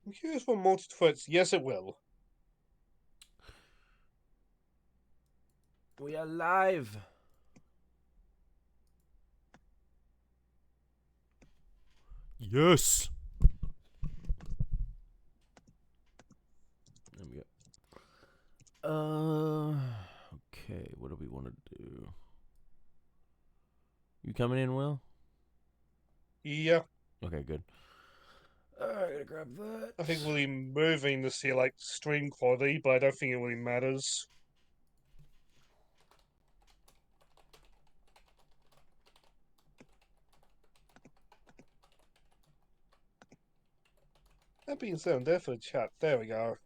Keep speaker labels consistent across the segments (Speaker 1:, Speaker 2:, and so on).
Speaker 1: I'm curious for multi-threats. Yes, it will.
Speaker 2: We are live. Yes. There we go. Okay. What do we want to do? You coming in, Will?
Speaker 1: Yeah,
Speaker 2: Okay, good. I gotta grab that.
Speaker 1: I think we'll be moving to see like stream quality, but I don't think it really matters. That being said, I'm there for the chat. There we go.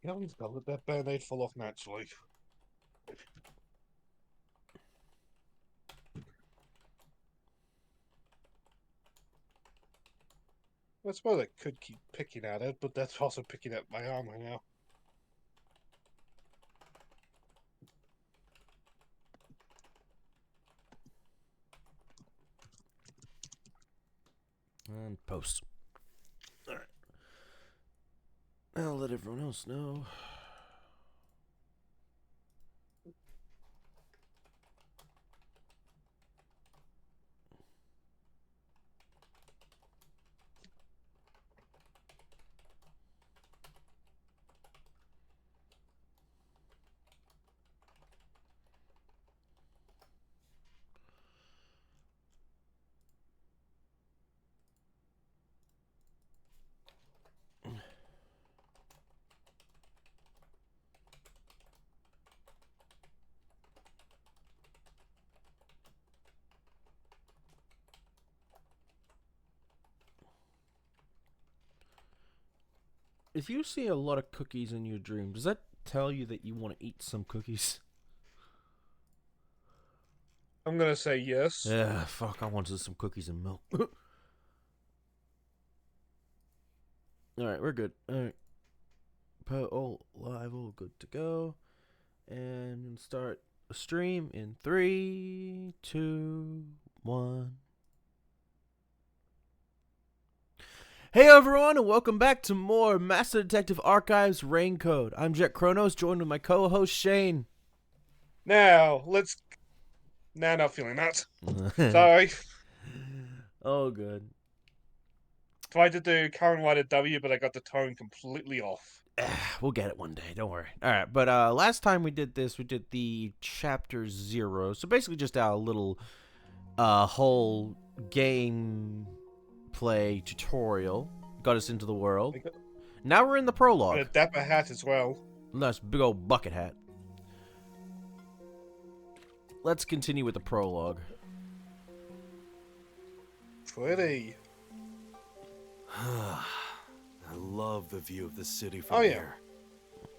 Speaker 1: You haven't got let that band-aid fall off naturally. I suppose I could keep picking at it, but that's also picking at my armor now.
Speaker 2: And post. All right. I'll let everyone else know. If you see a lot of cookies in your dream, does that tell you that you want to eat some cookies?
Speaker 1: I'm gonna say yes.
Speaker 2: Yeah, fuck, I wanted some cookies and milk. Alright, we're good. Alright. All live, all good to go. And start a stream in 3, 2, 1. Hey everyone, and welcome back to more Master Detective Archives Raincode. I'm Jet Kronos, joined with my co-host Shane.
Speaker 1: Now, let's... Nah, not feeling that. Sorry.
Speaker 2: Oh, good.
Speaker 1: Tried to do Karen White at W, but I got the tone completely off.
Speaker 2: We'll get it one day, don't worry. Alright, but last time we did this, we did the Chapter 0. So basically just our little whole game play tutorial. Got us into the world. Now we're in the prologue.
Speaker 1: And a dapper hat as well.
Speaker 2: Nice big old bucket hat. Let's continue with the prologue.
Speaker 1: Pretty.
Speaker 3: I love the view of the city from
Speaker 1: Oh, yeah.
Speaker 3: here.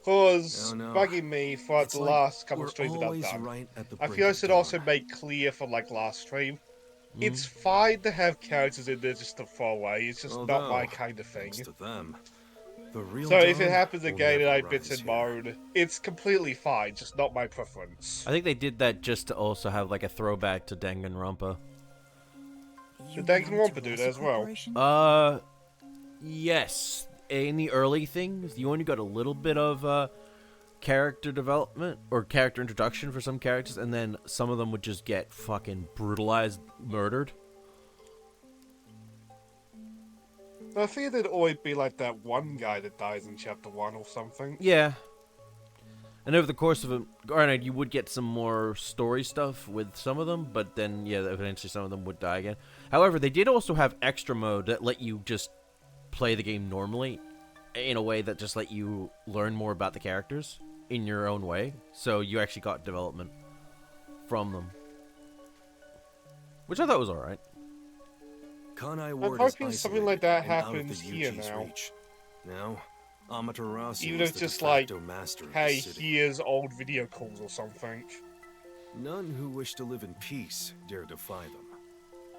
Speaker 1: Cause
Speaker 3: Oh, no.
Speaker 1: bugging me for
Speaker 3: It's
Speaker 1: the
Speaker 3: like
Speaker 1: last couple
Speaker 3: we're
Speaker 1: of streams that I've
Speaker 3: always
Speaker 1: done.
Speaker 3: right at the
Speaker 1: I
Speaker 3: brink
Speaker 1: feel I
Speaker 3: of
Speaker 1: should
Speaker 3: dawn.
Speaker 1: also make clear for like last stream. It's fine to have characters in there just to throw away. It's just not my kind of thing.
Speaker 3: Thanks to them, the real
Speaker 1: So if it
Speaker 3: dawn
Speaker 1: happens
Speaker 3: will
Speaker 1: again and
Speaker 3: never
Speaker 1: I bits
Speaker 3: rise
Speaker 1: and
Speaker 3: here.
Speaker 1: moan, it's completely fine, just not my preference.
Speaker 2: I think they did that just to also have like a throwback to Danganronpa.
Speaker 1: Did Danganronpa do that as well?
Speaker 2: Yes. In the early things, you only got a little bit of character development or character introduction for some characters, and then some of them would just get fucking brutalized, murdered.
Speaker 1: I figured it'd always be like that one guy that dies in chapter 1 or something.
Speaker 2: Yeah. And over the course of it, granted, you would get some more story stuff with some of them, but then, yeah, eventually some of them would die again. However, they did also have extra mode that let you just play the game normally in a way that just let you learn more about the characters in your own way. So you actually got development from them. which I thought was alright.
Speaker 3: Kanai
Speaker 1: I'm
Speaker 3: Ward is
Speaker 1: hoping something
Speaker 3: isolated
Speaker 1: like that
Speaker 3: and out of the
Speaker 1: happens here
Speaker 3: Yuji's
Speaker 1: now.
Speaker 3: reach. Now, Amaterasu
Speaker 1: Even
Speaker 3: is
Speaker 1: if
Speaker 3: the
Speaker 1: just
Speaker 3: de
Speaker 1: like,
Speaker 3: facto master of the
Speaker 1: hey,
Speaker 3: city.
Speaker 1: here's old video calls or something.
Speaker 3: None who wish to live in peace dare defy them.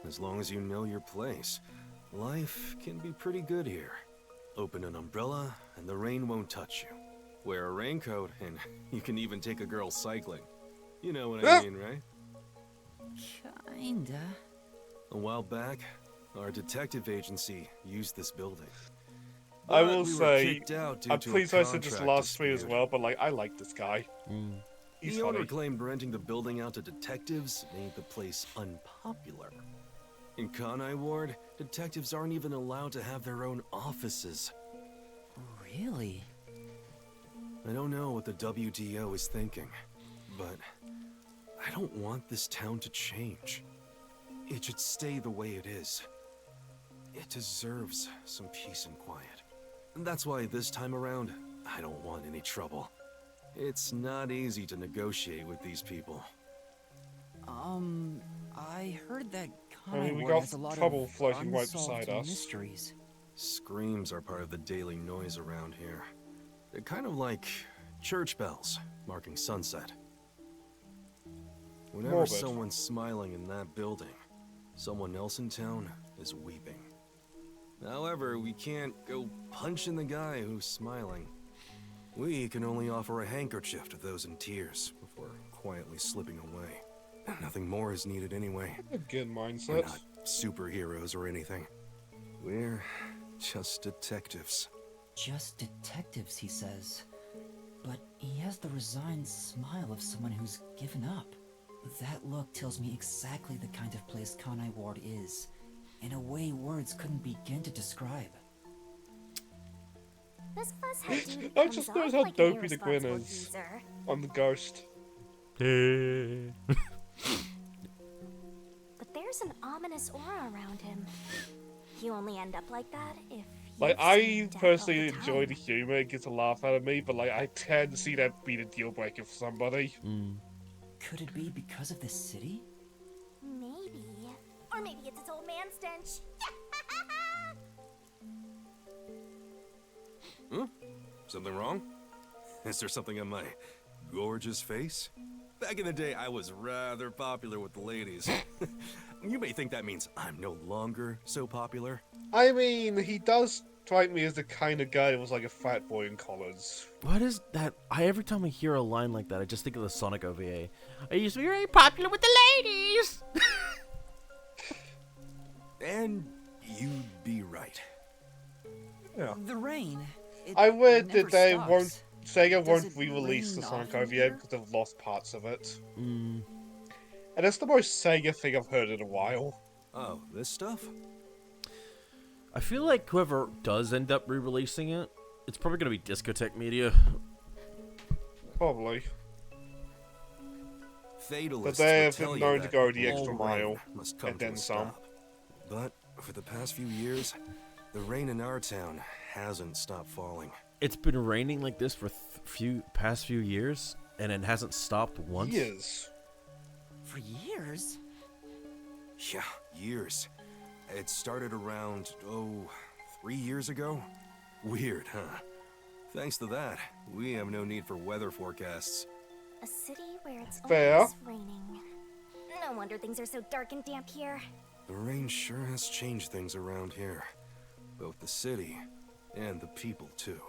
Speaker 3: As long as you know your place, life can be pretty good here. Open an umbrella and the rain won't touch you. Wear a raincoat and you can even take a girl cycling. You know what I mean, right?
Speaker 4: Kinda.
Speaker 3: A while back, our detective agency used this building.
Speaker 1: I
Speaker 3: But
Speaker 1: will
Speaker 3: we were
Speaker 1: say,
Speaker 3: kicked out due
Speaker 1: I'm
Speaker 3: to a
Speaker 1: pleased I said this
Speaker 3: contract
Speaker 1: last tweet as
Speaker 3: dispute.
Speaker 1: well, but like, I like this guy. He's
Speaker 3: The owner
Speaker 1: funny.
Speaker 3: claimed renting the building out to detectives made the place unpopular. In Kanai Ward, detectives aren't even allowed to have their own offices.
Speaker 4: Really?
Speaker 3: I don't know what the WDO is thinking, but I don't want this town to change. It should stay the way it is. It deserves some peace and quiet. And that's why this time around, I don't want any trouble. It's not easy to negotiate with these people.
Speaker 4: I heard that
Speaker 1: I mean,
Speaker 4: Kanai
Speaker 1: we
Speaker 4: Ward
Speaker 1: got
Speaker 4: has a lot
Speaker 1: trouble
Speaker 4: of
Speaker 1: floating right
Speaker 4: unsolved
Speaker 1: beside us.
Speaker 4: mysteries.
Speaker 3: Screams are part of the daily noise around here. They're kind of like church bells marking sunset. Whenever
Speaker 1: Morbid.
Speaker 3: someone's smiling in that building, someone else in town is weeping. However, we can't go punching the guy who's smiling. We can only offer a handkerchief to those in tears before quietly slipping away. Nothing more is needed anyway.
Speaker 1: A good
Speaker 3: We're
Speaker 1: mindset.
Speaker 3: not superheroes or anything. We're just detectives.
Speaker 4: Just detectives, he says. But he has the resigned smile of someone who's given up. That look tells me exactly the kind of place Kanai Ward is, in a way words couldn't begin to describe.
Speaker 5: This fuzzhead dude
Speaker 1: I
Speaker 5: comes
Speaker 1: just
Speaker 5: off
Speaker 1: noticed how
Speaker 5: like an
Speaker 1: dopey the Gwyn
Speaker 5: irresponsible
Speaker 1: is
Speaker 5: user.
Speaker 1: on the ghost.
Speaker 5: But there's an ominous aura around him. You only end up like that if
Speaker 1: Like,
Speaker 5: you've
Speaker 1: I
Speaker 5: seen death all
Speaker 1: personally
Speaker 5: the
Speaker 1: enjoy
Speaker 5: time.
Speaker 1: the humor, it gets a laugh out of me, but like, I tend to see that be the deal breaker for somebody.
Speaker 4: Could it be because of this city?
Speaker 5: Maybe. Or maybe it's its old man stench.
Speaker 3: Something wrong? Is there something on my gorgeous face? Back in the day, I was rather popular with the ladies. You may think that means I'm no longer so popular.
Speaker 1: I mean, he does strike me as the kind of guy that was like a fat boy in college.
Speaker 2: What is that? Every time I hear a line like that, I just think of the Sonic OVA. I used to be very popular with the ladies.
Speaker 3: And you'd be right.
Speaker 1: Yeah.
Speaker 4: The rain. It
Speaker 1: I read
Speaker 4: never
Speaker 1: that they
Speaker 4: stops.
Speaker 1: won't, Sega
Speaker 4: Does
Speaker 1: won't
Speaker 4: it
Speaker 1: re-release
Speaker 4: rain
Speaker 1: the Sonic
Speaker 4: often
Speaker 1: OVA
Speaker 4: here?
Speaker 1: because they've lost parts of it.
Speaker 2: Mm.
Speaker 1: And that's the most Sega thing I've heard in a while.
Speaker 3: Oh, this stuff?
Speaker 2: I feel like whoever does end up re-releasing it, it's probably going to be Discotech Media.
Speaker 1: Probably.
Speaker 3: Fatalists
Speaker 1: But they
Speaker 3: would
Speaker 1: have
Speaker 3: tell
Speaker 1: been
Speaker 3: you
Speaker 1: known to
Speaker 3: that
Speaker 1: go the
Speaker 3: all
Speaker 1: extra
Speaker 3: rain
Speaker 1: mile,
Speaker 3: must come
Speaker 1: and
Speaker 3: to
Speaker 1: then
Speaker 3: a
Speaker 1: some.
Speaker 3: stop. But for the past few years, the rain in our town hasn't stopped falling.
Speaker 2: It's been raining like this for past few years, and it hasn't stopped once.
Speaker 1: Years.
Speaker 4: For years?
Speaker 3: Yeah, years. It started around, 3 years ago? Weird, huh? Thanks to that, we have no need for weather forecasts.
Speaker 5: A city where it's
Speaker 1: Fair.
Speaker 5: always raining. No wonder things are so dark and damp here.
Speaker 3: The rain sure has changed things around here. Both the city and the people, too.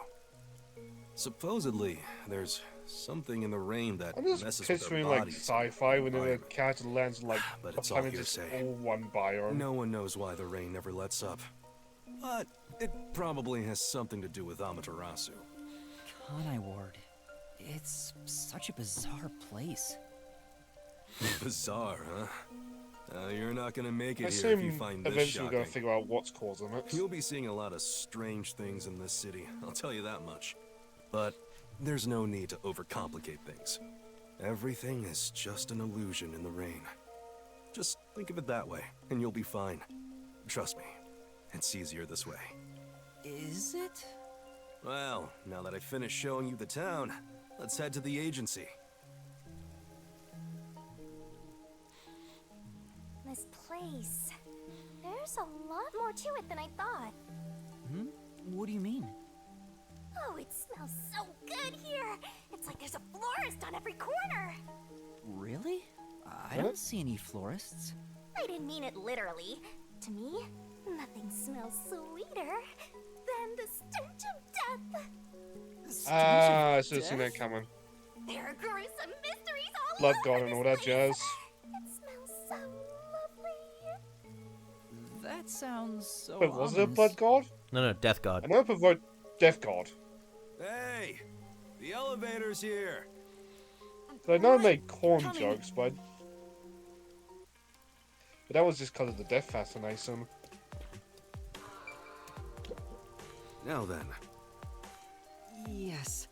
Speaker 3: Supposedly, there's something in the rain that
Speaker 1: I'm
Speaker 3: messes
Speaker 1: just
Speaker 3: with our
Speaker 1: picturing like
Speaker 3: bodies.
Speaker 1: sci-fi when the
Speaker 3: environment.
Speaker 1: character lands on, like
Speaker 3: But
Speaker 1: a
Speaker 3: it's all
Speaker 1: planet just
Speaker 3: hearsay.
Speaker 1: all one biome.
Speaker 3: No one knows why the rain never lets up. But it probably has something to do with Amaterasu.
Speaker 4: Kanai Ward. It's such a bizarre place.
Speaker 3: Bizarre, huh? You're not gonna make
Speaker 1: I
Speaker 3: it here if you
Speaker 1: assume
Speaker 3: find this
Speaker 1: eventually we're
Speaker 3: shocking.
Speaker 1: gonna figure out what's causing it.
Speaker 3: You'll be seeing a lot of strange things in this city, I'll tell you that much. But there's no need to overcomplicate things. Everything is just an illusion in the rain. Just think of it that way, and you'll be fine. Trust me, it's easier this way.
Speaker 4: Is it?
Speaker 3: Well, now that I've finished showing you the town, let's head to the agency.
Speaker 5: This place. There's a lot more to it than I thought.
Speaker 4: Hmm? What do you mean?
Speaker 5: Oh, it smells so good here. It's like there's a florist on every corner.
Speaker 4: Really? I don't see any florists.
Speaker 5: I didn't mean it literally. To me, nothing smells sweeter than the stench of death.
Speaker 1: I should have seen that coming.
Speaker 5: There are gruesome mysteries all
Speaker 1: Blood
Speaker 5: over
Speaker 1: God and
Speaker 5: this
Speaker 1: all that
Speaker 5: place.
Speaker 1: jazz.
Speaker 5: It smells so lovely.
Speaker 4: That sounds so
Speaker 1: Wait, was it a
Speaker 4: ominous.
Speaker 1: Blood God?
Speaker 2: No, Death God.
Speaker 1: I know it provoked Death God.
Speaker 3: Hey, the elevator's here.
Speaker 1: So I know I made corn
Speaker 4: Coming.
Speaker 1: jokes, but that was just because of the death fascination.
Speaker 3: Now then,
Speaker 4: Yes.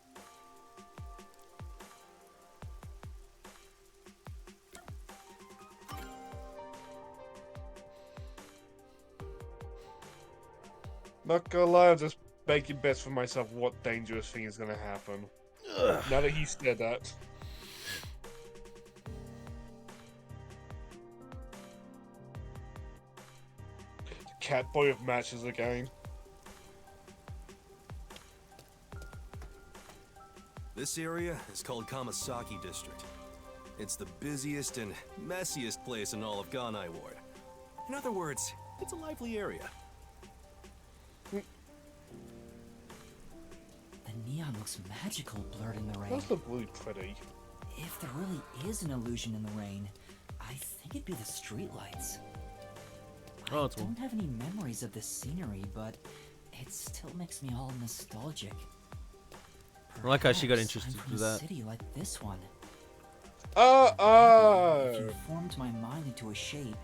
Speaker 1: Not gonna lie, I'm just making bets for myself what dangerous thing is gonna happen. Now that he said that. Catboy of matches again.
Speaker 3: this area is called Kamasaki District. It's the busiest and messiest place in all of Ganai Ward. In other words, it's a lively area.
Speaker 4: The neon looks magical blurred in the rain.
Speaker 1: Does look really pretty.
Speaker 4: If there really is an illusion in the rain, I think it'd be the streetlights.
Speaker 2: Oh,
Speaker 4: I
Speaker 2: it's
Speaker 4: don't have any memories of this scenery, but it still makes me all nostalgic.
Speaker 2: I like how she got
Speaker 4: Perhaps
Speaker 2: interested
Speaker 4: I'm from
Speaker 2: in
Speaker 4: a
Speaker 2: that.
Speaker 4: city like this one. If
Speaker 1: Oh!
Speaker 4: you formed my mind into a shape,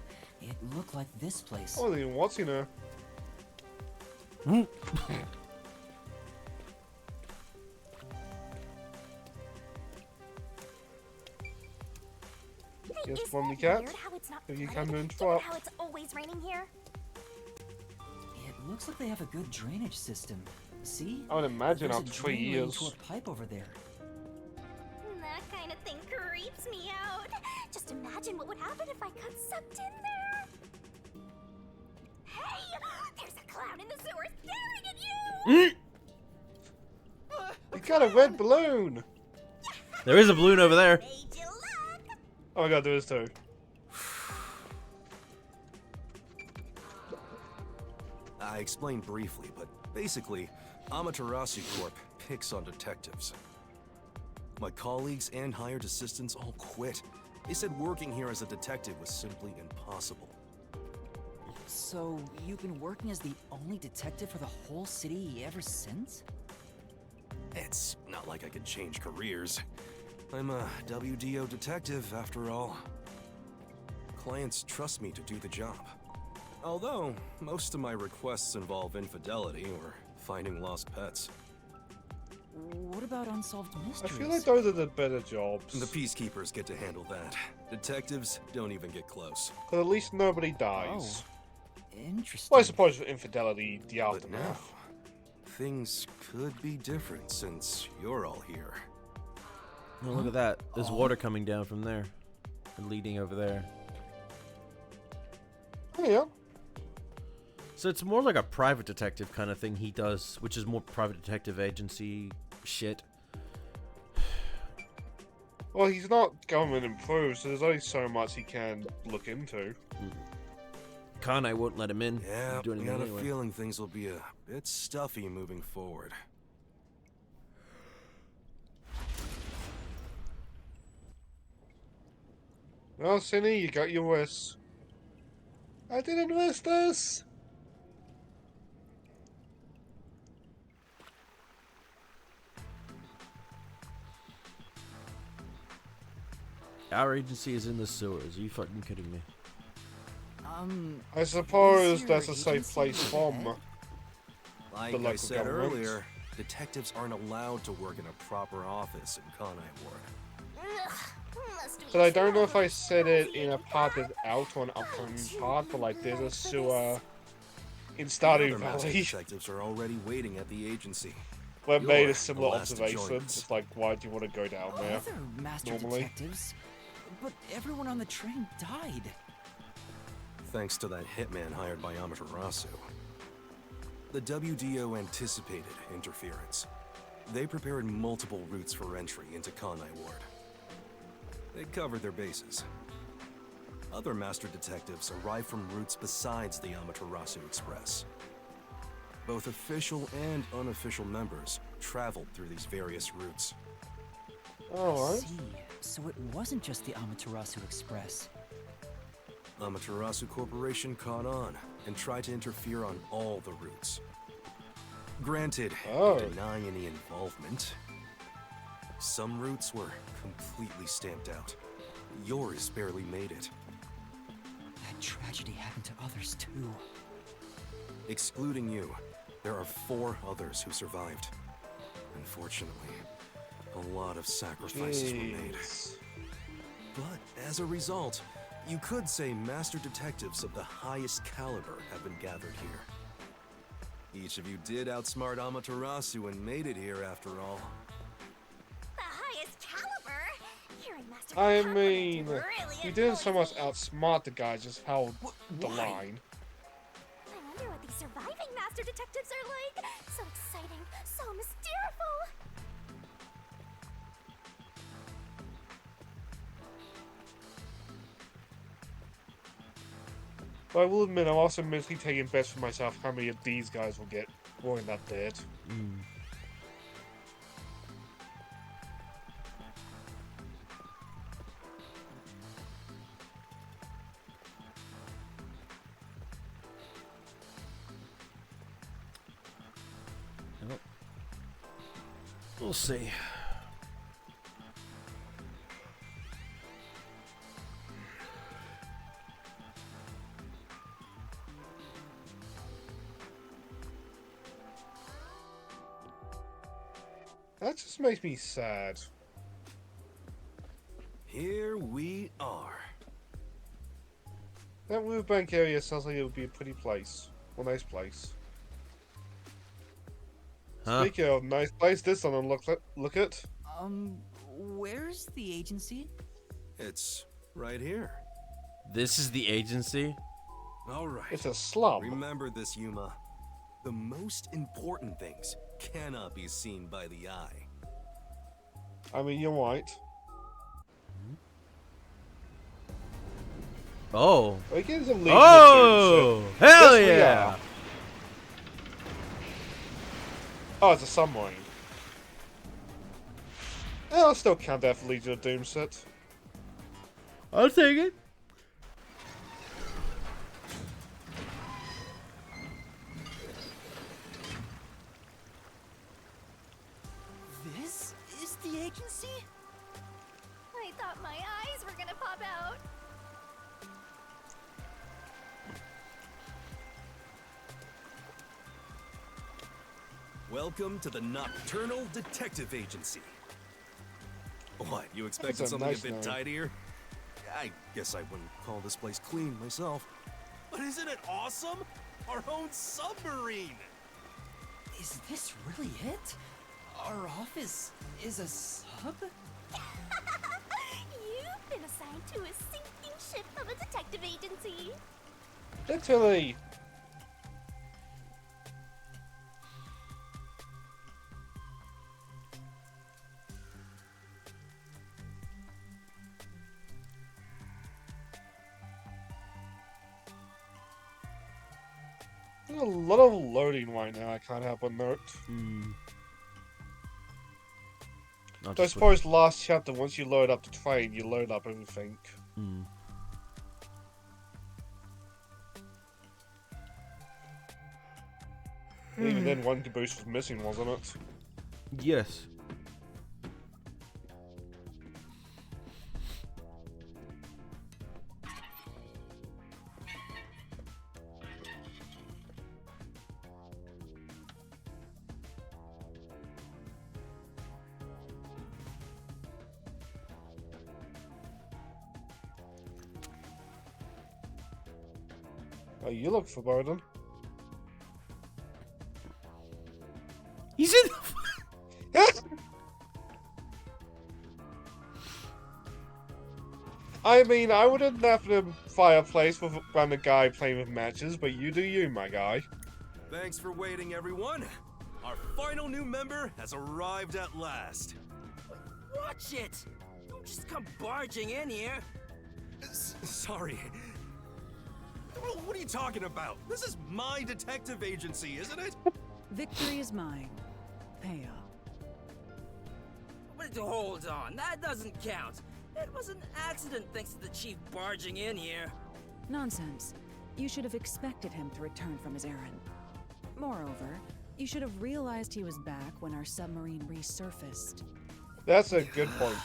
Speaker 4: it looked like this place.
Speaker 1: I wasn't even watching her. Yes,
Speaker 5: Isn't
Speaker 1: Mommy
Speaker 5: it
Speaker 1: Cat?
Speaker 5: weird how it's not
Speaker 1: Have you
Speaker 5: flooded,
Speaker 1: come to
Speaker 5: given
Speaker 1: interrupt?
Speaker 5: how it's always raining here?
Speaker 4: It looks like they have a good drainage system. See?
Speaker 1: I would imagine
Speaker 4: There's
Speaker 1: after
Speaker 4: a
Speaker 1: 3
Speaker 4: drain leading
Speaker 1: years.
Speaker 4: to a pipe over there.
Speaker 5: That kind of thing creeps me out. Just imagine what would happen if I got sucked in there. Hey! There's a clown in the sewer staring at you!
Speaker 1: You got a red balloon!
Speaker 2: There is a balloon over there.
Speaker 5: Made you look!
Speaker 1: Oh my god, there is too.
Speaker 3: I explained briefly, but basically, Amaterasu Corp picks on detectives. My colleagues and hired assistants all quit. They said working here as a detective was simply impossible.
Speaker 4: So, you've been working as the only detective for the whole city ever since?
Speaker 3: It's not like I could change careers. I'm a WDO detective, after all. Clients trust me to do the job. Although, most of my requests involve infidelity or finding lost pets.
Speaker 4: What about unsolved
Speaker 1: I
Speaker 4: mysteries?
Speaker 1: feel like those are the better jobs.
Speaker 3: The peacekeepers get to handle that. Detectives don't even get close.
Speaker 1: Because at least nobody dies.
Speaker 4: Interesting.
Speaker 1: Well, I suppose for infidelity, the
Speaker 3: But now,
Speaker 1: aftermath.
Speaker 3: things could be different since you're all here.
Speaker 2: Oh, look at that. There's water coming down from there and leading over there.
Speaker 1: Oh, yeah.
Speaker 2: So it's more like a private detective kind of thing he does, which is more private detective agency shit.
Speaker 1: Well, he's not government employed, so there's only so much he can look into.
Speaker 2: Kanai won't let him in.
Speaker 3: Yeah,
Speaker 2: Do
Speaker 3: I
Speaker 2: anything
Speaker 3: got a
Speaker 2: anyway.
Speaker 3: feeling things will be a bit stuffy moving forward.
Speaker 1: Well, Cindy, you got your wish. I didn't wish this!
Speaker 2: Our agency is in the sewers. Are you fucking kidding me?
Speaker 1: I suppose
Speaker 4: Is
Speaker 1: that's
Speaker 4: your
Speaker 1: a safe
Speaker 4: agency
Speaker 1: place from.
Speaker 4: bad?
Speaker 3: Like
Speaker 1: The
Speaker 3: I
Speaker 1: local
Speaker 3: said
Speaker 1: government.
Speaker 3: earlier, detectives aren't allowed to work in a proper office in Kanai Ward.
Speaker 5: Ugh, must be
Speaker 1: But I don't know if I
Speaker 5: terrible.
Speaker 1: said it in a part that's out or an upcoming part, but like there's a sewer in Stardew
Speaker 3: Other master
Speaker 1: Valley
Speaker 3: detectives are already waiting at the agency.
Speaker 1: where made
Speaker 3: You're
Speaker 1: a similar
Speaker 3: the last to join
Speaker 1: observation.
Speaker 3: us.
Speaker 1: It's like, why do you want to go down there?
Speaker 4: Other master
Speaker 1: normally.
Speaker 4: detectives, but everyone on the train died.
Speaker 3: thanks to that hitman hired by Amaterasu. The WDO anticipated interference. They prepared multiple routes for entry into Kanai Ward. They covered their bases. Other master detectives arrived from routes besides the Amaterasu Express. Both official and unofficial members traveled through these various routes.
Speaker 1: Alright.
Speaker 4: See, so it wasn't just the Amaterasu Express.
Speaker 3: Amaterasu Corporation caught on and tried to interfere on all the routes. Granted, they deny any involvement. Some routes were completely stamped out. Yours barely made it.
Speaker 4: That tragedy happened to others too.
Speaker 3: Excluding you, there are 4 others who survived. Unfortunately, a lot of sacrifices were made. But as a result, you could say master detectives of the highest caliber have been gathered here. Each of you did outsmart Amaterasu and made it here after all.
Speaker 5: The highest caliber? Hearing Master
Speaker 1: I
Speaker 5: compliment
Speaker 1: mean,
Speaker 5: really
Speaker 1: we didn't
Speaker 5: annoys
Speaker 1: so much
Speaker 5: me.
Speaker 1: outsmart the guy, just held the
Speaker 3: Why?
Speaker 1: line.
Speaker 5: I wonder what these surviving master detectives are like. So exciting, so mysterious.
Speaker 1: But I will admit, I'm also mentally taking bets for myself how many of these guys will get wind up dead.
Speaker 2: Well, we'll see.
Speaker 1: That just makes me sad.
Speaker 3: Here we are.
Speaker 1: That riverbank area sounds like it would be a pretty place. Or nice place.
Speaker 2: Huh?
Speaker 1: Speaking of nice place, this one look at.
Speaker 4: Where's the agency?
Speaker 3: It's right here.
Speaker 2: This is the agency?
Speaker 3: All right.
Speaker 1: It's a slum.
Speaker 3: Remember this, Yuma. The most important things cannot be seen by the eye.
Speaker 1: I mean, you're right.
Speaker 2: Oh.
Speaker 1: Again, some Legion
Speaker 2: Oh!
Speaker 1: of Doom shit.
Speaker 2: Hell
Speaker 1: Yes, we
Speaker 2: yeah!
Speaker 1: are. Oh, it's a submarine. Yeah, I'll still count that for Legion of Doom shit.
Speaker 2: I'll take it.
Speaker 4: This is the agency?
Speaker 5: I thought my eyes were gonna pop out.
Speaker 3: Welcome to the Nocturnal Detective Agency. What, you expected
Speaker 1: That's a
Speaker 3: something
Speaker 1: nice
Speaker 3: a bit
Speaker 1: name.
Speaker 3: tidier? I guess I wouldn't call this place clean myself. But isn't it awesome? Our own submarine!
Speaker 4: Is this really it? Our office is a sub?
Speaker 5: You've been assigned to a sinking ship of a detective agency.
Speaker 1: Literally. There's a lot of loading right now, I can't help but note.
Speaker 2: I'll
Speaker 1: So I
Speaker 2: just put-
Speaker 1: suppose last chapter, once you load up the train, you load up everything. Even then, one caboose was missing, wasn't it?
Speaker 2: Yes.
Speaker 1: Oh, you look foreboding.
Speaker 2: He's in the...
Speaker 1: I mean, I wouldn't have a fireplace with around a guy playing with matches, but you do you, my guy.
Speaker 3: Thanks for waiting, everyone. Our final new member has arrived at last.
Speaker 6: Watch it! Don't just come barging in here.
Speaker 3: Sorry. What are you talking about? This is my detective agency, isn't it?
Speaker 7: Victory is mine. Pay up.
Speaker 6: But hold on, that doesn't count. It was an accident thanks to the chief barging in here.
Speaker 7: Nonsense. You should have expected him to return from his errand. Moreover, you should have realized he was back when our submarine resurfaced.
Speaker 1: That's a good point.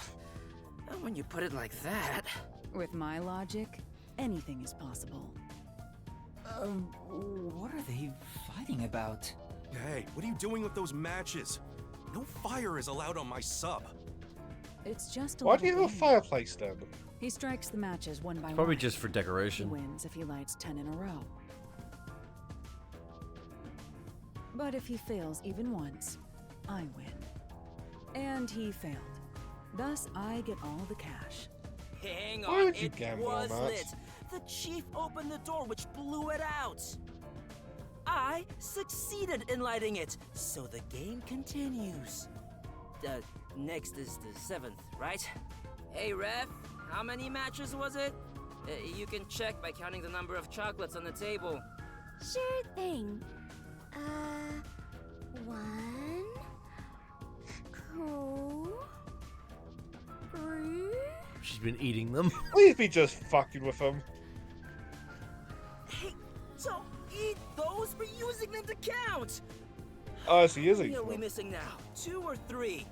Speaker 6: When you put it like that...
Speaker 7: With my logic, anything is possible.
Speaker 4: What are they fighting about?
Speaker 3: Hey, what are you doing with those matches? No fire is allowed on my sub.
Speaker 7: It's just a
Speaker 1: Why do you
Speaker 7: little
Speaker 1: have a
Speaker 7: game.
Speaker 1: fireplace then?
Speaker 7: He strikes the matches one by
Speaker 2: Probably
Speaker 7: one.
Speaker 2: just for
Speaker 7: He
Speaker 2: decoration.
Speaker 7: wins if he lights 10 in a row. But if he fails even once, I win. And he failed. Thus, I get all the cash.
Speaker 6: Hang
Speaker 1: Why
Speaker 6: on,
Speaker 1: would you
Speaker 6: it
Speaker 1: gamble on
Speaker 6: was
Speaker 1: that?
Speaker 6: lit. The chief opened the door, which blew it out. I succeeded in lighting it, so the game continues. Next is the 7th, right? Hey, ref, how many matches was it? You can check by counting the number of chocolates on the table.
Speaker 5: Sure thing. 1, 2, 3.
Speaker 2: She's been eating them.
Speaker 1: Please be just fucking with him.
Speaker 6: Hey, don't eat those. We're using them to count.
Speaker 1: Oh, so he is
Speaker 6: What
Speaker 1: eating
Speaker 6: are we
Speaker 1: them.
Speaker 6: missing now? 2 or 3?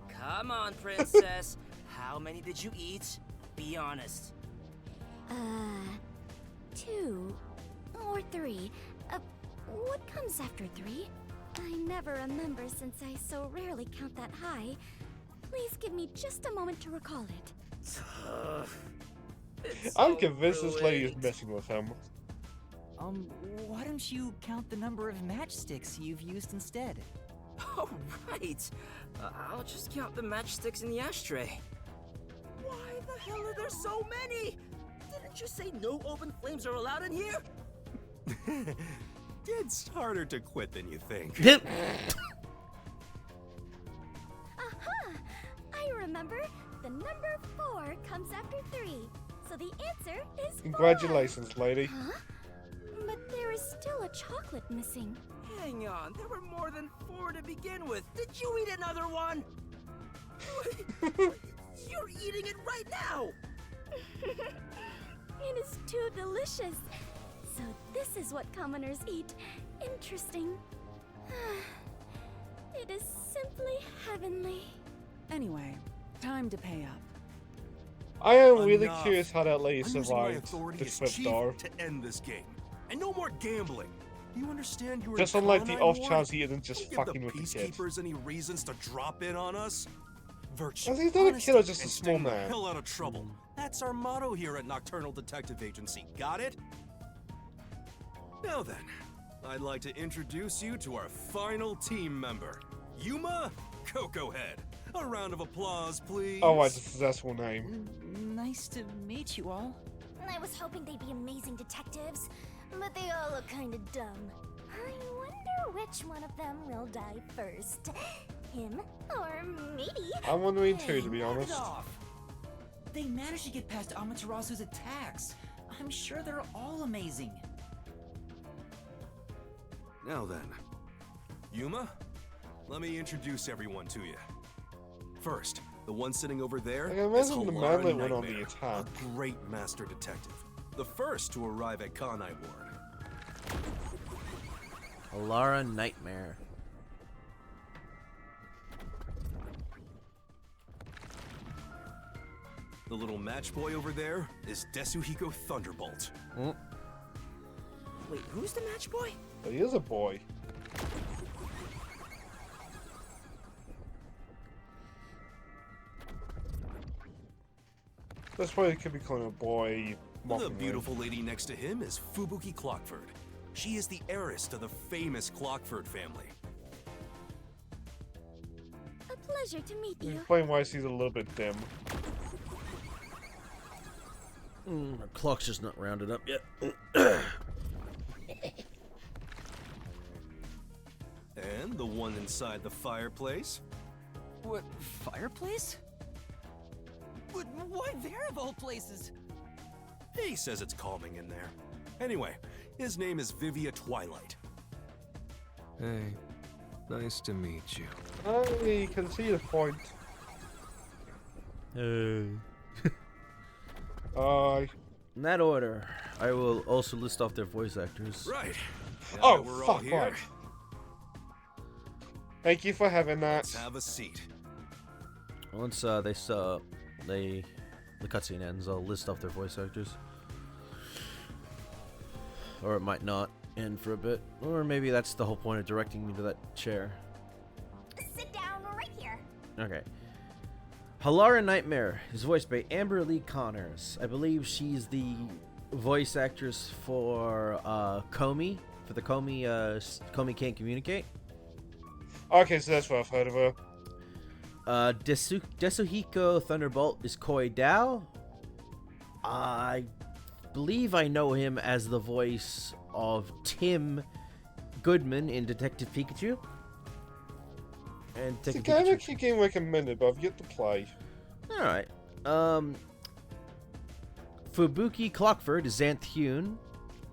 Speaker 6: Come on, princess. How many did you eat? Be honest.
Speaker 5: 2 or 3. What comes after 3? I never remember since I so rarely count that high. Please give me just a moment to recall it.
Speaker 6: It's
Speaker 1: I'm
Speaker 6: so
Speaker 1: convinced this lady is
Speaker 6: late.
Speaker 1: messing with him.
Speaker 4: Why don't you count the number of matchsticks you've used instead?
Speaker 6: Oh, right. I'll just count the matchsticks in the ashtray. Why the hell are there so many? Didn't you say no open flames are allowed in here?
Speaker 3: It's harder to quit than you think.
Speaker 5: Aha! I remember. The number 4 comes after 3. So the answer is 4.
Speaker 1: Congratulations, lady.
Speaker 5: Huh? But there is still a chocolate missing.
Speaker 6: Hang on, there were more than 4 to begin with. Did you eat another one? You're eating it right now!
Speaker 5: It is too delicious. So this is what commoners eat. Interesting. It is simply heavenly.
Speaker 7: Anyway, time to pay up.
Speaker 1: I am really
Speaker 3: Enough.
Speaker 1: curious how that lady
Speaker 3: I'm using my
Speaker 1: survived
Speaker 3: authority
Speaker 1: the
Speaker 3: as
Speaker 1: flip
Speaker 3: chief
Speaker 1: door.
Speaker 3: to end this game. And no more gambling. Do you understand you were
Speaker 1: Just
Speaker 3: in
Speaker 1: unlike the
Speaker 3: Conine
Speaker 1: off
Speaker 3: Ward?
Speaker 1: chance he isn't just
Speaker 3: Don't
Speaker 1: fucking
Speaker 3: give
Speaker 1: with
Speaker 3: the
Speaker 1: the kid.
Speaker 3: peacekeepers any reasons to drop in on us. Virtue,
Speaker 1: Has he done a
Speaker 3: honesty,
Speaker 1: kid or just a
Speaker 3: and
Speaker 1: small
Speaker 3: staying the
Speaker 1: man?
Speaker 3: hell out of trouble. That's our motto here at Nocturnal Detective Agency. Got it? Now then, I'd like to introduce you to our final team member, Yuma Cocoa Head. A round of applause, please.
Speaker 1: Oh, it's a successful name.
Speaker 4: Nice to meet you all.
Speaker 5: I was hoping they'd be amazing detectives, but they all look kind of dumb. I wonder which one of them will die first. Him or me?
Speaker 1: I'm wondering too, to be
Speaker 4: knock it
Speaker 1: honest.
Speaker 4: off. They managed to get past Amaterasu's attacks. I'm sure they're all amazing.
Speaker 3: Now then, Yuma, let me introduce everyone to you. First, the one sitting over there
Speaker 1: I can
Speaker 3: is
Speaker 1: imagine the
Speaker 3: Halara
Speaker 1: manlet went on the
Speaker 3: Nightmare,
Speaker 1: attack.
Speaker 3: a great master detective. The first to arrive at Conine Ward.
Speaker 2: Alara Nightmare.
Speaker 3: The little match boy over there is Desuhiko Thunderbolt.
Speaker 6: Wait, who's the match boy?
Speaker 1: But he is a boy. That's why he could be calling a boy.
Speaker 3: The
Speaker 1: mockingly.
Speaker 3: beautiful lady next to him is Fubuki Clockford. She is the heiress to the famous Clockford family.
Speaker 5: A pleasure to meet you.
Speaker 1: Explain why she's a little bit dim.
Speaker 2: My clock's just not rounded up yet.
Speaker 3: And the one inside the fireplace?
Speaker 6: What, fireplace? But why there of all places?
Speaker 3: He says it's calming in there. Anyway, his name is Vivia Twilight. Hey, nice to meet you.
Speaker 1: I can see the point.
Speaker 2: In that order, I will also list off their voice actors.
Speaker 3: Right. Now
Speaker 1: Oh,
Speaker 3: that we're all
Speaker 1: fuck,
Speaker 3: here,
Speaker 1: right. Thank you for having that.
Speaker 3: let's have a seat.
Speaker 2: Once the cutscene ends, I'll list off their voice actors. Or it might not end for a bit. Or maybe that's the whole point of directing me to that chair.
Speaker 5: Sit down right here.
Speaker 2: Okay. Halara Nightmare is voiced by Amber Lee Connors. I believe she's the voice actress for Comey. For the Comey, Comey Can't Communicate.
Speaker 1: Okay, so that's where I've heard of her.
Speaker 2: Desuhiko Thunderbolt is Koi Dao. I believe I know him as the voice of Tim Goodman in Detective Pikachu. And
Speaker 1: It's a
Speaker 2: Detective
Speaker 1: game I
Speaker 2: Pikachu.
Speaker 1: keep getting recommended, but I've yet to play.
Speaker 2: Alright. Fubuki Clockford is Xanth Hune,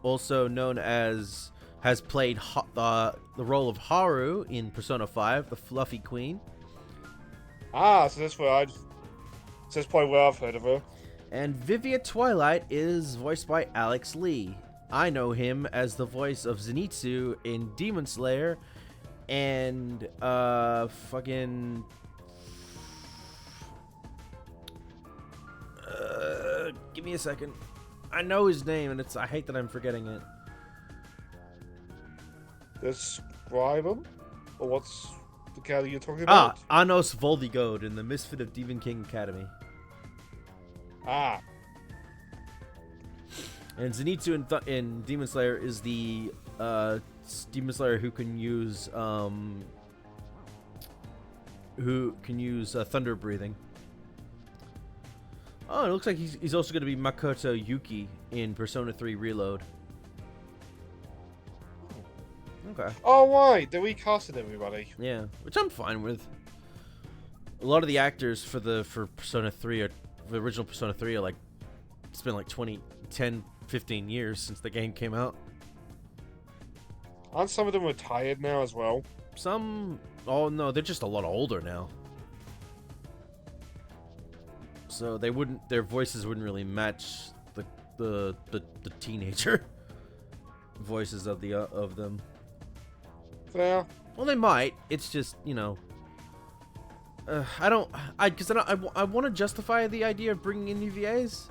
Speaker 2: also known as has played the role of Haru in Persona 5, the Fluffy Queen.
Speaker 1: Ah, so that's where so that's probably where I've heard of her.
Speaker 2: And Vivia Twilight is voiced by Alex Lee. I know him as the voice of Zenitsu in Demon Slayer and give me a second. I know his name and I hate that I'm forgetting it.
Speaker 1: Describe him? Or what's the character you're talking about?
Speaker 2: Anos Voldigode in the Misfit of Demon King Academy.
Speaker 1: Ah.
Speaker 2: And Zenitsu in Demon Slayer is the Demon Slayer who can use thunder breathing. Oh, it looks like he's also going to be Makoto Yuki in Persona 3 Reload. Okay.
Speaker 1: Oh, right. They recasted everybody.
Speaker 2: Yeah, which I'm fine with. A lot of the actors for Persona 3 are the original Persona 3 are like it's been like 10, 15 years since the game came out.
Speaker 1: Aren't some of them retired now as well?
Speaker 2: Some, oh no, they're just a lot older now. So their voices wouldn't really match the teenager voices of them.
Speaker 1: Yeah.
Speaker 2: Well, they might. It's just, you know, I want to justify the idea of bringing in new VAs,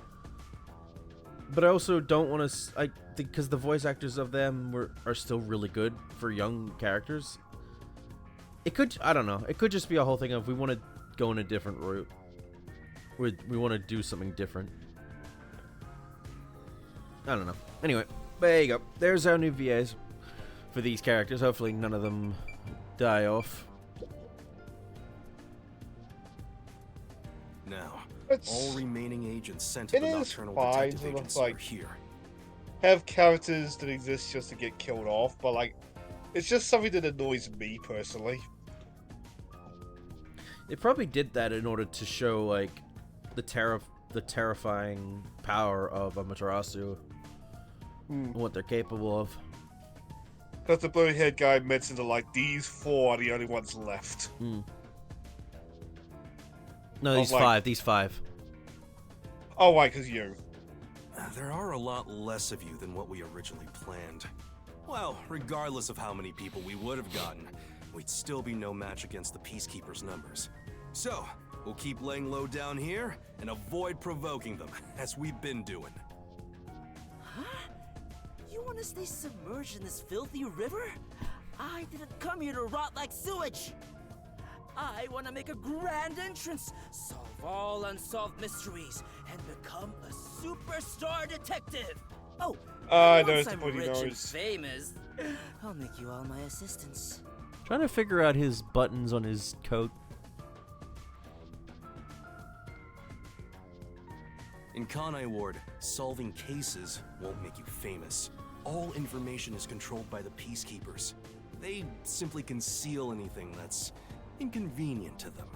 Speaker 2: but I also don't want to, because the voice actors of them are still really good for young characters. I don't know. It could just be a whole thing of we want to go in a different route. We want to do something different. I don't know. Anyway, there you go. There's our new VAs for these characters. Hopefully none of them die off.
Speaker 3: Now,
Speaker 1: It's-
Speaker 3: all remaining agents sent to
Speaker 1: It
Speaker 3: the
Speaker 1: is
Speaker 3: Nocturnal
Speaker 1: fine
Speaker 3: Detective
Speaker 1: to,
Speaker 3: Agency
Speaker 1: like,
Speaker 3: are here.
Speaker 1: Have characters that exist just to get killed off, but like, it's just something that annoys me personally.
Speaker 2: They probably did that in order to show like the terrifying power of Amaterasu and what they're capable of.
Speaker 1: Because the blue-haired guy mentioned that like these 4 are the only ones left.
Speaker 2: No, these
Speaker 1: like-
Speaker 2: five. These 5.
Speaker 1: Oh, right, because you.
Speaker 3: There are a lot less of you than what we originally planned. Well, regardless of how many people we would have gotten, we'd still be no match against the Peacekeepers' numbers. So, we'll keep laying low down here and avoid provoking them, as we've been doing.
Speaker 6: Huh? You want to stay submerged in this filthy river? I didn't come here to rot like sewage. I want to make a grand entrance, solve all unsolved mysteries, and become a superstar detective. Oh,
Speaker 1: I
Speaker 6: and
Speaker 1: know
Speaker 6: once
Speaker 1: it's
Speaker 6: I'm
Speaker 1: pretty
Speaker 6: rich and
Speaker 1: nice.
Speaker 6: famous, I'll make you all my assistants.
Speaker 2: Trying to figure out his buttons on his coat.
Speaker 3: In Kanai Ward, solving cases won't make you famous. All information is controlled by the Peacekeepers. They simply conceal anything that's inconvenient to them.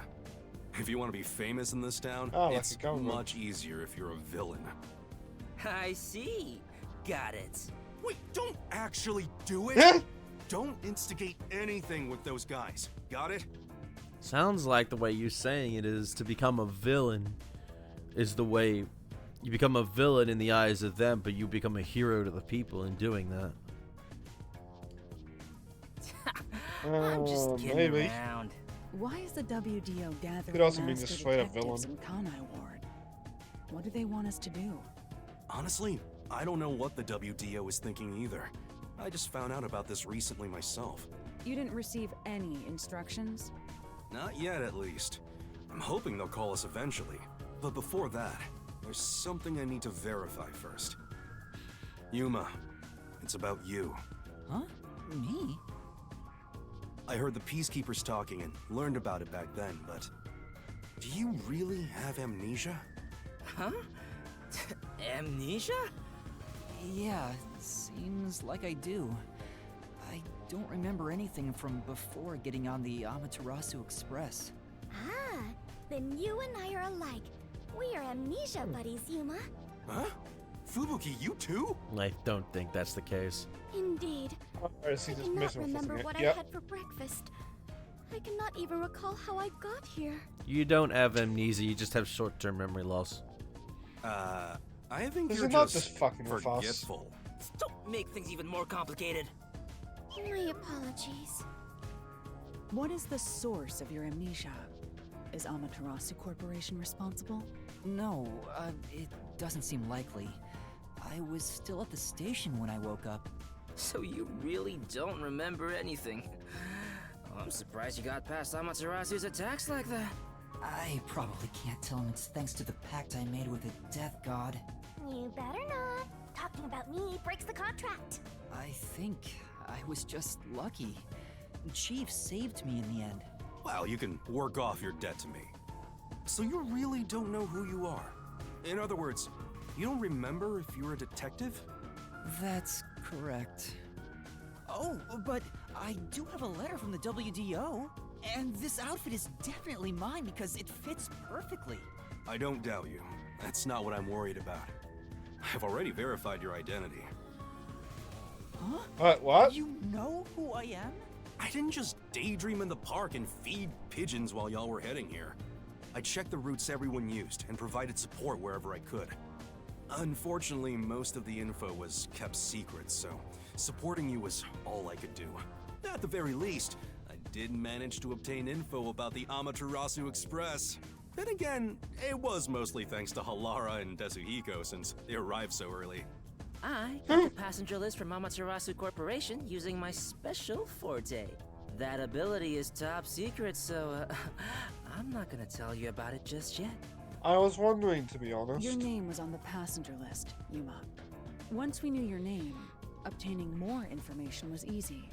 Speaker 3: If you want to be famous in this town, it's much easier if you're a villain.
Speaker 6: I see. Got it.
Speaker 3: Wait, don't actually do it! Don't instigate anything with those guys. Got it?
Speaker 2: Sounds like the way you're saying it is to become a villain is the way you become a villain in the eyes of them, but you become a hero to the people in doing that.
Speaker 6: I'm just kidding
Speaker 1: maybe.
Speaker 6: around.
Speaker 7: Why is the WDO gathering
Speaker 1: Could also mean
Speaker 7: master
Speaker 1: just straight up
Speaker 7: detectives
Speaker 1: villain.
Speaker 7: in Kanai Ward? What do they want us to do?
Speaker 3: Honestly, I don't know what the WDO is thinking either. I just found out about this recently myself.
Speaker 7: You didn't receive any instructions?
Speaker 3: Not yet, at least. I'm hoping they'll call us eventually. But before that, there's something I need to verify first. Yuma, it's about you.
Speaker 4: Huh? Me?
Speaker 3: I heard the Peacekeepers talking and learned about it back then, but... do you really have amnesia?
Speaker 6: Huh? Amnesia?
Speaker 4: Yeah, seems like I do. I don't remember anything from before getting on the Amaterasu Express.
Speaker 5: Ah, then you and I are alike. We are amnesia buddies, Yuma.
Speaker 3: Huh? Fubuki, you too?
Speaker 2: I don't think that's the case.
Speaker 5: Indeed.
Speaker 1: I see
Speaker 5: I
Speaker 1: this
Speaker 5: cannot
Speaker 1: mission
Speaker 5: remember
Speaker 1: fixing it.
Speaker 5: what I
Speaker 1: Yep.
Speaker 5: had for breakfast. I cannot even recall how I got here.
Speaker 2: You don't have amnesia, you just have short-term memory loss.
Speaker 3: I think
Speaker 1: This
Speaker 3: you're
Speaker 1: is not
Speaker 3: just
Speaker 1: just fucking with us.
Speaker 3: forgetful.
Speaker 6: Don't make things even more complicated.
Speaker 5: My apologies.
Speaker 7: What is the source of your amnesia? Is Amaterasu Corporation responsible?
Speaker 4: No, it doesn't seem likely. I was still at the station when I woke up.
Speaker 6: So you really don't remember anything. I'm surprised you got past Amaterasu's attacks like that.
Speaker 4: I probably can't tell him it's thanks to the pact I made with the Death God.
Speaker 5: You better not. Talking about me breaks the contract.
Speaker 4: I think I was just lucky. Chief saved me in the end.
Speaker 3: Well, you can work off your debt to me. So you really don't know who you are? In other words, you don't remember if you're a detective?
Speaker 4: That's correct. Oh, but I do have a letter from the WDO. And this outfit is definitely mine because it fits perfectly.
Speaker 3: I don't doubt you. That's not what I'm worried about. I've already verified your identity.
Speaker 4: Huh?
Speaker 1: What?
Speaker 4: You know who I am?
Speaker 3: I didn't just daydream in the park and feed pigeons while y'all were heading here. I checked the routes everyone used and provided support wherever I could. Unfortunately, most of the info was kept secret, so supporting you was all I could do. At the very least, I did manage to obtain info about the Amaterasu Express. Then again, it was mostly thanks to Halara and Desuhiko since they arrived so early.
Speaker 6: I got the passenger list from Amaterasu Corporation using my special forte. That ability is top secret, so I'm not gonna tell you about it just yet.
Speaker 1: I was wondering, to be honest.
Speaker 7: Your name was on the passenger list, Yuma. Once we knew your name, obtaining more information was easy.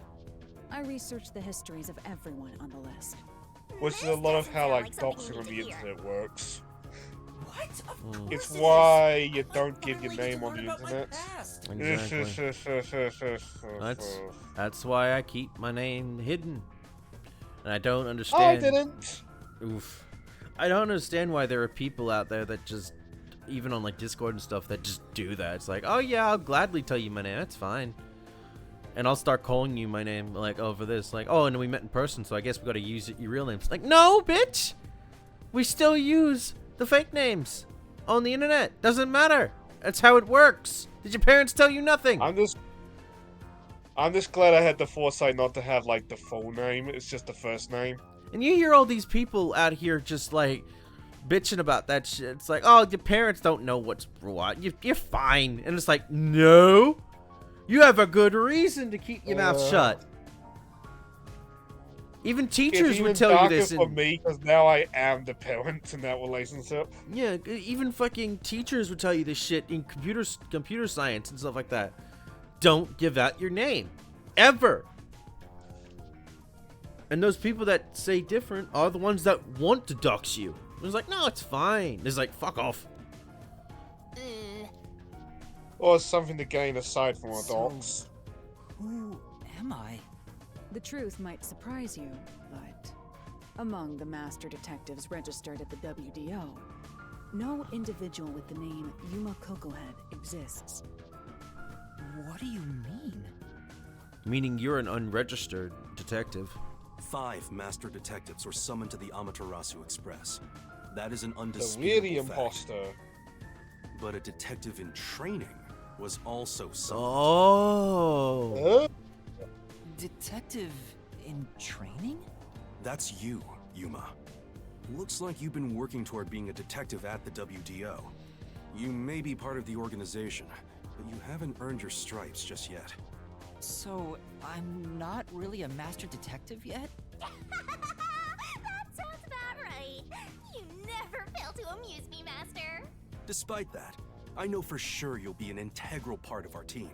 Speaker 7: I researched the histories of everyone on the list.
Speaker 1: Which is a lot of how, like,
Speaker 5: something
Speaker 1: doxing
Speaker 5: you
Speaker 1: on
Speaker 5: need
Speaker 1: the
Speaker 5: to hear.
Speaker 1: internet works.
Speaker 4: What? Of course
Speaker 1: It's
Speaker 4: it is.
Speaker 1: why you don't give
Speaker 4: What
Speaker 1: your
Speaker 4: better way
Speaker 1: name
Speaker 4: to
Speaker 1: on the
Speaker 4: learn about my
Speaker 1: internet.
Speaker 4: past?
Speaker 2: Exactly. That's why I keep my name hidden. And I don't
Speaker 1: I
Speaker 2: understand.
Speaker 1: didn't.
Speaker 2: Oof. I don't understand why there are people out there that just, even on like Discord and stuff, that just do that. It's like, oh yeah, I'll gladly tell you my name. That's fine. And I'll start calling you my name, like, over this. Like, oh, and we met in person, so I guess we gotta use your real names. Like, no, bitch! We still use the fake names on the internet. Doesn't matter. That's how it works. Did your parents tell you nothing?
Speaker 1: I'm just glad I had the foresight not to have, like, the full name. It's just the first name.
Speaker 2: And you hear all these people out here just, like, bitching about that shit. It's like, oh, your parents don't know what's what. You're fine. And it's like, no. You have a good reason to keep your mouth shut. Even teachers
Speaker 1: It's
Speaker 2: would
Speaker 1: even
Speaker 2: tell you
Speaker 1: darker
Speaker 2: this.
Speaker 1: for me, because now I am the parent in that relationship.
Speaker 2: Yeah, even fucking teachers would tell you this shit in computer science and stuff like that. Don't give out your name. Ever. And those people that say different are the ones that want to dox you. It's like, no, it's fine. It's like, fuck off.
Speaker 1: Or something to gain aside from
Speaker 4: So-
Speaker 1: adults.
Speaker 4: Who am I?
Speaker 7: The truth might surprise you, but among the master detectives registered at the WDO, no individual with the name Yuma Cocohead exists.
Speaker 4: What do you mean?
Speaker 2: Meaning you're an unregistered detective.
Speaker 3: 5 master detectives were summoned to the Amaterasu Express. That is an
Speaker 1: The
Speaker 3: undisputable
Speaker 1: really
Speaker 3: fact.
Speaker 1: imposter.
Speaker 3: But a detective in training was also summoned.
Speaker 2: Oh.
Speaker 1: Huh?
Speaker 4: Detective in training?
Speaker 3: That's you, Yuma. Looks like you've been working toward being a detective at the WDO. You may be part of the organization, but you haven't earned your stripes just yet.
Speaker 4: So, I'm not really a master detective yet?
Speaker 5: That sounds about right. You never fail to amuse me, Master.
Speaker 3: Despite that, I know for sure you'll be an integral part of our team.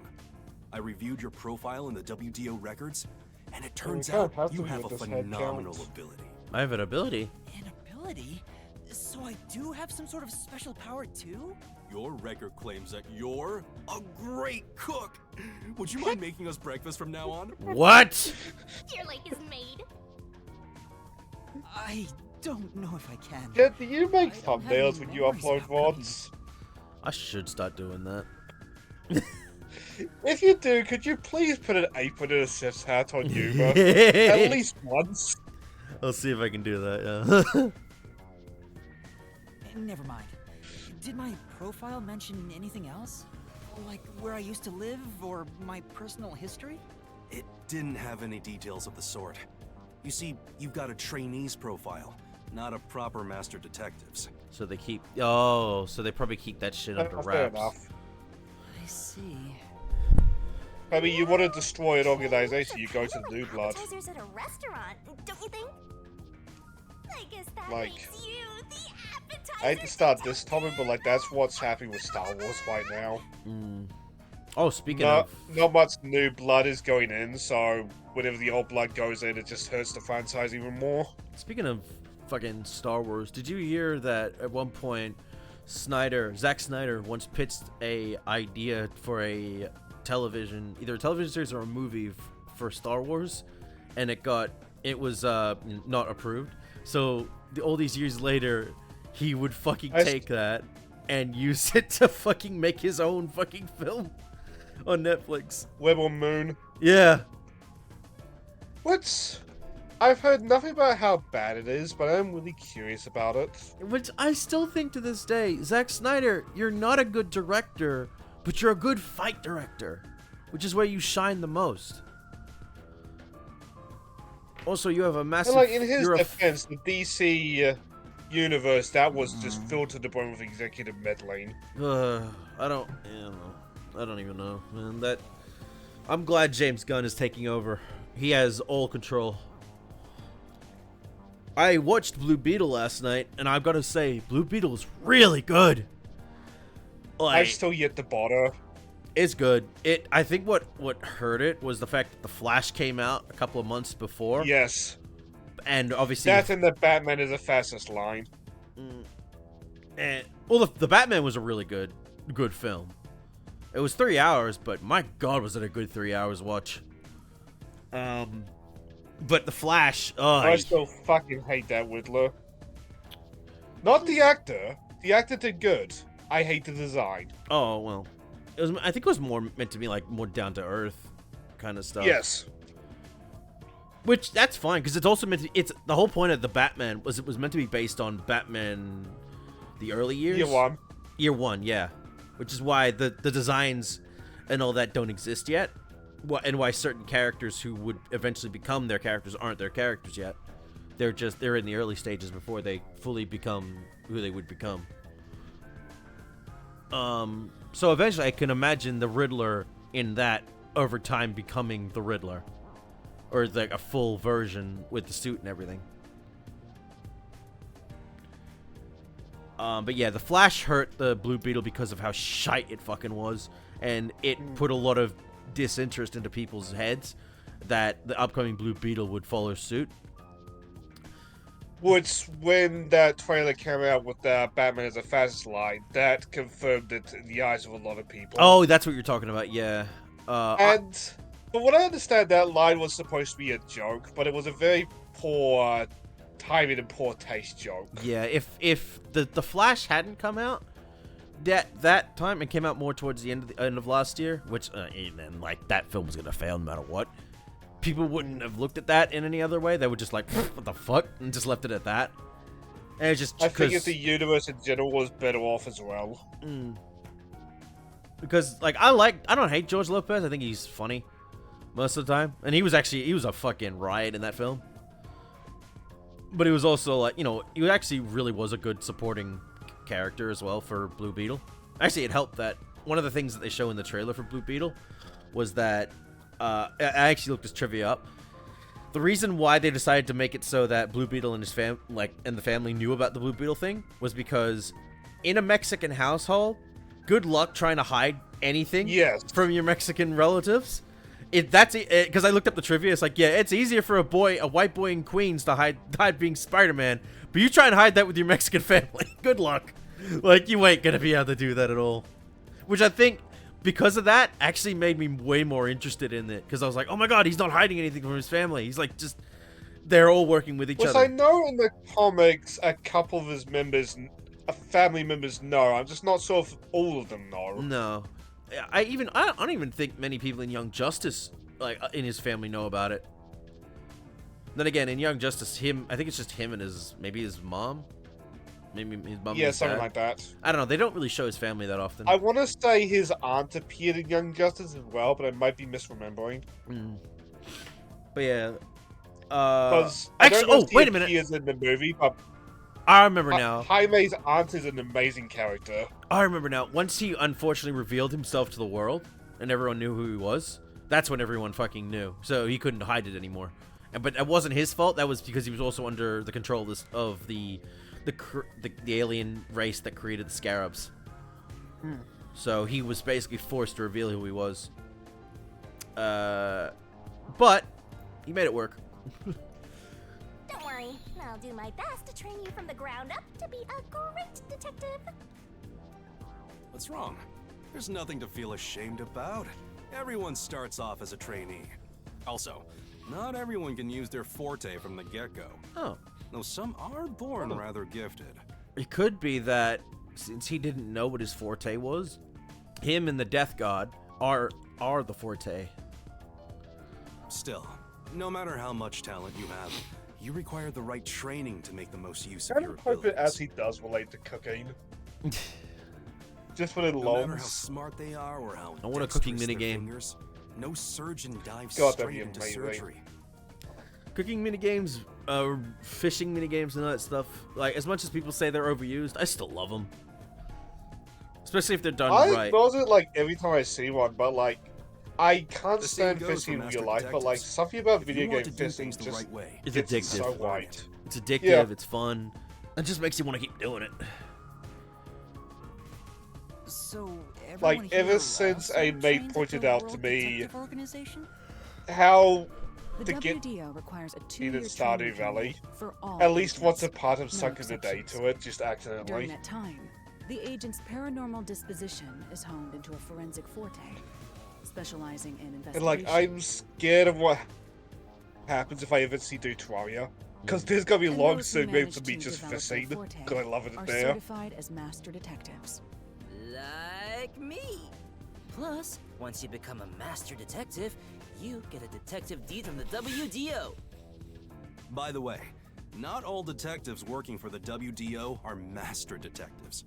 Speaker 3: I reviewed your profile in the WDO records, and it turns
Speaker 1: can't
Speaker 3: out
Speaker 1: have
Speaker 3: you
Speaker 1: to
Speaker 3: have a
Speaker 1: with this head
Speaker 3: phenomenal
Speaker 1: count.
Speaker 3: ability.
Speaker 2: I have an ability.
Speaker 4: An ability? So I do have some sort of special power too?
Speaker 3: Your record claims that you're a great cook. Would you mind making us breakfast from now on?
Speaker 2: What?
Speaker 5: Your lake is made.
Speaker 4: I don't know if I can.
Speaker 1: Yeah, do you make
Speaker 4: I don't have any
Speaker 1: thumbnails when you
Speaker 4: memories
Speaker 1: upload
Speaker 4: about cooking.
Speaker 1: VODs?
Speaker 2: I should start doing that.
Speaker 1: If you do, could you please put an apron and a Sif's hat on Yuma? At least once.
Speaker 2: I'll see if I can do that, yeah.
Speaker 4: Never mind. Did my profile mention anything else? Like where I used to live or my personal history?
Speaker 3: It didn't have any details of the sort. You see, you've got a trainee's profile, not a proper master detective's.
Speaker 2: So they keep... Oh, so they probably keep that shit under
Speaker 1: Fair
Speaker 2: wraps.
Speaker 1: enough.
Speaker 4: I see.
Speaker 1: I mean, you want to destroy an organization, you go to
Speaker 5: Kinda
Speaker 1: New
Speaker 5: like
Speaker 1: Blood.
Speaker 5: appetizers at a restaurant, don't you think? I guess that
Speaker 1: Like-
Speaker 5: makes you the appetizer.
Speaker 1: I hate to start this topic, but like that's what's happening with Star Wars right now.
Speaker 2: Mm. Oh, speaking
Speaker 1: Not,
Speaker 2: of...
Speaker 1: not much new blood is going in, so whenever the old blood goes in, it just hurts the franchise even more.
Speaker 2: Speaking of fucking Star Wars, did you hear that at one point Zack Snyder once pitched a idea for a television, either a television series or a movie for Star Wars, and it was not approved. So all these years later, he would fucking take that and use it to fucking make his own fucking film on Netflix.
Speaker 1: Rebel Moon.
Speaker 2: Yeah.
Speaker 1: Which I've heard nothing about how bad it is, but I'm really curious about it.
Speaker 2: Which I still think to this day, Zack Snyder, you're not a good director, but you're a good fight director, which is where you shine the most. Also, you have a massive...
Speaker 1: And like in his
Speaker 2: you're a f-
Speaker 1: defense, the DC universe that was just filled to the brim with executive meddling.
Speaker 2: I don't even know, man. I'm glad James Gunn is taking over. He has all control. I watched Blue Beetle last night, and I've got to say, Blue Beetle is really good.
Speaker 1: I've still yet to bother.
Speaker 2: It's good. I think what hurt it was the fact that The Flash came out a couple of months before.
Speaker 1: Yes.
Speaker 2: And obviously...
Speaker 1: That and the Batman is the fastest line.
Speaker 2: And, well, the Batman was a really good film. It was 3 hours, but my god, was it a good 3 hours watch. But The Flash...
Speaker 1: I still fucking hate that Riddler. Not the actor. The actor did good. I hate the design.
Speaker 2: Oh, well. I think it was more meant to be like more down to earth kind of stuff.
Speaker 1: Yes.
Speaker 2: Which that's fine because it's also meant to. It's the whole point of the Batman was it was meant to be based on Batman, the early years.
Speaker 1: Year one.
Speaker 2: Year one, yeah. Which is why the designs and all that don't exist yet, and why certain characters who would eventually become their characters aren't their characters yet. They're in the early stages before they fully become who they would become. So eventually I can imagine the Riddler in that over time becoming the Riddler. Or like a full version with the suit and everything. But yeah, the Flash hurt the Blue Beetle because of how shite it fucking was. And it put a lot of disinterest into people's heads that the upcoming Blue Beetle would follow suit.
Speaker 1: Which, when that trailer came out with Batman as a fascist line, that confirmed it in the eyes of a lot of people.
Speaker 2: Oh, that's what you're talking about. Yeah.
Speaker 1: And from what I understand, that line was supposed to be a joke, but it was a very poor timing and poor taste joke.
Speaker 2: Yeah. If the Flash hadn't come out that time, it came out more towards the end of last year, which and like that film was gonna fail no matter what. People wouldn't have looked at that in any other way. They would just like, what the fuck, and just left it at that. And it's just
Speaker 1: I think if the universe in general was better off as well.
Speaker 2: Because like I don't hate George Lopez. I think he's funny most of the time, and he was a fucking riot in that film. But he was also like, he actually really was a good supporting character as well for Blue Beetle. Actually, it helped that one of the things that they show in the trailer for Blue Beetle was that I actually looked this trivia up. The reason why they decided to make it so that Blue Beetle and his and the family knew about the Blue Beetle thing was because in a Mexican household, good luck trying to hide anything from your Mexican relatives. Because I looked up the trivia. It's like, yeah, it's easier for a white boy in Queens to hide being Spider-Man, but you try and hide that with your Mexican family. Good luck. Like, you ain't gonna be able to do that at all. Which I think, because of that, actually made me way more interested in it. Because I was like, oh my god, he's not hiding anything from his family. He's like, they're all working with each other.
Speaker 1: I know in the comics, a couple of his family members know. I'm just not sure if all of them know.
Speaker 2: No. I don't even think many people in Young Justice, like, in his family know about it. Then again, in Young Justice, I think it's just him and his mom. Maybe his mom.
Speaker 1: Yeah, something like that.
Speaker 2: I don't know. They don't really show his family that often.
Speaker 1: I want to say his aunt appeared in Young Justice as well, but I might be misremembering.
Speaker 2: But yeah.
Speaker 1: Wait
Speaker 2: a minute.
Speaker 1: He is in the movie, but
Speaker 2: I remember now.
Speaker 1: Jaime's aunt is an amazing character.
Speaker 2: I remember now. Once he unfortunately revealed himself to the world, and everyone knew who he was, that's when everyone fucking knew. So he couldn't hide it anymore. But it wasn't his fault. That was because he was also under the control of the alien race that created the Scarabs. So he was basically forced to reveal who he was. But he made it work.
Speaker 5: Don't worry, I'll do my best to train you from the ground up to be a great detective.
Speaker 3: What's wrong? There's nothing to feel ashamed about. Everyone starts off as a trainee. Also, not everyone can use their forte from the get-go.
Speaker 2: Oh.
Speaker 3: Though some are born rather gifted.
Speaker 2: It could be that since he didn't know what his forte was, him and the Death God are the forte.
Speaker 3: Still, no matter how much talent you have, you require the right training to make the most use of your
Speaker 1: hope it
Speaker 3: abilities.
Speaker 1: as he does relate to cooking. Just for the
Speaker 3: No matter how
Speaker 1: lols.
Speaker 3: smart they are or how
Speaker 2: I want a cooking
Speaker 3: dexterous their
Speaker 2: minigame.
Speaker 3: fingers, no surgeon dives
Speaker 1: God, that'd
Speaker 3: straight
Speaker 1: be
Speaker 3: into
Speaker 1: amazing.
Speaker 3: surgery.
Speaker 2: Cooking minigames, fishing minigames, and all that stuff. Like, as much as people say they're overused, I still love them. Especially if they're done
Speaker 1: I
Speaker 2: right.
Speaker 1: knows it like every time I see one, but like I can't
Speaker 3: The same
Speaker 1: stand
Speaker 3: goes
Speaker 1: fishing
Speaker 3: for
Speaker 1: in real
Speaker 3: Master
Speaker 1: life, but like
Speaker 3: Detectives.
Speaker 1: something about
Speaker 3: If you
Speaker 1: video
Speaker 3: want
Speaker 1: game
Speaker 3: to do
Speaker 1: fishing
Speaker 3: things the
Speaker 1: just
Speaker 3: right way,
Speaker 2: It's
Speaker 1: gets
Speaker 2: addictive.
Speaker 1: so
Speaker 3: learn
Speaker 1: right.
Speaker 3: it.
Speaker 2: It's addictive,
Speaker 1: Yeah.
Speaker 2: it's fun. It just makes you want to keep doing it.
Speaker 4: So,
Speaker 1: Like,
Speaker 4: everyone
Speaker 1: ever
Speaker 4: here
Speaker 1: since
Speaker 4: also
Speaker 1: a mate
Speaker 4: trains at
Speaker 1: pointed
Speaker 4: the
Speaker 1: out to
Speaker 4: World
Speaker 1: me
Speaker 4: Detective Organization?
Speaker 1: how
Speaker 7: The
Speaker 1: to get
Speaker 7: WDO requires a
Speaker 1: in
Speaker 7: two-year
Speaker 1: Stardew
Speaker 7: training
Speaker 1: Valley,
Speaker 7: period for all
Speaker 1: at least once a
Speaker 7: agents.
Speaker 1: part of
Speaker 7: No
Speaker 1: sunk in the day
Speaker 7: exceptions.
Speaker 1: to it, just
Speaker 7: During
Speaker 1: accidentally.
Speaker 7: that time, the agent's paranormal disposition is honed into a forensic forte, specializing in
Speaker 1: And
Speaker 7: investigation.
Speaker 1: like, I'm scared of what happens if I ever see Deuteria. Because there's gonna be
Speaker 7: And
Speaker 1: long
Speaker 7: those who
Speaker 1: segments
Speaker 7: manage
Speaker 1: of me
Speaker 7: to
Speaker 1: just
Speaker 7: develop their
Speaker 1: fishing,
Speaker 7: forte
Speaker 1: because I love it
Speaker 7: are
Speaker 1: there.
Speaker 7: certified as master detectives.
Speaker 6: Like me. Plus, once you become a master detective, you get a detective deed from the WDO.
Speaker 3: By the way, not all detectives working for the WDO are master detectives.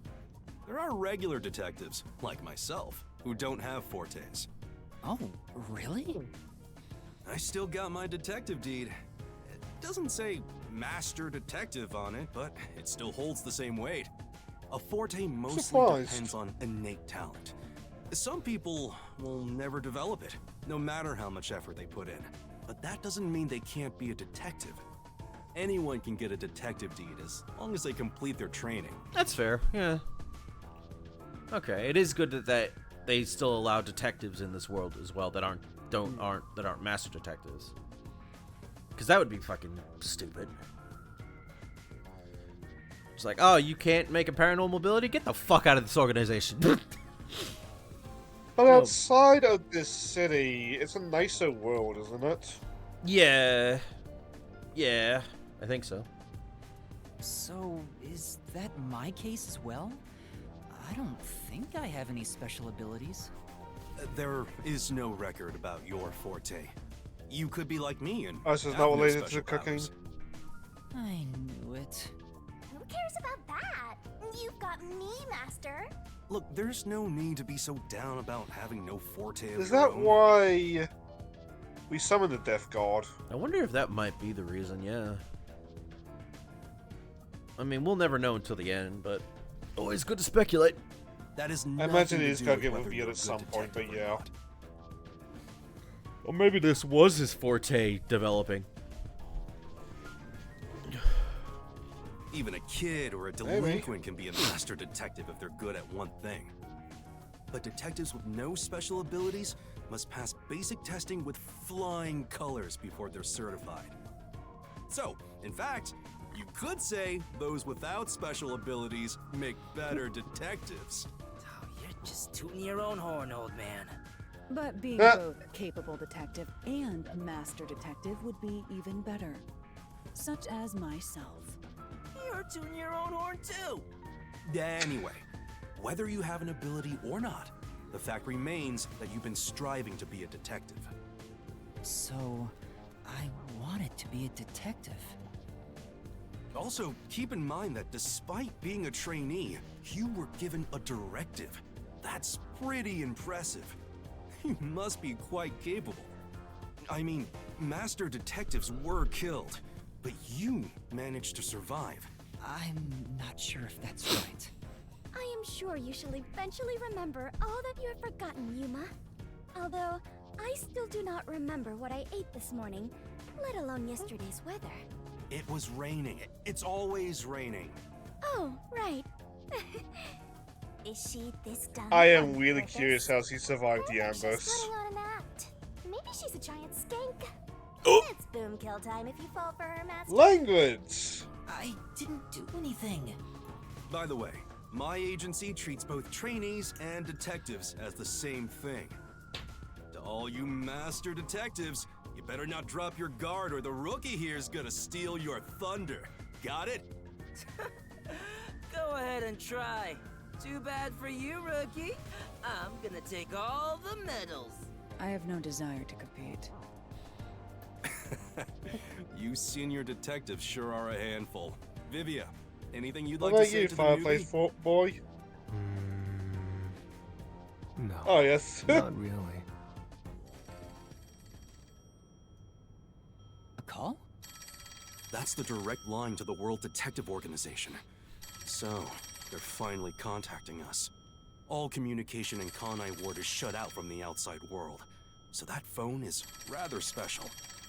Speaker 3: There are regular detectives, like myself, who don't have fortes.
Speaker 4: Oh, really?
Speaker 3: I still got my detective deed. It doesn't say master detective on it, but it still holds the same weight. A forte mostly
Speaker 1: Surprised.
Speaker 3: depends on innate talent. Some people will never develop it, no matter how much effort they put in. But that doesn't mean they can't be a detective. Anyone can get a detective deed as long as they complete their training.
Speaker 2: That's fair, yeah. Okay, it is good that they still allow detectives in this world as well that aren't master detectives. Because that would be fucking stupid. It's like, oh, you can't make a paranormal ability? Get the fuck out of this organization.
Speaker 1: But outside of this city, it's a nicer world, isn't it?
Speaker 2: Yeah. Yeah, I think so.
Speaker 4: So, is that my case as well? I don't think I have any special abilities.
Speaker 3: There is no record about your forte. You could be like me and
Speaker 1: Oh, this is
Speaker 3: have
Speaker 1: not
Speaker 3: no
Speaker 1: related to
Speaker 3: special
Speaker 1: cooking.
Speaker 3: powers.
Speaker 4: I knew it.
Speaker 5: Who cares about that? You've got me, Master.
Speaker 3: Look, there's no need to be so down about having no forte of
Speaker 1: Is
Speaker 3: your
Speaker 1: that
Speaker 3: own.
Speaker 1: why we summoned the Death God?
Speaker 2: I wonder if that might be the reason, yeah. I mean, we'll never know until the end, but always good to speculate.
Speaker 3: That is
Speaker 1: I
Speaker 3: nothing
Speaker 1: imagine
Speaker 3: to
Speaker 1: it is
Speaker 3: do
Speaker 1: gonna
Speaker 3: with
Speaker 1: get
Speaker 3: whether
Speaker 1: revealed
Speaker 3: you're a
Speaker 1: at some
Speaker 3: good
Speaker 1: point, but
Speaker 3: detective or
Speaker 1: yeah.
Speaker 3: not.
Speaker 2: Or maybe this was his forte developing.
Speaker 3: Even a kid or a delinquent can be a master detective if they're good at one thing. But detectives with no special abilities must pass basic testing with flying colors before they're certified. So, in fact, you could say those without special abilities make better detectives.
Speaker 6: Oh, you're just tooting your own horn, old man.
Speaker 7: But being
Speaker 1: Ah.
Speaker 7: both a capable detective and master detective would be even better. Such as myself.
Speaker 6: You're tooting your own horn, too.
Speaker 3: Anyway, whether you have an ability or not, the fact remains that you've been striving to be a detective.
Speaker 4: So, I wanted to be a detective.
Speaker 3: Also, keep in mind that despite being a trainee, you were given a directive. That's pretty impressive. You must be quite capable. I mean, master detectives were killed, but you managed to survive.
Speaker 4: I'm not sure if that's right.
Speaker 5: I am sure you shall eventually remember all that you have forgotten, Yuma. Although, I still do not remember what I ate this morning, let alone yesterday's weather.
Speaker 3: It was raining. It's always raining.
Speaker 5: Oh, right. Is she this dumb?
Speaker 1: I am
Speaker 5: on
Speaker 1: really
Speaker 5: purpose?
Speaker 1: curious how she survived the
Speaker 5: I think
Speaker 1: ambush.
Speaker 5: she's putting on an act. Maybe she's a giant skank.
Speaker 1: Oh.
Speaker 5: It's boom kill time if you fall for her, Master.
Speaker 1: Language!
Speaker 4: I didn't do anything.
Speaker 3: By the way, my agency treats both trainees and detectives as the same thing. To all you master detectives, you better not drop your guard or the rookie here's gonna steal your thunder. Got it?
Speaker 6: Go ahead and try. Too bad for you, rookie. I'm gonna take all the medals.
Speaker 7: I have no desire to compete.
Speaker 3: You senior detectives sure are a handful. Vivia, anything you'd
Speaker 1: What
Speaker 3: like to
Speaker 1: about
Speaker 3: say
Speaker 1: you,
Speaker 3: to the
Speaker 1: Fireplace
Speaker 3: newbie?
Speaker 1: Fort Boy?
Speaker 3: No,
Speaker 1: Oh, yes.
Speaker 3: not really.
Speaker 4: A call?
Speaker 3: That's the direct line to the World Detective Organization. So, they're finally contacting us. All communication in Kanai Ward is shut out from the outside world. So that phone is rather special.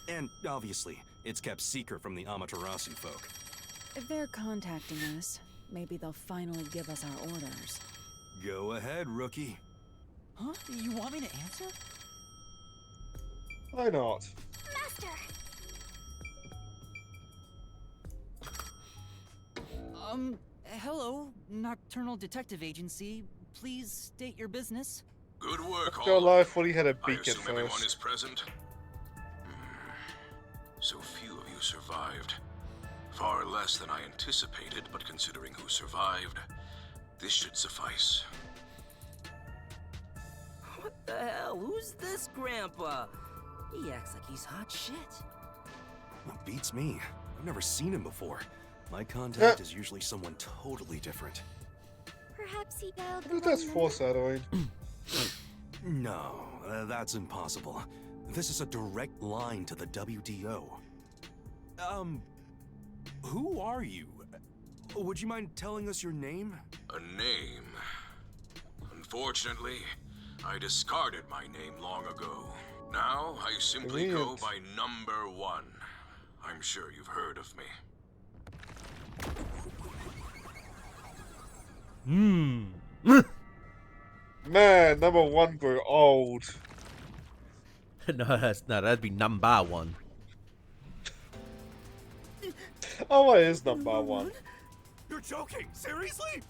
Speaker 3: And, obviously, it's kept secret from the Amaterasu folk.
Speaker 7: If they're contacting us, maybe they'll finally give us our orders.
Speaker 3: Go ahead, rookie.
Speaker 4: Huh? You want me to answer?
Speaker 1: Why not?
Speaker 5: Master!
Speaker 4: Hello, Nocturnal Detective Agency. Please state your business.
Speaker 8: Good work,
Speaker 1: Your
Speaker 8: all.
Speaker 1: life when he had a
Speaker 8: I
Speaker 1: beak at
Speaker 8: assume everyone
Speaker 1: first.
Speaker 8: is present? So few of you survived. Far less than I anticipated, but considering who survived, this should suffice.
Speaker 6: What the hell? Who's this grandpa? He acts like he's hot shit.
Speaker 3: Well, beats me. I've never seen him before. My contact is usually someone totally different.
Speaker 5: Perhaps he dialed
Speaker 1: I
Speaker 5: the
Speaker 1: think
Speaker 5: wrong
Speaker 1: that's
Speaker 5: number?
Speaker 1: foreshadowing.
Speaker 3: No, that's impossible. This is a direct line to the WDO. Who are you? Would you mind telling us your name?
Speaker 8: A name? Unfortunately, I discarded my name long ago. Now, I simply go
Speaker 1: Brilliant.
Speaker 8: by number 1. I'm sure you've heard of me.
Speaker 1: Man, number 1 grew old.
Speaker 2: No, that'd be number 1.
Speaker 1: Oh, what is number 1?
Speaker 3: You're joking? Seriously?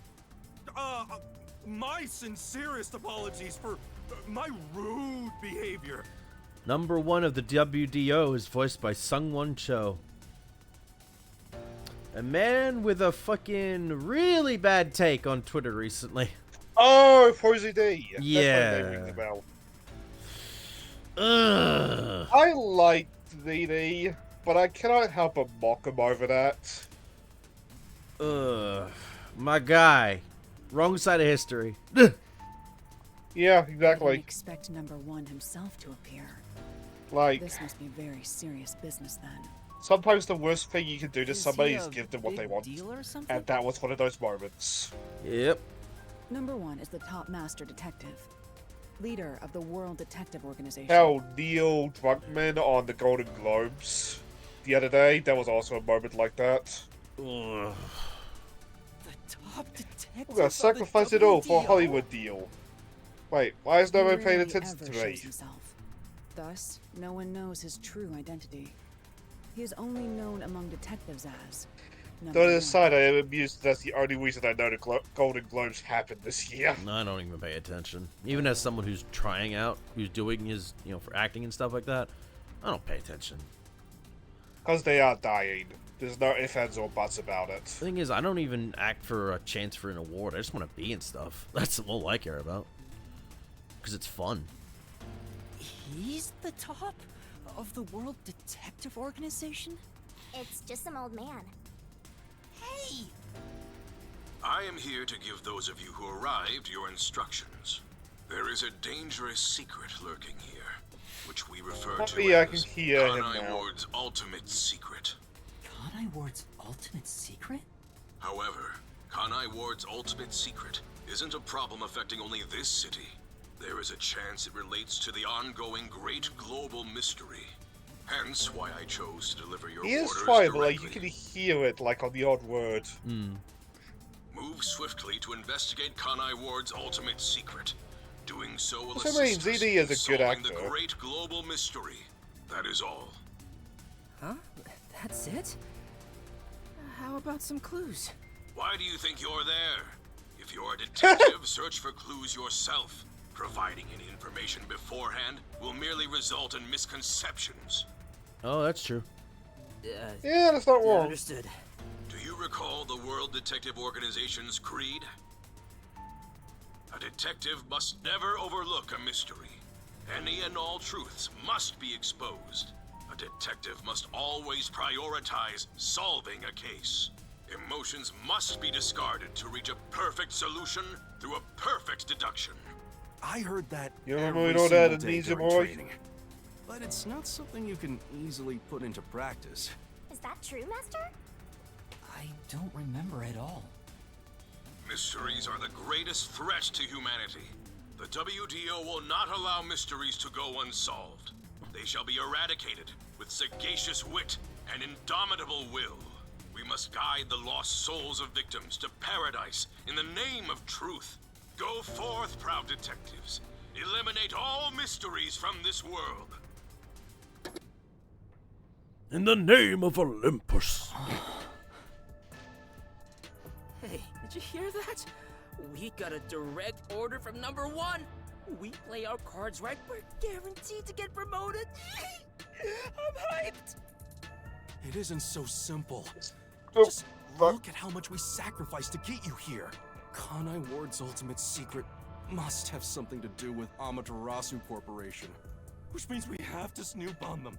Speaker 3: My sincerest apologies for my rude behavior.
Speaker 2: Number 1 of the WDO is voiced by Sung-Won Cho. A man with a fucking really bad take on Twitter recently.
Speaker 1: Oh, Posey D.
Speaker 2: Yeah.
Speaker 1: That's my name rings a bell.
Speaker 2: Ugh.
Speaker 1: I like DD, but I cannot help but mock him over that.
Speaker 2: Ugh. My guy. Wrong side of history.
Speaker 1: Yeah,
Speaker 7: I didn't
Speaker 1: exactly.
Speaker 7: expect number 1 himself to appear.
Speaker 1: Like,
Speaker 7: This must be very serious business then.
Speaker 1: sometimes the worst thing you can do to
Speaker 6: Is
Speaker 1: somebody
Speaker 6: he
Speaker 1: is
Speaker 6: a
Speaker 1: give them what they
Speaker 6: big
Speaker 1: want.
Speaker 6: deal or something?
Speaker 1: And that was one of those moments.
Speaker 2: Yep.
Speaker 7: Number 1 is the top master detective, leader of the World Detective Organization.
Speaker 1: Hell, Neil Druckmann on the Golden Globes the other day, there was also a moment like that.
Speaker 2: Ugh.
Speaker 6: The top detective.
Speaker 1: We're gonna
Speaker 6: of the
Speaker 1: sacrifice it all for a
Speaker 6: WDO?
Speaker 1: Hollywood deal. Wait, why is no
Speaker 7: He
Speaker 1: one paying
Speaker 7: rarely
Speaker 1: attention
Speaker 7: ever
Speaker 1: to
Speaker 7: shows
Speaker 1: me?
Speaker 7: himself. Thus, no one knows his true identity. He is only known among detectives as number
Speaker 1: Though on the
Speaker 7: 1.
Speaker 1: side, I am amused that's the only reason I know the Golden Globes happened this year.
Speaker 2: I don't even pay attention. Even as someone who's trying out, who's doing his, for acting and stuff like that, I don't pay attention.
Speaker 1: Because they are dying. There's no ifs, ands, or buts about it.
Speaker 2: The thing is, I don't even act for a chance for an award. I just want to be in stuff. That's all I care about. Because it's fun.
Speaker 6: He's the top of the World Detective Organization?
Speaker 5: It's just some old man.
Speaker 6: Hey!
Speaker 8: I am here to give those of you who arrived your instructions. There is a dangerous secret lurking here, which we refer to
Speaker 1: Yeah, I
Speaker 8: as
Speaker 1: can hear him
Speaker 8: Kanai
Speaker 1: now.
Speaker 8: Ward's ultimate secret.
Speaker 4: Kanai Ward's ultimate secret?
Speaker 8: However, Kanai Ward's ultimate secret isn't a problem affecting only this city. There is a chance it relates to the ongoing great global mystery. Hence why I chose to deliver your
Speaker 1: He is
Speaker 8: orders
Speaker 1: trying, but like, you
Speaker 8: directly.
Speaker 1: can hear it, like, on the odd word.
Speaker 8: Move swiftly to investigate Kanai Ward's ultimate secret. Doing so will
Speaker 1: Also, I mean,
Speaker 8: assist us
Speaker 1: ZD
Speaker 8: in
Speaker 1: is a good
Speaker 8: solving the
Speaker 1: actor.
Speaker 8: great global mystery. That is all.
Speaker 6: Huh? That's it? How about some clues?
Speaker 8: Why do you think you're there? If you're a detective, search for clues yourself. Providing any information beforehand will merely result in misconceptions.
Speaker 2: Oh, that's true.
Speaker 1: Yeah, that's not wrong.
Speaker 6: Understood.
Speaker 8: Do you recall the World Detective Organization's creed? A detective must never overlook a mystery. Any and all truths must be exposed. A detective must always prioritize solving a case. Emotions must be discarded to reach a perfect solution through a perfect deduction.
Speaker 3: I heard that
Speaker 1: You don't
Speaker 3: every
Speaker 1: really know
Speaker 3: single
Speaker 1: that,
Speaker 3: day
Speaker 1: Ninja
Speaker 3: during
Speaker 1: boy?
Speaker 3: training. But it's not something you can easily put into practice.
Speaker 5: Is that true, Master?
Speaker 4: I don't remember at all.
Speaker 8: Mysteries are the greatest threat to humanity. The WDO will not allow mysteries to go unsolved. They shall be eradicated with sagacious wit and indomitable will. We must guide the lost souls of victims to paradise in the name of truth. Go forth, proud detectives. Eliminate all mysteries from this world.
Speaker 2: In the name of Olympus.
Speaker 6: Hey, did you hear that? We got a direct order from number 1. We play our cards right, we're guaranteed to get promoted. I'm hyped.
Speaker 3: It isn't so simple.
Speaker 1: Oh,
Speaker 3: Just
Speaker 1: fuck.
Speaker 3: look at how much we sacrificed to get you here. Kanai Ward's ultimate secret must have something to do with Amaterasu Corporation. Which means we have to snoop on them.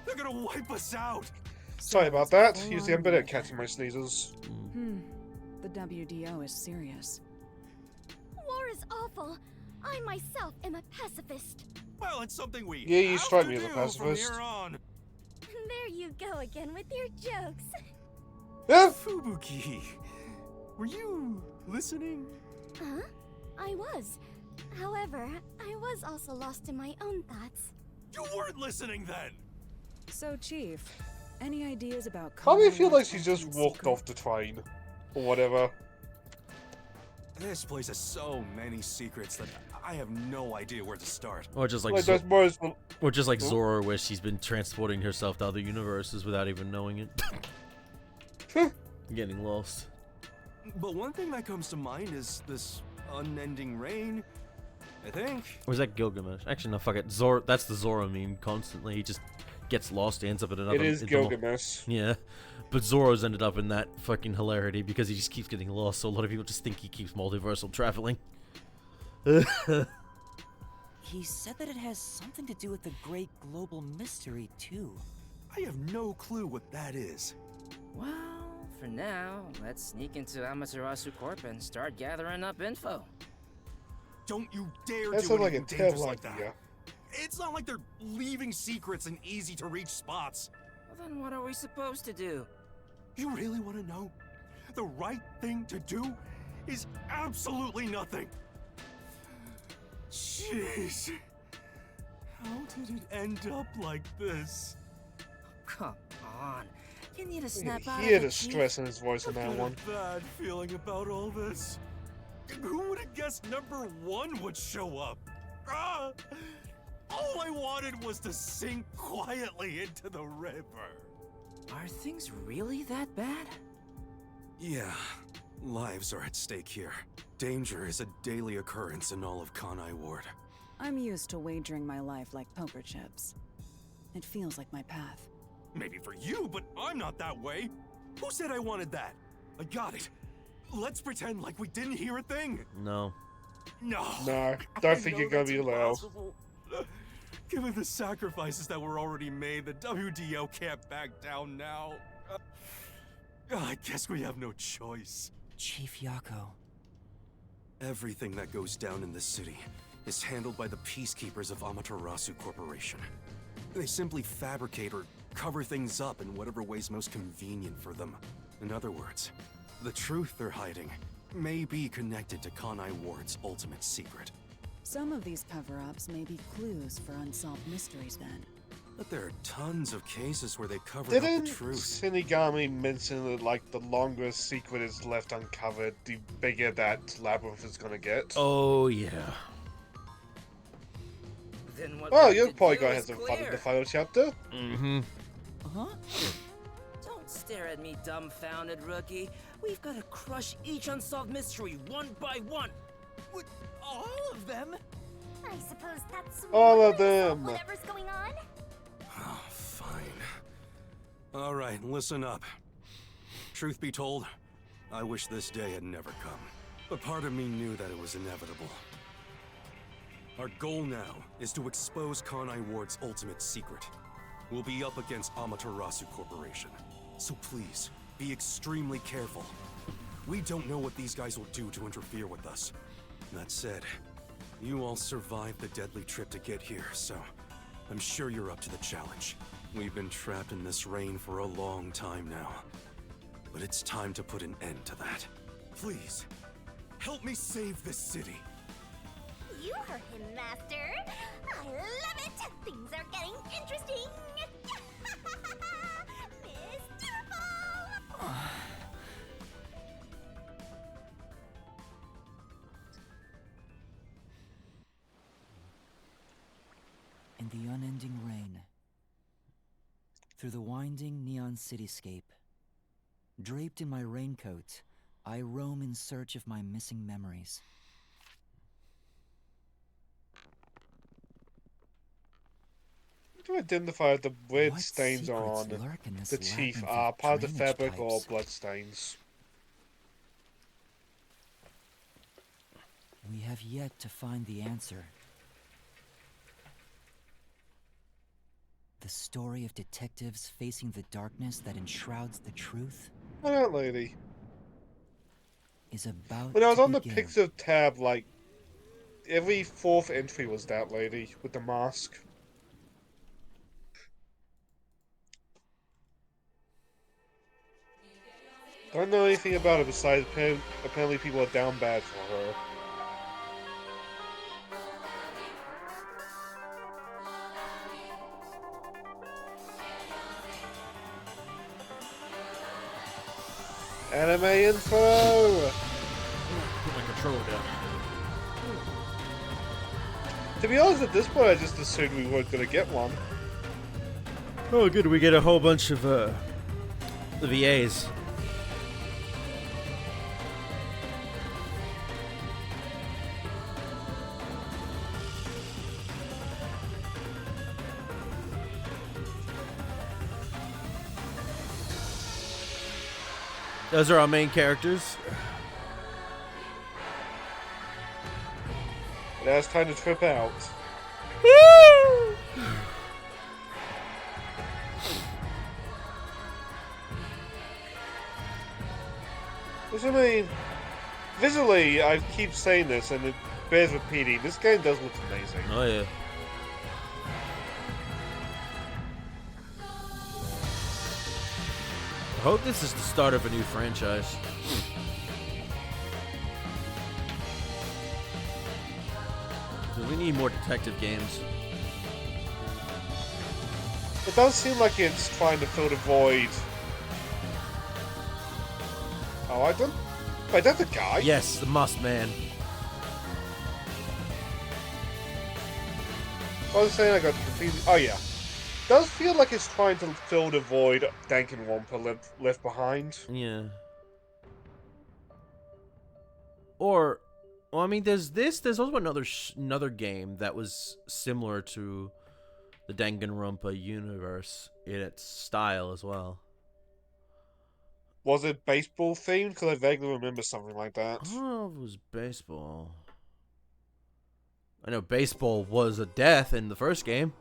Speaker 3: They're gonna wipe us out!
Speaker 1: Sorry about that. Usually I'm better at catching my sneezes.
Speaker 7: The WDO is serious.
Speaker 5: War is awful. I myself am a pacifist.
Speaker 3: Well, it's something we
Speaker 1: Yeah, you
Speaker 3: have
Speaker 1: strike
Speaker 3: to
Speaker 1: me as a
Speaker 3: do
Speaker 1: pacifist.
Speaker 3: From here on.
Speaker 5: There you go again with your jokes.
Speaker 1: Yeah.
Speaker 3: Fubuki, were you listening?
Speaker 5: Huh? I was. However, I was also lost in my own thoughts.
Speaker 3: You weren't listening then!
Speaker 7: So, Chief, any ideas about
Speaker 1: Probably
Speaker 7: Kanai
Speaker 1: feel like
Speaker 7: Ward's
Speaker 1: she just
Speaker 7: ultimate
Speaker 1: walked
Speaker 7: secret?
Speaker 1: off the train. Or whatever.
Speaker 3: This place has so many secrets that I have no idea where to start.
Speaker 2: Or just like,
Speaker 1: Like, there's most...
Speaker 2: or just like
Speaker 1: Oh.
Speaker 2: Zora, where she's been transporting herself to other universes without even knowing it. Getting lost.
Speaker 3: But one thing that comes to mind is this unending rain, I think.
Speaker 2: Or was that Gilgamesh? Actually, no, fuck it. That's the Zoro meme constantly. He just gets lost, he ends up in another...
Speaker 1: It is Gilgamesh.
Speaker 2: Yeah. But Zoro's ended up in that fucking hilarity because he just keeps getting lost, so a lot of people just think he keeps multiversal traveling.
Speaker 4: He said that it has something to do with the great global mystery, too.
Speaker 3: I have no clue what that is.
Speaker 6: Well, for now, let's sneak into Amaterasu Corp and start gathering up info.
Speaker 3: Don't you dare
Speaker 1: That
Speaker 3: do
Speaker 1: sounds like a
Speaker 3: anything dangerous
Speaker 1: terrible
Speaker 3: like that.
Speaker 1: idea.
Speaker 3: It's not like they're leaving secrets in easy-to-reach spots.
Speaker 6: Well, then what are we supposed to do?
Speaker 3: You really want to know? The right thing to do is absolutely nothing. Jeez. How did it end up like this?
Speaker 6: Come on. You need to
Speaker 1: You
Speaker 6: snap
Speaker 1: can
Speaker 6: out
Speaker 1: hear
Speaker 6: of
Speaker 1: the
Speaker 6: it, Chief.
Speaker 1: stress in his voice on
Speaker 3: I've
Speaker 1: that
Speaker 3: got
Speaker 1: one.
Speaker 3: a bad feeling about all this. Who would have guessed number 1 would show up? Ah! All I wanted was to sink quietly into the river.
Speaker 6: Are things really that bad?
Speaker 3: Yeah, lives are at stake here. Danger is a daily occurrence in all of Kanai Ward.
Speaker 7: I'm used to wagering my life like poker chips. It feels like my path.
Speaker 3: Maybe for you, but I'm not that way. Who said I wanted that? I got it. Let's pretend like we didn't hear a thing.
Speaker 2: No.
Speaker 3: No.
Speaker 1: No,
Speaker 3: I
Speaker 1: don't think
Speaker 3: know
Speaker 1: you're gonna
Speaker 3: that's
Speaker 1: be allowed.
Speaker 3: impossible. Given the sacrifices that were already made, the WDO can't back down now. I guess we have no choice.
Speaker 4: Chief Yako.
Speaker 3: Everything that goes down in this city is handled by the peacekeepers of Amaterasu Corporation. They simply fabricate or cover things up in whatever way's most convenient for them. In other words, the truth they're hiding may be connected to Kanai Ward's ultimate secret.
Speaker 7: Some of these cover-ups may be clues for unsolved mysteries then.
Speaker 3: But there are tons of cases where they covered up
Speaker 1: Didn't
Speaker 3: the truth.
Speaker 1: Shinigami mention that, like, the longer a secret is left uncovered, the bigger that labyrinth is gonna get?
Speaker 2: Oh, yeah.
Speaker 6: Then what
Speaker 1: Well,
Speaker 6: we
Speaker 1: you're
Speaker 6: have to
Speaker 1: probably
Speaker 6: do
Speaker 1: gonna
Speaker 6: is
Speaker 1: have some fun in
Speaker 6: clear.
Speaker 1: the final chapter.
Speaker 2: Mm-hmm.
Speaker 4: Huh?
Speaker 6: Don't stare at me, dumbfounded rookie. We've got to crush each unsolved mystery one by one.
Speaker 4: What? All of them?
Speaker 5: I suppose that's
Speaker 1: All
Speaker 5: one
Speaker 1: of
Speaker 5: way to solve
Speaker 1: them.
Speaker 5: whatever's going on.
Speaker 3: Oh, fine. All right, listen up. Truth be told, I wish this day had never come. But part of me knew that it was inevitable. Our goal now is to expose Kanai Ward's ultimate secret. We'll be up against Amaterasu Corporation. So please, be extremely careful. We don't know what these guys will do to interfere with us. That said, you all survived the deadly trip to get here, so I'm sure you're up to the challenge. We've been trapped in this rain for a long time now. But it's time to put an end to that. Please, help me save this city.
Speaker 5: You heard him, Master. I love it. Things are getting interesting. Mystical.
Speaker 4: In the unending rain, through the winding neon cityscape, draped in my raincoat, I roam in search of my missing memories.
Speaker 1: To identify the red
Speaker 4: What
Speaker 1: stains
Speaker 4: secrets
Speaker 1: on
Speaker 4: lurk in this
Speaker 1: the chief
Speaker 4: labyrinth
Speaker 1: are
Speaker 4: of
Speaker 1: part of the
Speaker 4: drainage
Speaker 1: fabric or
Speaker 4: pipes?
Speaker 1: blood stains.
Speaker 4: We have yet to find the answer. The story of detectives facing the darkness that enshrouds the truth
Speaker 1: Oh, that lady.
Speaker 4: is about
Speaker 1: When I was
Speaker 4: to
Speaker 1: on the
Speaker 4: begin.
Speaker 1: Pixar tab, like, every fourth entry was that lady with the mask. Don't know anything about her besides apparently people are down bad for her. Anime info!
Speaker 2: Put my controller down.
Speaker 1: To be honest, at this point, I just assumed we weren't gonna get one.
Speaker 2: Oh, good. We get a whole bunch of the VAs. Those are our main characters.
Speaker 1: Now it's time to trip out. Which I mean, visually, I keep saying this and it bears repeating. This game does look amazing.
Speaker 2: Oh yeah. I hope this is the start of a new franchise. We need more detective games.
Speaker 1: It does seem like it's trying to fill the void. Oh, I don't. Wait, that's a guy?
Speaker 2: Yes, the Must Man.
Speaker 1: I was saying I got confused. Oh, yeah. Does feel like it's trying to fill the void Danganronpa left behind.
Speaker 2: Yeah. Or, well, I mean, there's this. There's also another game that was similar to the Danganronpa universe in its style as well.
Speaker 1: Was it baseball themed? Because I vaguely remember something like that.
Speaker 2: I don't know if it was baseball. I know baseball was a death in the first game.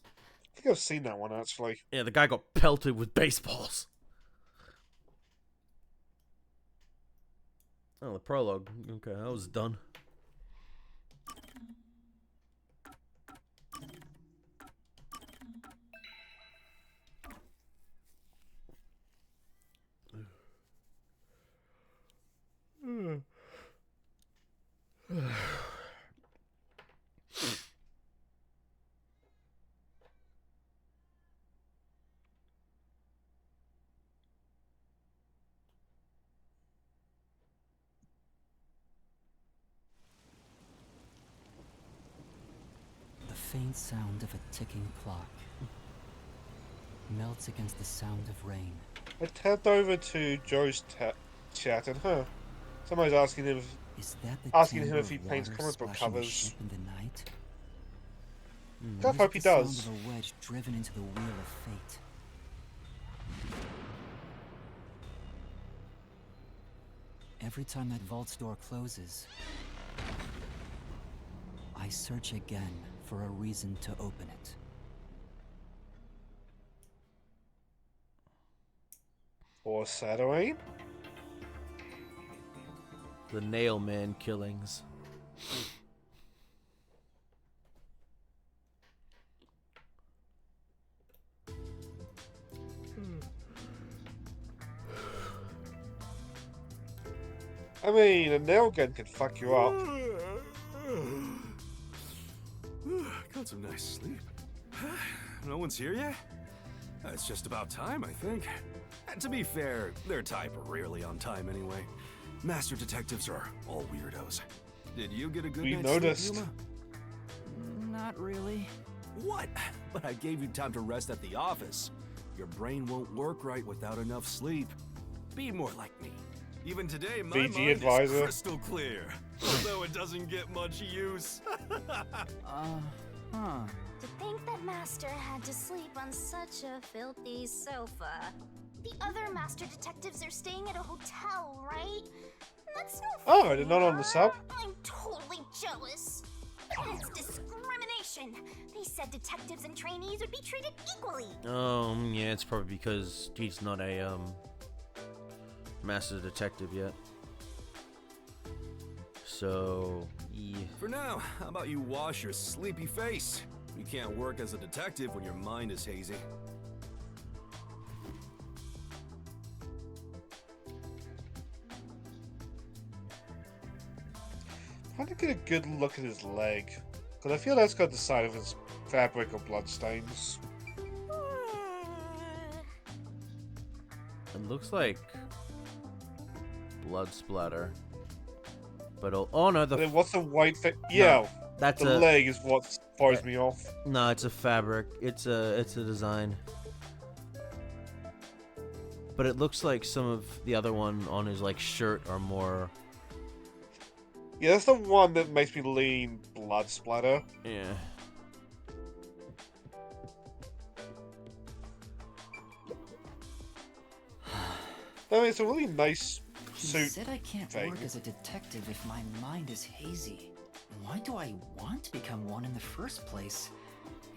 Speaker 1: I think I've seen that one, actually.
Speaker 2: Yeah, the guy got pelted with baseballs. Oh, the prologue. Okay, that was done.
Speaker 4: The faint sound of a ticking clock melts against the sound of rain.
Speaker 1: I tapped over to Joe's chat and somebody's asking him
Speaker 4: Is that the
Speaker 1: asking him
Speaker 4: timbre
Speaker 1: if he
Speaker 4: of
Speaker 1: paints
Speaker 4: water
Speaker 1: comic book
Speaker 4: splashing a
Speaker 1: covers.
Speaker 4: ship in the night?
Speaker 1: I
Speaker 4: Or is
Speaker 1: hope
Speaker 4: it
Speaker 1: he
Speaker 4: the
Speaker 1: does.
Speaker 4: sound of a wedge driven into the wheel of fate? Every time that vault's door closes, I search again for a reason to open it.
Speaker 1: Foreshadowing?
Speaker 2: The Nail Man killings.
Speaker 1: I mean, a nail gun can fuck you up.
Speaker 3: Got some nice sleep. No one's here yet? It's just about time, I think. And to be fair, their type are rarely on time anyway. Master detectives are all weirdos. Did you get a good
Speaker 1: We
Speaker 3: night's
Speaker 1: noticed.
Speaker 3: sleep, Yuma?
Speaker 6: Not really.
Speaker 3: What? But I gave you time to rest at the office. Your brain won't work right without enough sleep. Be more like me. Even today, my
Speaker 1: VG
Speaker 3: mind
Speaker 1: advisor.
Speaker 3: is crystal clear. Although it doesn't get much use.
Speaker 5: To think that Master had to sleep on such a filthy sofa. The other Master Detectives are staying at a hotel, right? That's no
Speaker 1: Oh,
Speaker 5: fair.
Speaker 1: they're not on the sub?
Speaker 5: I'm totally jealous. It's discrimination. They said detectives and trainees would be treated equally.
Speaker 2: Yeah, it's probably because he's not a master detective yet. So, yeah.
Speaker 3: For now, how about you wash your sleepy face? You can't work as a detective when your mind is hazy.
Speaker 1: Trying to get a good look at his leg. Because I feel that's got the sign of his fabric or bloodstains.
Speaker 2: It looks like blood splatter. But oh no,
Speaker 1: Then what's the white thing? Yeah,
Speaker 2: that's
Speaker 1: the
Speaker 2: a
Speaker 1: leg is what throws me off.
Speaker 2: no. It's a fabric. It's a design. But it looks like some of the other one on his like shirt are more.
Speaker 1: Yeah, that's the one that makes me lean blood splatter.
Speaker 2: Yeah.
Speaker 1: I mean, it's a really nice
Speaker 4: He
Speaker 1: suit
Speaker 4: said I can't
Speaker 1: thing.
Speaker 4: work as a detective if my mind is hazy. Why do I want to become one in the first place?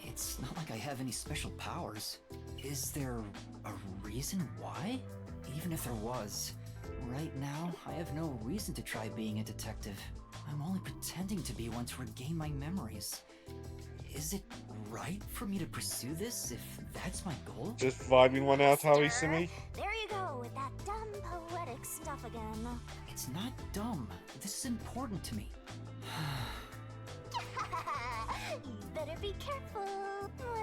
Speaker 4: It's not like I have any special powers. Is there a reason why? Even if there was, right now I have no reason to try being a detective. I'm only pretending to be one to regain my memories. Is it right for me to pursue this if that's my goal?
Speaker 1: Just vibing one out, Harry Simi.
Speaker 5: There you go with that dumb poetic stuff again.
Speaker 4: It's not dumb. This is important to me.
Speaker 5: You better be careful.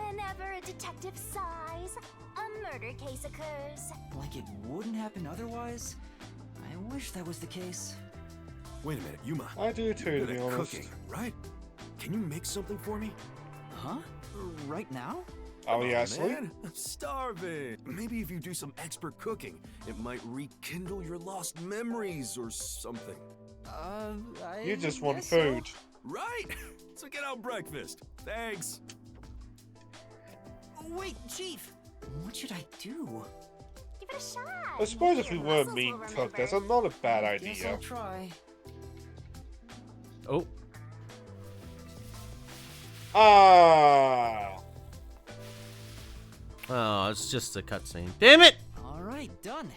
Speaker 5: Whenever a detective sighs, a murder case occurs.
Speaker 4: Like it wouldn't happen otherwise? I wish that was the case.
Speaker 3: Wait a minute, Yuma.
Speaker 1: I do too,
Speaker 3: You're
Speaker 1: to
Speaker 3: good
Speaker 1: be
Speaker 3: at
Speaker 1: honest.
Speaker 3: cooking, right? Can you make something for me?
Speaker 4: Huh? Right now?
Speaker 1: Oh,
Speaker 3: Come
Speaker 1: yeah,
Speaker 3: on,
Speaker 1: actually.
Speaker 3: man. I'm starving. Maybe if you do some expert cooking, it might rekindle your lost memories or something.
Speaker 1: You just want
Speaker 4: guess so.
Speaker 1: food.
Speaker 3: Right? So get out breakfast. Thanks.
Speaker 4: Wait, Chief! What should I do?
Speaker 5: Give it a shot.
Speaker 1: I suppose
Speaker 5: Maybe
Speaker 1: if we
Speaker 5: your
Speaker 1: were
Speaker 5: muscles
Speaker 1: meat
Speaker 5: will
Speaker 1: cooked, that's
Speaker 5: remember.
Speaker 1: not a bad
Speaker 4: Guess I'll
Speaker 1: idea.
Speaker 4: try.
Speaker 2: Oh,
Speaker 1: Ah!
Speaker 2: oh, it's just a cutscene. Damn it!
Speaker 4: Alright, done.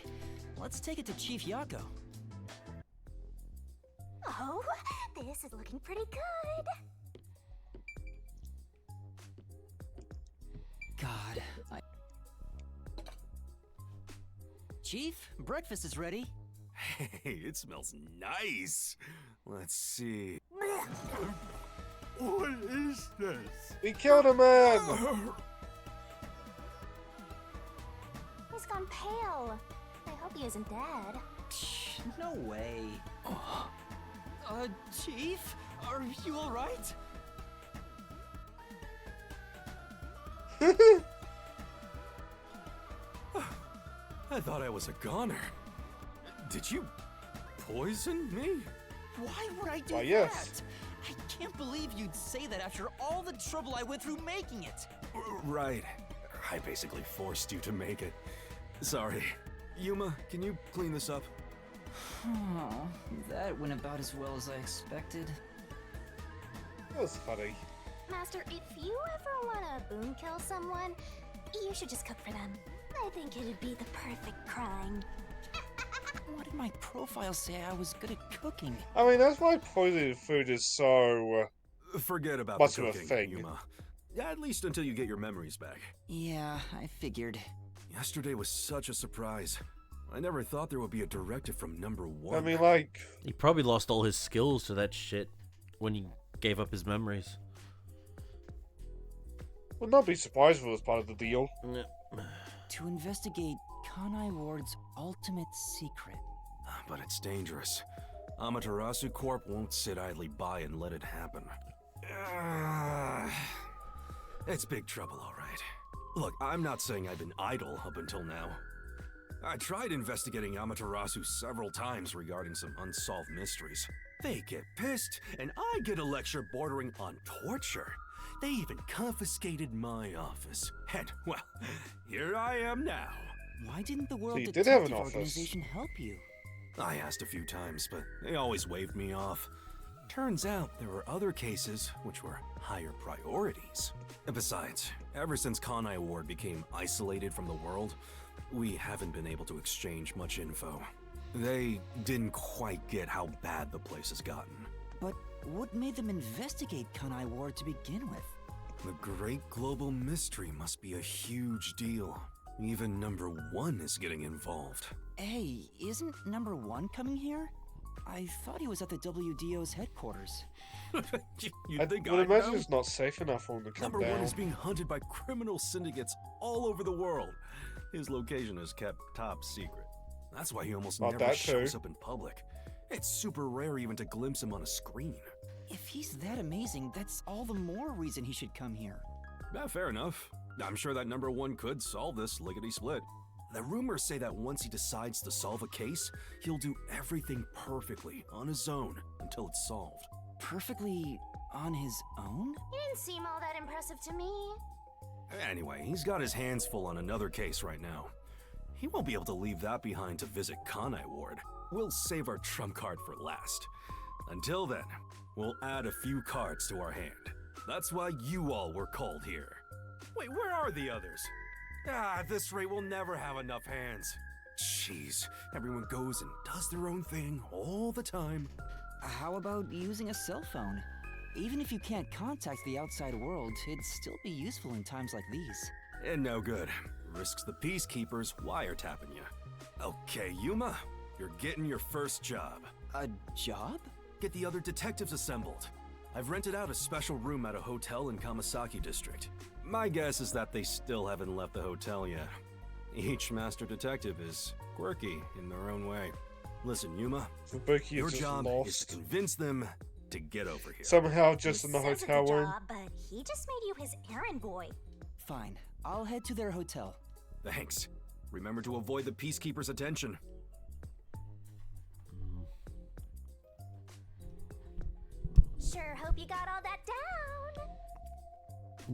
Speaker 4: Let's take it to Chief Yako.
Speaker 5: Oh, this is looking pretty good.
Speaker 4: God, Chief, breakfast is ready.
Speaker 3: Hey, it smells nice. Let's see. What is this?
Speaker 1: We killed a man!
Speaker 5: He's gone pale. I hope he isn't dead.
Speaker 4: Psh, no way. Chief, are you alright?
Speaker 3: I thought I was a goner. Did you poison me?
Speaker 4: Why would I do
Speaker 1: Why, yes.
Speaker 4: that? I can't believe you'd say that after all the trouble I went through making it.
Speaker 3: Right. I basically forced you to make it. Sorry. Yuma, can you clean this up?
Speaker 4: Oh, that went about as well as I expected.
Speaker 1: That was funny.
Speaker 5: Master, if you ever want to boom kill someone, you should just cook for them. I think it'd be the perfect crime.
Speaker 4: What did my profile say I was good at cooking?
Speaker 1: I mean, that's why poisoning food is so...
Speaker 3: Forget about
Speaker 1: Much
Speaker 3: the
Speaker 1: of a
Speaker 3: cooking,
Speaker 1: thing.
Speaker 3: Yuma. At least until you get your memories back.
Speaker 4: Yeah, I figured.
Speaker 3: Yesterday was such a surprise. I never thought there would be a directive from number one.
Speaker 1: I mean, like...
Speaker 2: He probably lost all his skills to that shit when he gave up his memories.
Speaker 1: Would not be surprised if it was part of the deal.
Speaker 4: To investigate Kanai Ward's ultimate secret.
Speaker 3: But it's dangerous. Amaterasu Corp won't sit idly by and let it happen. It's big trouble, all right. Look, I'm not saying I've been idle up until now. I tried investigating Amaterasu several times regarding some unsolved mysteries. They get pissed, and I get a lecture bordering on torture. They even confiscated my office. And, well, here I am now.
Speaker 4: Why didn't the World
Speaker 1: So you did have an
Speaker 4: Detective
Speaker 1: office.
Speaker 4: Organization help you?
Speaker 3: I asked a few times, but they always waved me off. Turns out there were other cases which were higher priorities. And besides, ever since Kanai Ward became isolated from the world, we haven't been able to exchange much info. They didn't quite get how bad the place has gotten.
Speaker 4: But what made them investigate Kanai Ward to begin with?
Speaker 3: The great global mystery must be a huge deal. Even number one is getting involved.
Speaker 4: Hey, isn't number one coming here? I thought he was at the WDO's headquarters.
Speaker 3: You
Speaker 1: I
Speaker 3: think
Speaker 1: would
Speaker 3: I
Speaker 1: imagine
Speaker 3: know?
Speaker 1: it's not safe enough for him to come
Speaker 3: Number
Speaker 1: down.
Speaker 3: one is being hunted by criminal syndicates all over the world. His location is kept top secret. That's why he almost
Speaker 1: Not
Speaker 3: never
Speaker 1: that
Speaker 3: shows
Speaker 1: too.
Speaker 3: up in public. It's super rare even to glimpse him on a screen.
Speaker 4: If he's that amazing, that's all the more reason he should come here.
Speaker 3: Yeah, fair enough. I'm sure that number one could solve this lickety-split. The rumors say that once he decides to solve a case, he'll do everything perfectly on his own until it's solved.
Speaker 4: Perfectly on his own?
Speaker 5: He didn't seem all that impressive to me.
Speaker 3: Anyway, he's got his hands full on another case right now. He won't be able to leave that behind to visit Kanai Ward. We'll save our trump card for last. Until then, we'll add a few cards to our hand. That's why you all were called here. Wait, where are the others? At this rate, we'll never have enough hands. Jeez, everyone goes and does their own thing all the time.
Speaker 4: How about using a cell phone? Even if you can't contact the outside world, it'd still be useful in times like these.
Speaker 3: And no good. Risks the peacekeepers wiretapping you. Okay, Yuma, you're getting your first job.
Speaker 4: A job?
Speaker 3: Get the other detectives assembled. I've rented out a special room at a hotel in Kamasaki District. My guess is that they still haven't left the hotel yet. Each master detective is quirky in their own way. Listen, Yuma,
Speaker 1: Fubuki
Speaker 3: your
Speaker 1: is just
Speaker 3: job is
Speaker 1: lost.
Speaker 3: to convince them to get over here.
Speaker 1: Somehow just
Speaker 9: He
Speaker 1: in the
Speaker 9: says it's
Speaker 1: hotel
Speaker 9: a
Speaker 1: room.
Speaker 9: job, but he just made you his errand boy.
Speaker 4: Fine, I'll head to their hotel.
Speaker 3: Thanks. Remember to avoid the peacekeepers' attention.
Speaker 9: Sure hope you got all that down.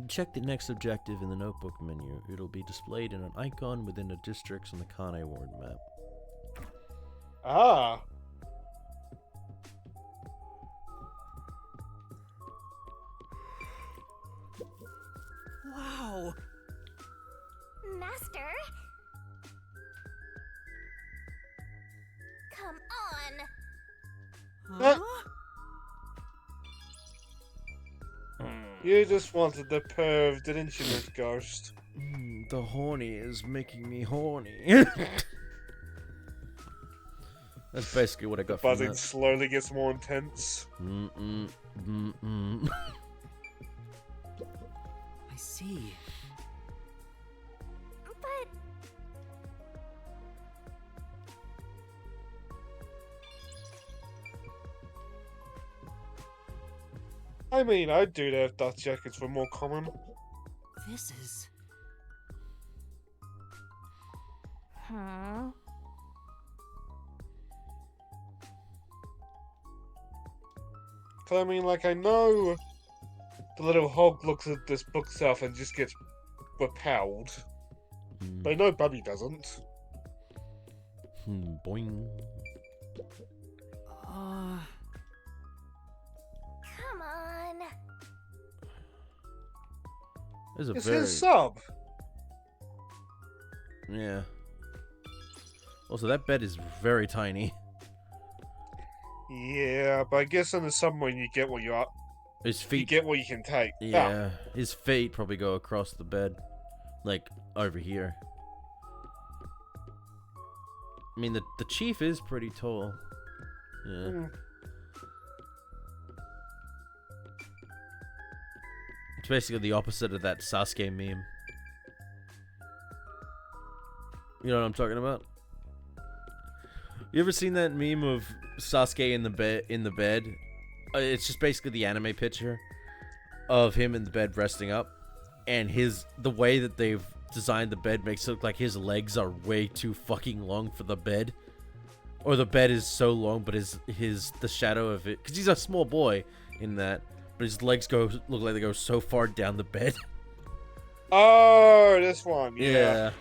Speaker 2: Check the next objective in the notebook menu. It'll be displayed in an icon within the districts on the Kanai Ward map.
Speaker 1: Ah.
Speaker 6: Wow!
Speaker 9: Master? Come on.
Speaker 6: Huh?
Speaker 1: You just wanted the perv, didn't you, Miss Ghost?
Speaker 2: The horny is making me horny. That's basically what I got from
Speaker 1: Buzzing
Speaker 2: that.
Speaker 1: slowly gets more intense.
Speaker 2: Mm-mm.
Speaker 4: I see.
Speaker 9: But
Speaker 1: I mean, I'd do that if dust jackets were more common.
Speaker 4: This is...
Speaker 9: Huh?
Speaker 1: Cause I mean, like, I know the little hog looks at this bookshelf and just gets repelled. But I know Bubby doesn't.
Speaker 2: Boing.
Speaker 9: Come on.
Speaker 2: There's a
Speaker 1: It's
Speaker 2: very...
Speaker 1: his sub.
Speaker 2: Yeah. Also, that bed is very tiny.
Speaker 1: Yeah, but I guess in the submarine you get what you are.
Speaker 2: His
Speaker 1: You
Speaker 2: feet...
Speaker 1: get what you can take.
Speaker 2: Yeah, his feet probably go across the bed. Like, over here. I mean, the chief is pretty tall. Yeah.
Speaker 1: Mm.
Speaker 2: It's basically the opposite of that Sasuke meme. You know what I'm talking about? You ever seen that meme of Sasuke in the bed? It's just basically the anime picture of him in the bed resting up, and the way that they've designed the bed makes it look like his legs are way too fucking long for the bed, or the bed is so long, but the shadow of it, because he's a small boy in that, but his legs look like they go so far down the bed.
Speaker 1: Oh, this one. Yeah.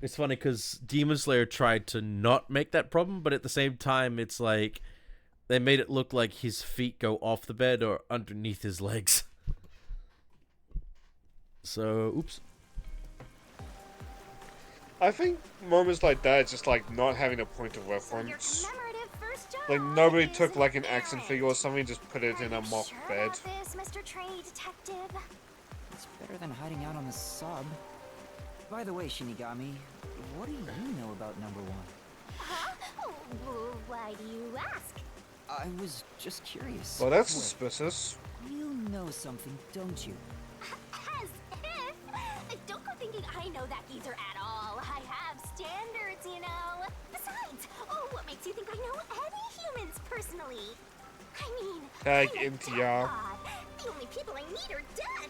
Speaker 2: It's funny because Demon Slayer tried to not make that problem, but at the same time, it's like they made it look like his feet go off the bed or underneath his legs. So, oops.
Speaker 1: I think moments like that, just like not having a point of
Speaker 9: Your
Speaker 1: reference.
Speaker 9: commemorative first job.
Speaker 1: Like nobody
Speaker 9: is
Speaker 1: took like an
Speaker 9: good.
Speaker 1: action figure or something, just put it in a
Speaker 9: Are you
Speaker 1: mock
Speaker 9: sure
Speaker 1: bed.
Speaker 9: about this, Mr. Trainee Detective?
Speaker 4: It's better than hiding out on the sub. By the way, Shinigami, what do you know about number one?
Speaker 9: Huh? Why do you ask?
Speaker 4: I was just curious.
Speaker 1: Well, that's
Speaker 4: Wait,
Speaker 1: suspicious.
Speaker 4: you know something, don't you?
Speaker 9: As if! Don't go thinking I know that geezer at all. I have standards, you know. Besides, what makes you think I know any humans personally? I mean,
Speaker 1: Tag
Speaker 9: I'm a
Speaker 1: NTR.
Speaker 9: god. The only people I need are dead.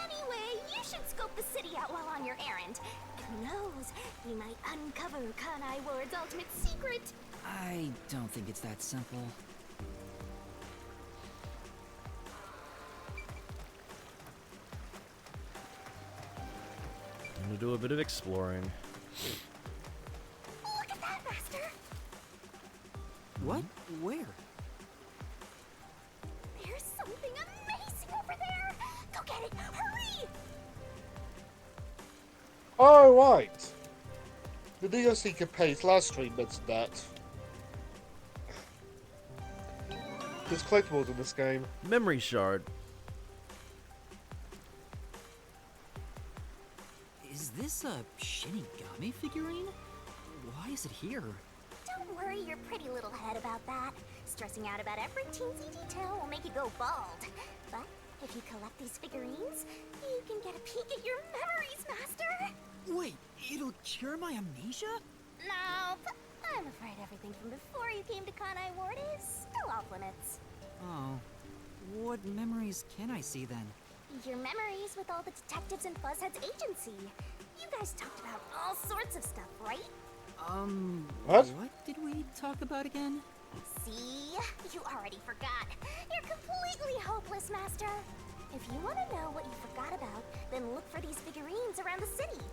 Speaker 9: Anyway, you should scope the city out while on your errand. Who knows? You might uncover Kanai Ward's ultimate secret.
Speaker 4: I don't think it's that simple.
Speaker 2: do a bit of exploring.
Speaker 5: Look at that, Master!
Speaker 6: What? Where?
Speaker 5: There's something amazing over there! Go get it! Hurry!
Speaker 1: Oh, right. The Neo Seeker Pace last stream mentioned that. There's collectibles in this game.
Speaker 2: Memory shard.
Speaker 4: Is this a Shinigami figurine? Why is it here?
Speaker 9: Don't worry your pretty little head about that. Stressing out about every teensy detail will make you go bald. But if you collect these figurines, you can get a peek at your memories, Master!
Speaker 4: Wait, it'll cure my amnesia?
Speaker 9: Nope. I'm afraid everything from before you came to Kanai Ward is still off limits.
Speaker 4: Oh. What memories can I see then?
Speaker 9: Your memories with all the detectives in Fuzzhead's agency. You guys talked about all sorts of stuff, right?
Speaker 1: What?
Speaker 4: What did we talk about again?
Speaker 9: See? You already forgot. You're completely hopeless, Master. If you want to know what you forgot about, then look for these figurines around the city.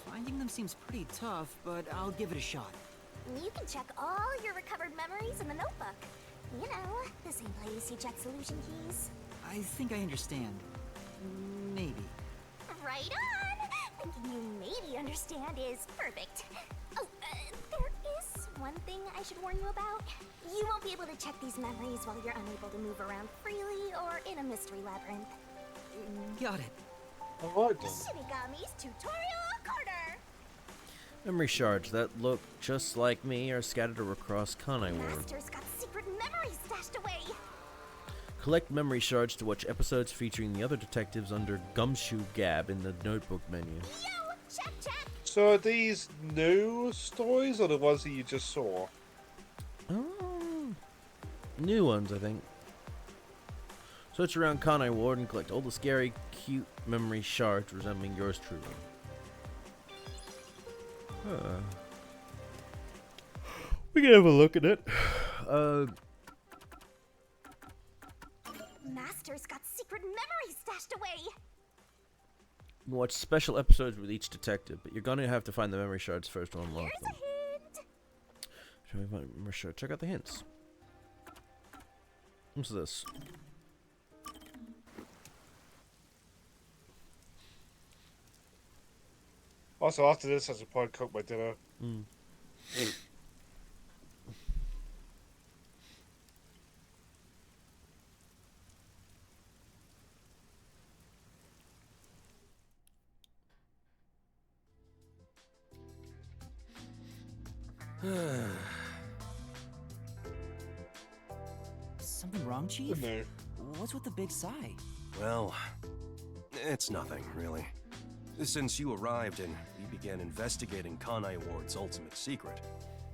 Speaker 4: Finding them seems pretty tough, but I'll give it a shot.
Speaker 9: You can check all your recovered memories in the notebook. You know, the same place you check solution keys.
Speaker 4: I think I understand. Maybe.
Speaker 9: Right on! Thinking you maybe understand is perfect. Oh, there is one thing I should warn you about. You won't be able to check these memories while you're unable to move around freely or in a mystery labyrinth.
Speaker 4: Got it.
Speaker 1: Alright then.
Speaker 9: Shinigami's Tutorial Corner!
Speaker 2: Memory shards that look just like me are scattered across Kanai Ward.
Speaker 9: Master's got secret memories stashed away!
Speaker 2: Collect memory shards to watch episodes featuring the other detectives under Gumshoe Gab in the notebook menu.
Speaker 9: Yo! Check, check!
Speaker 1: So are these new stories or the ones that you just saw?
Speaker 2: New ones, I think. Search around Kanai Ward and collect all the scary, cute memory shards resembling yours truly. We can have a look at it.
Speaker 9: Master's got secret memories stashed away!
Speaker 2: You can watch special episodes with each detective, but you're gonna have to find the memory shards first to unlock
Speaker 9: Here's
Speaker 2: them.
Speaker 9: a hint!
Speaker 2: Show me my memory shard. Check out the hints. What's this?
Speaker 1: Also, after this, I should probably cook my dinner.
Speaker 4: Something wrong, Chief?
Speaker 1: No.
Speaker 4: What's with the big sigh?
Speaker 3: Well, it's nothing, really. Since you arrived and we began investigating Kanai Ward's ultimate secret,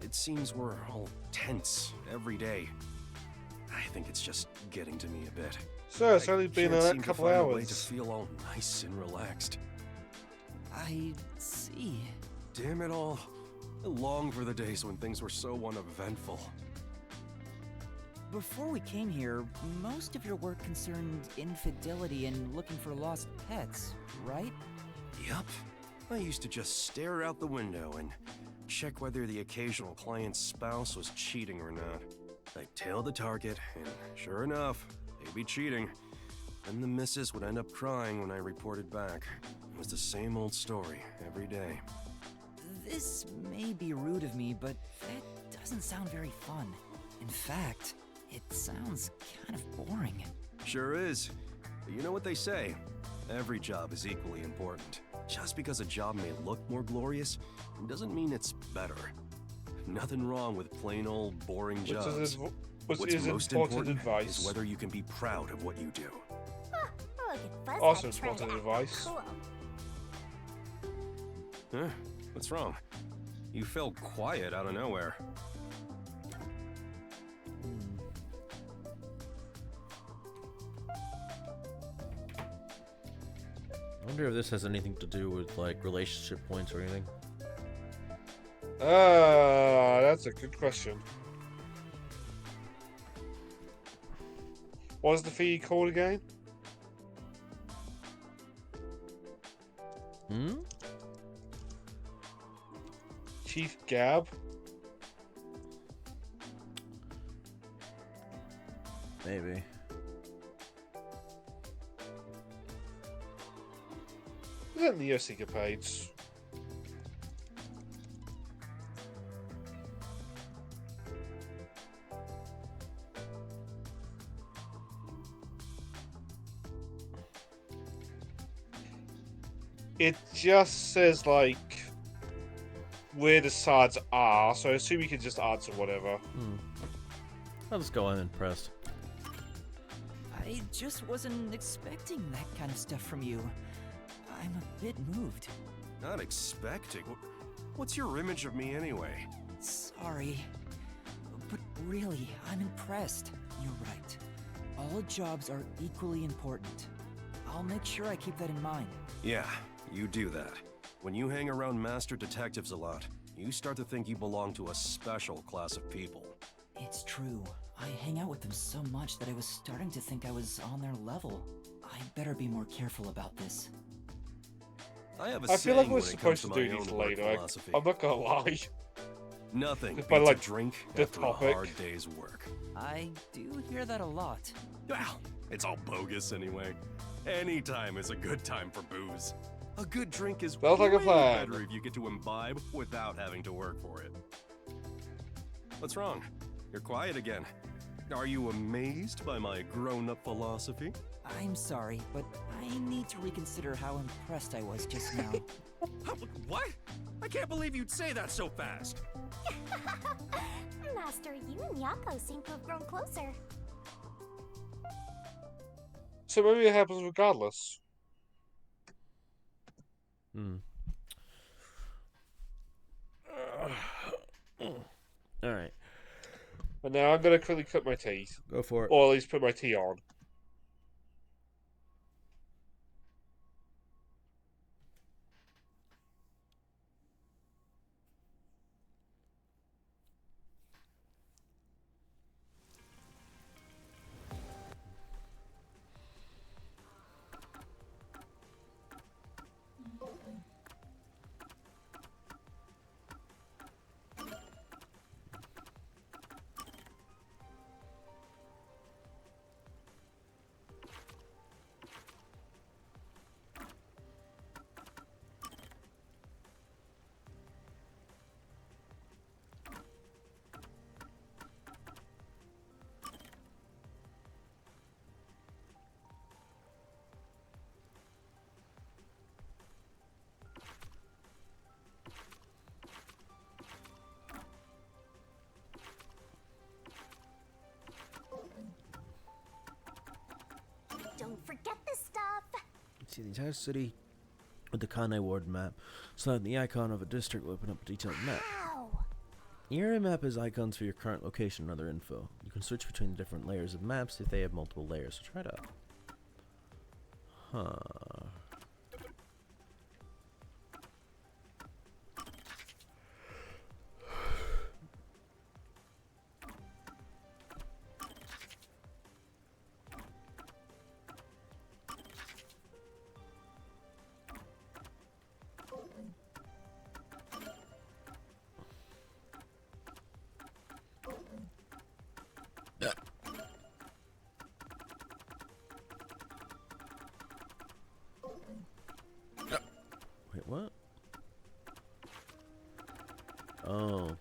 Speaker 3: it seems we're all tense every day. I think it's just getting to me a bit.
Speaker 1: So it's only been
Speaker 3: Can't
Speaker 1: a
Speaker 3: seem to
Speaker 1: couple
Speaker 3: find a way
Speaker 1: hours.
Speaker 3: to feel all nice and relaxed.
Speaker 4: I see.
Speaker 3: Damn it all. I long for the days when things were so uneventful.
Speaker 4: Before we came here, most of your work concerned infidelity and looking for lost pets, right?
Speaker 3: Yup. I used to just stare out the window and check whether the occasional client's spouse was cheating or not. I'd tail the target, and sure enough, they'd be cheating. Then the missus would end up crying when I reported back. It was the same old story every day.
Speaker 4: This may be rude of me, but that doesn't sound very fun. In fact, it sounds kind of boring.
Speaker 3: Sure is. But you know what they say? Every job is equally important. Just because a job may look more glorious, doesn't mean it's better. Nothing wrong with plain old boring jobs.
Speaker 1: Which
Speaker 3: What's
Speaker 1: is
Speaker 3: most
Speaker 1: important
Speaker 3: important
Speaker 1: advice.
Speaker 3: is whether you can be proud of what you do.
Speaker 9: Huh, look at Buzzhead
Speaker 1: Also
Speaker 9: trying to
Speaker 1: important
Speaker 9: act
Speaker 1: advice.
Speaker 9: cool.
Speaker 3: Huh? What's wrong? You fell quiet out of nowhere.
Speaker 2: I wonder if this has anything to do with, like, relationship points or anything.
Speaker 1: That's a good question. What is the fee called again? Chief Gab?
Speaker 2: Maybe.
Speaker 1: Is that in the Yoseeker page? It just says, like, where the sides are, so I assume you can just answer whatever.
Speaker 2: I'll just go unimpressed.
Speaker 4: I just wasn't expecting that kind of stuff from you. I'm a bit moved.
Speaker 3: Not expecting? What's your image of me anyway?
Speaker 4: Sorry. But really, I'm impressed. You're right. All jobs are equally important. I'll make sure I keep that in mind.
Speaker 3: Yeah, you do that. When you hang around master detectives a lot, you start to think you belong to a special class of people.
Speaker 4: It's true. I hang out with them so much that I was starting to think I was on their level. I better be more careful about this.
Speaker 1: I feel like we're supposed to do these later. I'm not gonna lie.
Speaker 3: Nothing
Speaker 1: If
Speaker 3: beats
Speaker 1: I like
Speaker 3: a drink
Speaker 1: the
Speaker 3: after
Speaker 1: topic.
Speaker 3: a hard day's work.
Speaker 4: I do hear that a lot.
Speaker 3: Well, it's all bogus anyway. Any time is a good time for booze. A good drink is
Speaker 1: Sounds like a
Speaker 3: way
Speaker 1: plan.
Speaker 3: better if you get to imbibe without having to work for it. What's wrong? You're quiet again. Are you amazed by my grown-up philosophy?
Speaker 4: I'm sorry, but I need to reconsider how impressed I was just now.
Speaker 3: What? I can't believe you'd say that so fast.
Speaker 9: Master, you and Yako seem to have grown closer.
Speaker 1: So maybe it happens regardless.
Speaker 2: Alright,
Speaker 1: But now I'm gonna quickly cut my teeth.
Speaker 2: go for it.
Speaker 1: Or at least put my tea on.
Speaker 9: Don't forget this stuff.
Speaker 2: See the entire city with the Kanai Ward map. Slide the icon of a district will open up a detailed map.
Speaker 9: Ow!
Speaker 2: The area map has icons for your current location and other info. You can switch between the different layers of maps if they have multiple layers, so try it out. Huh. Wait, what? Oh.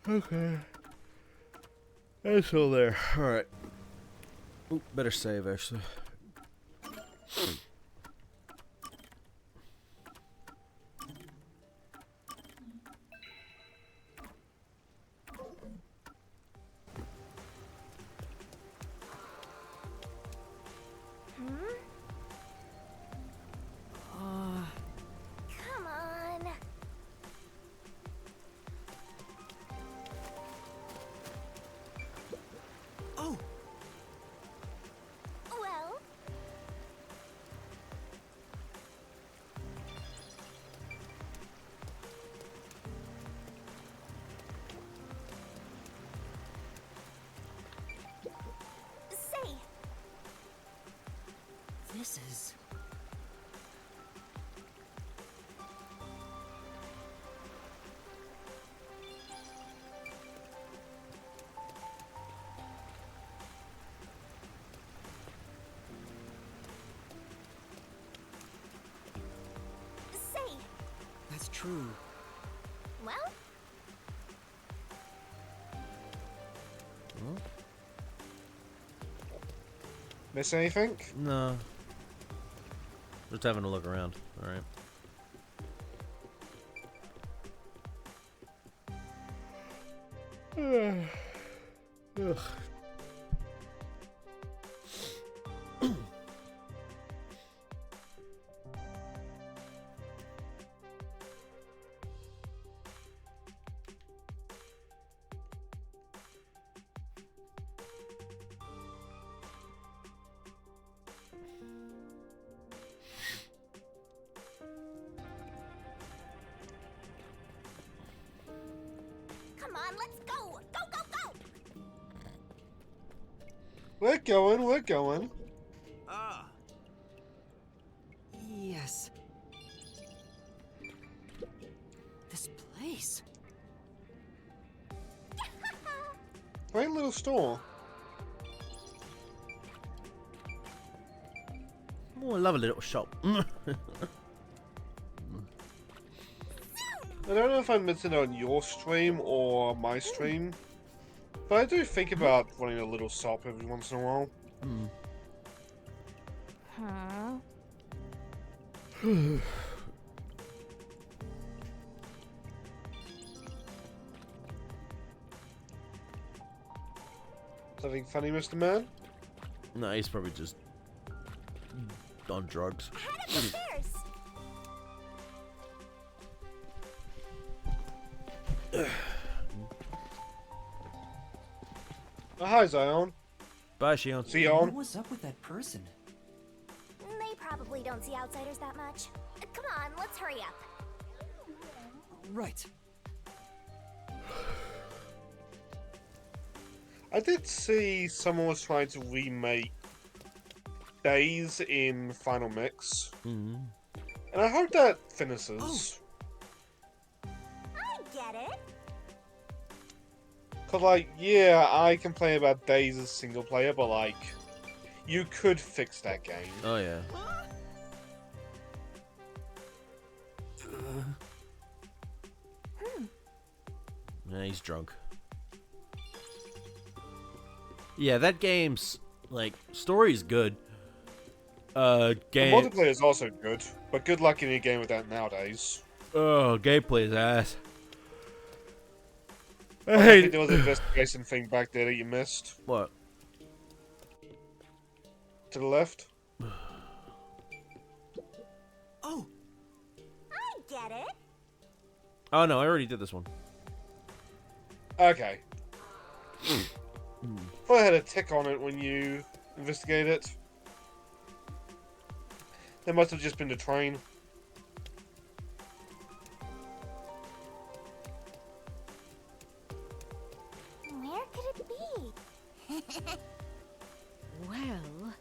Speaker 2: Okay. It's still there. Alright. Oop, better save, actually.
Speaker 9: Come on.
Speaker 3: Oh,
Speaker 9: Well,
Speaker 3: true.
Speaker 9: Well,
Speaker 1: Miss anything?
Speaker 2: No. Just having a look around. All right. Ugh.
Speaker 9: come on, let's go! Go, go, go!
Speaker 1: We're going, we're going.
Speaker 3: Ah. Yes.
Speaker 4: This place.
Speaker 1: Great little store.
Speaker 2: Oh, I love a little shop.
Speaker 1: I don't know if I mentioned it on your stream or my stream, but I do think about running a little shop every once in a while.
Speaker 9: Huh?
Speaker 1: Something funny, Mr. Man?
Speaker 2: No, he's probably just on drugs.
Speaker 9: Head up the stairs!
Speaker 1: Oh, hi, Zion.
Speaker 2: Bye, Shion.
Speaker 4: What
Speaker 1: Zion.
Speaker 4: was up with that person?
Speaker 9: They probably don't see outsiders that much. Come on, let's hurry up.
Speaker 4: Right.
Speaker 1: I did see someone was trying to remake Days in Final Mix, and I hope that finishes.
Speaker 9: I get it.
Speaker 1: Cause like, yeah, I complain about Days as single player, but like, you could fix that game.
Speaker 2: Oh, yeah. Yeah, he's drunk. Yeah, that game's, like, story's good.
Speaker 1: The
Speaker 2: Game...
Speaker 1: multiplayer is also good, but good luck in a game with that nowadays.
Speaker 2: Oh, gameplay's ass.
Speaker 1: I think there was an investigation thing back there that you missed.
Speaker 2: What?
Speaker 1: To the left.
Speaker 3: Oh,
Speaker 9: I get it.
Speaker 2: Oh, no, I already did this one.
Speaker 1: Okay. Thought I had a tick on it when you investigate it. That must have just been the train.
Speaker 9: Where could it be?
Speaker 7: Well,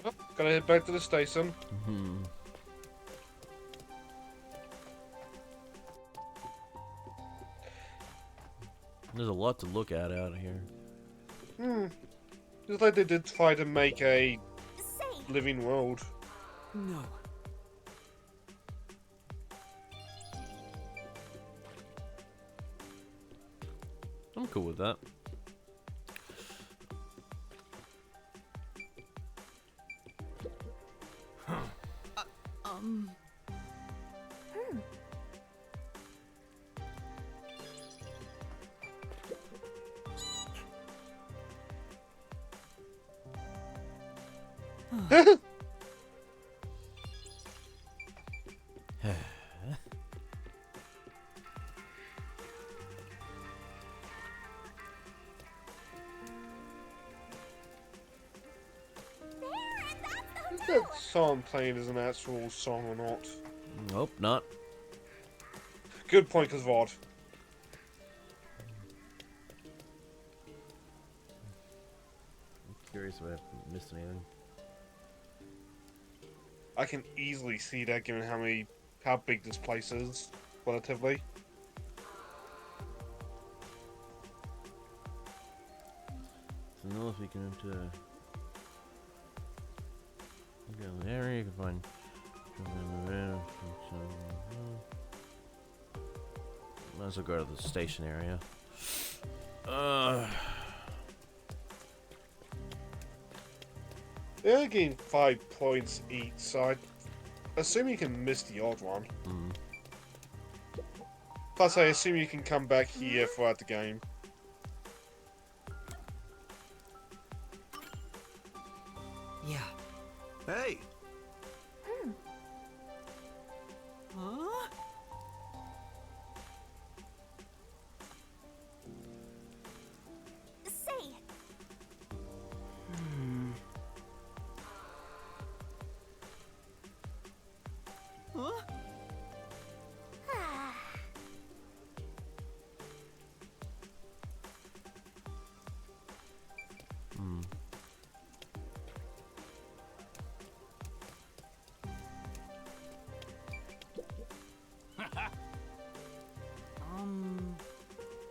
Speaker 1: Oh, gotta head back to the station.
Speaker 2: There's a lot to look at out of here.
Speaker 1: Just like they did try to make a
Speaker 9: Say,
Speaker 1: living world.
Speaker 3: no.
Speaker 2: I'm cool with that.
Speaker 1: If that song playing is an actual song or not.
Speaker 2: Nope, not.
Speaker 1: Good point, because VOD.
Speaker 2: I'm curious if I missed anything.
Speaker 1: I can easily see that given how many how big this place is, relatively.
Speaker 2: So now if we can enter the area, you can find. Might as well go to the station area.
Speaker 1: They only gain 5 points each, so I assume you can miss the odd one. Plus, I assume you can come back here throughout the game.
Speaker 4: Yeah.
Speaker 3: Hey!
Speaker 6: Huh?
Speaker 9: Say,
Speaker 6: Huh?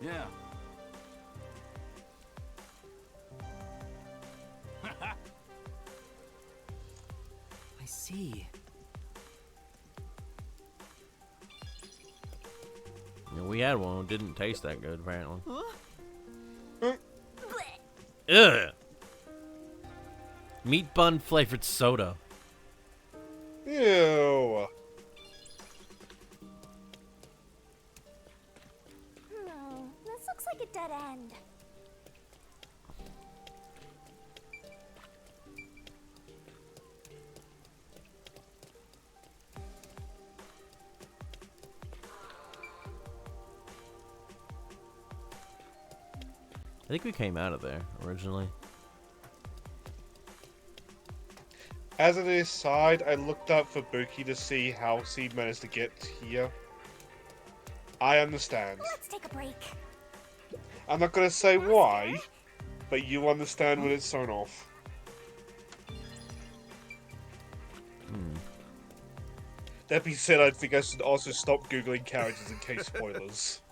Speaker 3: Yeah.
Speaker 4: I see.
Speaker 2: Yeah, we had one that didn't taste that good, apparently.
Speaker 6: Huh?
Speaker 2: Ugh! Meat bun flavored soda.
Speaker 1: Ew.
Speaker 9: no, this looks like a dead end.
Speaker 2: I think we came out of there originally.
Speaker 1: As an aside, I looked up for Buki to see how he managed to get here. I understand.
Speaker 9: Let's take a break.
Speaker 1: I'm not gonna say why, but you understand when it's thrown off. That being said, I think I should also stop googling characters in case spoilers.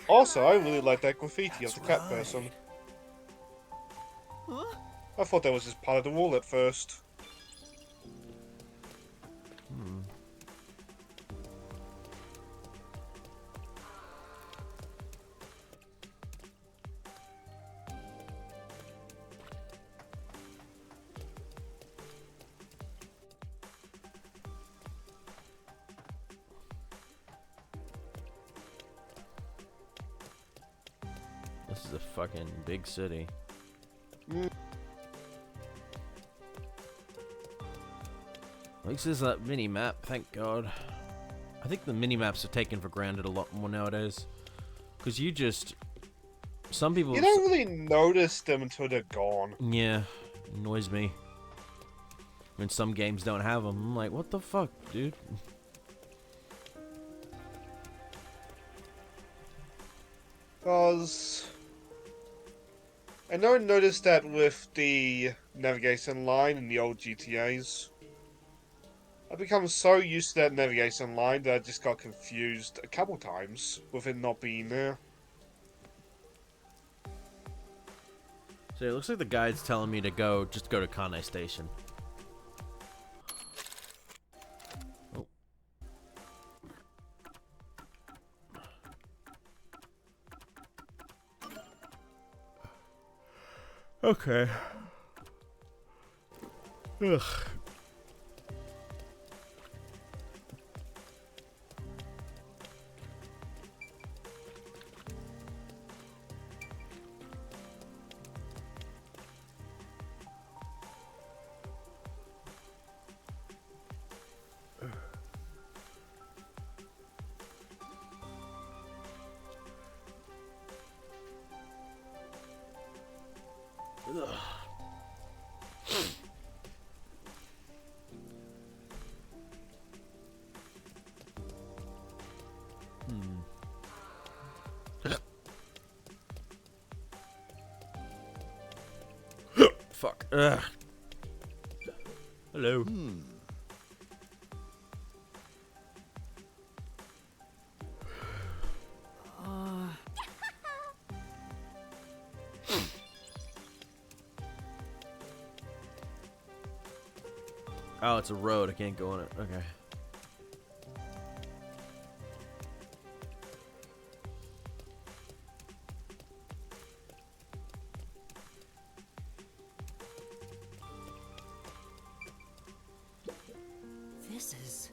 Speaker 1: Also, I really like that graffiti of the cat person.
Speaker 6: Huh?
Speaker 1: I thought that was just part of the wall at first.
Speaker 2: This is a fucking big city. At least there's that mini map, thank God. I think the mini maps are taken for granted a lot more nowadays. Because you just. Some people.
Speaker 1: You don't really notice them until they're gone.
Speaker 2: Yeah, annoys me. When some games don't have them. I'm like, what the fuck, dude?
Speaker 1: Because I know I noticed that with the navigation line in the old GTAs. I've become so used to that navigation line that I just got confused a couple times with it not being there.
Speaker 2: So it looks like the guide's telling me to go, just go to Kane Station. Oh. Okay. Ugh. Ugh. Hello. Oh, it's a road. I can't go on it. Okay.
Speaker 4: This is...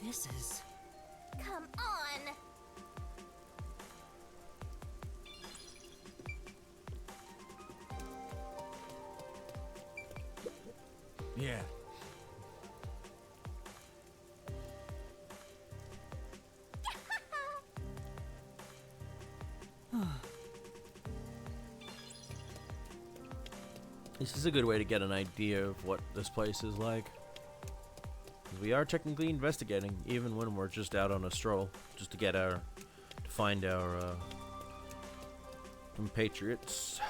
Speaker 4: This is...
Speaker 9: Come on!
Speaker 3: Yeah.
Speaker 2: This is a good way to get an idea of what this place is like. 'Cause we are technically investigating, even when we're just out on a stroll, just to get to find our compatriots.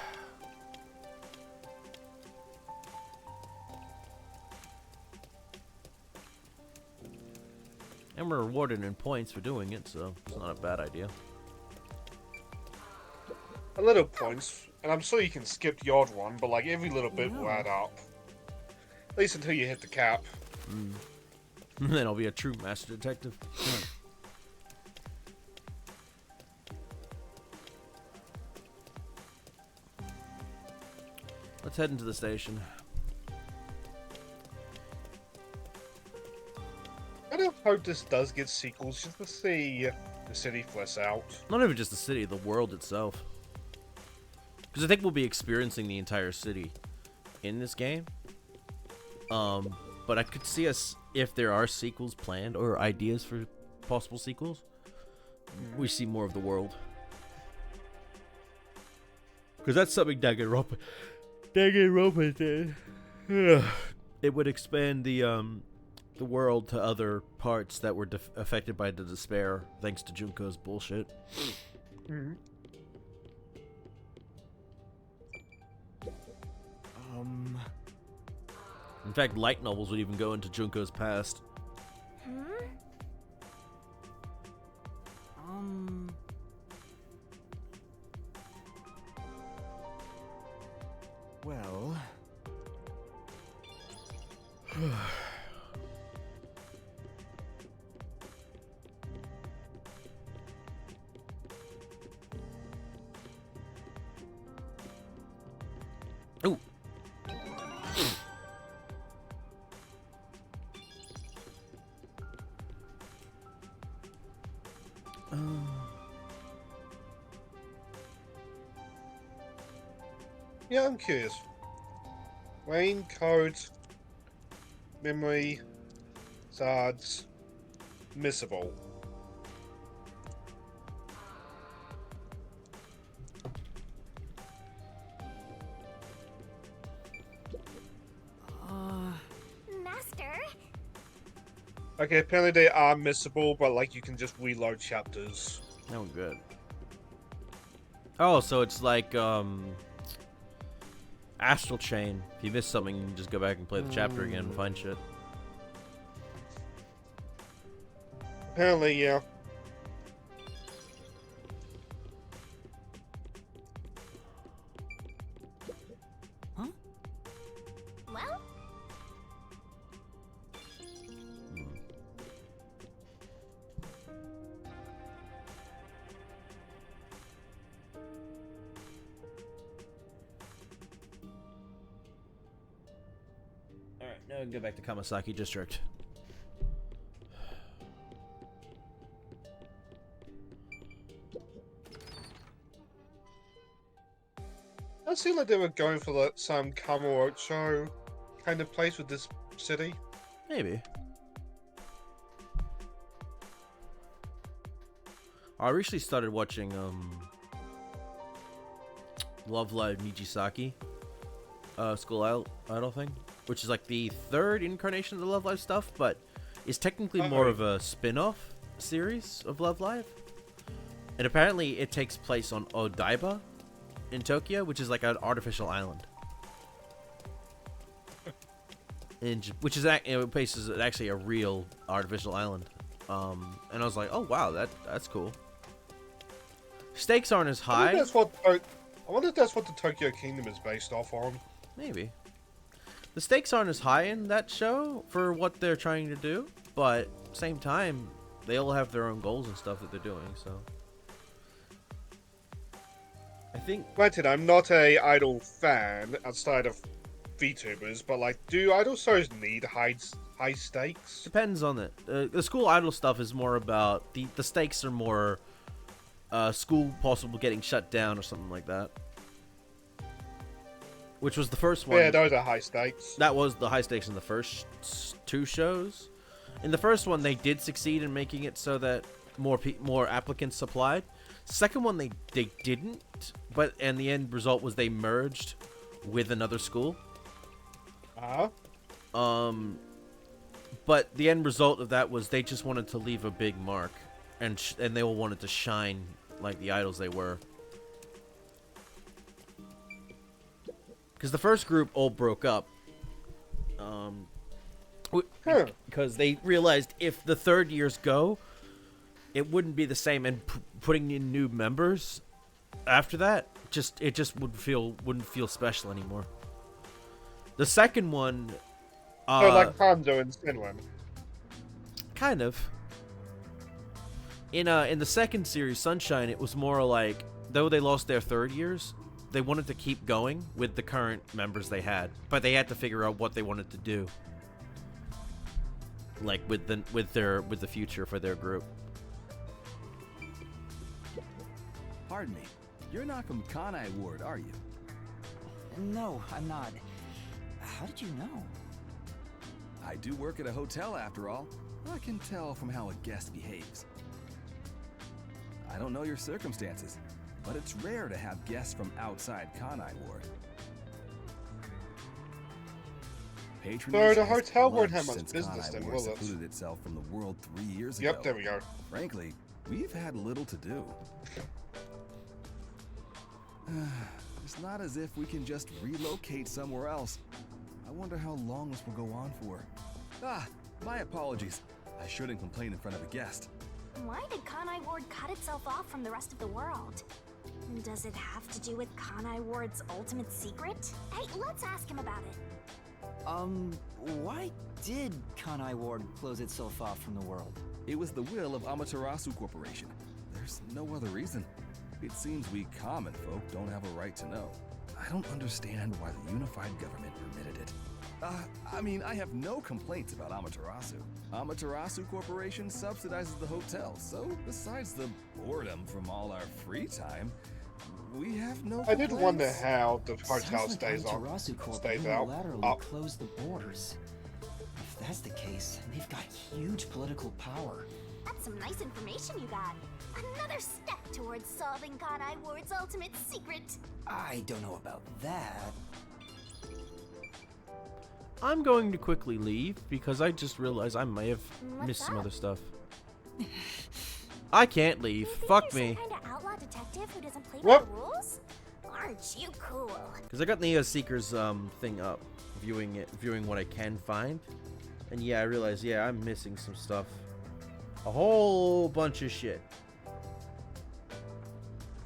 Speaker 2: And we're rewarded in points for doing it, so it's not a bad idea.
Speaker 1: A little points, and I'm sure you can skip the odd one, but like every little bit will add up. At least until you hit the cap.
Speaker 2: Then I'll be a true master detective. Let's head into the station.
Speaker 1: I don't hope this does get sequels just to see the city flesh out.
Speaker 2: Not even just the city, the world itself. Because I think we'll be experiencing the entire city in this game. But I could see us, if there are sequels planned or ideas for possible sequels, we see more of the world. Because that's something Danganronpa did. It would expand the world to other parts that were affected by the despair, thanks to Junko's bullshit. In fact, light novels would even go into Junko's past.
Speaker 3: Well...
Speaker 2: Ooh.
Speaker 1: Yeah, I'm curious. Rain, code, memory, Zards, missable.
Speaker 9: Master?
Speaker 1: Okay, apparently they are missable, but like you can just reload chapters.
Speaker 2: Oh, good. Oh, so it's like, Astral Chain. If you miss something, you can just go back and play the chapter again and find shit.
Speaker 1: Apparently, yeah.
Speaker 9: Well,
Speaker 2: Alright, now we can go back to Kamasaki District.
Speaker 1: It seemed like they were going for like some Kamurocho kind of place with this city.
Speaker 2: Maybe. I recently started watching Love Live Nijisaki, School Idol thing, which is like the third incarnation of the Love Live stuff, but is technically more of a spin-off series of Love Live. And apparently it takes place on Odaiba in Tokyo, which is like an artificial island. Which is actually a real artificial island. And I was like, oh wow, that's cool. Stakes aren't as high.
Speaker 1: I wonder if that's what the Tokyo Kingdom is based off on.
Speaker 2: Maybe. The stakes aren't as high in that show for what they're trying to do, but same time, they all have their own goals and stuff that they're doing, so. I think...
Speaker 1: Granted, I'm not a idol fan outside of VTubers, but like, do idol shows need high stakes?
Speaker 2: Depends on it. The school idol stuff is more about... The stakes are more... school possible getting shut down or something like that. Which was the first one.
Speaker 1: Yeah, those are high stakes.
Speaker 2: That was the high stakes in the first two shows. In the first one, they did succeed in making it so that more applicants applied. Second one, they didn't, and the end result was they merged with another school. But the end result of that was they just wanted to leave a big mark, and they all wanted to shine like the idols they were. Because the first group all broke up. Because they realized if the third years go, it wouldn't be the same, and putting in new members after that, it just wouldn't feel special anymore. The second one,
Speaker 1: so like Hanzo and Senwen.
Speaker 2: Kind of. In the second series, Sunshine, it was more like, though they lost their third years, they wanted to keep going with the current members they had, but they had to figure out what they wanted to do, like with the future for their group.
Speaker 10: Pardon me, you're not from Kanai Ward, are you?
Speaker 4: No, I'm not. How did you know?
Speaker 10: I do work at a hotel after all. I can tell from how a guest behaves. I don't know your circumstances, but it's rare to have guests from outside Kanai Ward.
Speaker 1: So the hotel won't have much
Speaker 10: since
Speaker 1: business
Speaker 10: Kanai
Speaker 1: then,
Speaker 10: Ward
Speaker 1: will it?
Speaker 10: secluded itself from the world 3 years ago.
Speaker 1: Yep, there we go.
Speaker 10: Frankly, we've had little to do. It's not as if we can just relocate somewhere else. I wonder how long this will go on for. My apologies. I shouldn't complain in front of a guest.
Speaker 9: Why did Kanai Ward cut itself off from the rest of the world? Does it have to do with Kanai Ward's ultimate secret? Hey, let's ask him about it.
Speaker 4: Why did Kanai Ward close itself off from the world?
Speaker 10: It was the will of Amaterasu Corporation. There's no other reason. It seems we common folk don't have a right to know. I don't understand why the unified government permitted it. I have no complaints about Amaterasu. Amaterasu Corporation subsidizes the hotel, so besides the boredom from all our free time, we have no
Speaker 1: I did
Speaker 10: complaints.
Speaker 1: wonder how the hotel
Speaker 4: Sounds like
Speaker 1: stays on,
Speaker 4: Amaterasu Corp
Speaker 1: stays out,
Speaker 4: unilaterally
Speaker 1: up.
Speaker 4: closed the borders. If that's the case, they've got huge political power.
Speaker 9: That's some nice information you got. Another step towards solving Kanai Ward's ultimate secret.
Speaker 4: I don't know about that.
Speaker 2: I'm going to quickly leave because I just realized I may have missed some other stuff. I can't leave. Fuck me.
Speaker 9: Some kind of outlaw detective who doesn't play by
Speaker 1: What?
Speaker 9: the rules? Aren't you cool?
Speaker 2: Because I got Neo Seeker's thing up, viewing what I can find, and yeah, I realized I'm missing some stuff, a whole bunch of shit.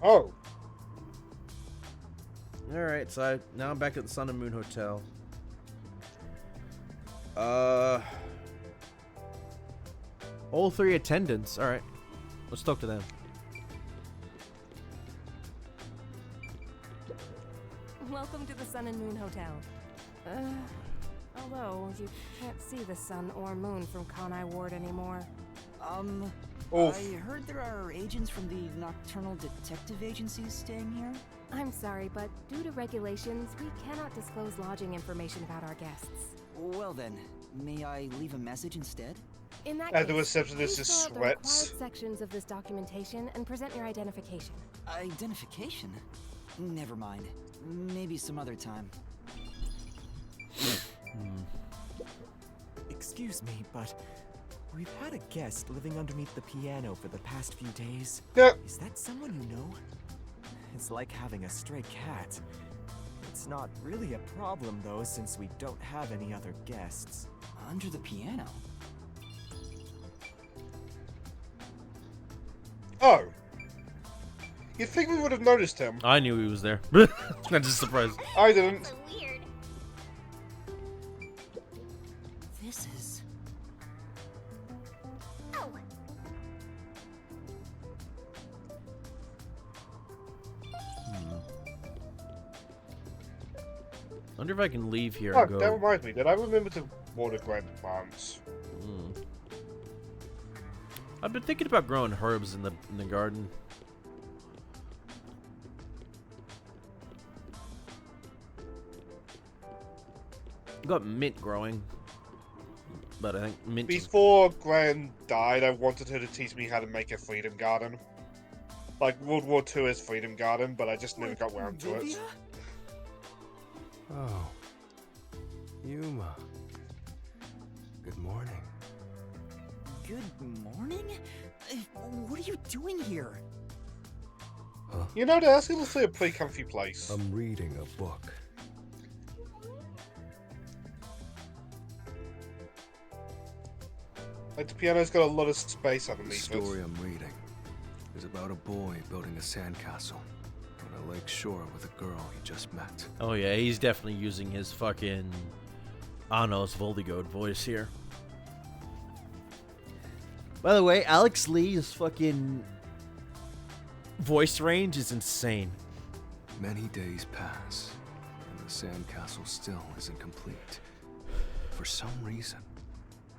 Speaker 1: Oh,
Speaker 2: All right, so now I'm back at the Sun and Moon Hotel. All 3 attendants. All right, let's talk to them.
Speaker 11: Welcome to the Sun and Moon Hotel. Although you can't see the sun or moon from Kanai Ward anymore.
Speaker 1: Oof.
Speaker 4: I heard there are agents from the Nocturnal Detective Agencies staying here.
Speaker 11: I'm sorry, but due to regulations, we cannot disclose lodging information about our guests.
Speaker 4: Well then, may I leave a message instead?
Speaker 11: In that
Speaker 1: And the
Speaker 11: case,
Speaker 1: receptionist
Speaker 11: please
Speaker 1: just
Speaker 11: fill out the required
Speaker 1: sweats.
Speaker 11: sections of this documentation and present your identification.
Speaker 4: Identification? Never mind. Maybe some other time.
Speaker 12: Excuse me, but we've had a guest living underneath the piano for the past few days.
Speaker 1: Yep.
Speaker 12: Is that someone you know? It's like having a stray cat. It's not really a problem though, since we don't have any other guests.
Speaker 4: Under the piano?
Speaker 1: Oh. You'd think we would have noticed him.
Speaker 2: I knew he was there. I'm just surprised.
Speaker 1: I didn't.
Speaker 9: So weird.
Speaker 4: This is...
Speaker 9: Oh,
Speaker 2: Wonder if I can leave here
Speaker 1: Oh,
Speaker 2: and go.
Speaker 1: that reminds me. Did I remember to water ground plants?
Speaker 2: I've been thinking about growing herbs in the garden. Got mint growing, but I think mint.
Speaker 1: Before Gran died, I wanted her to teach me how to make a freedom garden. Like World War II's freedom garden, but I just never got round to it.
Speaker 3: Oh. Yuma. Good morning.
Speaker 4: Good morning? What are you doing here?
Speaker 3: Huh?
Speaker 1: You know, that's honestly a pretty comfy place.
Speaker 3: I'm reading a book.
Speaker 1: Like, the piano's got a lot of space
Speaker 3: The
Speaker 1: underneath
Speaker 3: story
Speaker 1: it.
Speaker 3: I'm reading is about a boy building a sandcastle on a lake shore with a girl he just met.
Speaker 2: Oh yeah, he's definitely using his fucking Anos Voldigode voice here. By the way, Alex Lee's fucking voice range is insane.
Speaker 3: Many days pass, and the sandcastle still isn't complete. For some reason,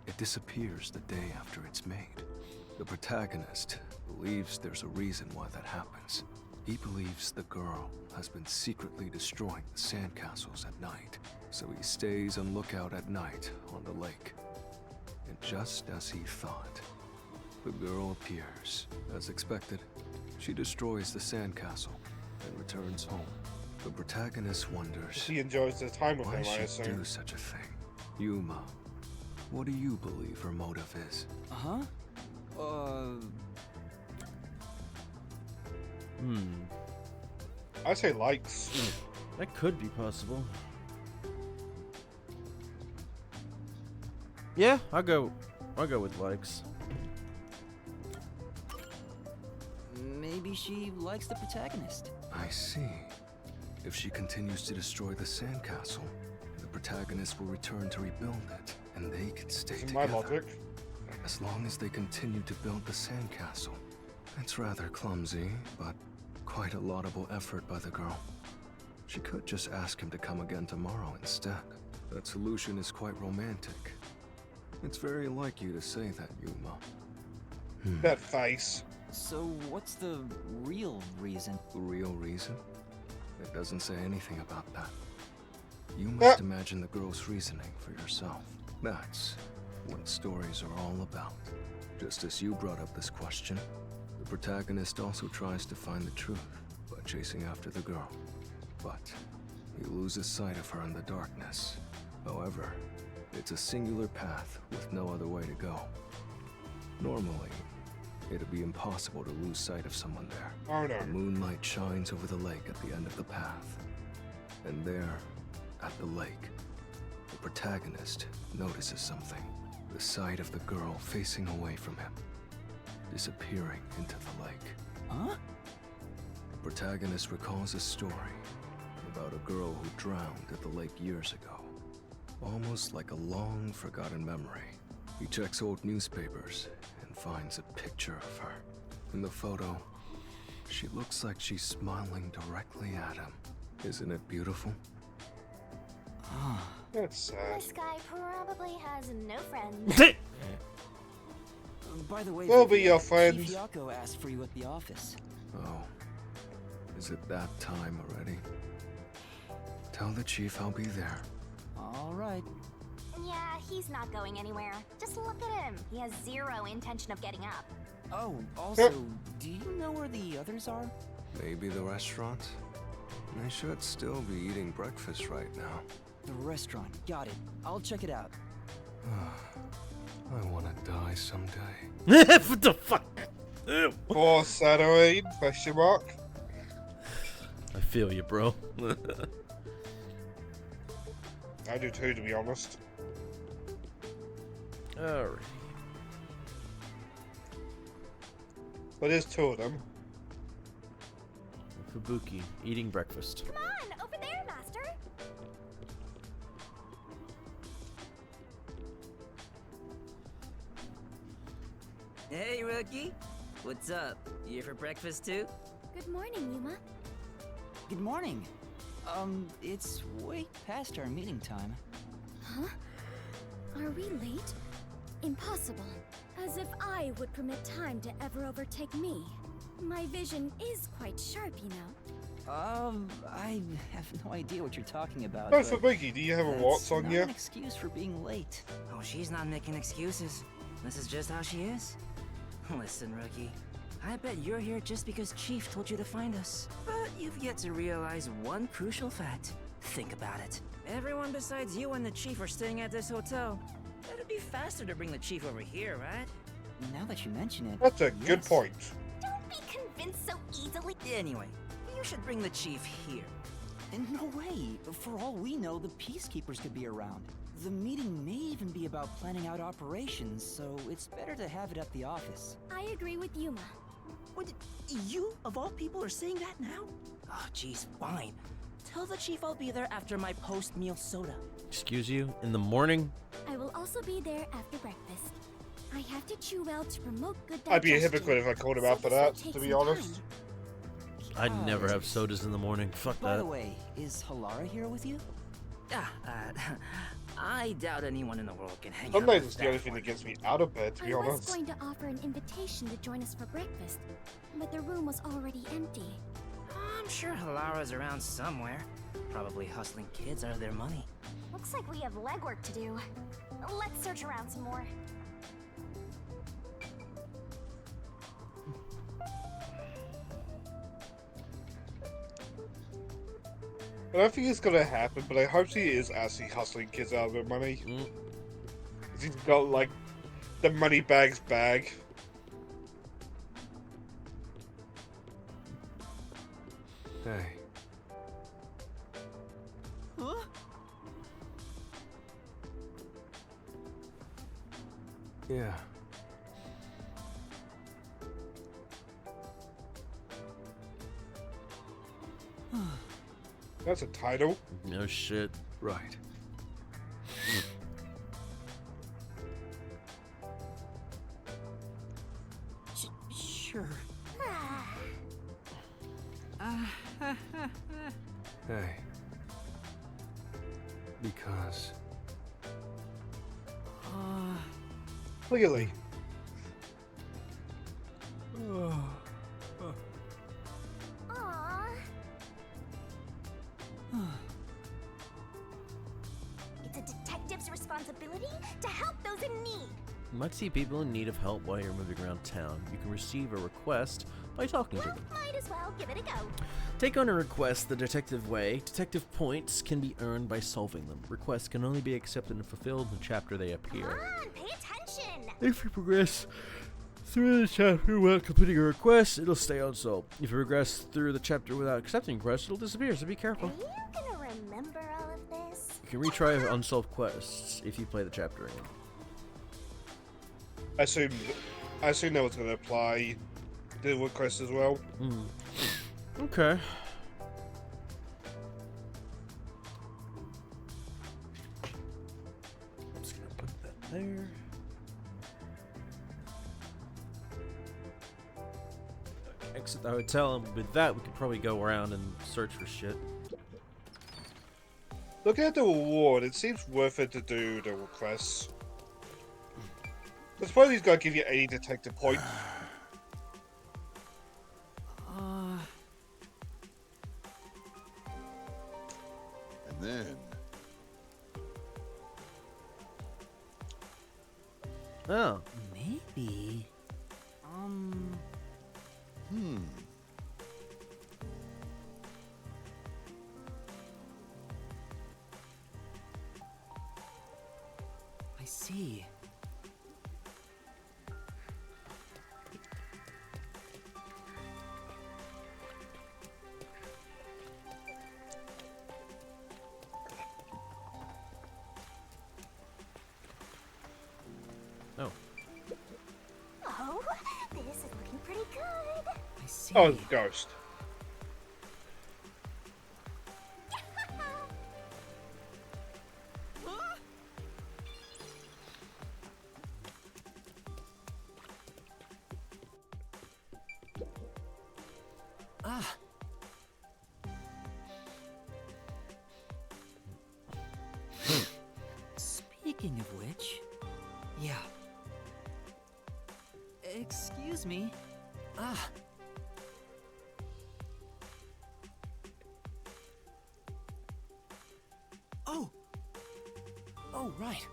Speaker 3: it disappears the day after it's made. The protagonist believes there's a reason why that happens. He believes the girl has been secretly destroying the sandcastles at night, so he stays on lookout at night on the lake. And just as he thought, the girl appears. As expected, she destroys the sandcastle and returns home. The protagonist wonders
Speaker 1: She enjoys the time with
Speaker 3: why
Speaker 1: him, I
Speaker 3: she'd
Speaker 1: assume.
Speaker 3: do such a thing. Yuma, what do you believe her motive is?
Speaker 4: Huh?
Speaker 1: I say likes.
Speaker 2: That could be possible. Yeah, I'll go with likes.
Speaker 4: Maybe she likes the protagonist.
Speaker 3: I see. If she continues to destroy the sandcastle, the protagonist will return to rebuild it, and they can stay
Speaker 1: In my
Speaker 3: together.
Speaker 1: logic.
Speaker 3: As long as they continue to build the sandcastle. It's rather clumsy, but quite a laudable effort by the girl. She could just ask him to come again tomorrow instead. That solution is quite romantic. It's very like you to say that, Yuma.
Speaker 1: That face.
Speaker 4: So what's the real reason?
Speaker 3: The real reason? It doesn't say anything about that. You must imagine the girl's reasoning for yourself. That's what stories are all about. Just as you brought up this question, the protagonist also tries to find the truth by chasing after the girl. But he loses sight of her in the darkness. However, it's a singular path with no other way to go. Normally, it'd be impossible to lose sight of someone there.
Speaker 1: Oh no.
Speaker 3: The moonlight shines over the lake at the end of the path. And there, at the lake, the protagonist notices something. The sight of the girl facing away from him, disappearing into the lake.
Speaker 4: Huh?
Speaker 3: The protagonist recalls a story about a girl who drowned at the lake years ago. Almost like a long forgotten memory. He checks old newspapers and finds a picture of her. In the photo, she looks like she's smiling directly at him. Isn't it beautiful?
Speaker 1: That's sad.
Speaker 9: this guy probably has no friends.
Speaker 4: By the way,
Speaker 1: We'll be
Speaker 4: Vivian,
Speaker 1: your friend.
Speaker 4: Chief Yako asked for you at the office.
Speaker 3: Oh, is it that time already? Tell the chief I'll be there.
Speaker 4: All right.
Speaker 9: Yeah, he's not going anywhere. Just look at him. He has zero intention of getting up.
Speaker 4: Oh, also, do you know where the others are?
Speaker 3: Maybe the restaurant? They should still be eating breakfast right now.
Speaker 4: The restaurant, got it. I'll check it out.
Speaker 3: I want to die someday.
Speaker 2: What the fuck? Ew.
Speaker 1: Foreshadowing? Question mark.
Speaker 2: I feel you, bro.
Speaker 1: I do too, to be honest.
Speaker 2: Alright.
Speaker 1: But there's two of them.
Speaker 2: Fubuki, eating breakfast.
Speaker 9: Come on, over there, Master.
Speaker 6: Hey, rookie. What's up? You here for breakfast too?
Speaker 5: Good morning, Yuma.
Speaker 4: Good morning. It's way past our meeting time.
Speaker 5: Huh? Are we late? Impossible. As if I would permit time to ever overtake me. My vision is quite sharp, you know.
Speaker 4: I have no idea what you're talking about.
Speaker 1: Oh,
Speaker 4: but
Speaker 1: Fubuki, do you have a
Speaker 4: that's
Speaker 1: watch on
Speaker 4: not
Speaker 1: you?
Speaker 4: an excuse for being late.
Speaker 6: Oh, she's not making excuses. This is just how she is. Listen, rookie. I bet you're here just because Chief told you to find us. But you've yet to realize one crucial fact. Think about it. Everyone besides you and the Chief are staying at this hotel. It'd be faster to bring the Chief over here, right?
Speaker 4: Now that you mention it,
Speaker 1: That's a good
Speaker 4: yes.
Speaker 1: point.
Speaker 9: Don't be convinced so easily.
Speaker 6: Anyway, you should bring the Chief here.
Speaker 4: And no way. For all we know, the peacekeepers could be around. The meeting may even be about planning out operations, so it's better to have it at the office.
Speaker 5: I agree with Yuma.
Speaker 6: What? You, of all people, are saying that now? Oh, jeez, fine. Tell the Chief I'll be there after my post-meal soda.
Speaker 2: Excuse you? In the morning?
Speaker 5: I will also be there after breakfast. I have to chew well to promote good digestion.
Speaker 1: I'd be a hypocrite if I called him out for
Speaker 5: so this will
Speaker 1: that,
Speaker 5: take
Speaker 1: to be
Speaker 5: some
Speaker 1: honest.
Speaker 5: time.
Speaker 2: I'd never have sodas in the morning. Fuck
Speaker 4: By
Speaker 2: that.
Speaker 4: the way, is Halara here with you?
Speaker 6: I doubt anyone in the world can hang
Speaker 1: Some
Speaker 6: out
Speaker 1: days
Speaker 6: with
Speaker 1: it's the
Speaker 6: that
Speaker 1: only thing
Speaker 6: one.
Speaker 1: that gets me out of bed, to be
Speaker 5: I was
Speaker 1: honest.
Speaker 5: going to offer an invitation to join us for breakfast, but the room was already empty.
Speaker 6: I'm sure Halara's around somewhere. Probably hustling kids out of their money.
Speaker 9: Looks like we have legwork to do. Let's search around some more.
Speaker 1: I don't think it's gonna happen, but I hope she is actually hustling kids out of their money.
Speaker 2: Mm.
Speaker 1: He's got, like, the money bag's bag.
Speaker 3: Hey,
Speaker 4: Huh?
Speaker 3: yeah.
Speaker 1: That's a title.
Speaker 2: No shit.
Speaker 3: Right.
Speaker 4: Sure.
Speaker 3: Hey. Because
Speaker 1: Clearly.
Speaker 9: Aww. It's a detective's responsibility to help those in need.
Speaker 2: You might see people in need of help while you're moving around town. You can receive a request by talking to
Speaker 9: Well,
Speaker 2: them.
Speaker 9: might as well give it a go.
Speaker 2: Take on a request the detective way. Detective points can be earned by solving them. Requests can only be accepted and fulfilled in the chapter they
Speaker 9: Come
Speaker 2: appear.
Speaker 9: on, pay attention.
Speaker 2: If you progress through the chapter without completing a request, it'll stay unsolved. If you progress through the chapter without accepting a request, it'll disappear, so be
Speaker 9: Are
Speaker 2: careful.
Speaker 9: you gonna remember all of this?
Speaker 2: You can retry unsolved quests if you play the chapter again.
Speaker 1: I assume that was gonna apply to the request as well.
Speaker 2: Okay. I'm just gonna put that there. Exit the hotel, and with that, we could probably go around and search for shit.
Speaker 1: Looking at the reward, it seems worth it to do the requests. I suppose he's gonna give you 80 detective points.
Speaker 13: And then
Speaker 2: Oh.
Speaker 4: Maybe. I see.
Speaker 2: Oh.
Speaker 9: Oh, this is looking pretty good.
Speaker 4: I see.
Speaker 1: Oh, ghost.
Speaker 4: Ah. Speaking of which, yeah. Excuse me. Ah. Oh. Oh, right.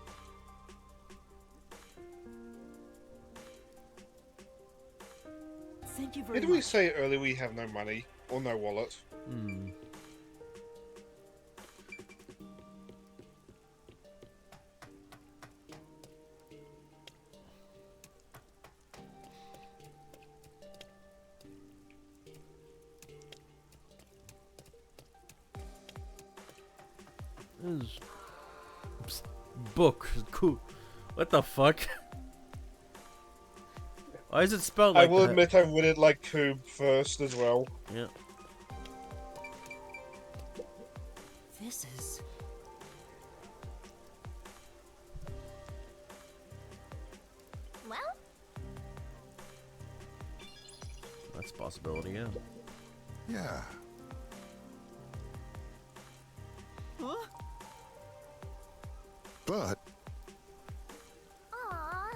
Speaker 4: Thank you very
Speaker 1: Did
Speaker 4: much.
Speaker 1: we say earlier we have no money or no wallet?
Speaker 2: Hmm. This is book. Cool. What the fuck? Why is it spelled
Speaker 1: I
Speaker 2: like
Speaker 1: will
Speaker 2: that?
Speaker 1: admit I read it like Coob first as well.
Speaker 2: Yeah.
Speaker 4: This is...
Speaker 9: Well,
Speaker 2: That's a possibility, yeah.
Speaker 13: Yeah.
Speaker 4: Huh?
Speaker 13: But
Speaker 9: aw.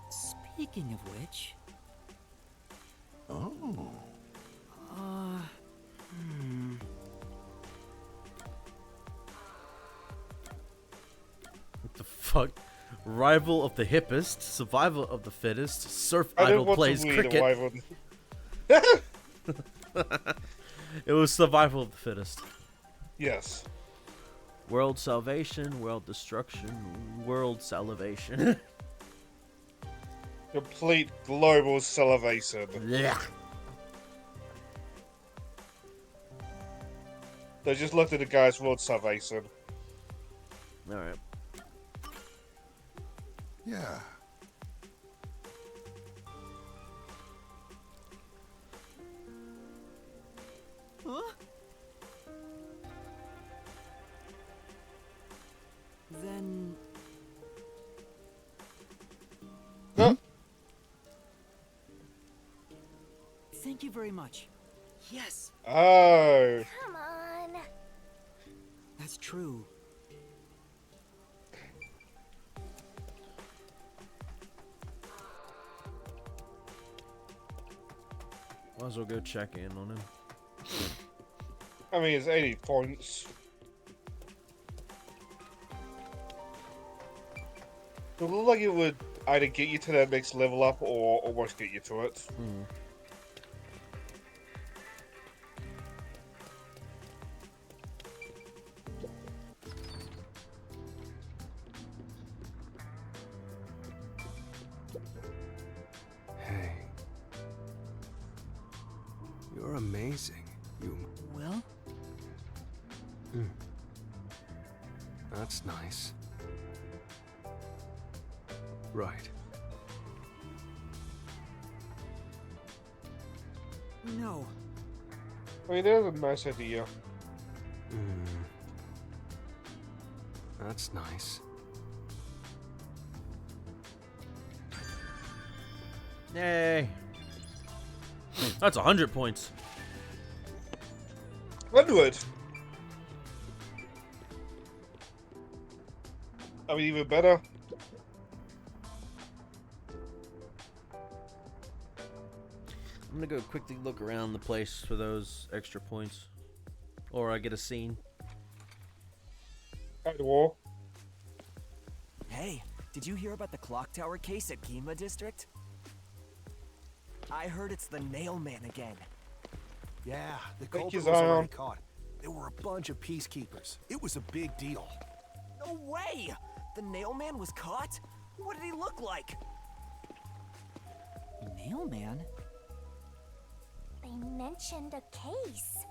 Speaker 4: Speaking of which...
Speaker 13: oh,
Speaker 2: What the fuck? Rival of the hippest, survival of the fittest, surf
Speaker 1: I don't
Speaker 2: idol
Speaker 1: want
Speaker 2: plays
Speaker 1: to read
Speaker 2: cricket.
Speaker 1: a rival.
Speaker 2: It was survival of the fittest.
Speaker 1: Yes.
Speaker 2: World salvation, world destruction, world salivation.
Speaker 1: Complete global salivation.
Speaker 2: Yeah.
Speaker 1: They just looked at the guy's world salvation.
Speaker 2: Alright.
Speaker 13: yeah.
Speaker 4: Huh? Then...
Speaker 1: Huh?
Speaker 4: Thank you very much. Yes,
Speaker 1: Oh.
Speaker 9: Come on.
Speaker 4: that's true.
Speaker 2: Might as well go check in on him.
Speaker 1: I mean, it's 80 points. It looked like it would either get you to that next level up or almost get you to it.
Speaker 2: Hmm.
Speaker 3: Hey. You're amazing, you.
Speaker 4: Well,
Speaker 3: That's nice. Right.
Speaker 4: no.
Speaker 1: I mean, there's a nice idea.
Speaker 3: That's nice.
Speaker 2: Yay. That's 100 points.
Speaker 1: 100! I mean, even better.
Speaker 2: gonna go quickly look around the place for those extra points. Or I get a scene.
Speaker 1: At the wall.
Speaker 12: Hey, did you hear about the clock tower case at Gima District? I heard it's the Nailman again.
Speaker 3: Yeah, the
Speaker 1: Thank
Speaker 3: culprit
Speaker 1: you,
Speaker 3: was
Speaker 1: Zion.
Speaker 3: already caught. There were a bunch of peacekeepers. It was a big deal.
Speaker 12: No way! The Nailman was caught? What did he look like?
Speaker 4: Nailman?
Speaker 9: They mentioned a case.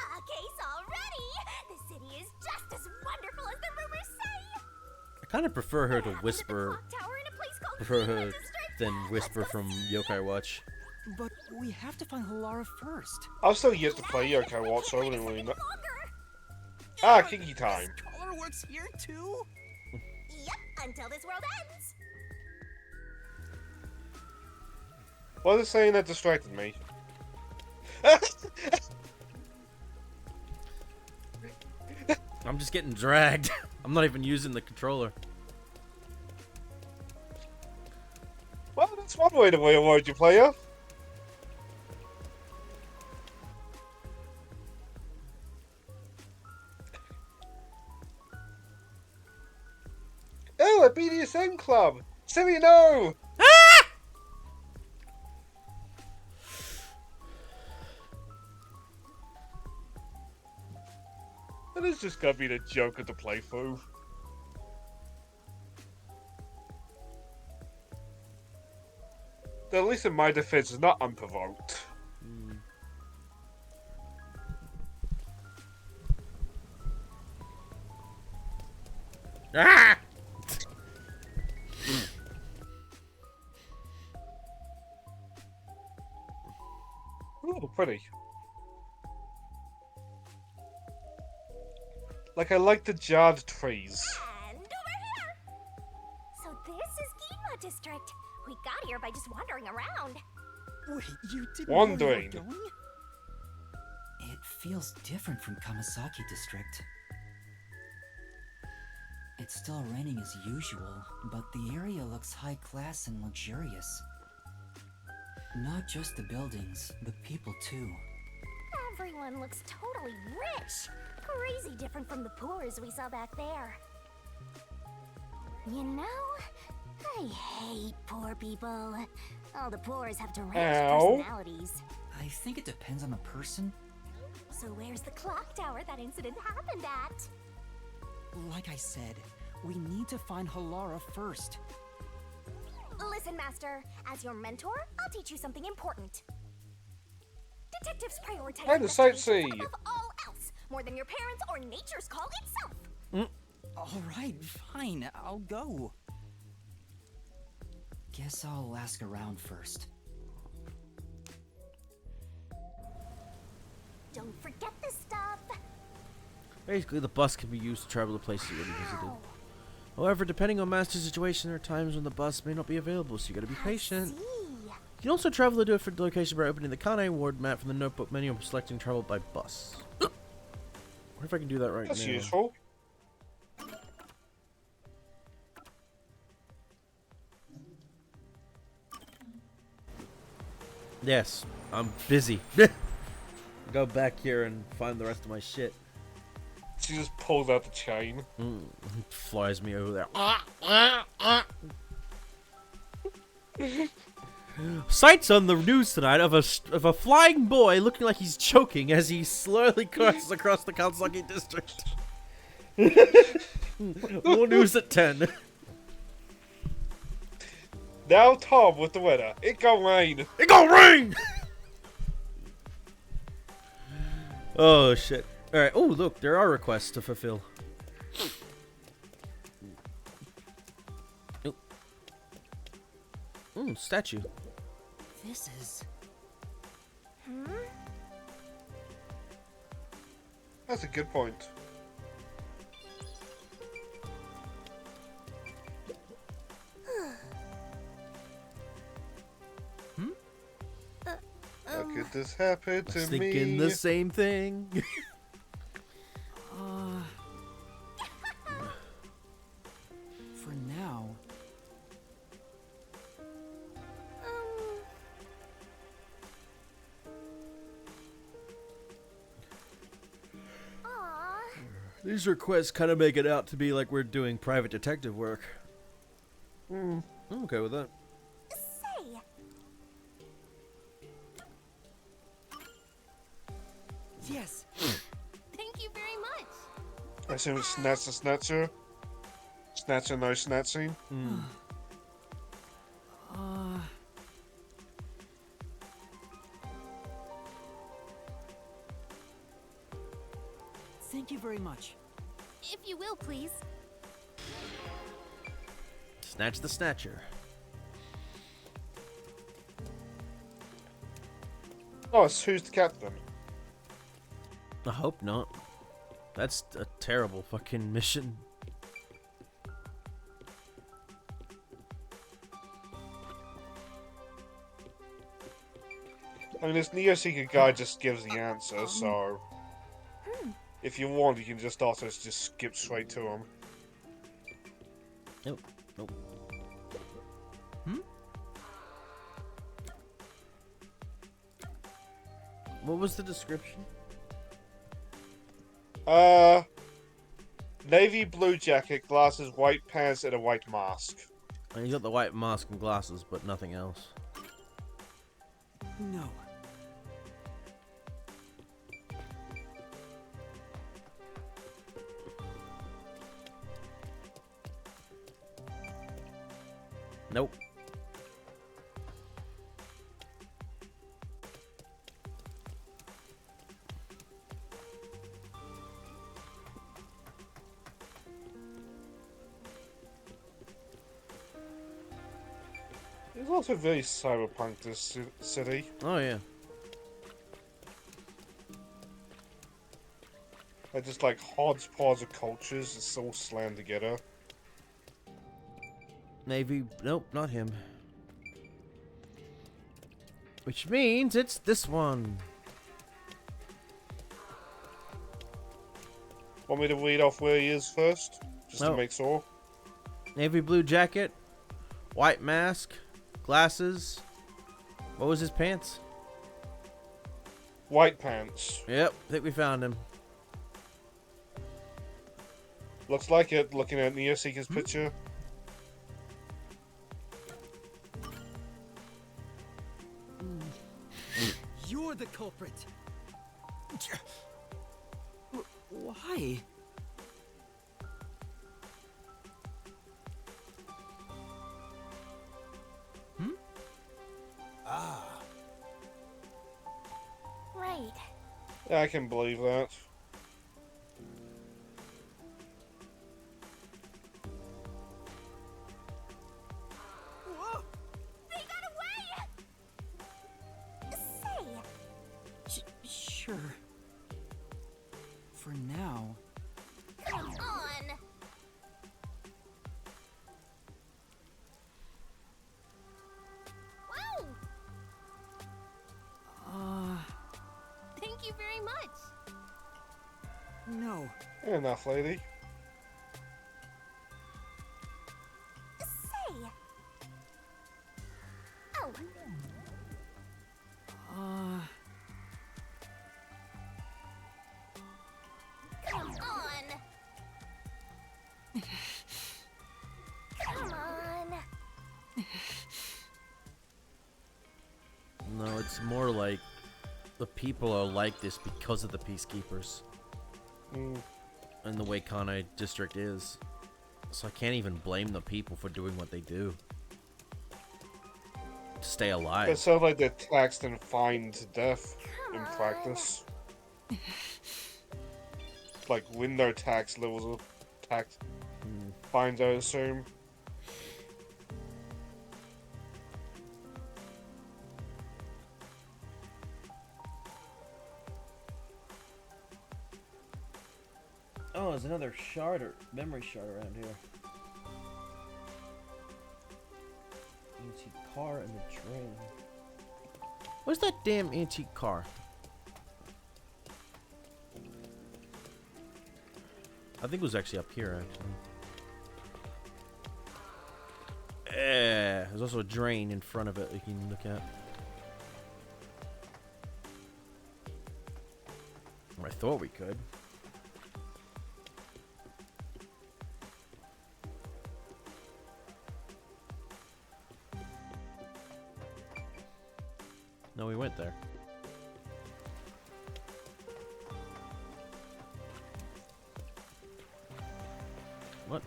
Speaker 9: A case already! The city is just as wonderful as the rumors say!
Speaker 2: I kind of prefer her to
Speaker 9: What happened at the
Speaker 2: whisper.
Speaker 9: clock tower in a place called
Speaker 2: Prefer
Speaker 9: Gima
Speaker 2: her
Speaker 9: District?
Speaker 2: than whisper from Yokai Watch.
Speaker 4: But we have to find Halara first.
Speaker 1: I've still yet to play Yokai Watch, so I wouldn't really know. Ah, Kinky time.
Speaker 12: Color works here too?
Speaker 9: Yep, until this world ends.
Speaker 1: What is saying that distracted me?
Speaker 2: I'm just getting dragged. I'm not even using the controller.
Speaker 1: Well, that's one way to avoid your player. Oh, a BDSM club! Silly no! That is just gonna be the joke of the playthrough. At least in my defense, it's not unprovoked.
Speaker 2: Ah!
Speaker 1: Ooh, pretty. Like I like the jarred trees.
Speaker 9: And over here! So this is Gima District. We got here by just wandering around.
Speaker 12: Wait, you didn't
Speaker 1: Wandering.
Speaker 12: know you were going?
Speaker 4: It feels different from Kamasaki District. It's still raining as usual, but the area looks high class and luxurious. Not just the buildings, the people too.
Speaker 9: Everyone looks totally rich. Crazy different from the poors we saw back there. You know, I hate poor people. All the poors have deranged
Speaker 1: Ow.
Speaker 9: personalities.
Speaker 4: I think it depends on the person.
Speaker 9: So where's the clock tower that incident happened at?
Speaker 4: Like I said, we need to find Halara first.
Speaker 9: Listen, Master. As your mentor, I'll teach you something important. Detectives prioritize
Speaker 1: And the
Speaker 9: investigation
Speaker 1: sightsee.
Speaker 9: above all else, more than your parents or nature's call itself.
Speaker 4: Alright, fine, I'll go. Guess I'll ask around first.
Speaker 9: Don't forget this stuff.
Speaker 2: Basically, the bus can be used to travel to places you already visited. However, depending on Master's situation, there are times when the bus may not be available, so you gotta be patient. You can also travel to a different location by opening the Kanai Ward map from the notebook menu and selecting travel by bus. What if I can do that right
Speaker 1: That's
Speaker 2: now?
Speaker 1: useful.
Speaker 2: Yes, I'm busy. Go back here and find the rest of my shit.
Speaker 1: She just pulls out the chain.
Speaker 2: Flies me over there. Sights on the news tonight of a flying boy looking like he's choking as he slowly crosses across the Kansaki district. More news at 10.
Speaker 1: Now Tom with the weather. It gon' rain.
Speaker 2: It gon' rain! Oh shit. Alright, oh look, there are requests to fulfill. Statue.
Speaker 4: This is...
Speaker 1: That's a good point. How could this happen to me?
Speaker 2: Thinking the same thing.
Speaker 4: For now...
Speaker 2: These requests kind of make it out to be like we're doing private detective work. I'm okay with that.
Speaker 9: Say,
Speaker 6: Yes.
Speaker 9: thank you very much.
Speaker 1: I assume it's Snatcher Snatcher. Snatcher no snatching.
Speaker 6: Thank you very much.
Speaker 5: If you will, please.
Speaker 2: Snatch the Snatcher.
Speaker 1: Oh, it's who's the captain?
Speaker 2: I hope not. That's a terrible fucking mission.
Speaker 1: I mean, this Neo Seeker guy just gives the answer, so if you want, you can just also just skip straight to him.
Speaker 2: Nope. Nope. What was the description?
Speaker 1: Navy blue jacket, glasses, white pants, and a white mask.
Speaker 2: And he's got the white mask and glasses, but nothing else.
Speaker 6: No.
Speaker 2: Nope.
Speaker 1: It's also very cyberpunk, this city.
Speaker 2: Oh yeah.
Speaker 1: They're just like hodgepodge of cultures, it's all slammed together.
Speaker 2: Navy. Nope, not him. Which means it's this one.
Speaker 1: Want me to read off where he is first? Just to
Speaker 2: No.
Speaker 1: make sure?
Speaker 2: Navy blue jacket, white mask, glasses. What was his pants?
Speaker 1: White pants.
Speaker 2: Yep, I think we found him.
Speaker 1: Looks like it, looking at Neo Seeker's picture.
Speaker 6: You're the culprit. Why?
Speaker 9: Right.
Speaker 1: Yeah, I can believe that.
Speaker 9: Whoa! They got away! Say,
Speaker 6: Sure. For now.
Speaker 9: come on! Wow! Thank you very much.
Speaker 6: No.
Speaker 1: Enough, lady.
Speaker 9: Say. Oh. Come on. Come on.
Speaker 2: No, it's more like the people are like this because of the Peacekeepers. And the way Kanai District is. So I can't even blame the people for doing what they do. To stay
Speaker 1: It
Speaker 2: alive.
Speaker 1: sounds like they're taxed and fined to death in practice. Like window tax levels of tax fines, I assume.
Speaker 2: Oh, there's another shard or memory shard around here. Antique car and the train. Where's that damn antique car? I think it was actually up here, actually. Yeah, there's also a drain in front of it you can look at. I thought we could. No, we went there. What?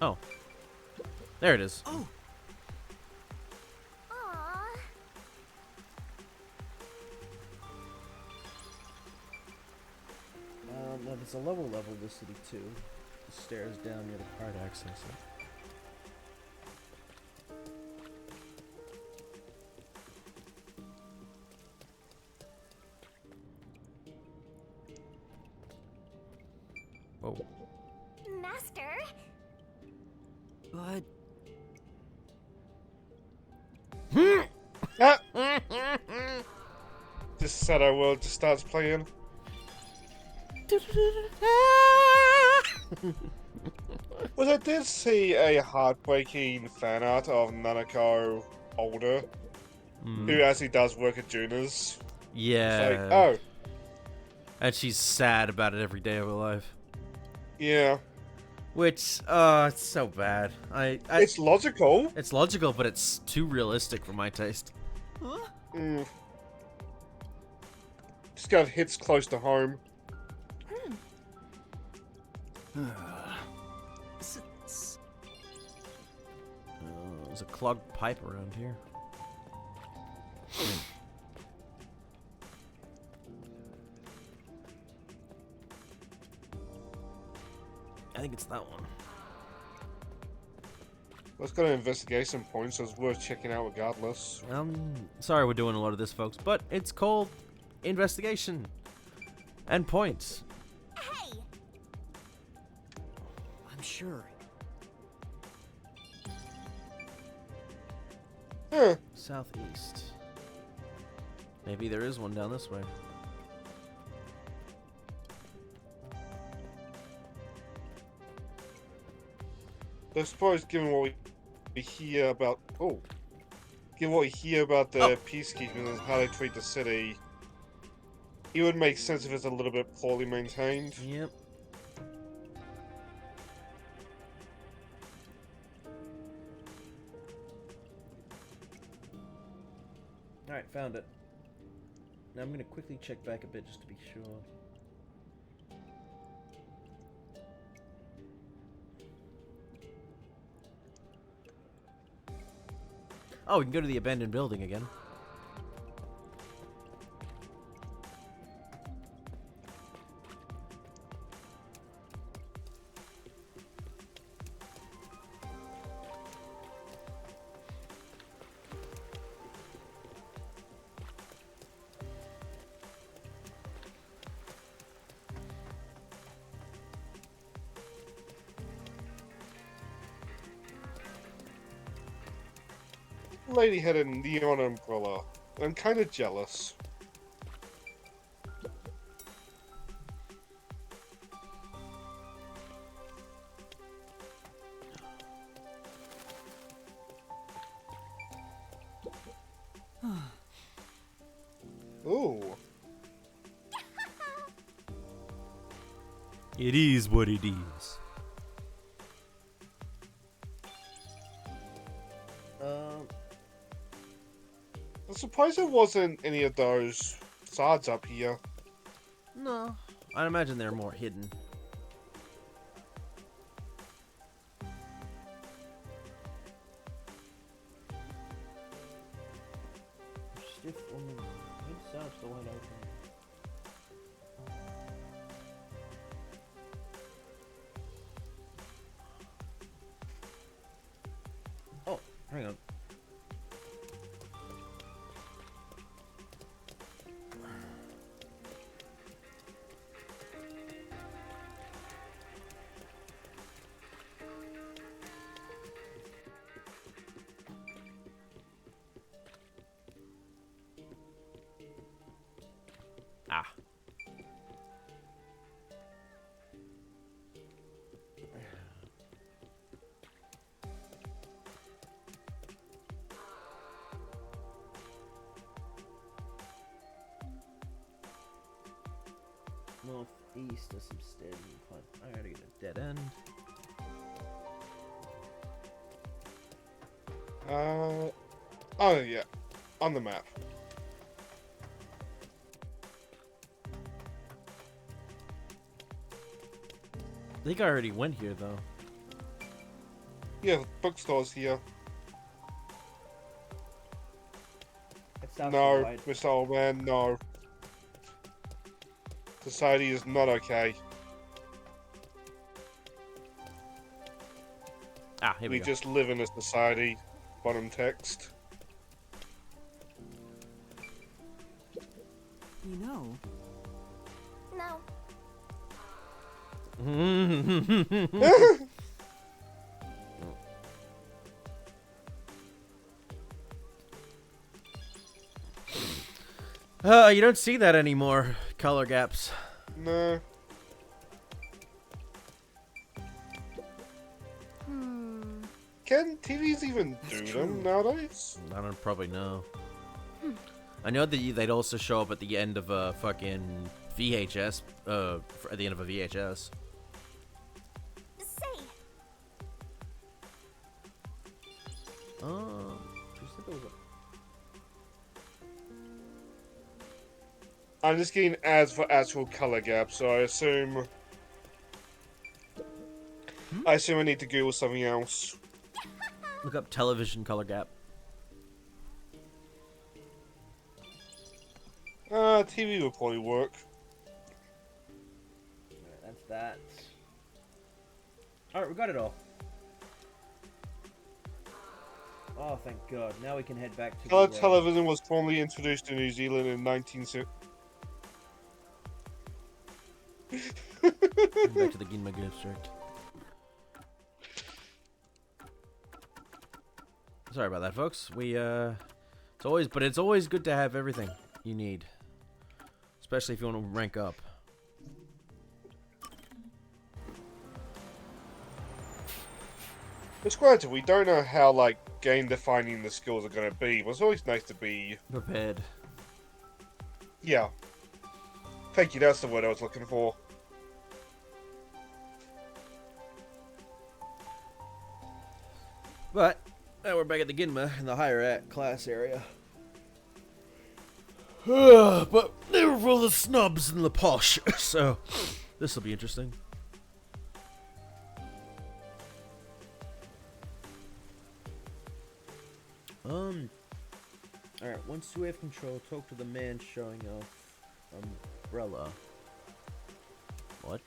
Speaker 2: Oh. There it is.
Speaker 12: Oh!
Speaker 5: Aww.
Speaker 2: Now there's a lower level of the city too. The stairs down near the car to access it. Whoa.
Speaker 9: Master?
Speaker 6: But
Speaker 1: Ah! Just said I will. Just starts playing. Well, I did see a heartbreaking fan art of Nanako older, who actually does work at Juna's.
Speaker 2: Yeah.
Speaker 1: It's like, oh,
Speaker 2: And she's sad about it every day of her life.
Speaker 1: yeah.
Speaker 2: Which, it's so bad.
Speaker 1: It's logical.
Speaker 2: It's logical, but it's too realistic for my taste.
Speaker 1: Mm. Just kind of hits close to home.
Speaker 2: There's a clogged pipe around here. I think it's that one.
Speaker 1: Let's go to investigation points, so it's worth checking out regardless.
Speaker 2: Sorry we're doing a lot of this, folks, but it's called investigation and points.
Speaker 9: Hey!
Speaker 4: I'm sure.
Speaker 1: Huh.
Speaker 2: Southeast. Maybe there is one down this way.
Speaker 1: I suppose, given what we hear about, given what we hear about the peacekeeping and how they treat the city, it would make sense if it's a little bit poorly maintained.
Speaker 2: Yep. Alright, found it. Now I'm gonna quickly check back a bit just to be sure. Oh, we can go to the abandoned building again.
Speaker 1: Lady had a neon umbrella. I'm kind of jealous. Ooh.
Speaker 2: It is what it is.
Speaker 1: I'm surprised there wasn't any of those facades up here.
Speaker 2: No. I'd imagine they're more hidden. Stiff on the inside, still wide open. Oh, hang on. Ah. Northeast, there's some stairs you can climb. I gotta get a dead end.
Speaker 1: Oh yeah, on the map.
Speaker 2: I think I already went here though.
Speaker 1: Yeah, the bookstore's here.
Speaker 2: It's South
Speaker 1: No,
Speaker 2: Wide.
Speaker 1: Mr. Old Man, no. Society is not okay.
Speaker 2: Ah, here we
Speaker 1: We
Speaker 2: go.
Speaker 1: just live in a society. Bottom text.
Speaker 7: You know,
Speaker 9: No.
Speaker 2: You don't see that anymore. Color gaps.
Speaker 1: No. Can TVs even do them nowadays?
Speaker 2: I don't probably know. I know that they'd also show up at the end of a fucking VHS. At the end of a VHS.
Speaker 9: Say,
Speaker 2: Who said there was
Speaker 1: I'm just getting ads for actual color gaps, so I assume I need to Google something else.
Speaker 2: Look up television color gap.
Speaker 1: TV would probably work.
Speaker 2: Alright, that's that. Alright, we got it all. Oh, thank God. Now we can head back to
Speaker 1: Color
Speaker 2: the,
Speaker 1: television was formally introduced in New Zealand in 1960.
Speaker 2: back to the Ginma district. Sorry about that, folks. It's always good to have everything you need, especially if you want to rank up.
Speaker 1: It's granted, we don't know how, like, game-defining the skills are going to be, but it's always nice to be...
Speaker 2: prepared.
Speaker 1: Yeah. Thank you, that's the word I was looking for.
Speaker 2: But now we're back at the Ginma in the higher class area. But they were full of snubs and the posh, so this will be interesting. Alright, once you have control, talk to the man showing off umbrella. What?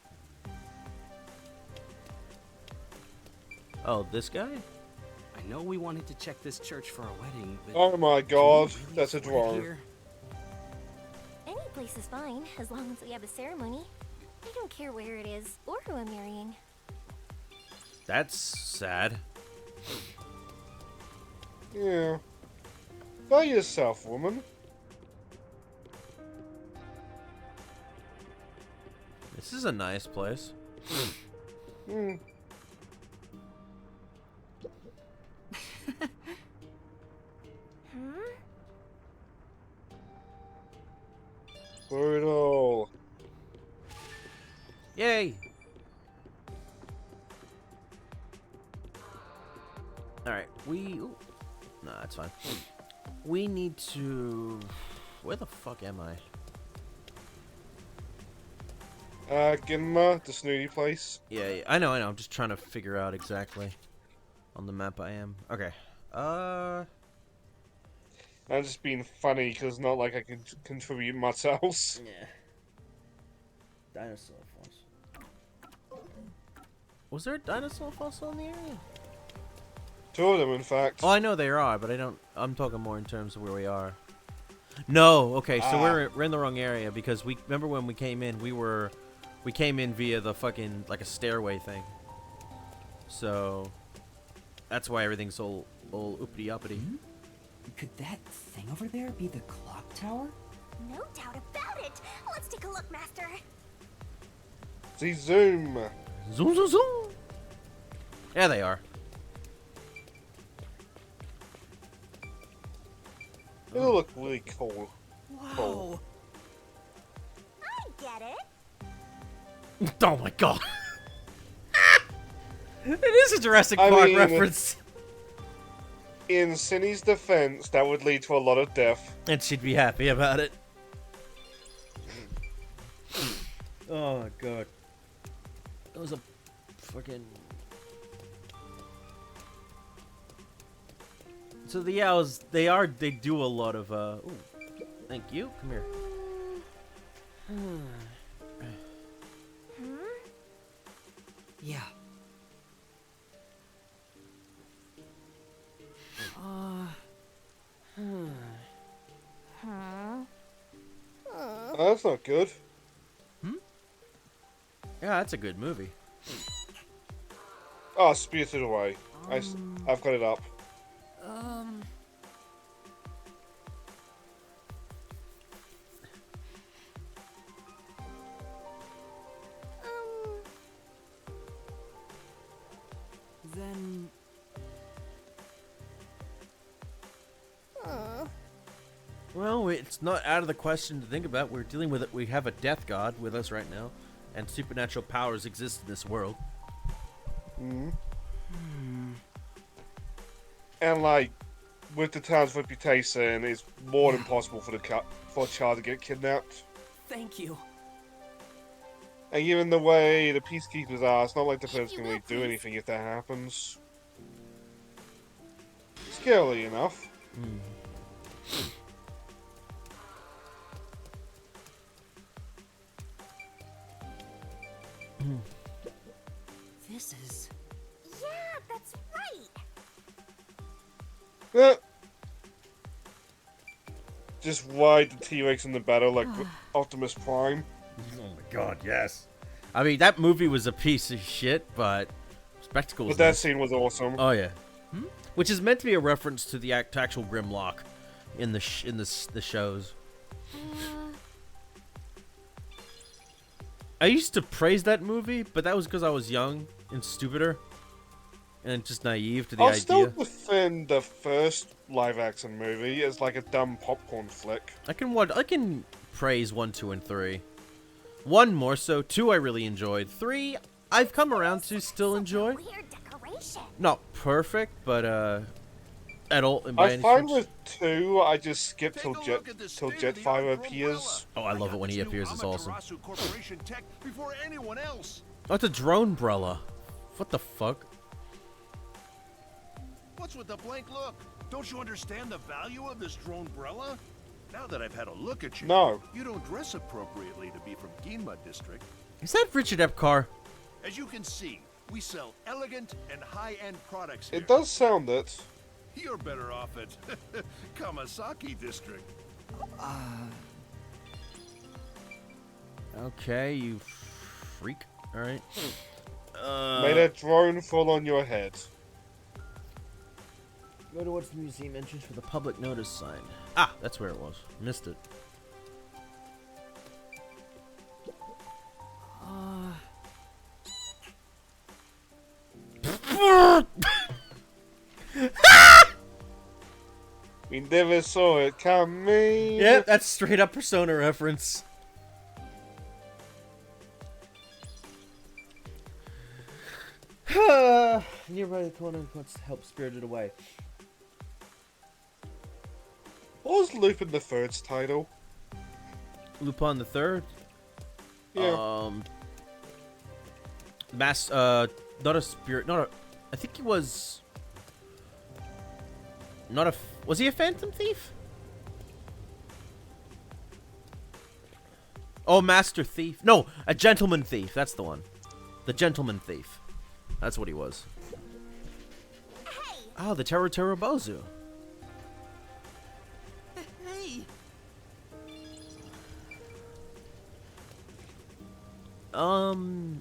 Speaker 2: Oh, this guy?
Speaker 6: I know we wanted to check this church for a wedding, but...
Speaker 1: Oh my god, that's a drawing.
Speaker 6: Here?
Speaker 5: Any place is fine, as long as we have a ceremony. I don't care where it is, or who I'm marrying.
Speaker 2: That's sad.
Speaker 1: Yeah. By yourself, woman.
Speaker 2: This is a nice place.
Speaker 1: Hmm. Brutal.
Speaker 2: Yay! Alright, ooh. Nah, that's fine. We need to... Where the fuck am I?
Speaker 1: Ginma, the snooty place.
Speaker 2: Yeah, I know. I'm just trying to figure out exactly on the map I am. Okay.
Speaker 1: I'm just being funny because it's not like I can contribute much else.
Speaker 2: Yeah. Dinosaur fossil. Was there a dinosaur fossil in the area?
Speaker 1: Two of them, in fact.
Speaker 2: Oh, I know there are, but I'm talking more in terms of where we are. No, okay, so we're in the wrong area because remember when we came in, we came in via the fucking like a stairway thing. So that's why everything's all uppity uppity.
Speaker 4: Could that thing over there be the clock tower?
Speaker 9: no doubt about it. Let's take a look, Master.
Speaker 1: See, zoom.
Speaker 2: Zoom, zoom, zoom. Yeah, they are.
Speaker 1: It'll look really cool.
Speaker 6: Wow.
Speaker 1: Cool.
Speaker 9: I get it.
Speaker 2: Oh my god. It is a Jurassic
Speaker 1: I
Speaker 2: Park
Speaker 1: mean,
Speaker 2: reference.
Speaker 1: In Cindy's defense, that would lead to a lot of death.
Speaker 2: And she'd be happy about it. Oh my god. There was a fucking. So the owls, they do a lot of ooh, thank you. Come here.
Speaker 4: Yeah.
Speaker 1: Oh, that's not good.
Speaker 2: Yeah, that's a good movie.
Speaker 1: Oh, Spirited Away. I've got it up.
Speaker 12: Then
Speaker 2: Well, it's not out of the question to think about. We're dealing with it. We have a death god with us right now, and supernatural powers exist in this world.
Speaker 1: And like, with the town's reputation, it's more than possible for a child to get kidnapped.
Speaker 6: Thank you.
Speaker 1: And given the way the peacekeepers are, it's not like the police
Speaker 5: you
Speaker 1: can
Speaker 5: will,
Speaker 1: really do
Speaker 5: please.
Speaker 1: anything if that happens. Scary enough.
Speaker 4: This is...
Speaker 9: Yeah, that's right.
Speaker 1: Just ride the T-Rex in the battle like Optimus Prime.
Speaker 2: Oh my god, yes. I mean, that movie was a piece of shit, but spectacle was
Speaker 1: But that
Speaker 2: nice.
Speaker 1: scene was awesome.
Speaker 2: Oh yeah, which is meant to be a reference to the actual Grimlock in the shows. I used to praise that movie, but that was because I was young and stupider, and just naive to the
Speaker 1: I'll
Speaker 2: idea.
Speaker 1: still defend the first live-action movie as like a dumb popcorn flick.
Speaker 2: I can praise 1, 2, and 3. 1 more so. 2 I really enjoyed. 3 I've come around to still enjoy.
Speaker 9: Weird decoration.
Speaker 2: Not perfect, but at all.
Speaker 1: I find with 2, I just skip till Jetfire appears.
Speaker 2: Oh, I love it when he appears. It's awesome.
Speaker 8: Corporation tech before anyone else.
Speaker 2: Oh, it's a drone umbrella. What the fuck?
Speaker 8: What's with the blank look? Don't you understand the value of this drone umbrella? Now that I've had a look at you,
Speaker 1: No.
Speaker 8: you don't dress appropriately to be from Ginma District.
Speaker 2: Is that Richard Epcar?
Speaker 8: As you can see, we sell elegant and high-end products here.
Speaker 1: It does sound it.
Speaker 8: You're better off at Kamasaki District.
Speaker 2: Okay, you freak. All right.
Speaker 1: May that drone fall on your head.
Speaker 2: Go to what's the museum entrance for the public notice sign. Ah, that's where it was. Missed it.
Speaker 1: We never saw it coming.
Speaker 2: Yeah, that's straight up Persona reference. Nearby the corner, let's help Spirited Away.
Speaker 1: What was Lupin the Third's title?
Speaker 2: Lupin the Third.
Speaker 1: Yeah.
Speaker 2: Not a spirit. Not a. I think he was. Not a. Was he a phantom thief? Oh, master thief. No, a gentleman thief. That's the one. The gentleman thief. That's what he was. Oh, the Bozu.
Speaker 6: Hey!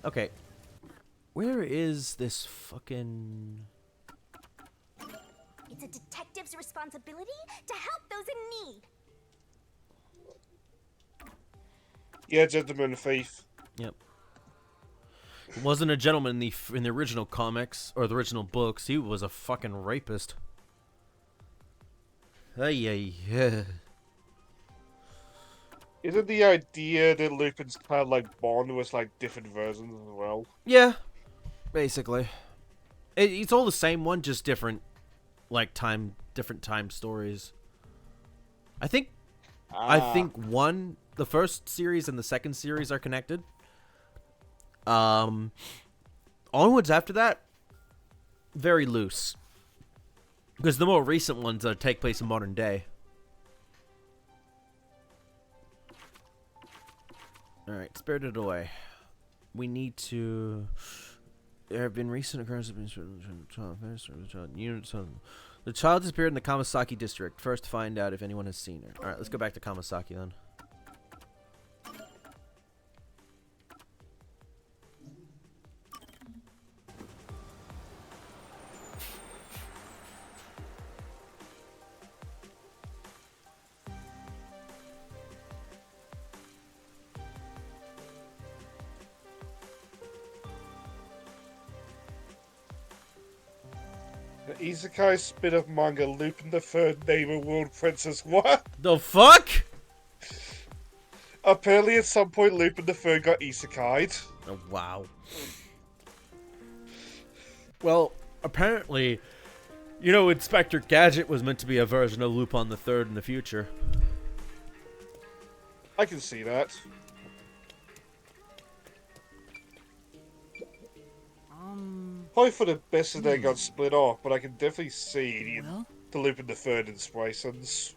Speaker 2: Okay. Where is this fucking...
Speaker 9: It's a detective's responsibility to help those in need.
Speaker 1: Yeah, Gentleman Thief.
Speaker 2: Yep. He wasn't a gentleman in the original comics, or the original books. He was a fucking rapist. Yeah.
Speaker 1: Isn't the idea that Lupin's kind of like Bond was like different versions as well?
Speaker 2: Yeah, basically. It's all the same one, just different, like different time stories. I think the first series and the second series are connected. onwards after that, very loose. Because the more recent ones take place in modern day. Alright, Spirited Away. We need to... There have been recent occurrences the child disappeared in the Kamasaki district. First to find out if anyone has seen her. Alright, let's go back to Kamasaki then.
Speaker 1: The Isekai spin-off manga Lupin the Third Neighbor World Princess. What?
Speaker 2: The fuck?
Speaker 1: Apparently at some point Lupin the Third got isekai'd.
Speaker 2: Oh, wow. Well, apparently, you know, Inspector Gadget was meant to be a version of Lupin the Third in the future.
Speaker 1: I can see that. Probably for the best that they got split off, but I can definitely see the Lupin the Third inspirations.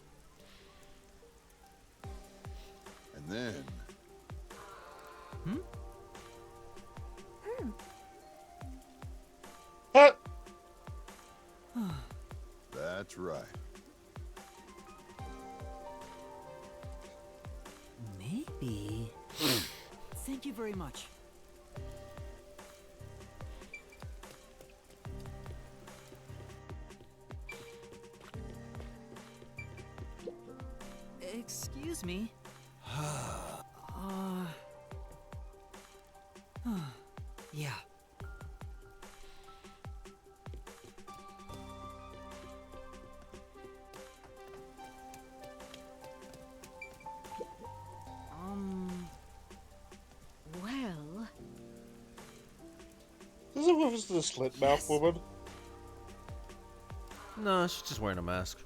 Speaker 13: And then...
Speaker 1: Huh?
Speaker 13: That's right.
Speaker 6: Maybe. Thank you very much. Excuse me. Yeah.
Speaker 11: Well...
Speaker 1: Is it reference to the slit mouth woman?
Speaker 2: No, she's just wearing a mask.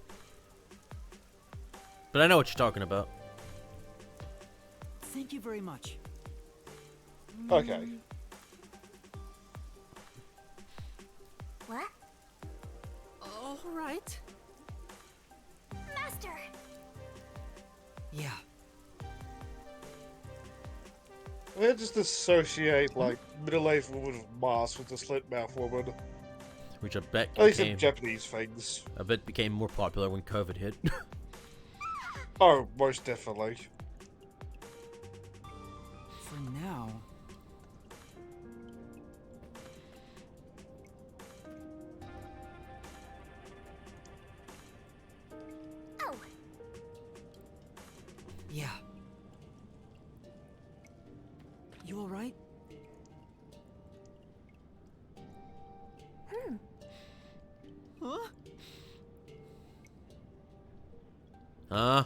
Speaker 2: But I know what you're talking about.
Speaker 6: Thank you very much.
Speaker 1: Okay.
Speaker 9: What?
Speaker 6: All right.
Speaker 9: Master!
Speaker 6: Yeah.
Speaker 1: I just associate, like, middle-aged woman with mask with the slit mouth woman.
Speaker 2: Which I bet
Speaker 1: At least in
Speaker 2: became,
Speaker 1: Japanese things.
Speaker 2: I bet became more popular when COVID hit.
Speaker 1: Oh, most definitely.
Speaker 6: For now.
Speaker 9: Oh!
Speaker 6: Yeah. You alright? Huh?
Speaker 2: Huh?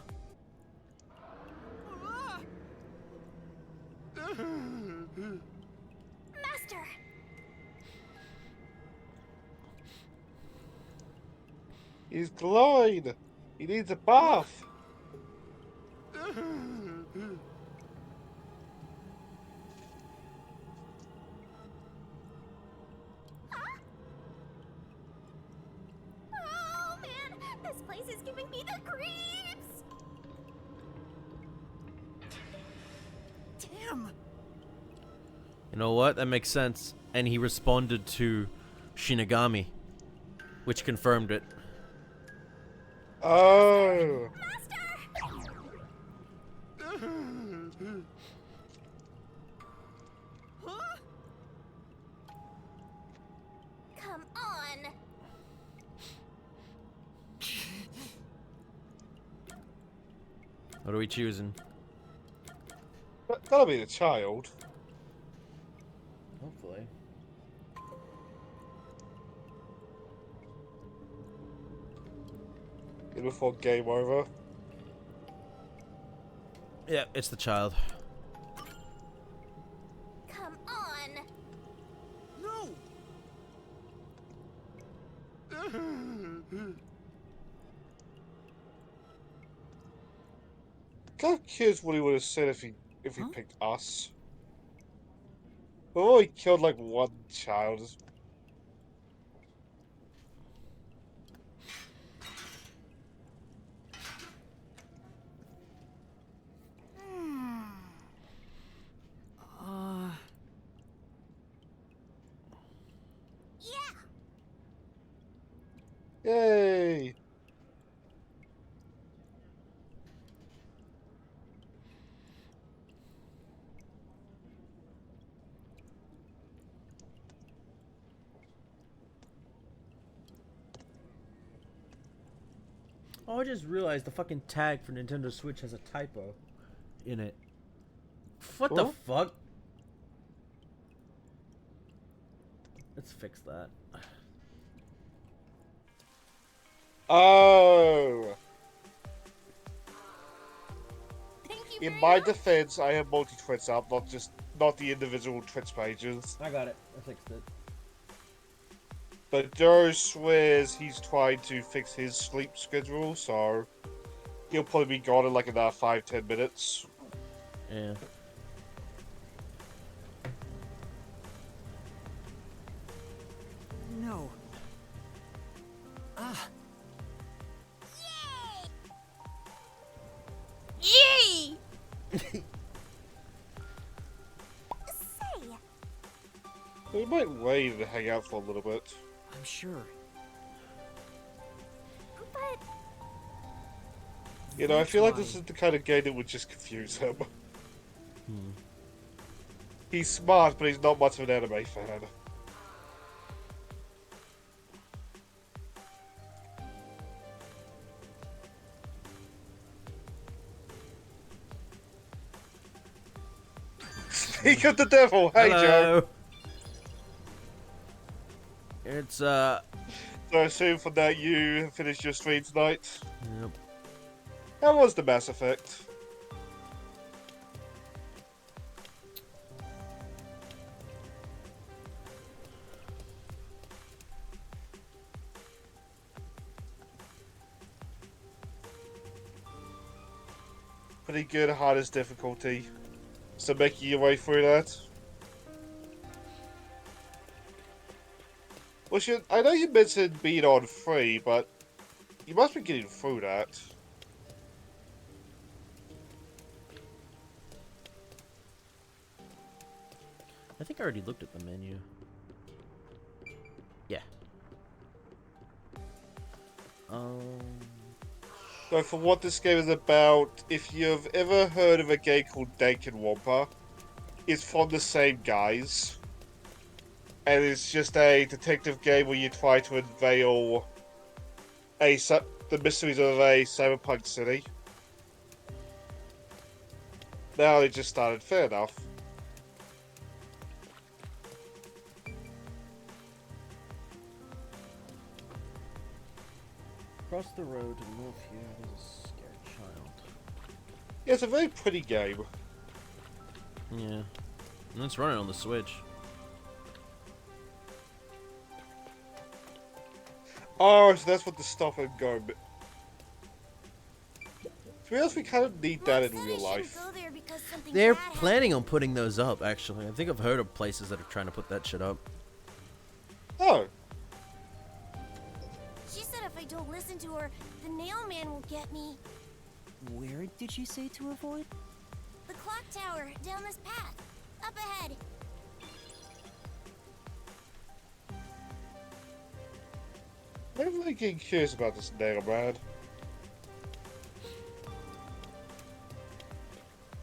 Speaker 9: Master!
Speaker 1: He's glowing! He needs a bath!
Speaker 9: Oh man, this place is giving me the creeps!
Speaker 6: Damn!
Speaker 2: You know what? That makes sense. And he responded to Shinigami, which confirmed it.
Speaker 1: Oh!
Speaker 9: Come on!
Speaker 2: What are we choosing?
Speaker 1: That'll be the child.
Speaker 2: Hopefully.
Speaker 1: Before game over.
Speaker 2: Yeah, it's the child.
Speaker 9: Come on!
Speaker 6: No!
Speaker 1: Kind of curious what he would have said if he picked us. Oh, he killed like one child.
Speaker 9: Yeah.
Speaker 1: Yay!
Speaker 2: Oh, I just realized the fucking tag for Nintendo Switch has a typo in it. What the
Speaker 1: Huh?
Speaker 2: fuck? Let's fix that.
Speaker 1: Oh!
Speaker 9: Thank you
Speaker 1: In
Speaker 9: very
Speaker 1: my
Speaker 9: much.
Speaker 1: defense, I have multi-twits up, not the individual twits pages.
Speaker 2: I got it. I fixed it.
Speaker 1: But Joe swears he's trying to fix his sleep schedule, so he'll probably be gone in like another 5-10 minutes.
Speaker 2: Yeah.
Speaker 12: No. Ah.
Speaker 9: Yay! Say,
Speaker 1: We might wait and hang out for a little bit.
Speaker 12: I'm sure.
Speaker 9: but
Speaker 1: You know, I
Speaker 12: That's
Speaker 1: feel like
Speaker 12: why-
Speaker 1: this is the kind of game that would just confuse him.
Speaker 2: Hmm.
Speaker 1: He's smart, but he's not much of an anime fan. Speak of the devil, hey Joe.
Speaker 2: Hello. It's
Speaker 1: So I assume from that you finished your stream tonight.
Speaker 2: Yep.
Speaker 1: How was the Mass Effect? Pretty good, hardest difficulty. So making your way through that. Well, I know you mentioned being on 3, but you must be getting through that.
Speaker 2: I think I already looked at the menu. Yeah.
Speaker 1: So for what this game is about, if you've ever heard of a game called Danganronpa, it's from the same guys. And it's just a detective game where you try to unveil the mysteries of a cyberpunk city. Now it just started, fair enough.
Speaker 2: Across the road to the north here, there's a scared child.
Speaker 1: Yeah, it's a very pretty game.
Speaker 2: Yeah. And it's running on the Switch.
Speaker 1: Oh, so that's what the stop and go. To be honest, we kind of need that in real life.
Speaker 9: go there because something
Speaker 2: They're
Speaker 9: bad
Speaker 2: planning on putting those up, actually. I think I've heard of places that are trying to put that shit up.
Speaker 1: Oh.
Speaker 9: She said if I don't listen to her, the nail man will get me.
Speaker 12: Where did she say to avoid?
Speaker 9: The clock tower, down this path. Up ahead.
Speaker 1: I'm really getting curious about this nail man.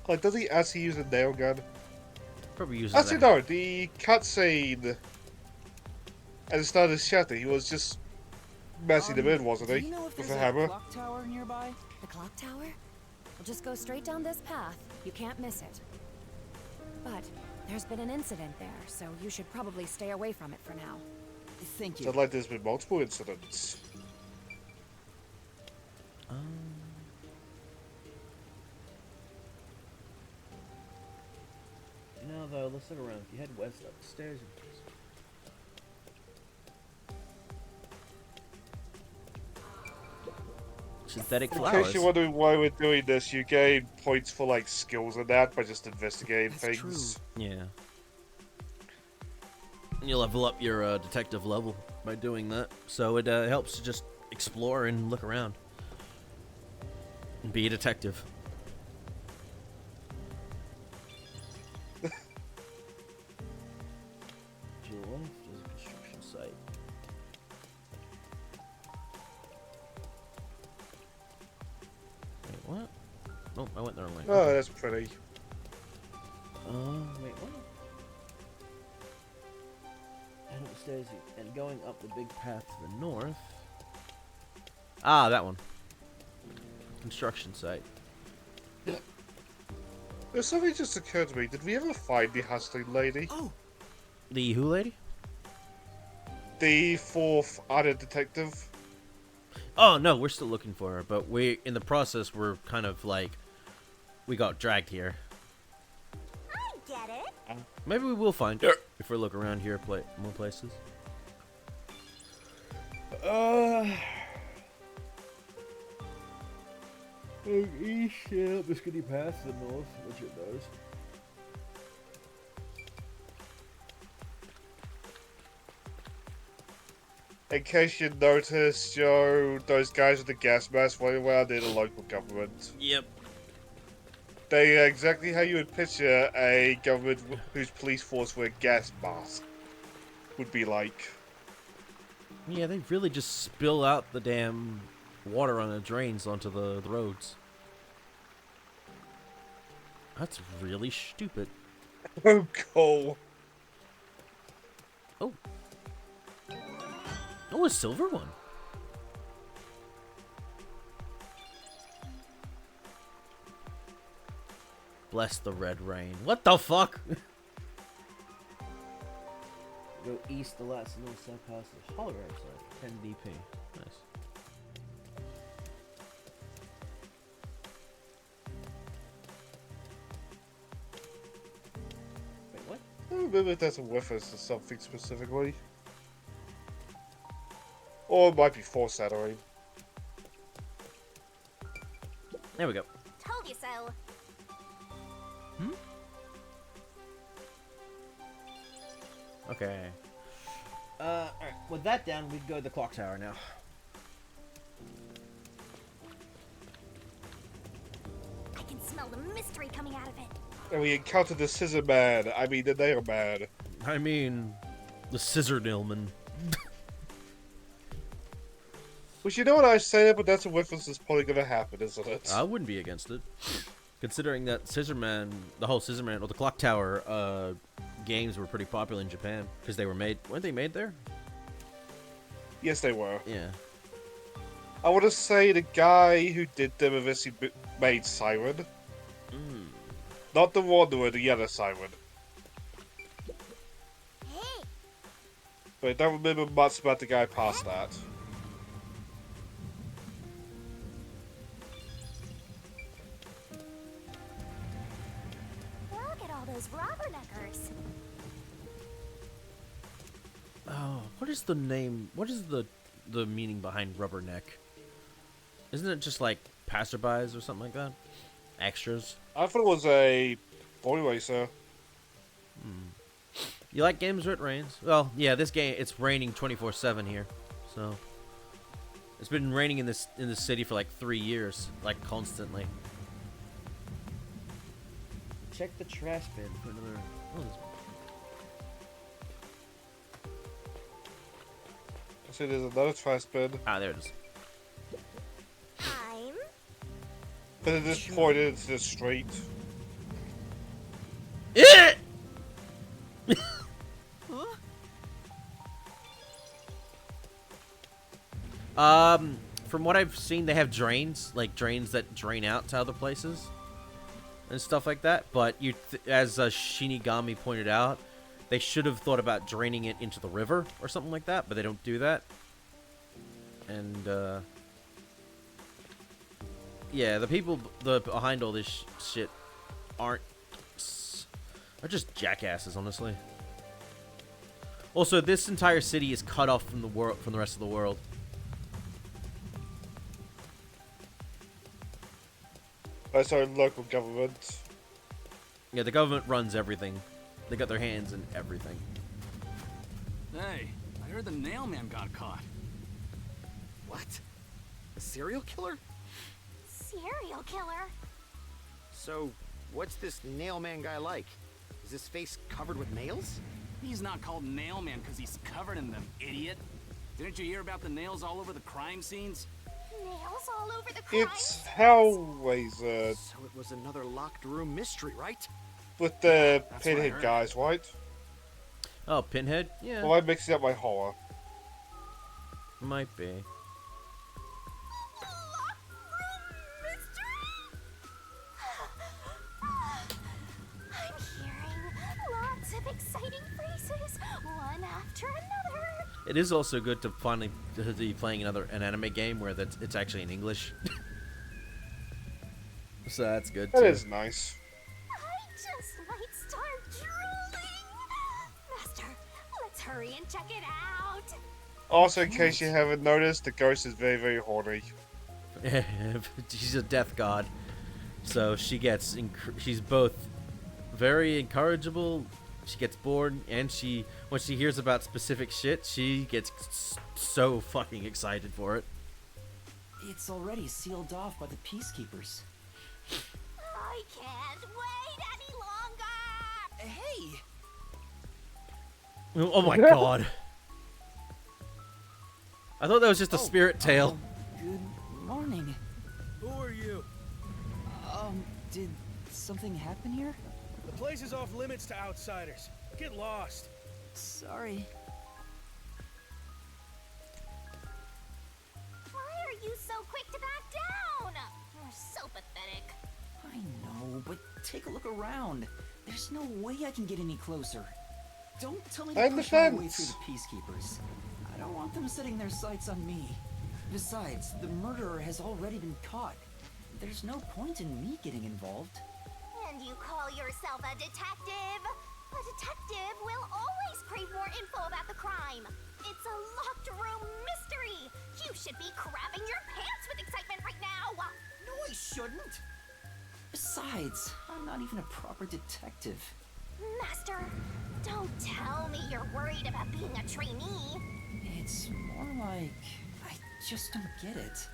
Speaker 1: Like, does he actually use a nail gun?
Speaker 2: Probably uses
Speaker 1: Actually,
Speaker 2: that.
Speaker 1: no. The cutscene at the start of the chapter, he was just messing them in, wasn't
Speaker 6: do
Speaker 1: he?
Speaker 6: you know if
Speaker 1: With
Speaker 6: there's
Speaker 1: a hammer.
Speaker 6: clock tower nearby?
Speaker 11: The clock tower? We'll just go straight down this path. You can't miss it. But there's been an incident there, so you should probably stay away from it for now.
Speaker 12: Thank you.
Speaker 1: Sounds like there's been multiple incidents.
Speaker 2: You know, though, let's look around. If you head west up the stairs, synthetic
Speaker 1: In
Speaker 2: flowers.
Speaker 1: case you're wondering why we're doing this, you gain points for like skills and that by just investigating
Speaker 12: That's
Speaker 1: things.
Speaker 2: Yeah. You level up your detective level by doing that, so it helps to just explore and look around and be a detective. Jewel, there's a construction site. Wait, what? Oh, I went the wrong way.
Speaker 1: Oh, that's pretty.
Speaker 2: Wait, what? Head up the stairs and going up the big path to the north. Ah, that one. Construction site.
Speaker 1: There's something just occurred to me. Did we ever find the hustling lady?
Speaker 6: Oh,
Speaker 2: The who lady?
Speaker 1: The fourth other detective?
Speaker 2: Oh, no, we're still looking for her, but in the process, we're kind of like, we got dragged here.
Speaker 9: I get it.
Speaker 2: Maybe we will find her if we look around here more places. East, yeah, up the skinny path to the north, which it does.
Speaker 1: In case you noticed, Joe, those guys with the gas masks running around in the local government.
Speaker 2: Yep.
Speaker 1: They are exactly how you would picture a government whose police force wear gas masks would be like.
Speaker 2: Yeah, they really just spill out the damn water on the drains onto the roads. That's really stupid.
Speaker 1: Oh, cool.
Speaker 2: Oh. Oh, a silver one. Bless the red rain. What the fuck? Go east the last little south past the hologram site. 10 DP. Nice. Wait, what?
Speaker 1: I don't remember if that's a reference to something specifically. Or it might be foreshadowing.
Speaker 2: There we go.
Speaker 9: Told you so.
Speaker 2: Okay. Alright. With that down, we can go to the clock tower now.
Speaker 9: I can smell the mystery coming out of it.
Speaker 1: And we encountered the Scissor Man. I mean, the Nail Man.
Speaker 2: I mean, the Scissor Nailman.
Speaker 1: Which, you know what I say, but that's a reference that's probably going to happen, isn't it?
Speaker 2: I wouldn't be against it. Considering that Scissorman, the whole Scissorman, or the Clock Tower games were pretty popular in Japan. Because they were made, weren't they made there?
Speaker 1: Yes, they were.
Speaker 2: Yeah.
Speaker 1: I want to say the guy who did them eventually made Siren. Not the Wanderer, the other Siren.
Speaker 9: Hey,
Speaker 1: But I don't remember much about the guy past that.
Speaker 9: look at all those rubberneckers.
Speaker 2: Oh, what is the name? What is the meaning behind rubberneck? Isn't it just like passerbys or something like that? Extras?
Speaker 1: I thought it was a boy racer.
Speaker 2: You like games where it rains? Well, yeah, this game, it's raining 24/7 here. So it's been raining in this city for like 3 years, like constantly. Check the trash bin for another. Oh,
Speaker 1: I see there's another trash bin.
Speaker 2: there it is.
Speaker 9: I'm
Speaker 1: But it just pointed into the street.
Speaker 2: From what I've seen, they have drains, like drains that drain out to other places and stuff like that. But as Shinigami pointed out, they should have thought about draining it into the river or something like that, but they don't do that. And yeah, the people behind all this shit are just jackasses, honestly. Also, this entire city is cut off from the rest of the world.
Speaker 1: That's our local government.
Speaker 2: Yeah, the government runs everything. They got their hands in everything.
Speaker 14: Hey, I heard the Nailman got caught.
Speaker 15: What? A serial killer?
Speaker 9: Serial killer?
Speaker 15: So, what's this Nailman guy like? Is his face covered with nails?
Speaker 14: He's not called Nailman because he's covered in them, idiot. Didn't you hear about the nails all over the crime scenes?
Speaker 9: Nails all over the crime?
Speaker 1: It's Hellraiser
Speaker 15: So it was another locked room mystery, right?
Speaker 1: with the
Speaker 14: That's what I
Speaker 1: pinhead
Speaker 14: heard.
Speaker 1: guys, right?
Speaker 2: Oh, Pinhead? Yeah,
Speaker 1: Or am I mixing up my horror?
Speaker 2: might be.
Speaker 9: Locked room mystery? I'm hearing lots of exciting phrases, one after another.
Speaker 2: It is also good to finally be playing an anime game where it's actually in English. So that's good too.
Speaker 1: That is nice.
Speaker 9: I just might start drooling. Master, let's hurry and check it out.
Speaker 1: Also, in case you haven't noticed, the ghost is very, very horny.
Speaker 2: She's a death god, so she's both very encourageable. She gets bored, and when she hears about specific shit, she gets so fucking excited for it.
Speaker 4: It's already sealed off by the Peacekeepers.
Speaker 9: I can't wait any longer.
Speaker 15: Hey!
Speaker 2: Oh my god. I thought that was just a spirit tale.
Speaker 4: Good morning.
Speaker 16: Who are you?
Speaker 4: Did something happen here?
Speaker 16: The place is off limits to outsiders. Get lost.
Speaker 4: Sorry.
Speaker 9: Why are you so quick to back down? You're so pathetic.
Speaker 4: I know, but take a look around. There's no way I can get any closer. Don't tell me to
Speaker 1: And
Speaker 4: push
Speaker 1: the
Speaker 4: my way
Speaker 1: fence.
Speaker 4: through the Peacekeepers. I don't want them setting their sights on me. Besides, the murderer has already been caught. There's no point in me getting involved.
Speaker 9: And you call yourself a detective? A detective will always crave more info about the crime. It's a locked room mystery. You should be crapping your pants with excitement right now.
Speaker 4: No, I shouldn't. Besides, I'm not even a proper detective.
Speaker 9: Master, don't tell me you're worried about being a trainee.
Speaker 4: It's more like I just don't get it.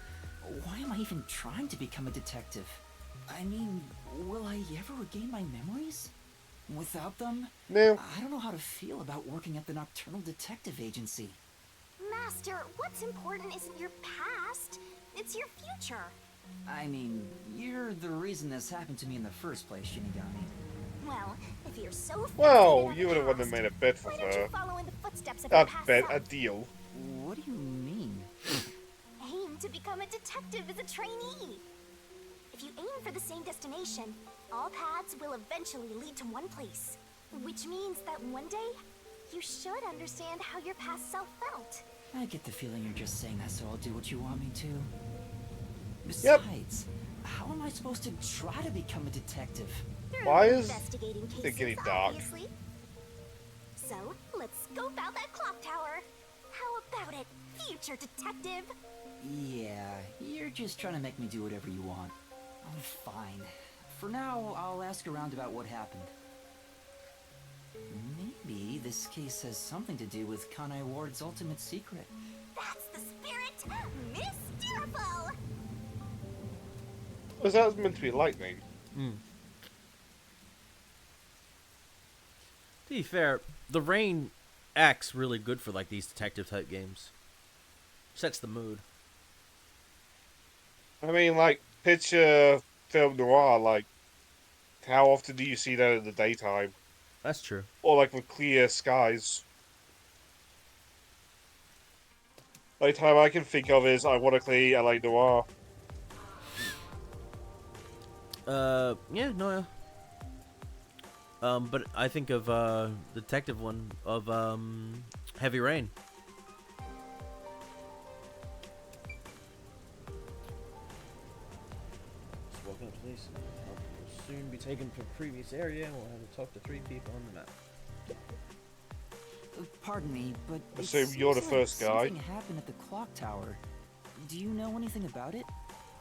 Speaker 4: Why am I even trying to become a detective? I mean, will I ever regain my memories? Without them,
Speaker 1: No.
Speaker 4: I don't know how to feel about working at the Nocturnal Detective Agency.
Speaker 9: Master, what's important isn't your past, it's your future.
Speaker 4: I mean, you're the reason this happened to me in the first place, Shinigami.
Speaker 9: Well, if you're so
Speaker 1: Well,
Speaker 9: fixated
Speaker 1: you
Speaker 9: on
Speaker 1: would
Speaker 9: the
Speaker 1: have
Speaker 9: past,
Speaker 1: made a bet for
Speaker 9: why don't you
Speaker 1: her.
Speaker 9: follow in the footsteps of your
Speaker 1: A
Speaker 9: past
Speaker 1: bet,
Speaker 9: self?
Speaker 1: a deal.
Speaker 4: What do you mean?
Speaker 9: Aim to become a detective as a trainee. If you aim for the same destination, all paths will eventually lead to one place. Which means that one day, you should understand how your past self felt.
Speaker 4: I get the feeling you're just saying that so I'll do what you want me to.
Speaker 1: Yep.
Speaker 4: Besides, how am I supposed to try to become a detective?
Speaker 9: Through
Speaker 1: Why is
Speaker 9: investigating cases,
Speaker 1: it getting dark?
Speaker 9: obviously. So, let's scope out that clock tower. How about it, future detective?
Speaker 4: Yeah, you're just trying to make me do whatever you want. I'm fine. For now, I'll ask around about what happened. Maybe this case has something to do with Kanai Ward's ultimate secret.
Speaker 9: That's the spirit! Mysteriful!
Speaker 1: Was that meant to be lightning?
Speaker 2: To be fair, the rain acts really good for like these detective type games. Sets the mood.
Speaker 1: I mean, like, picture film noir, like, how often do you see that in the daytime?
Speaker 2: That's true.
Speaker 1: Or, like, with clear skies? The only time I can think of is, ironically, LA Noir.
Speaker 2: Yeah, no. But I think of the detective one of Heavy Rain. Just walking up to this. Will soon be taken to a previous area, and we'll have to talk to 3 people on the map.
Speaker 4: Pardon me, but it
Speaker 1: Assume
Speaker 4: seems
Speaker 1: you're the
Speaker 4: like
Speaker 1: first guy.
Speaker 4: something happened at the clock tower. Do you know anything about it?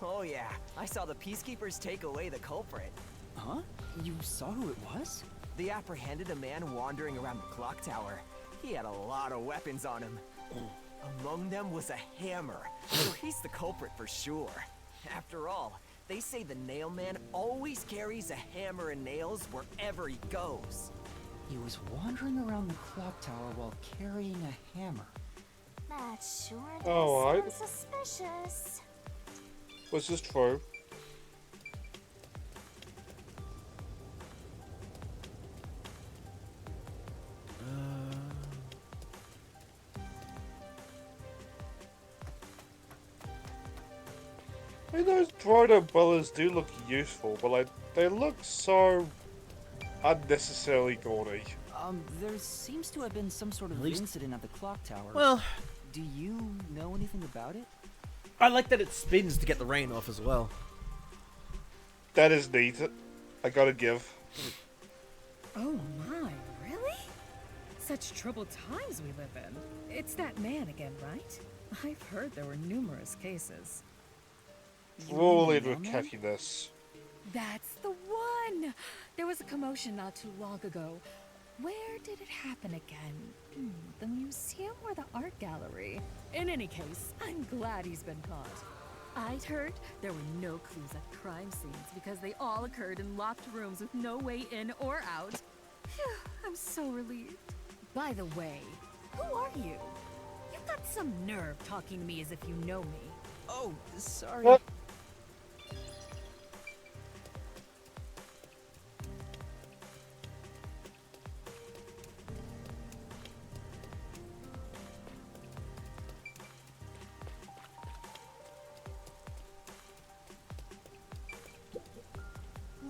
Speaker 12: Oh yeah, I saw the Peacekeepers take away the culprit.
Speaker 4: Huh? You saw who it was?
Speaker 12: They apprehended a man wandering around the clock tower. He had a lot of weapons on him. Among them was a hammer, so he's the culprit for sure. After all, they say the nail man always carries a hammer and nails wherever he goes.
Speaker 4: He was wandering around the clock tower while carrying a hammer.
Speaker 9: That sure does
Speaker 1: Alright.
Speaker 9: sound suspicious.
Speaker 1: Was this true? I mean, those droid umbrellas do look useful, but like, they look so unnecessarily gaudy.
Speaker 4: There seems to have been some sort of
Speaker 2: least-
Speaker 4: incident at the clock tower.
Speaker 2: Well,
Speaker 4: do you know anything about it?
Speaker 2: I like that it spins to get the rain off as well.
Speaker 1: That is neat. I gotta give.
Speaker 17: Oh my, really? Such troubled times we live in. It's that man again, right? I've heard there were numerous cases.
Speaker 1: Rolling with catchiness.
Speaker 17: That's the one! There was a commotion not too long ago. Where did it happen again? The museum or the art gallery? In any case, I'm glad he's been caught. I'd heard there were no clues at crime scenes because they all occurred in locked rooms with no way in or out. Phew, I'm so relieved. By the way, who are you? You've got some nerve talking to me as if you know me.
Speaker 4: Oh, sorry.
Speaker 1: What?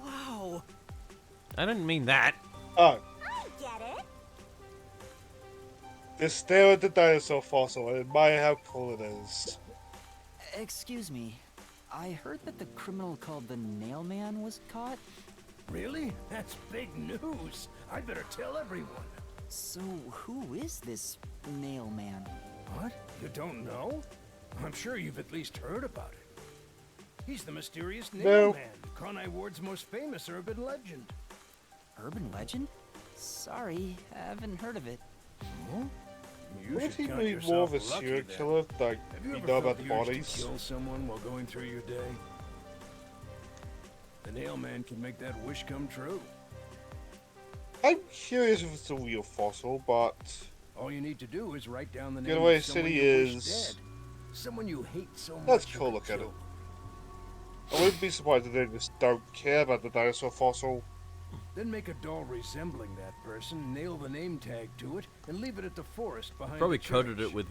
Speaker 12: Wow.
Speaker 2: I didn't mean that.
Speaker 1: Oh,
Speaker 9: I get it.
Speaker 1: just stare at the dinosaur fossil and admire how cool it is.
Speaker 4: Excuse me. I heard that the criminal called the Nail Man was caught.
Speaker 16: Really? That's big news. I better tell everyone.
Speaker 4: So who is this Nail Man?
Speaker 16: What? You don't know? I'm sure you've at least heard about it. He's the mysterious
Speaker 1: No.
Speaker 16: Nail Man, Conai Ward's most famous urban legend.
Speaker 4: Urban legend? Sorry, I haven't heard of it.
Speaker 16: Huh? You
Speaker 1: Would
Speaker 16: should
Speaker 1: he
Speaker 16: count
Speaker 1: be more of a
Speaker 16: yourself lucky
Speaker 1: serial
Speaker 16: then.
Speaker 1: killer? Like,
Speaker 16: Have you
Speaker 1: you
Speaker 16: ever
Speaker 1: know
Speaker 16: felt
Speaker 1: about the
Speaker 16: the urge
Speaker 1: bodies?
Speaker 16: to kill someone while going through your day? The Nail Man can make that wish come true.
Speaker 1: I'm curious if it's a real fossil, but
Speaker 16: All you need to do is write down the name
Speaker 1: Getaway
Speaker 16: of someone
Speaker 1: City
Speaker 16: you wish
Speaker 1: is-
Speaker 16: dead. Someone you hate so much.
Speaker 1: that's
Speaker 16: you
Speaker 1: cool.
Speaker 16: could
Speaker 1: Look at it.
Speaker 16: kill.
Speaker 1: I wouldn't be surprised if they just don't care about the dinosaur fossil.
Speaker 16: Then make a doll resembling that person, nail the name tag to it, and leave it at the forest behind
Speaker 2: Probably
Speaker 16: the
Speaker 2: coated
Speaker 16: church.
Speaker 2: it with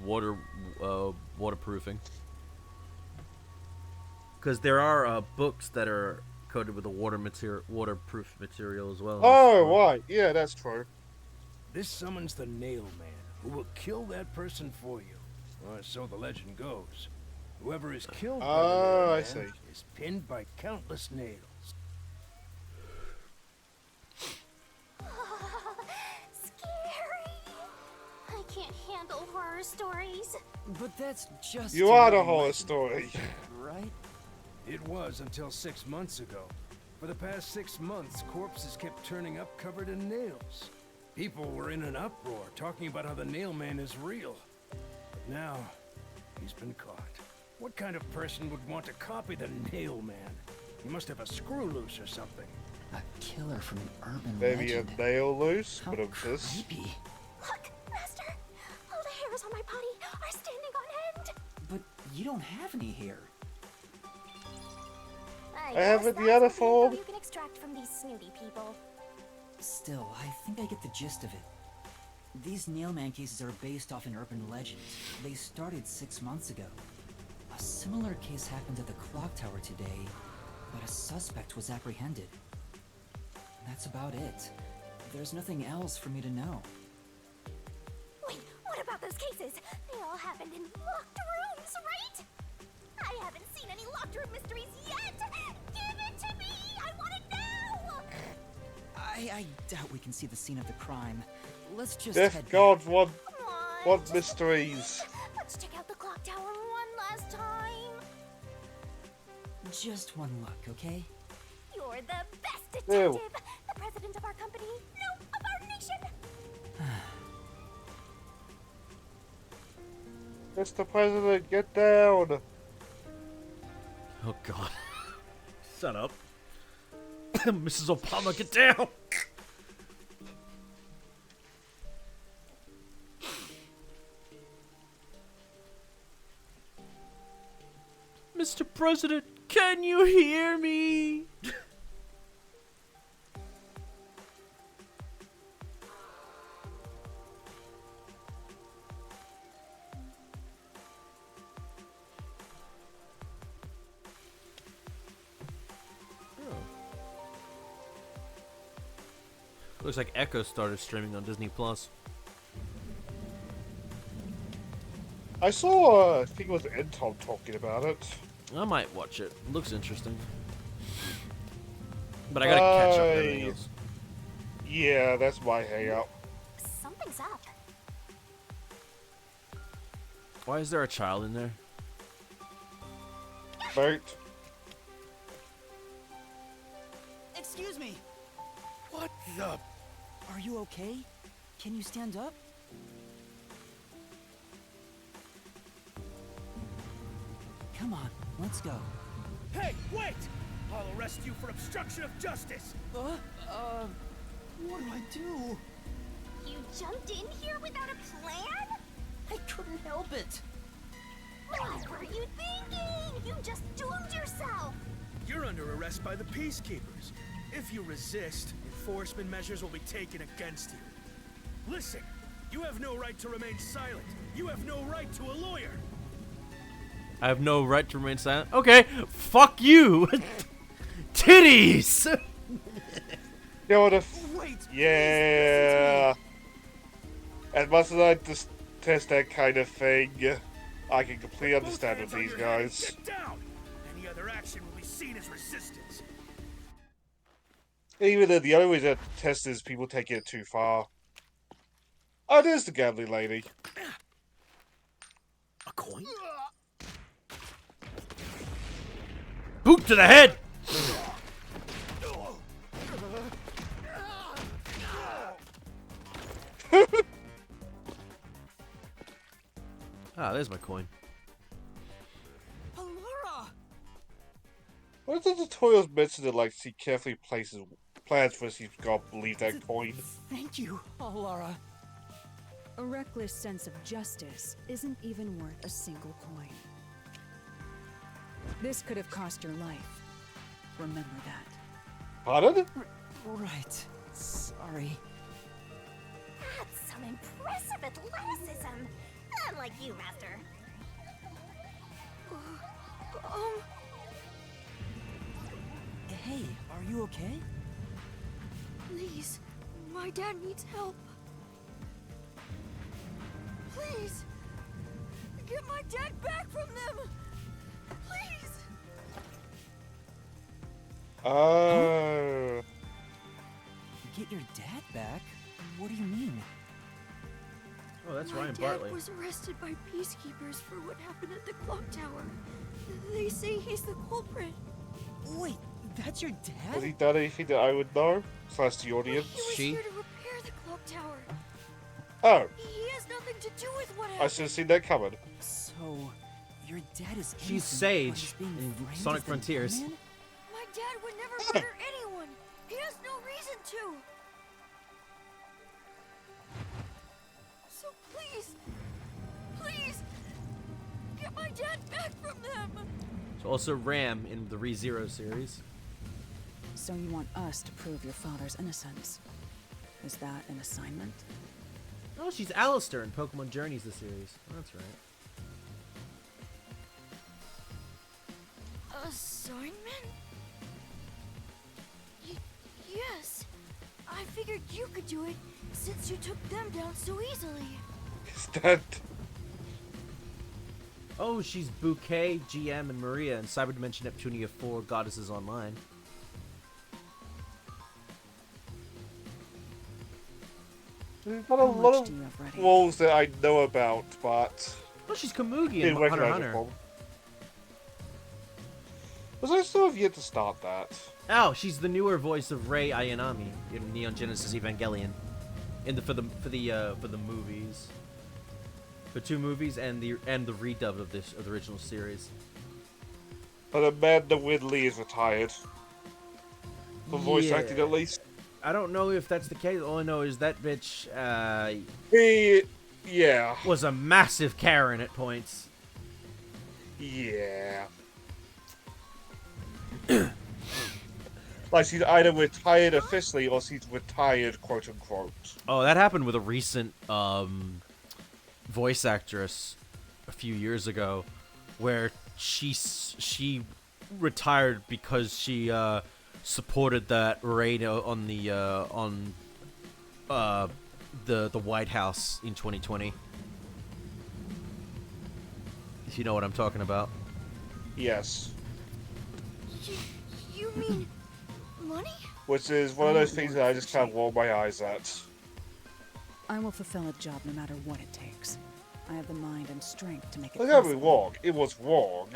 Speaker 2: waterproofing. Because there are books that are coated with a waterproof material as well.
Speaker 1: Oh, right. Yeah, that's true.
Speaker 16: This summons the Nail Man, who will kill that person for you. Or so the legend goes. Whoever is killed by the
Speaker 1: Oh,
Speaker 16: Nail
Speaker 1: I
Speaker 16: Man
Speaker 1: see.
Speaker 16: is pinned by countless nails.
Speaker 9: Scary. I can't handle horror stories.
Speaker 4: But that's just
Speaker 1: You are the
Speaker 4: urban
Speaker 1: horror
Speaker 4: legend,
Speaker 1: story.
Speaker 4: right?
Speaker 16: It was until 6 months ago. For the past 6 months, corpses kept turning up covered in nails. People were in an uproar, talking about how the Nail Man is real. But now, he's been caught. What kind of person would want to copy the Nail Man? He must have a screw loose or something.
Speaker 4: A killer from an urban
Speaker 1: Maybe a
Speaker 4: legend.
Speaker 1: nail loose,
Speaker 4: How
Speaker 1: but of this.
Speaker 4: creepy.
Speaker 9: Look, Master. All the hairs on my body are standing on end.
Speaker 4: But you don't have any hair.
Speaker 1: I
Speaker 9: guess
Speaker 1: have it the
Speaker 9: that's
Speaker 1: other
Speaker 9: what
Speaker 1: form.
Speaker 9: info you can extract from these snooty people.
Speaker 4: Still, I think I get the gist of it. These Nailman cases are based off an urban legend. They started 6 months ago. A similar case happened at the clock tower today, but a suspect was apprehended. That's about it. There's nothing else for me to know.
Speaker 9: Wait, what about those cases? They all happened in locked rooms, right? I haven't seen any locked room mysteries yet! Give it to me! I want it now!
Speaker 4: I doubt we can see the scene of the crime. Let's just
Speaker 1: Death
Speaker 4: head
Speaker 1: God,
Speaker 4: back.
Speaker 1: what mysteries?
Speaker 9: Let's check out the clock tower one last time.
Speaker 4: Just one look, okay?
Speaker 9: You're the best
Speaker 1: Ew.
Speaker 9: detective! The president of our company, no, of our nation!
Speaker 1: Mr. President, get down!
Speaker 2: Oh god. Shut up. Mrs. Obama, get down! Mr. President, can you hear me? Looks like Echo started streaming on Disney Plus.
Speaker 1: I saw, I think it was Tom talking about it.
Speaker 2: I might watch it. Looks interesting. But I gotta catch up on everything else.
Speaker 1: Yeah, that's my hangout.
Speaker 9: Something's up.
Speaker 2: Why is there a child in there?
Speaker 1: Bert.
Speaker 6: Excuse me.
Speaker 16: What the?
Speaker 6: Are you okay? Can you stand up?
Speaker 4: Come on, let's go.
Speaker 16: Hey, wait! I'll arrest you for obstruction of justice.
Speaker 6: What do I do?
Speaker 9: You jumped in here without a plan?
Speaker 6: I couldn't help it.
Speaker 9: What were you thinking? You just doomed yourself.
Speaker 16: You're under arrest by the peacekeepers. If you resist, enforcement measures will be taken against you. Listen, you have no right to remain silent. You have no right to a lawyer.
Speaker 2: I have no right to remain silent. Okay, fuck you! Titties!
Speaker 1: You know,
Speaker 16: Wait,
Speaker 1: yeah. As much as I detest that kind of thing, I can completely understand with these guys.
Speaker 16: Get down! Any other action will be seen as resistance.
Speaker 1: Even then, the only way to test is people taking it too far. Oh, there's the gambling lady.
Speaker 15: A coin?
Speaker 2: Boot to the head! Ah, there's my coin.
Speaker 6: Alora!
Speaker 1: What does the tutorials mention that, like, he carefully places plans for he's gonna leave that coin?
Speaker 6: Thank you, Alora.
Speaker 7: A reckless sense of justice isn't even worth a single coin. This could have cost your life. Remember that.
Speaker 1: Pardon?
Speaker 6: Right. Sorry.
Speaker 9: That's some impressive athleticism. Unlike you, Master.
Speaker 6: Hey, are you okay?
Speaker 17: Please, my dad needs help. Please, get my dad back from them. Please.
Speaker 1: Oh.
Speaker 6: Get your dad back? What do you mean?
Speaker 2: Oh, that's
Speaker 17: My
Speaker 2: Ryan
Speaker 17: dad
Speaker 2: Bartley.
Speaker 17: was arrested by peacekeepers for what happened at the clock tower. They say he's the culprit.
Speaker 6: Wait, that's your dad?
Speaker 1: Has he done anything that I would know? Slash the audience?
Speaker 17: He was here to repair the clock tower.
Speaker 1: Oh,
Speaker 17: He has nothing to do with what
Speaker 1: I
Speaker 17: happened.
Speaker 1: should have seen that coming.
Speaker 6: So, your dad is
Speaker 2: She's
Speaker 6: innocent, but
Speaker 2: Sage
Speaker 6: he's being
Speaker 2: in
Speaker 6: framed
Speaker 2: Sonic
Speaker 6: as the
Speaker 2: Frontiers.
Speaker 6: mailman?
Speaker 17: My dad would never murder anyone. He has no reason to. So please, please, get my dad back from them.
Speaker 2: It's also Ram in the ReZero series.
Speaker 7: So you want us to prove your father's innocence? Is that an assignment?
Speaker 2: Oh, she's Alistair in Pokemon Journeys, the series. That's right.
Speaker 17: Assignment? Yes. I figured you could do it since you took them down so easily.
Speaker 1: Is that...
Speaker 2: Oh, she's Bouquet, GM, and Maria in Cyber Dimension Neptunia 4 Goddesses Online.
Speaker 1: There's not a lot of roles that I know about, but...
Speaker 2: Oh, she's Kamugi
Speaker 1: Didn't
Speaker 2: in Hunter x
Speaker 1: recognize
Speaker 2: Hunter.
Speaker 1: it from. Was I still have yet to start that?
Speaker 2: Oh, she's the newer voice of Rei Ayanami in Neon Genesis Evangelion, for the movies. The 2 movies and the redub of the original series.
Speaker 1: But Amanda Widley is retired. For voice acting, at least.
Speaker 2: I don't know if that's the case. All I know is that bitch,
Speaker 1: yeah.
Speaker 2: was a massive Karen at points.
Speaker 1: Yeah. Like, she's either retired officially or she's retired, quote unquote.
Speaker 2: Oh, that happened with a recent voice actress a few years ago, where she retired because she supported that raid on the White House in 2020. If you know what I'm talking about.
Speaker 1: Yes.
Speaker 5: You mean money?
Speaker 1: Which is one of those things that I just kind of roll my eyes at.
Speaker 7: I will fulfill a job no matter what it takes. I have the mind and strength to make it
Speaker 1: Don't get me
Speaker 7: possible.
Speaker 1: wrong, it was wrong.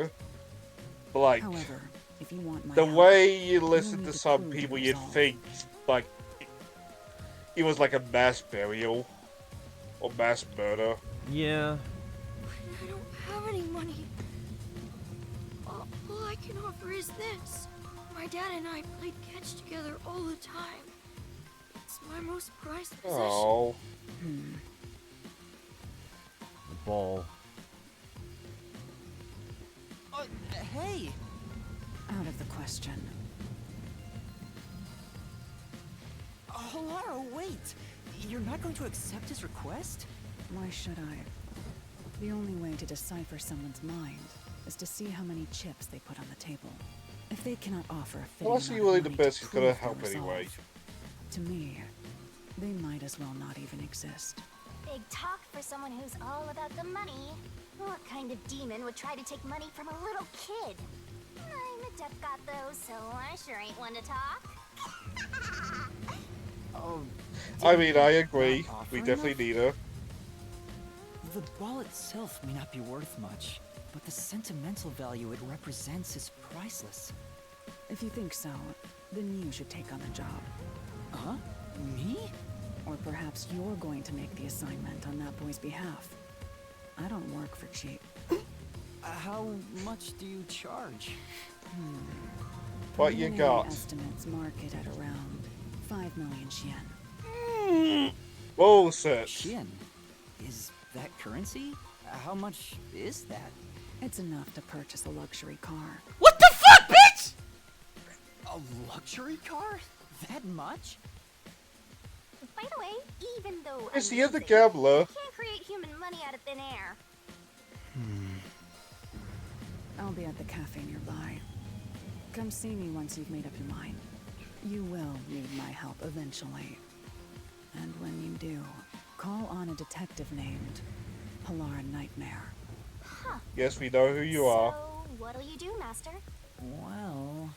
Speaker 1: But like,
Speaker 7: However, if you want my
Speaker 1: the
Speaker 7: help,
Speaker 1: way you
Speaker 7: you
Speaker 1: listen
Speaker 7: need
Speaker 1: to
Speaker 7: to
Speaker 1: some
Speaker 7: prove your
Speaker 1: people, you'd
Speaker 7: resolve.
Speaker 1: think, like, it was like a mass burial. Or mass murder.
Speaker 2: Yeah.
Speaker 5: I don't have any money. All I can offer is this. My dad and I played catch together all the time. It's my most prized possession.
Speaker 1: Oh.
Speaker 2: The ball.
Speaker 12: Hey!
Speaker 7: Out of the question.
Speaker 12: Lara, wait! You're not going to accept his request?
Speaker 7: Why should I? The only way to decipher someone's mind is to see how many chips they put on the table. If they cannot offer a fitting
Speaker 1: Well, that's
Speaker 7: amount
Speaker 1: really
Speaker 7: of
Speaker 1: the
Speaker 7: money
Speaker 1: best
Speaker 7: to
Speaker 1: he's gonna
Speaker 7: prove their
Speaker 1: help anyway.
Speaker 7: resolve, to me, they might as well not even exist.
Speaker 9: Big talk for someone who's all about the money. What kind of demon would try to take money from a little kid? I'm a deaf got though, so I sure ain't one to talk.
Speaker 1: I mean, I agree.
Speaker 12: not
Speaker 1: We
Speaker 12: offer
Speaker 1: definitely need her.
Speaker 4: The ball itself may not be worth much, but the sentimental value it represents is priceless.
Speaker 7: If you think so, then you should take on the job.
Speaker 4: Huh? Me?
Speaker 7: Or perhaps you're going to make the assignment on that boy's behalf. I don't work for cheap.
Speaker 4: How much do you charge?
Speaker 1: What you
Speaker 7: Preliminary
Speaker 1: got?
Speaker 7: Estimates mark it at around 5 million yen.
Speaker 1: Bullshit.
Speaker 4: Shin? Is that currency? How much is that?
Speaker 7: It's enough to purchase a luxury car.
Speaker 2: What the fuck, bitch?
Speaker 4: A luxury car? That much?
Speaker 9: By the way, even though
Speaker 1: Is
Speaker 9: I'm
Speaker 1: he the
Speaker 9: losing,
Speaker 1: gambler?
Speaker 9: you can't create human money out of thin air.
Speaker 7: I'll be at the cafe nearby. Come see me once you've made up your mind. You will need my help eventually. And when you do, call on a detective named Pilar Nightmare.
Speaker 9: Huh.
Speaker 1: Yes, we know who you are.
Speaker 9: So, what'll you do, Master?
Speaker 4: Well,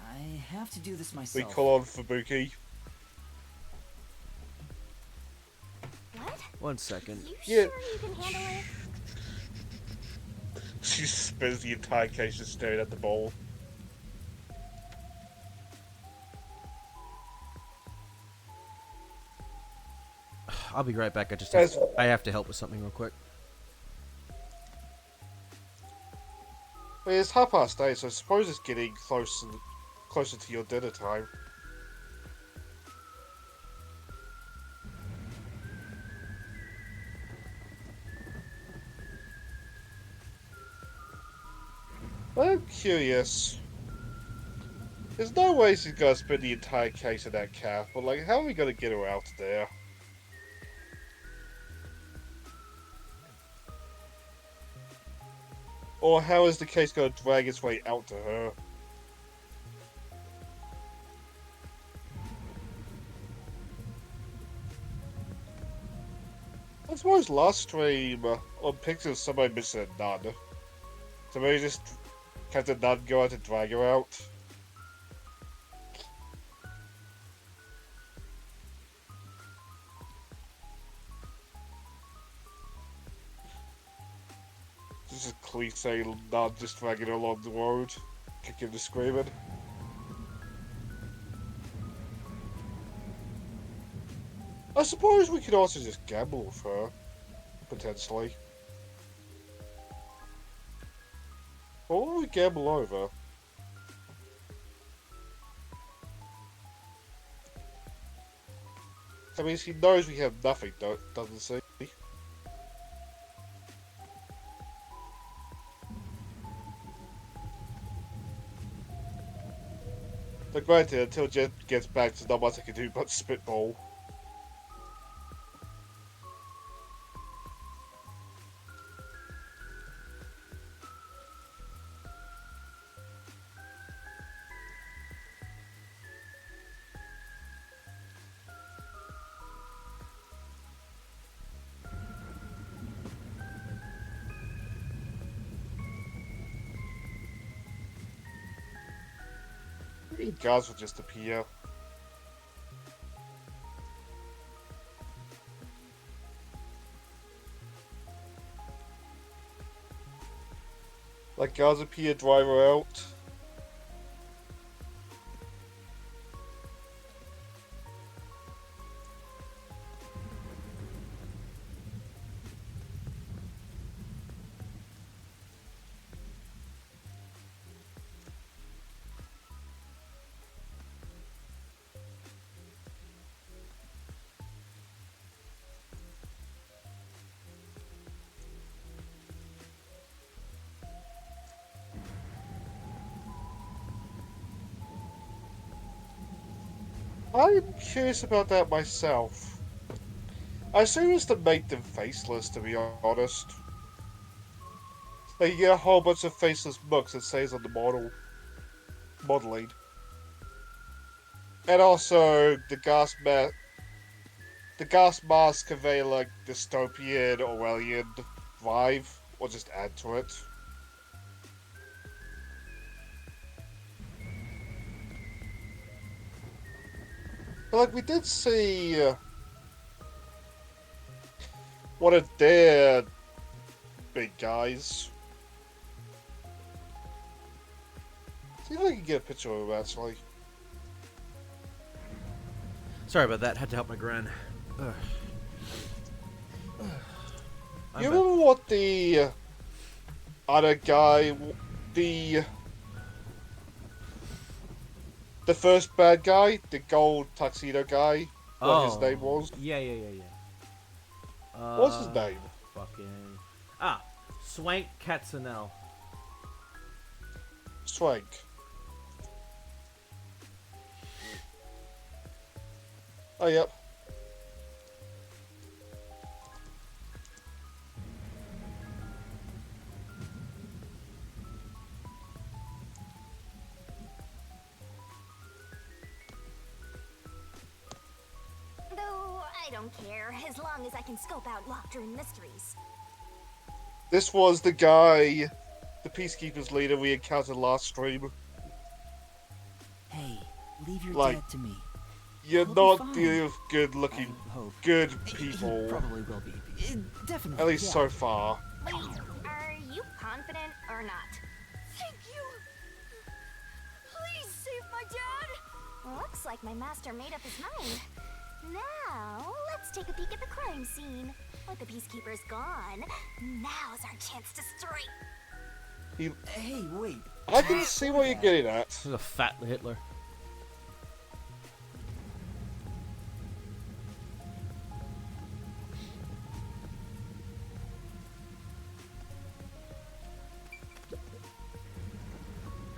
Speaker 4: I have to do this
Speaker 1: We
Speaker 4: myself.
Speaker 1: call on Fubuki.
Speaker 9: What?
Speaker 2: 1 second.
Speaker 9: You
Speaker 1: Yeah.
Speaker 9: sure you can handle it?
Speaker 1: She spends the entire case just staring at the bowl.
Speaker 2: I'll be right back.
Speaker 1: Guys-
Speaker 2: I have to help with something real quick.
Speaker 1: Well, it's 8:30, so I suppose it's getting closer to your dinner time. I'm curious. There's no way she's gonna spend the entire case in that calf, but like, how are we gonna get her out there? Or how is the case gonna drag its way out to her? I suppose last stream on Pixel somebody mentioned a nun. So maybe just have the nun go out and drag her out. This is a cliche nun just dragging her along the road, kicking and screaming. I suppose we could also just gamble with her. potentially. What will we gamble over? I mean, she knows we have nothing, doesn't she? But granted, until Jet gets back, there's not much I can do but spitball. Maybe guards will just appear. Like guards appear, drive her out. I'm curious about that myself. I assume it's to make them faceless, to be honest. Like you get a whole bunch of faceless books that says on the modeling. And also the gas masks convey like dystopian Orwellian vibe, or just add to it. But like we did see one of their big guys. See if I can get a picture of him actually.
Speaker 2: Sorry about that. Had to help my gran. Ugh.
Speaker 1: You remember what the other guy, the first bad guy, the gold tuxedo guy, what his name was?
Speaker 2: Yeah.
Speaker 1: What's his name?
Speaker 2: Fucking... Swank Katzenell.
Speaker 1: Swank. Oh, yep.
Speaker 9: Though, I don't care, as long as I can scope out locked room mysteries.
Speaker 1: This was the guy, the Peacekeepers leader we encountered last stream.
Speaker 4: Hey, leave your
Speaker 1: Like,
Speaker 4: dad to me.
Speaker 1: You're
Speaker 4: He'll
Speaker 1: not
Speaker 4: be fine.
Speaker 1: dealing with good-looking, good people.
Speaker 4: He probably will be. Definitely.
Speaker 1: At least
Speaker 4: yeah.
Speaker 1: so far.
Speaker 9: Wait, are you confident or not?
Speaker 17: Thank you! Please save my dad!
Speaker 9: Looks like my master made up his mind. Now, let's take a peek at the crime scene. With the Peacekeepers gone, now's our chance to strike.
Speaker 4: Hey, wait.
Speaker 1: I can see what you're getting at.
Speaker 2: This is a fat Hitler.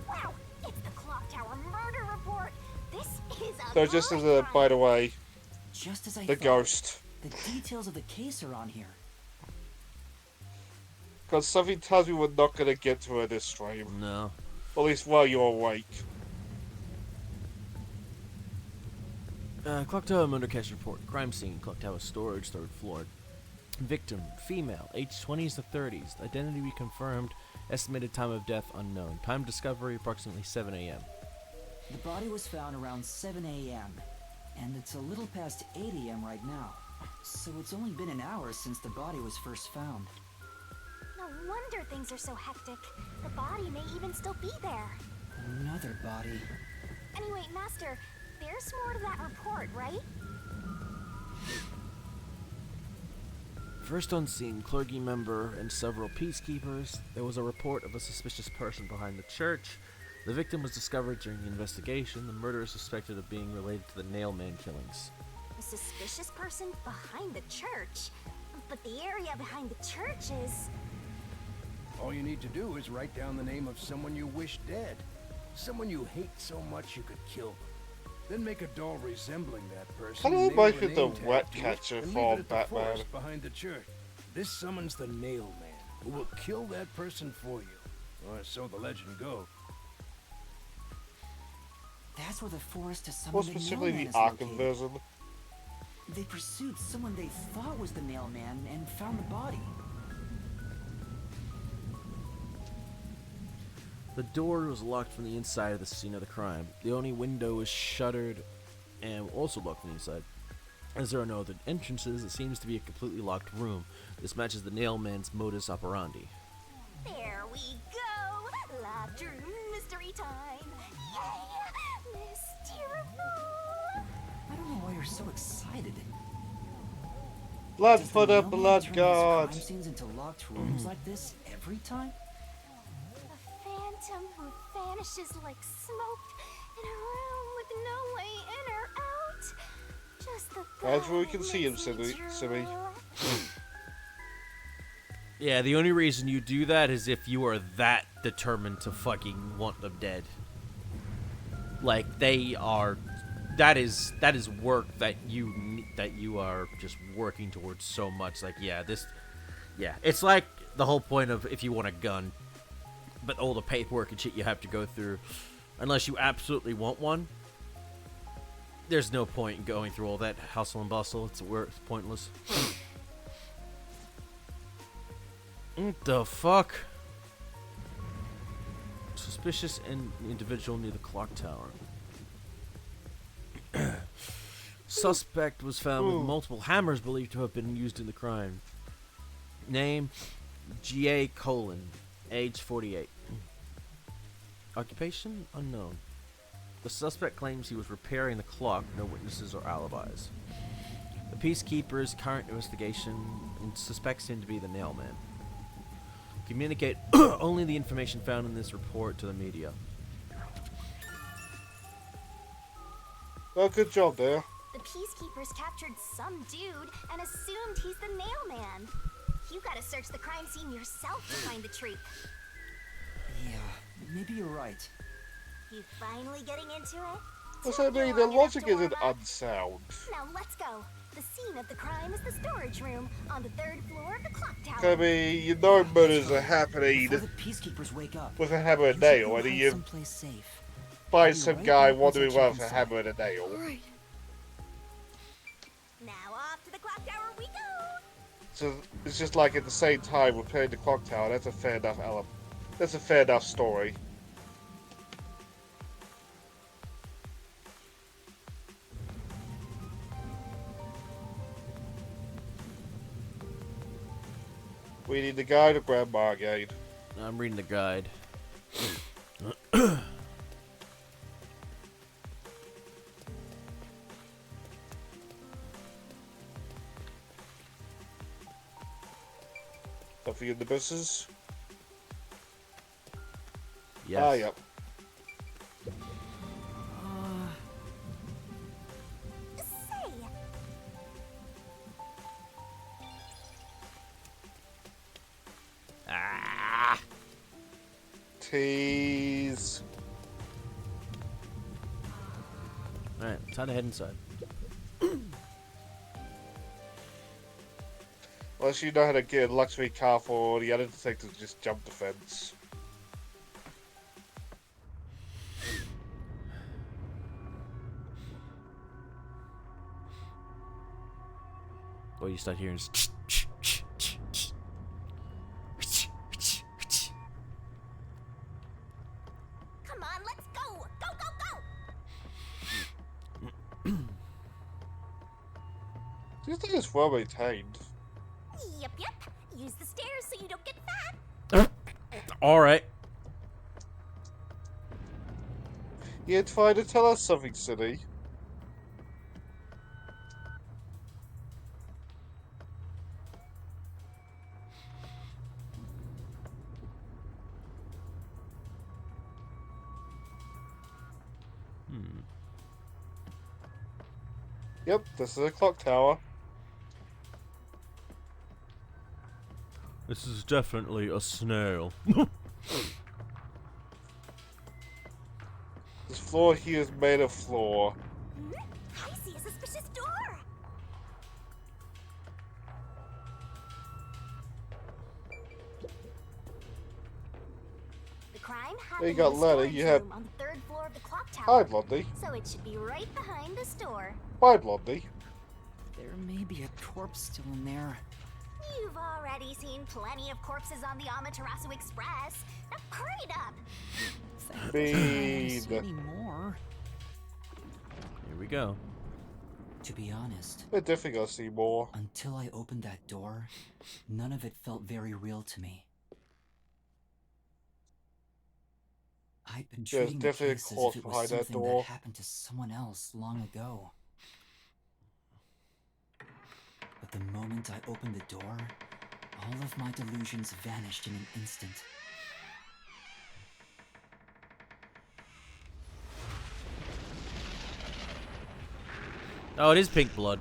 Speaker 9: Wow, it's the Clock Tower murder report. This is a
Speaker 1: So just as a, by the way,
Speaker 4: Just as I
Speaker 1: the
Speaker 4: thought,
Speaker 1: ghost.
Speaker 4: The details of the case are on here.
Speaker 1: Because something tells me we're not going to get to her this stream.
Speaker 2: No.
Speaker 1: At least while you're awake.
Speaker 2: Clock Tower murder case report. Crime scene. Clock Tower storage, 3rd floor. Victim, female, age 20s to 30s. Identity reconfirmed. Estimated time of death unknown. Time discovery approximately 7 a.m.
Speaker 4: The body was found around 7 a.m. And it's a little past 8 a.m. right now. So it's only been an hour since the body was first found.
Speaker 9: No wonder things are so hectic. The body may even still be there.
Speaker 4: Another body.
Speaker 9: Anyway, Master, there's more to that report, right?
Speaker 2: First on scene, clergy member and several peacekeepers. There was a report of a suspicious person behind the church. The victim was discovered during the investigation. The murderer is suspected of being related to the Nailman killings.
Speaker 9: A suspicious person behind the church? But the area behind the church is...
Speaker 16: All you need to do is write down the name of someone you wish dead. Someone you hate so much you could kill them. Then make a doll resembling that person.
Speaker 1: Hello,
Speaker 16: nail
Speaker 1: Mike
Speaker 16: a
Speaker 1: with the
Speaker 16: name tag
Speaker 1: wet
Speaker 16: to it,
Speaker 1: catcher
Speaker 16: and leave
Speaker 1: for
Speaker 16: it at the
Speaker 1: Batman.
Speaker 16: forest behind the church. This summons the Nail Man, who will kill that person for you. Or so the legend goes.
Speaker 4: That's where the forest to summon
Speaker 1: More
Speaker 4: the
Speaker 1: specifically,
Speaker 4: Nailman
Speaker 1: the
Speaker 4: is
Speaker 1: Arkham
Speaker 4: located.
Speaker 1: version.
Speaker 4: They pursued someone they thought was the Nailman and found the body.
Speaker 2: The door was locked from the inside of the scene of the crime. The only window is shuttered and also locked from the inside. As there are no other entrances, it seems to be a completely locked room. This matches the Nailman's modus operandi.
Speaker 9: There we go! Locked room mystery time! Yay! Mysteriful!
Speaker 4: I don't know why you're so excited.
Speaker 1: Blood
Speaker 4: Does
Speaker 1: for the
Speaker 4: Nailman
Speaker 1: blood
Speaker 4: turn these
Speaker 1: god.
Speaker 4: crime scenes into locked rooms like this every time?
Speaker 9: A phantom who vanishes like smoke in a room with no way in or out. Just the
Speaker 1: That's where we
Speaker 9: thought
Speaker 1: can see him,
Speaker 9: makes me
Speaker 1: Simi.
Speaker 9: drool.
Speaker 2: Yeah, the only reason you do that is if you are that determined to fucking want them dead. Like, they are... That is work that you are just working towards so much. Like, yeah, it's like the whole point of if you want a gun, but all the paperwork and shit you have to go through, unless you absolutely want one, there's no point in going through all that hustle and bustle. It's pointless. What the fuck? Suspicious individual near the clock tower. Suspect was found with multiple hammers believed to have been used in the crime. Name, G.A. Colon, age 48. Occupation, unknown. The suspect claims he was repairing the clock, no witnesses or alibis. The peacekeeper's current investigation suspects him to be the Nailman. Communicate only the information found in this report to the media.
Speaker 1: Well, good job there.
Speaker 9: The peacekeepers captured some dude and assumed he's the Nailman. You gotta search the crime scene yourself to find the truth.
Speaker 4: Yeah, maybe you're right.
Speaker 9: You finally getting into it?
Speaker 1: What's that mean? The logic isn't unsound.
Speaker 9: Now let's go. The scene of the crime is the storage room on the 3rd floor of the clock tower.
Speaker 1: I mean, you know murders are happening
Speaker 4: Before the peacekeepers wake up,
Speaker 1: with a hammer and
Speaker 4: you should
Speaker 1: nail,
Speaker 4: go
Speaker 1: and
Speaker 4: hide
Speaker 1: you
Speaker 4: someplace safe.
Speaker 1: find
Speaker 4: Be
Speaker 1: some
Speaker 4: right
Speaker 1: guy
Speaker 4: back once I
Speaker 1: wandering
Speaker 4: check
Speaker 1: around with a
Speaker 4: inside.
Speaker 1: hammer and a nail.
Speaker 17: Right.
Speaker 9: Now off to the clock tower we go.
Speaker 1: So it's just like at the same time repairing the clock tower. That's a fair enough element. That's a fair enough story. We need the guide or Grandma again.
Speaker 2: I'm reading the guide.
Speaker 1: Nothing in the buses?
Speaker 2: Yes.
Speaker 1: Ah, yep.
Speaker 9: Say,
Speaker 2: Ah!
Speaker 1: Tease.
Speaker 2: Alright, time to head inside.
Speaker 1: Unless you know how to get a luxury car for the other detectives to just jump the fence.
Speaker 2: Well, you start hearing...
Speaker 9: come on, let's go. Go, go, go.
Speaker 1: These things is well maintained.
Speaker 9: Yep. Use the stairs so you don't get fat.
Speaker 2: Alright.
Speaker 1: You trying to tell us something, silly. Yep, this is a clock tower.
Speaker 2: This is definitely a snail.
Speaker 1: This floor here is made of floor.
Speaker 9: I see a suspicious door. The crime happened
Speaker 1: You got
Speaker 9: in the
Speaker 1: letter,
Speaker 9: storage
Speaker 1: you have-
Speaker 9: room on the 3rd floor of the clock tower.
Speaker 1: Hi, Blondie.
Speaker 9: So it should be right behind the store.
Speaker 1: Bye, Blondie.
Speaker 4: There may be a corpse still in there.
Speaker 9: You've already seen plenty of corpses on the Amaterasu Express. Now hurry it up.
Speaker 1: Speed.
Speaker 4: Anymore.
Speaker 2: Here we go.
Speaker 4: To be honest,
Speaker 1: We're definitely gonna see more.
Speaker 4: until I opened that door, none of it felt very real to me. I'd been
Speaker 1: There's
Speaker 4: treating the
Speaker 1: definitely a
Speaker 4: case as if
Speaker 1: corpse
Speaker 4: it was
Speaker 1: behind that
Speaker 4: something
Speaker 1: door.
Speaker 4: that happened to someone else long ago. But the moment I opened the door, all of my delusions vanished in an instant.
Speaker 2: Oh, it is pink blood.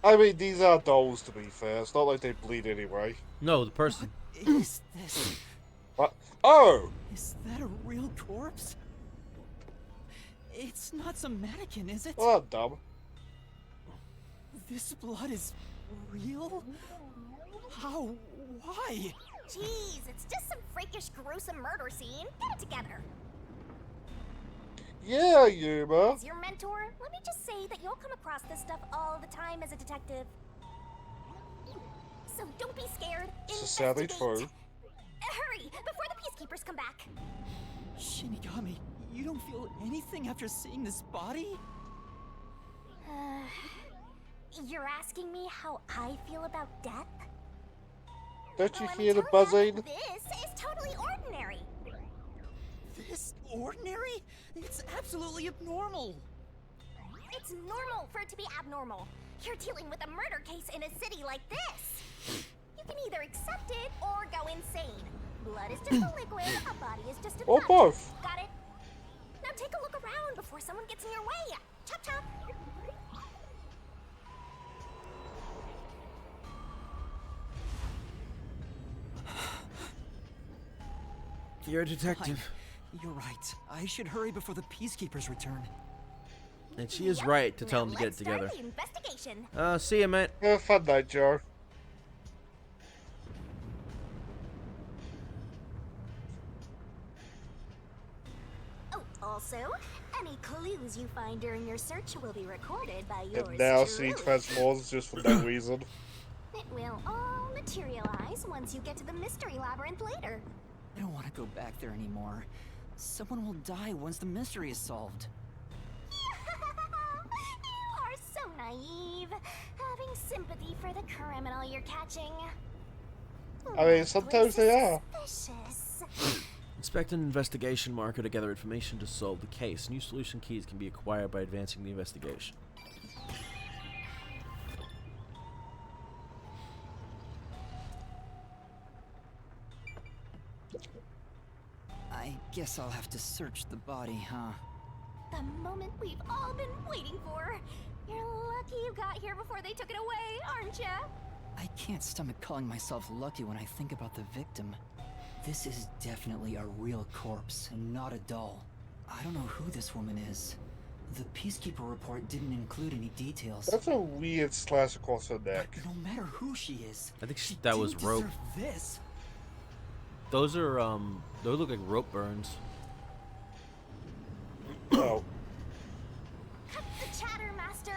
Speaker 1: I mean, these are dolls, to be fair. It's not like they bleed anyway.
Speaker 2: No, the person.
Speaker 12: What is this?
Speaker 1: What? Oh!
Speaker 12: Is that a real corpse? It's not some mannequin, is it?
Speaker 1: Oh, dumb.
Speaker 12: This blood is real? How? Why?
Speaker 9: Jeez, it's just some freakish, gruesome murder scene. Get it together.
Speaker 1: Yeah, Yuma.
Speaker 9: As your mentor, let me just say that you'll come across this stuff all the time as a detective. So don't be scared.
Speaker 1: This is sadly
Speaker 9: Investigate.
Speaker 1: true.
Speaker 9: Hurry, before the peacekeepers come back.
Speaker 12: Shinigami, you don't feel anything after seeing this body?
Speaker 9: You're asking me how I feel about death?
Speaker 1: Don't you
Speaker 9: Let me
Speaker 1: hear the
Speaker 9: tell ya,
Speaker 1: buzzing?
Speaker 9: This is totally ordinary.
Speaker 12: This ordinary? It's absolutely abnormal.
Speaker 9: It's normal for it to be abnormal. You're dealing with a murder case in a city like this. You can either accept it or go insane. Blood is just a liquid, a body is just an
Speaker 1: Or
Speaker 9: object.
Speaker 1: both.
Speaker 9: Got it? Now take a look around before someone gets in your way. Chop chop.
Speaker 2: You're a detective.
Speaker 12: You're right. I should hurry before the peacekeepers return.
Speaker 2: And she is right to tell him to get it together.
Speaker 9: The investigation.
Speaker 2: See ya, mate.
Speaker 1: Have a fun night, Joe.
Speaker 9: Oh, also, any clues you find during your search will be recorded by yours
Speaker 1: And now
Speaker 9: truly.
Speaker 1: she transforms just for no reason.
Speaker 9: It will all materialize once you get to the mystery labyrinth later.
Speaker 4: I don't want to go back there anymore. Someone will die once the mystery is solved.
Speaker 9: You are so naive, having sympathy for the criminal you're catching.
Speaker 1: I mean, sometimes they are.
Speaker 9: Suspicious.
Speaker 2: Inspect an investigation marker to gather information to solve the case. New solution keys can be acquired by advancing the investigation.
Speaker 4: I guess I'll have to search the body, huh?
Speaker 9: The moment we've all been waiting for. You're lucky you got here before they took it away, aren't ya?
Speaker 4: I can't stomach calling myself lucky when I think about the victim. This is definitely a real corpse and not a doll. I don't know who this woman is. The Peacekeeper report didn't include any details.
Speaker 1: That's a weird slash across her neck.
Speaker 4: No matter who she is,
Speaker 2: I think that was rope.
Speaker 12: This.
Speaker 2: Those are those look like rope burns.
Speaker 1: Oh.
Speaker 9: Cut the chatter, Master.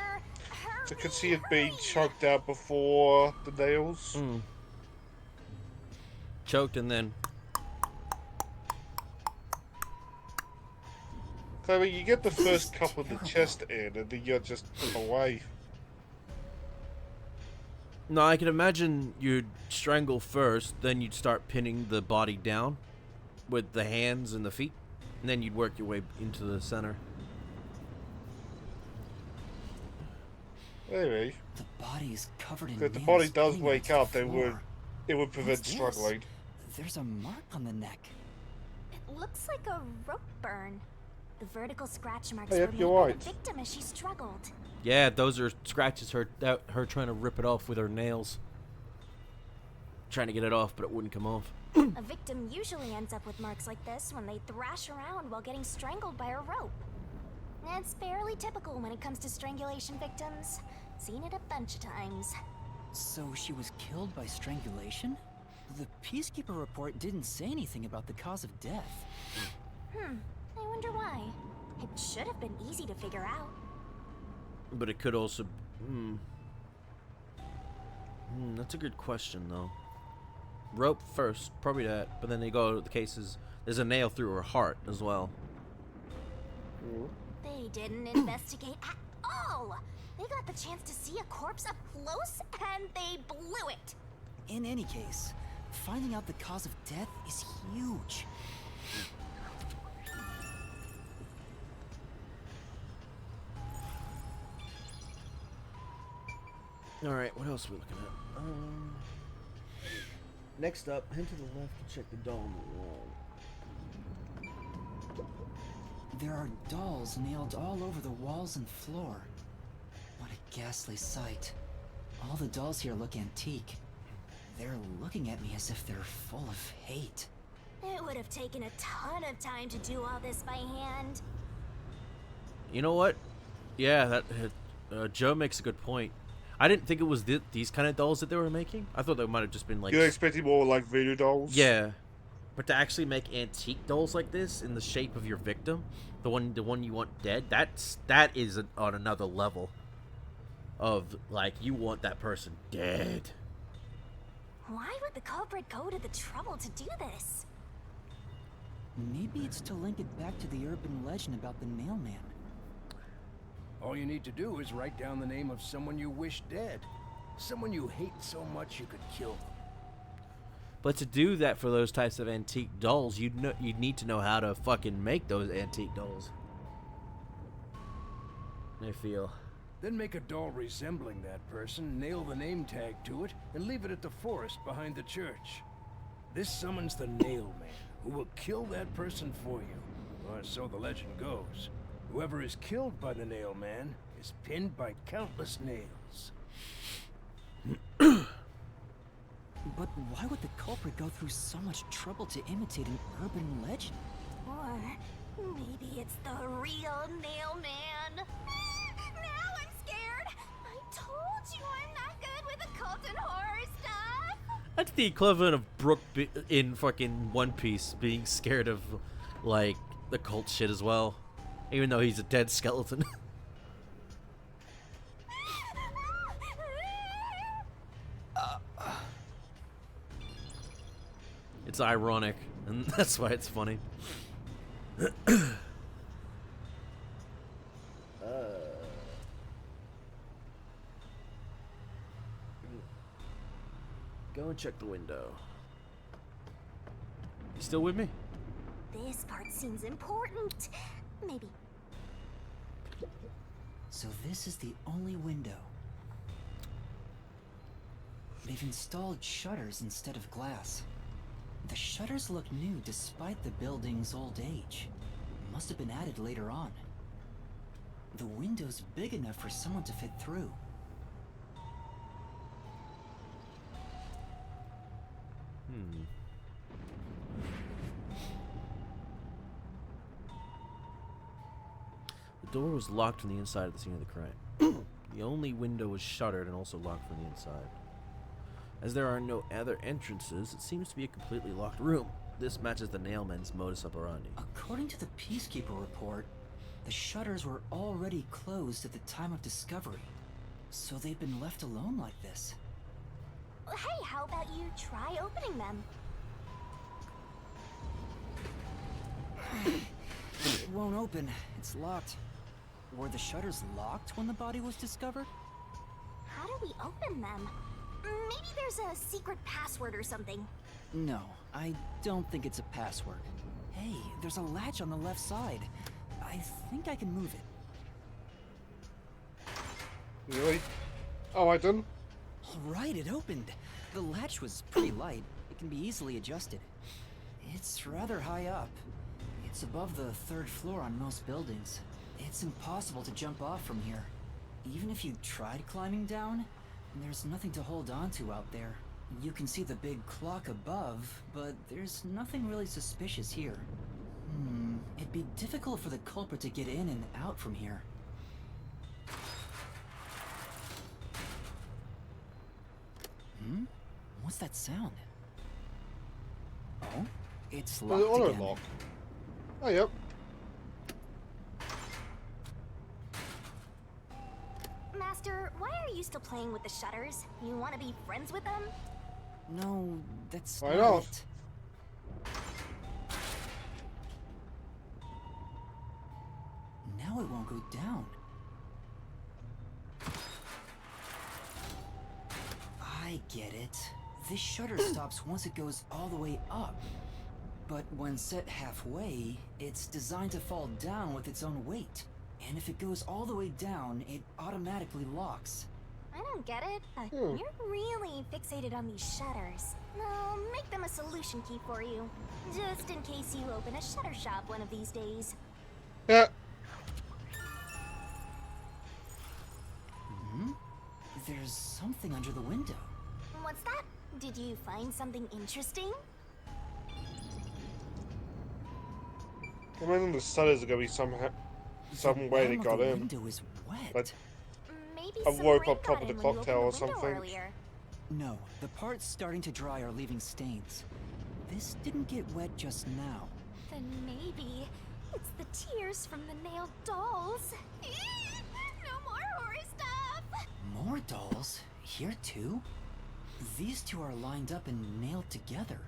Speaker 9: Hurry,
Speaker 1: So I could see it being choked out before the nails.
Speaker 2: Choked and then.
Speaker 1: So, I mean, you get the first couple of the chest in, and then you're just away.
Speaker 2: No, I can imagine you'd strangle first, then you'd start pinning the body down with the hands and the feet, and then you'd work your way into the center.
Speaker 1: Maybe.
Speaker 4: the body is covered in
Speaker 1: If the
Speaker 4: nails
Speaker 1: body does
Speaker 4: cutting
Speaker 1: wake
Speaker 4: out
Speaker 1: up,
Speaker 4: the
Speaker 1: it would
Speaker 4: floor.
Speaker 1: prevent
Speaker 4: What's this?
Speaker 1: struggling.
Speaker 4: There's a mark on the neck.
Speaker 9: It looks like a rope burn. The vertical scratch marks
Speaker 1: Hey,
Speaker 9: were
Speaker 1: yep,
Speaker 9: made
Speaker 1: you're
Speaker 9: by
Speaker 1: right.
Speaker 9: the victim as she struggled.
Speaker 2: Yeah, those are scratches her trying to rip it off with her nails. Trying to get it off, but it wouldn't come off.
Speaker 9: A victim usually ends up with marks like this when they thrash around while getting strangled by a rope. It's fairly typical when it comes to strangulation victims. Seen it a bunch of times.
Speaker 4: So she was killed by strangulation? The Peacekeeper report didn't say anything about the cause of death.
Speaker 9: I wonder why. It should have been easy to figure out.
Speaker 2: But it could also... that's a good question, though. Rope first, probably that. But then they go to the cases... There's a nail through her heart as well.
Speaker 9: They didn't investigate at all. They got the chance to see a corpse up close and they blew it.
Speaker 4: In any case, finding out the cause of death is huge.
Speaker 2: Alright, what else are we looking at? Next up, head to the left to check the doll on the wall.
Speaker 4: There are dolls nailed all over the walls and floor. What a ghastly sight. All the dolls here look antique. They're looking at me as if they're full of hate.
Speaker 9: It would have taken a ton of time to do all this by hand.
Speaker 2: You know what? Yeah, Joe makes a good point. I didn't think it was these kind of dolls that they were making. I thought they might have just been like...
Speaker 1: You're expecting more like voodoo dolls?
Speaker 2: Yeah. But to actually make antique dolls like this in the shape of your victim, the one you want dead, that is on another level of, like, you want that person dead.
Speaker 9: Why would the culprit go to the trouble to do this?
Speaker 4: Maybe it's to link it back to the urban legend about the Nailman.
Speaker 16: All you need to do is write down the name of someone you wish dead. Someone you hate so much you could kill them.
Speaker 2: But to do that for those types of antique dolls, you'd need to know how to fucking make those antique dolls. I feel.
Speaker 16: Then make a doll resembling that person, nail the name tag to it, and leave it at the forest behind the church. This summons the Nailman, who will kill that person for you. Or so the legend goes. Whoever is killed by the Nailman is pinned by countless nails.
Speaker 4: But why would the culprit go through so much trouble to imitate an urban legend?
Speaker 9: Or maybe it's the real Nailman. Now I'm scared. I told you I'm not good with occult and horror stuff.
Speaker 2: That's the equivalent of Brooke in fucking One Piece being scared of, like, the cult shit as well. Even though he's a dead skeleton. It's ironic, and that's why it's funny. Go and check the window. You still with me?
Speaker 9: This part seems important. Maybe.
Speaker 4: So this is the only window. They've installed shutters instead of glass. The shutters look new despite the building's old age. Must have been added later on. The window's big enough for someone to fit through.
Speaker 2: The door was locked from the inside at the scene of the crime. The only window was shuttered and also locked from the inside. As there are no other entrances, it seems to be a completely locked room. This matches the Nailman's modus operandi.
Speaker 4: According to the Peacekeeper report, the shutters were already closed at the time of discovery. So they've been left alone like this.
Speaker 9: Hey, how about you try opening them?
Speaker 4: It won't open. It's locked. Were the shutters locked when the body was discovered?
Speaker 9: How do we open them? Maybe there's a secret password or something.
Speaker 4: No, I don't think it's a password. Hey, there's a latch on the left side. I think I can move it.
Speaker 1: Really? Oh, I done?
Speaker 4: All right, it opened. The latch was pretty light. It can be easily adjusted. It's rather high up. It's above the 3rd floor on most buildings. It's impossible to jump off from here. Even if you tried climbing down, there's nothing to hold on to out there. You can see the big clock above, but there's nothing really suspicious here. It'd be difficult for the culprit to get in and out from here. What's that sound? Oh, it's locked
Speaker 1: auto
Speaker 4: again.
Speaker 1: lock. Oh, yep.
Speaker 9: Master, why are you still playing with the shutters? You want to be friends with them?
Speaker 4: No, that's
Speaker 1: Why
Speaker 4: not
Speaker 1: not?
Speaker 4: it. Now it won't go down. I get it. This shutter stops once it goes all the way up. But when set halfway, it's designed to fall down with its own weight. And if it goes all the way down, it automatically locks.
Speaker 9: I don't get it. You're really fixated on these shutters. I'll make them a solution key for you. Just in case you open a shutter shop one of these days.
Speaker 1: Yeah.
Speaker 4: There's something under the window.
Speaker 9: What's that? Did you find something interesting?
Speaker 1: I imagine the stutters are gonna be some way they got in.
Speaker 4: Window is wet.
Speaker 1: But
Speaker 9: Maybe
Speaker 1: I
Speaker 9: some
Speaker 1: woke
Speaker 9: rain
Speaker 1: up top
Speaker 9: got
Speaker 1: of the
Speaker 9: in when you
Speaker 1: cocktail or
Speaker 9: opened the window
Speaker 1: something.
Speaker 9: earlier.
Speaker 4: No, the parts starting to dry are leaving stains. This didn't get wet just now.
Speaker 9: Then maybe it's the tears from the nailed dolls. No more horror stuff!
Speaker 4: More dolls? Here too? These two are lined up and nailed together.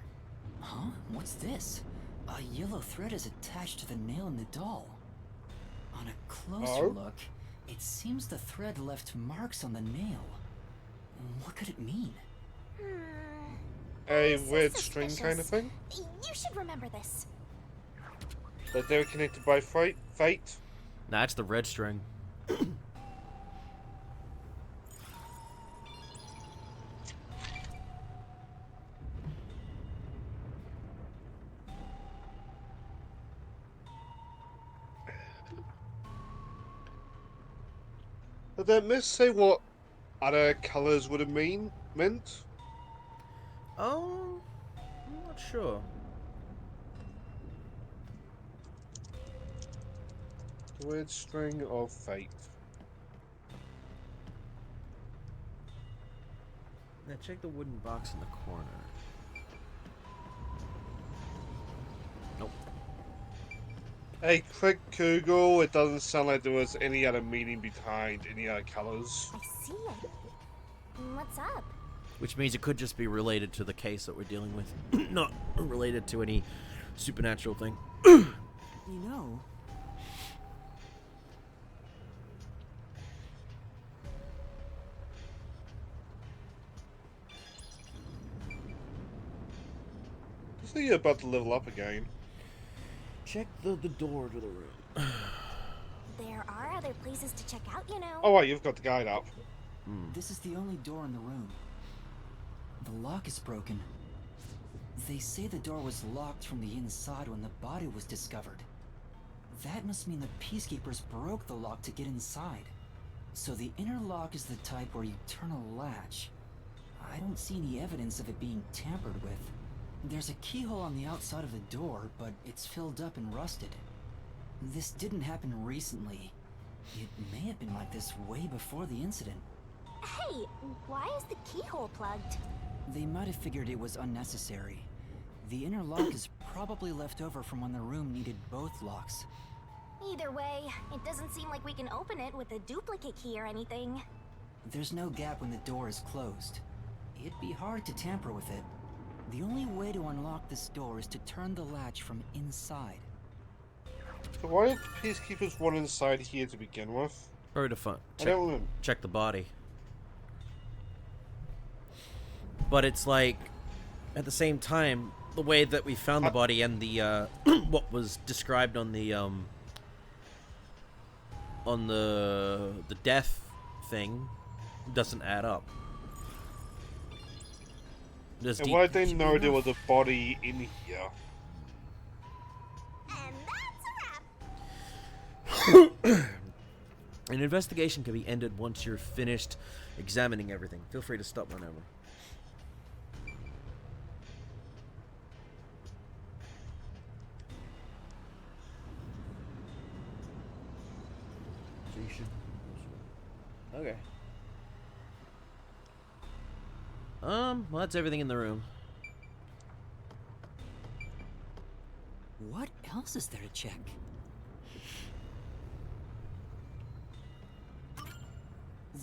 Speaker 4: Huh? What's this? A yellow thread is attached to the nail in the doll. On a closer look, it seems the thread left marks on the nail. What could it mean?
Speaker 1: A
Speaker 9: This is
Speaker 1: weird string kind of
Speaker 9: suspicious.
Speaker 1: thing?
Speaker 9: You should remember this.
Speaker 1: That they were connected by fate?
Speaker 2: Nah, it's the red string.
Speaker 1: Did that miss say what other colours would have meant?
Speaker 2: I'm not sure.
Speaker 1: The weird string of fate.
Speaker 2: Now check the wooden box in the corner. Nope.
Speaker 1: Hey, quick Google, it doesn't sound like there was any other meaning behind any other colours.
Speaker 9: I see it. What's up?
Speaker 2: Which means it could just be related to the case that we're dealing with, not related to any supernatural thing.
Speaker 4: You know,
Speaker 1: So you're about to level up again.
Speaker 2: Check the door to the room.
Speaker 9: There are other places to check out, you know.
Speaker 1: Oh, wait, you've got the guide up.
Speaker 4: this is the only door in the room. The lock is broken. They say the door was locked from the inside when the body was discovered. That must mean the peacekeepers broke the lock to get inside. So the inner lock is the type where you turn a latch. I don't see any evidence of it being tampered with. There's a keyhole on the outside of the door, but it's filled up and rusted. This didn't happen recently. It may have been like this way before the incident.
Speaker 9: Hey, why is the keyhole plugged?
Speaker 4: They might have figured it was unnecessary. The inner lock is probably left over from when the room needed both locks.
Speaker 9: Either way, it doesn't seem like we can open it with a duplicate key or anything.
Speaker 4: There's no gap when the door is closed. It'd be hard to tamper with it. The only way to unlock this door is to turn the latch from inside.
Speaker 1: So why did the peacekeepers want inside here to begin with?
Speaker 2: Very to fun.
Speaker 1: I don't know.
Speaker 2: Check the body. But it's like, at the same time, the way that we found the body and the what was described on the death thing doesn't add up.
Speaker 1: And why did they know there was a body in here?
Speaker 2: An investigation can be ended once you're finished examining everything. Feel free to stop whenever. So you should... Okay. Well, that's everything in the room.
Speaker 4: What else is there to check?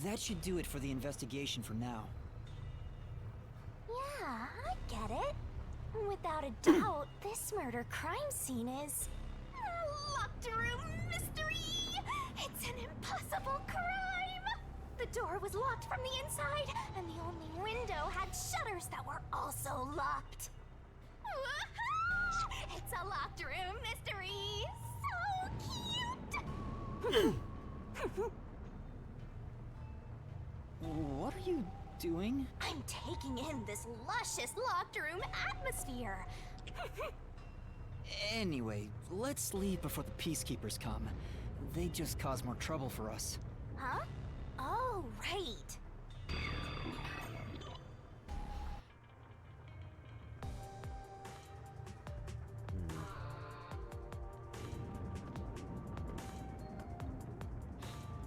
Speaker 4: That should do it for the investigation for now.
Speaker 9: Yeah, I get it. Without a doubt, this murder crime scene is a locked room mystery. It's an impossible crime. The door was locked from the inside, and the only window had shutters that were also locked. It's a locked room mystery. So cute.
Speaker 4: What are you doing?
Speaker 9: I'm taking in this luscious locked room atmosphere.
Speaker 4: Anyway, let's leave before the peacekeepers come. They just cause more trouble for us.
Speaker 9: Huh? Oh, right.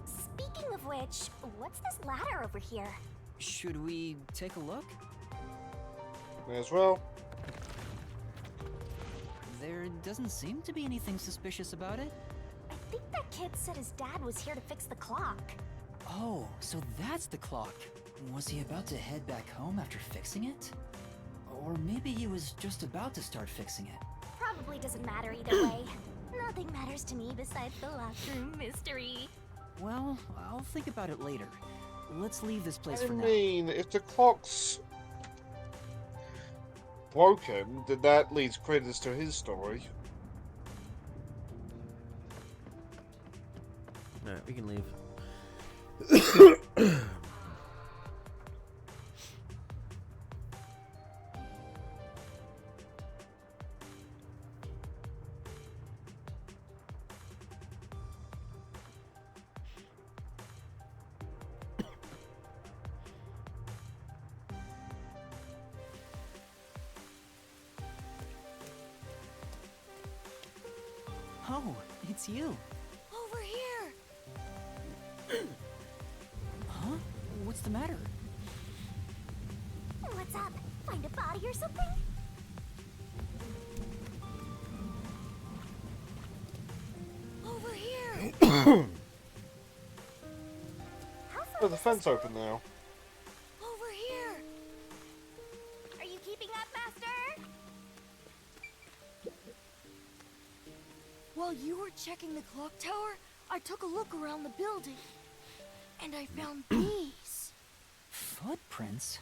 Speaker 9: Speaking of which, what's this ladder over here?
Speaker 4: Should we take a look?
Speaker 1: May as well.
Speaker 4: There doesn't seem to be anything suspicious about it.
Speaker 9: I think that kid said his dad was here to fix the clock.
Speaker 4: Oh, so that's the clock. Was he about to head back home after fixing it? Or maybe he was just about to start fixing it.
Speaker 9: Probably doesn't matter either way. Nothing matters to me besides the locked room mystery.
Speaker 4: Well, I'll think about it later. Let's leave this place
Speaker 1: I
Speaker 4: for now.
Speaker 1: mean, if the clock's broken, then that leads credence to his story.
Speaker 2: Alright, we can leave.
Speaker 4: Oh, it's you.
Speaker 17: Over here!
Speaker 4: Huh? What's the matter?
Speaker 9: What's up? Find a body or something?
Speaker 17: Over here!
Speaker 1: Oh, the fence open now.
Speaker 17: Over here!
Speaker 9: Are you keeping up, Master?
Speaker 17: While you were checking the clock tower, I took a look around the building. And I found these.
Speaker 4: Footprints?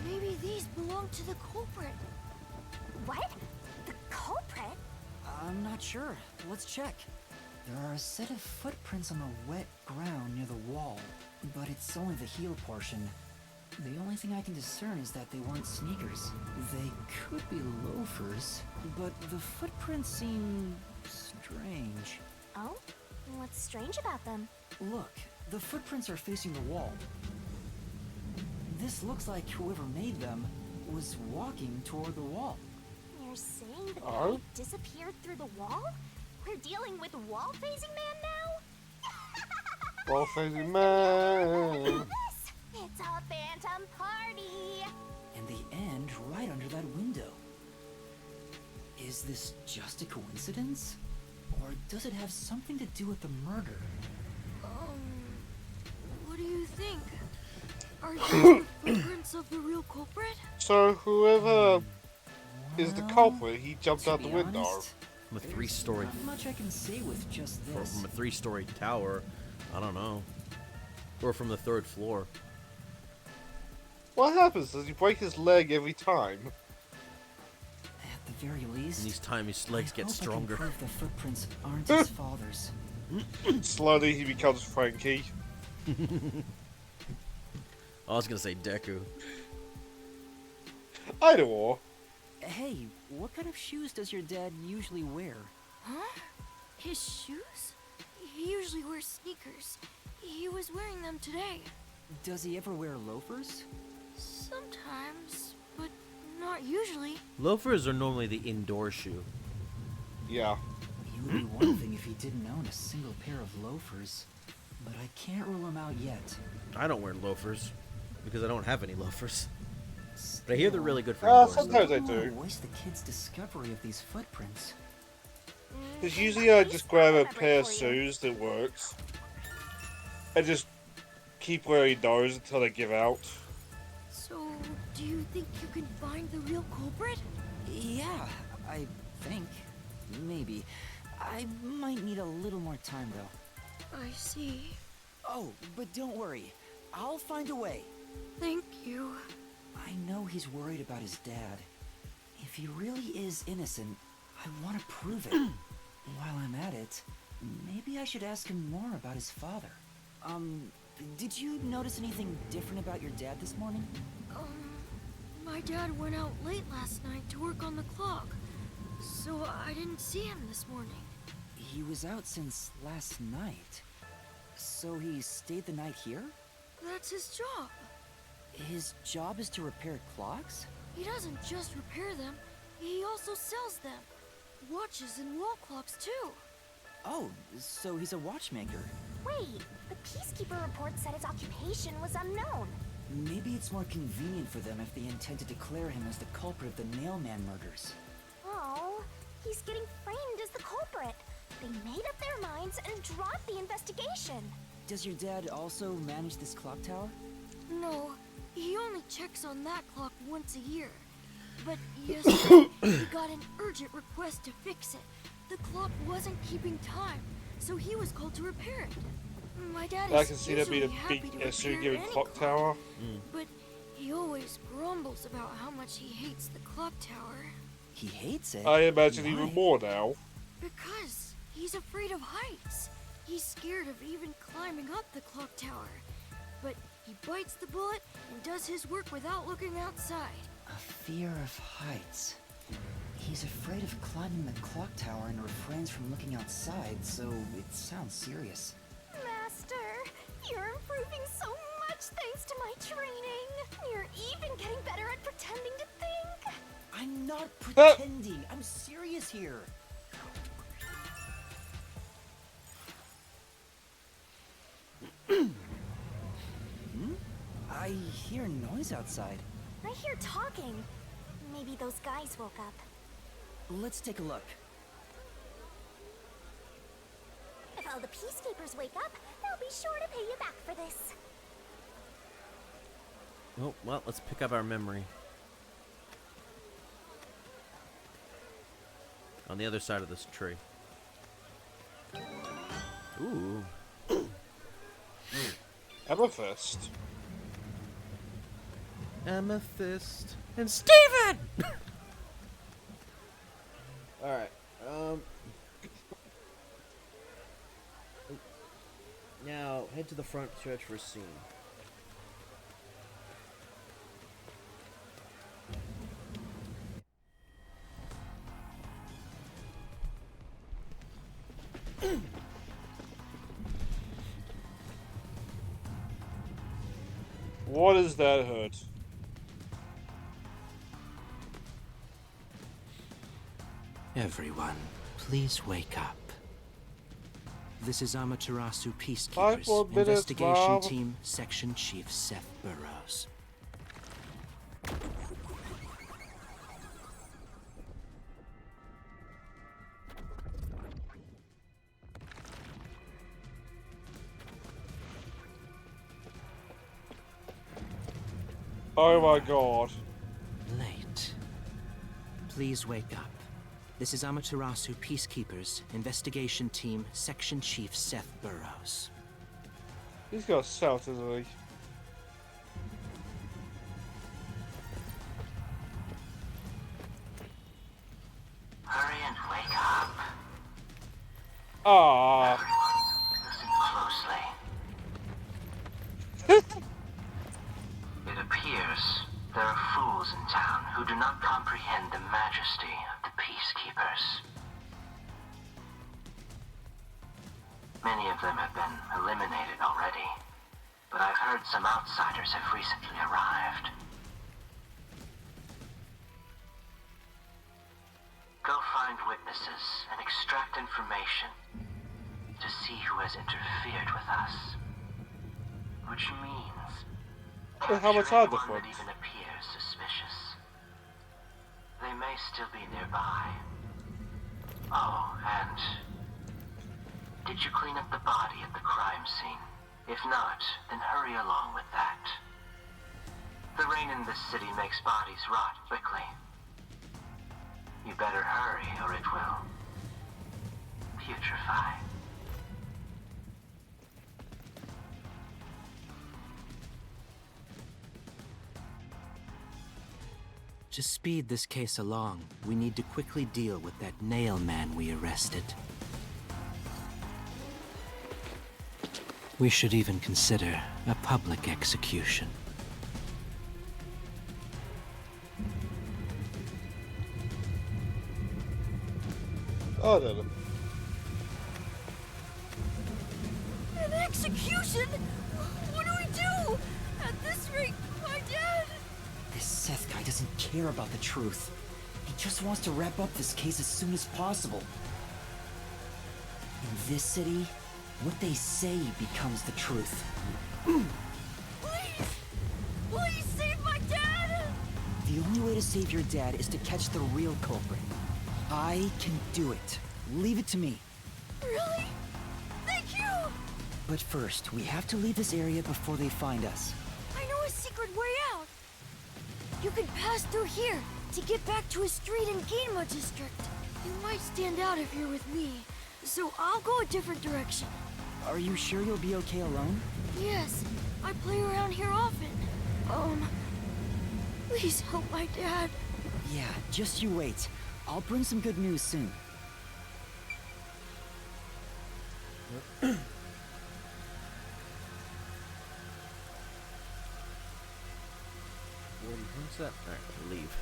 Speaker 17: Maybe these belong to the culprit.
Speaker 9: What? The culprit?
Speaker 4: I'm not sure. Let's check. There are a set of footprints on the wet ground near the wall, but it's only the heel portion. The only thing I can discern is that they weren't sneakers. They could be loafers, but the footprints seem strange.
Speaker 9: Oh? What's strange about them?
Speaker 4: Look, the footprints are facing the wall. This looks like whoever made them was walking toward the wall.
Speaker 9: You're saying the guy disappeared through the wall? We're dealing with wall-phasing man now?
Speaker 1: Wall-phasing man.
Speaker 9: It's a phantom party!
Speaker 4: And they end right under that window. Is this just a coincidence? Or does it have something to do with the murder?
Speaker 17: What do you think? Are these the footprints of the real culprit?
Speaker 1: So whoever is the culprit, he jumped out the window.
Speaker 2: From a three-story...
Speaker 4: Not much I can say with just
Speaker 2: Or
Speaker 4: this.
Speaker 2: from a three-story tower. I don't know. Or from the third floor.
Speaker 1: What happens? Does he break his leg every time?
Speaker 4: At the very least,
Speaker 2: And each time his legs get
Speaker 4: hope
Speaker 2: stronger.
Speaker 4: I can prove the footprints aren't his father's.
Speaker 1: Slowly he becomes Frankie.
Speaker 2: I was gonna say Deku.
Speaker 1: Either or.
Speaker 4: Hey, what kind of shoes does your dad usually wear?
Speaker 17: Huh?
Speaker 18: His shoes? He usually wears sneakers. He was wearing them today.
Speaker 4: Does he ever wear loafers?
Speaker 18: Sometimes, but not usually.
Speaker 2: Loafers are normally the indoor shoe.
Speaker 1: Yeah.
Speaker 4: It would be one thing if he didn't own a single pair of loafers, but I can't rule him out yet.
Speaker 2: I don't wear loafers because I don't have any loafers. But I hear they're really good for
Speaker 1: Ah,
Speaker 2: indoors.
Speaker 1: sometimes I
Speaker 4: I don't
Speaker 1: do.
Speaker 4: wanna waste the kid's discovery of these footprints.
Speaker 1: Because usually I just grab a pair of shoes that works. And just keep wearing those until they give out.
Speaker 18: So, do you think you can find the real culprit?
Speaker 4: Yeah, I think. Maybe. I might need a little more time, though.
Speaker 18: I see.
Speaker 4: Oh, but don't worry. I'll find a way.
Speaker 18: Thank you.
Speaker 4: I know he's worried about his dad. If he really is innocent, I want to prove it. While I'm at it, maybe I should ask him more about his father. Did you notice anything different about your dad this morning?
Speaker 18: My dad went out late last night to work on the clock, so I didn't see him this morning.
Speaker 4: He was out since last night. So he stayed the night here?
Speaker 18: That's his job.
Speaker 4: His job is to repair clocks?
Speaker 18: He doesn't just repair them, he also sells them. Watches and wall clocks, too.
Speaker 4: Oh, so he's a watchmaker.
Speaker 9: Wait, the Peacekeeper report said his occupation was unknown.
Speaker 4: Maybe it's more convenient for them if they intend to declare him as the culprit of the Nailman murders.
Speaker 9: Oh, he's getting framed as the culprit. They made up their minds and dropped the investigation.
Speaker 4: Does your dad also manage this clock tower?
Speaker 18: No, he only checks on that clock once a year. But yesterday, he got an urgent request to fix it. The clock wasn't keeping time, so he was called to repair it. My dad
Speaker 1: I
Speaker 18: is
Speaker 1: can see that being
Speaker 18: usually
Speaker 1: a
Speaker 18: happy
Speaker 1: big
Speaker 18: to
Speaker 1: issue
Speaker 18: repair
Speaker 1: given
Speaker 18: any
Speaker 1: clock tower.
Speaker 18: but he always grumbles about how much he hates the clock tower.
Speaker 4: He hates it?
Speaker 1: I imagine
Speaker 4: Why?
Speaker 1: even more now.
Speaker 18: Because he's afraid of heights. He's scared of even climbing up the clock tower. But he bites the bullet and does his work without looking outside.
Speaker 4: A fear of heights. He's afraid of climbing the clock tower and refrains from looking outside, so it sounds serious.
Speaker 9: Master, you're improving so much thanks to my training. You're even getting better at pretending to think.
Speaker 4: I'm not pretending. I'm serious here. I hear noise outside.
Speaker 9: I hear talking. Maybe those guys woke up.
Speaker 4: Let's take a look.
Speaker 9: If all the Peacekeepers wake up, they'll be sure to pay you back for this.
Speaker 2: Oh, well, let's pick up our memory. On the other side of this tree. Ooh.
Speaker 1: Amethyst.
Speaker 2: Amethyst and Steven! Alright, now, head to the front stretch for a scene.
Speaker 1: What is that hood?
Speaker 19: Everyone, please wake up. This is Amaterasu
Speaker 1: 5
Speaker 19: Peacekeepers,
Speaker 1: more minutes,
Speaker 19: Investigation
Speaker 1: Bob.
Speaker 19: Team, Section Chief Seth Burrows.
Speaker 1: Oh my god.
Speaker 19: Late. Please wake up. This is Amaterasu Peacekeepers, Investigation Team, Section Chief Seth Burrows.
Speaker 1: He's got south, isn't he?
Speaker 19: Hurry and wake up.
Speaker 1: Ah.
Speaker 19: Listen closely. It appears there are fools in town who do not comprehend the majesty of the Peacekeepers. Many of them have been eliminated already, but I've heard some outsiders have recently arrived. Go find witnesses and extract information to see who has interfered with us. Which means
Speaker 1: Well, how much are the
Speaker 19: anyone that
Speaker 1: funds?
Speaker 19: even appears suspicious. They may still be nearby. Oh, and did you clean up the body at the crime scene? If not, then hurry along with that. The rain in this city makes bodies rot quickly. You better hurry or it will putrefy. To speed this case along, we need to quickly deal with that nail man we arrested. We should even consider a public execution.
Speaker 1: Oh, no, no.
Speaker 18: An execution? What do we do? At this rate, my dad...
Speaker 4: This Seth guy doesn't care about the truth. He just wants to wrap up this case as soon as possible. In this city, what they say becomes the truth.
Speaker 18: Please! Please save my dad!
Speaker 4: The only way to save your dad is to catch the real culprit. I can do it. Leave it to me.
Speaker 18: Really? Thank you!
Speaker 4: But first, we have to leave this area before they find us.
Speaker 18: I know a secret way out. You can pass through here to get back to a street in Ginma district. You might stand out if you're with me, so I'll go a different direction.
Speaker 4: Are you sure you'll be okay alone?
Speaker 18: Yes, I play around here often. Please help my dad.
Speaker 4: Yeah, just you wait. I'll bring some good news soon.
Speaker 2: What's that? Alright, leave.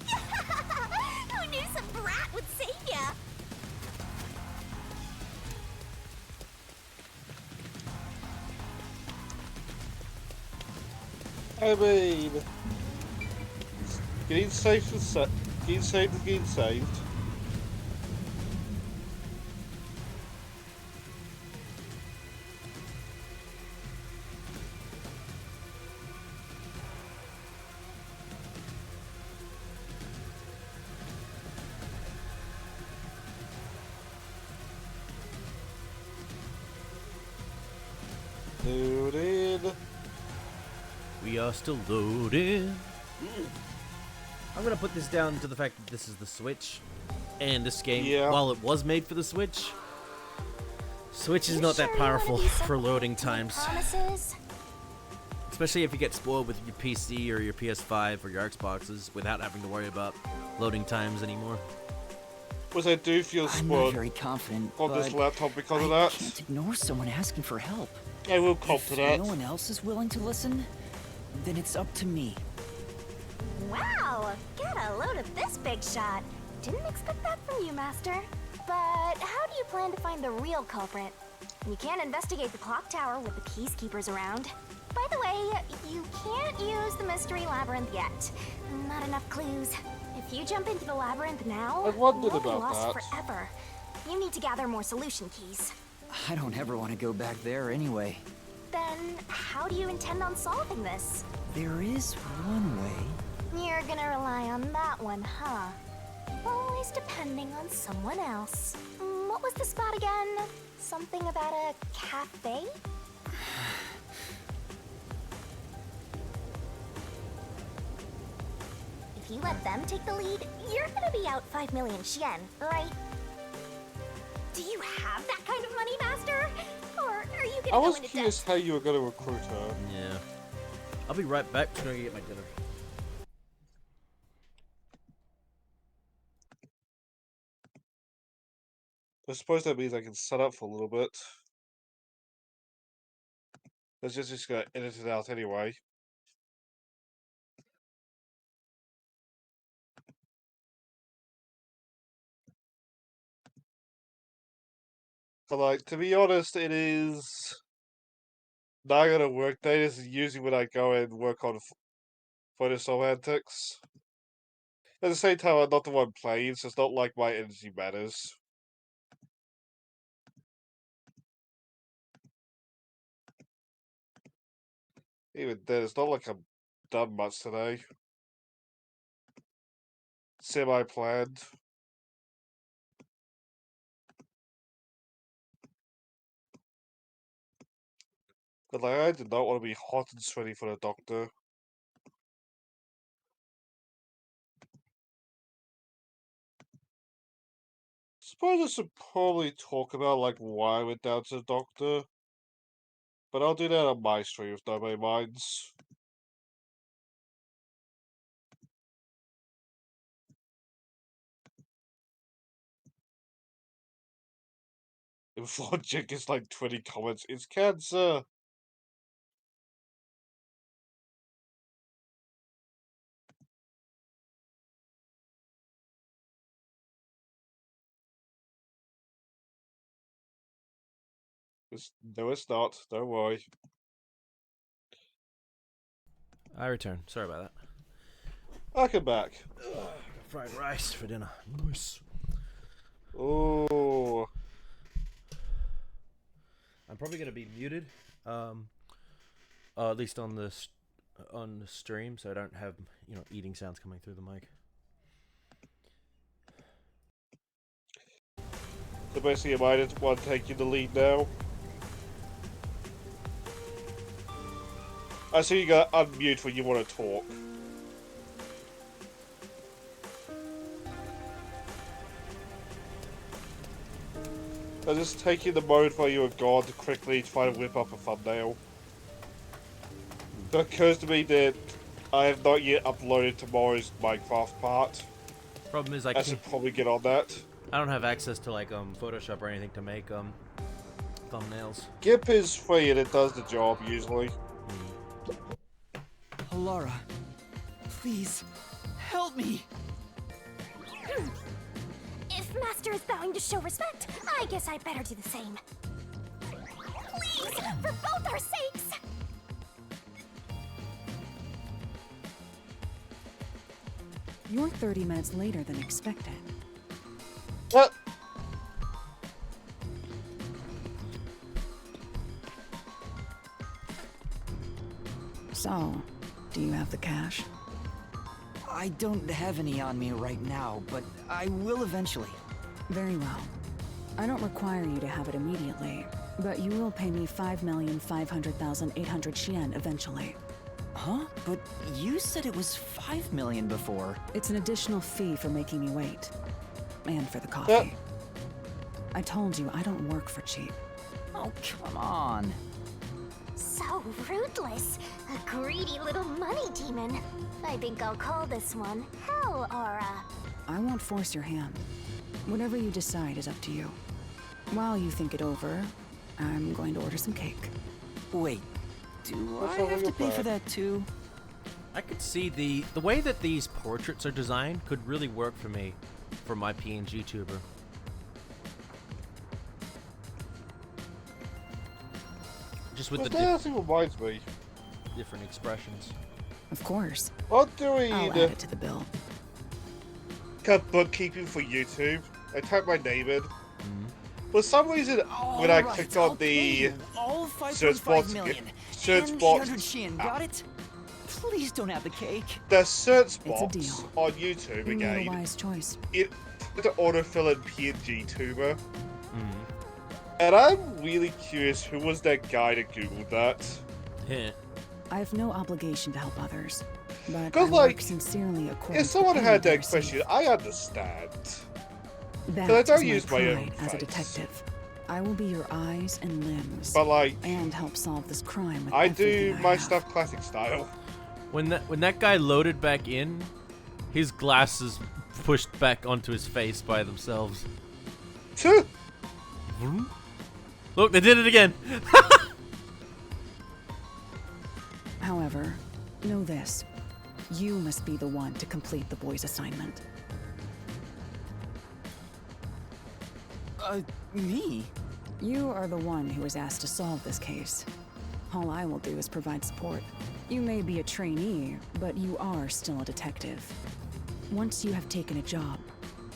Speaker 9: Who knew some brat would save ya?
Speaker 1: I mean, getting saved is getting saved is getting saved. Loaded.
Speaker 2: We are still loaded. I'm gonna put this down to the fact that this is the Switch, and this game, while it was made for the Switch is not that powerful for loading times.
Speaker 9: Promises?
Speaker 2: Especially if you get spoiled with your PC or your PS5 or your Xboxes without having to worry about loading times anymore.
Speaker 1: Which I do feel
Speaker 4: I'm
Speaker 1: spoiled
Speaker 4: not very confident,
Speaker 1: on this
Speaker 4: but
Speaker 1: laptop because of
Speaker 4: I
Speaker 1: that.
Speaker 4: can't ignore someone asking for help.
Speaker 1: I will cop
Speaker 4: If
Speaker 1: to that.
Speaker 4: no one else is willing to listen, then it's up to me.
Speaker 9: Wow, get a load of this big shot. Didn't expect that from you, Master. But how do you plan to find the real culprit? You can't investigate the clock tower with the peacekeepers around. By the way, you can't use the mystery labyrinth yet. Not enough clues. If you jump into the labyrinth now,
Speaker 1: I wondered
Speaker 9: you'll be
Speaker 1: about
Speaker 9: lost
Speaker 1: that.
Speaker 9: forever. You need to gather more solution keys.
Speaker 4: I don't ever want to go back there anyway.
Speaker 9: Then, how do you intend on solving this?
Speaker 4: There is one way.
Speaker 9: You're gonna rely on that one, huh? Always depending on someone else. What was the spot again? Something about a cafe? If you let them take the lead, you're gonna be out 5 million yen, right? Do you have that kind of money, Master? Or are you
Speaker 1: I
Speaker 9: gonna
Speaker 1: was
Speaker 9: go into
Speaker 1: curious
Speaker 9: debt?
Speaker 1: how you were going to recruit her.
Speaker 2: Yeah. I'll be right back. Just gonna get my dinner.
Speaker 1: I suppose that means I can set up for a little bit. Let's just gonna edit it out anyway. But like, to be honest, it is not gonna work day. This is usually when I go and work on photosemantics. At the same time, I'm not the one playing, so it's not like my energy matters. Even then, it's not like I've done much today. Semi-planned. But like, I did not want to be hot and sweaty for the doctor. Suppose I should probably talk about like why I went down to the doctor. But I'll do that on my stream if nobody minds. Before Jake gets like 20 comments, it's cancer. No, it's not. Don't worry.
Speaker 2: I return. Sorry about that.
Speaker 1: Welcome back.
Speaker 2: Fried rice for dinner. Nice.
Speaker 1: Oh.
Speaker 2: I'm probably gonna be muted, at least on the stream, so I don't have eating sounds coming through the mic.
Speaker 1: So basically, you might want to take you the lead now. I see you got unmute when you want to talk. I'm just taking the mode while you were gone to quickly try to whip up a thumbnail. It occurs to me that I have not yet uploaded tomorrow's Minecraft part.
Speaker 2: Problem is,
Speaker 1: I should probably get on that.
Speaker 2: I don't have access to like Photoshop or anything to make thumbnails.
Speaker 1: GIMP is free and it does the job usually.
Speaker 6: Alara, please, help me!
Speaker 9: If Master is bowing to show respect, I guess I better do the same. Please, for both our sakes!
Speaker 7: You're 30 minutes later than expected.
Speaker 1: What?
Speaker 7: So, do you have the cash?
Speaker 6: I don't have any on me right now, but I will eventually.
Speaker 7: Very well. I don't require you to have it immediately, but you will pay me 5,500,800 yen eventually.
Speaker 6: Huh? But you said it was 5 million before.
Speaker 7: It's an additional fee for making me wait. And for the coffee. I told you I don't work for cheap.
Speaker 6: Oh, come on.
Speaker 9: So ruthless. A greedy little money demon. I think I'll call this one Hell Aura.
Speaker 7: I won't force your hand. Whatever you decide is up to you. While you think it over, I'm going to order some cake.
Speaker 6: Wait, do I have to pay for that too?
Speaker 2: I could see the way that these portraits are designed could really work for me, for my PNG tuber. Just with
Speaker 1: that reminds me.
Speaker 2: Different expressions.
Speaker 7: Of course.
Speaker 1: What do we
Speaker 7: I'll add it to the bill.
Speaker 1: Cut bookkeeping for YouTube. I type my name in. For some reason, when I clicked on the search box,
Speaker 6: Got it? Please don't have the cake.
Speaker 1: The search
Speaker 7: It's a
Speaker 1: box
Speaker 7: deal.
Speaker 1: on YouTube
Speaker 7: You made a
Speaker 1: again.
Speaker 7: wise choice.
Speaker 1: It to autofill in PNG tuber. And I'm really curious who was that guy that googled that.
Speaker 2: Yeah.
Speaker 7: I have no obligation to help others, but I
Speaker 1: Because,
Speaker 7: work
Speaker 1: like,
Speaker 7: sincerely according
Speaker 1: if
Speaker 7: to
Speaker 1: someone
Speaker 7: the
Speaker 1: had
Speaker 7: they
Speaker 1: that
Speaker 7: receive.
Speaker 1: question, I understand.
Speaker 7: That
Speaker 1: But I don't
Speaker 7: is
Speaker 1: use my own
Speaker 7: pride as a
Speaker 1: face.
Speaker 7: detective. I will be your eyes and limbs.
Speaker 1: But, like,
Speaker 7: and help solve this crime with
Speaker 1: I do
Speaker 7: everything
Speaker 1: my
Speaker 7: have.
Speaker 1: stuff classic style.
Speaker 2: When that guy loaded back in, his glasses pushed back onto his face by themselves. Look, they did it again.
Speaker 7: However, know this. You must be the one to complete the boy's assignment.
Speaker 4: Me?
Speaker 7: You are the one who was asked to solve this case. All I will do is provide support. You may be a trainee, but you are still a detective. Once you have taken a job,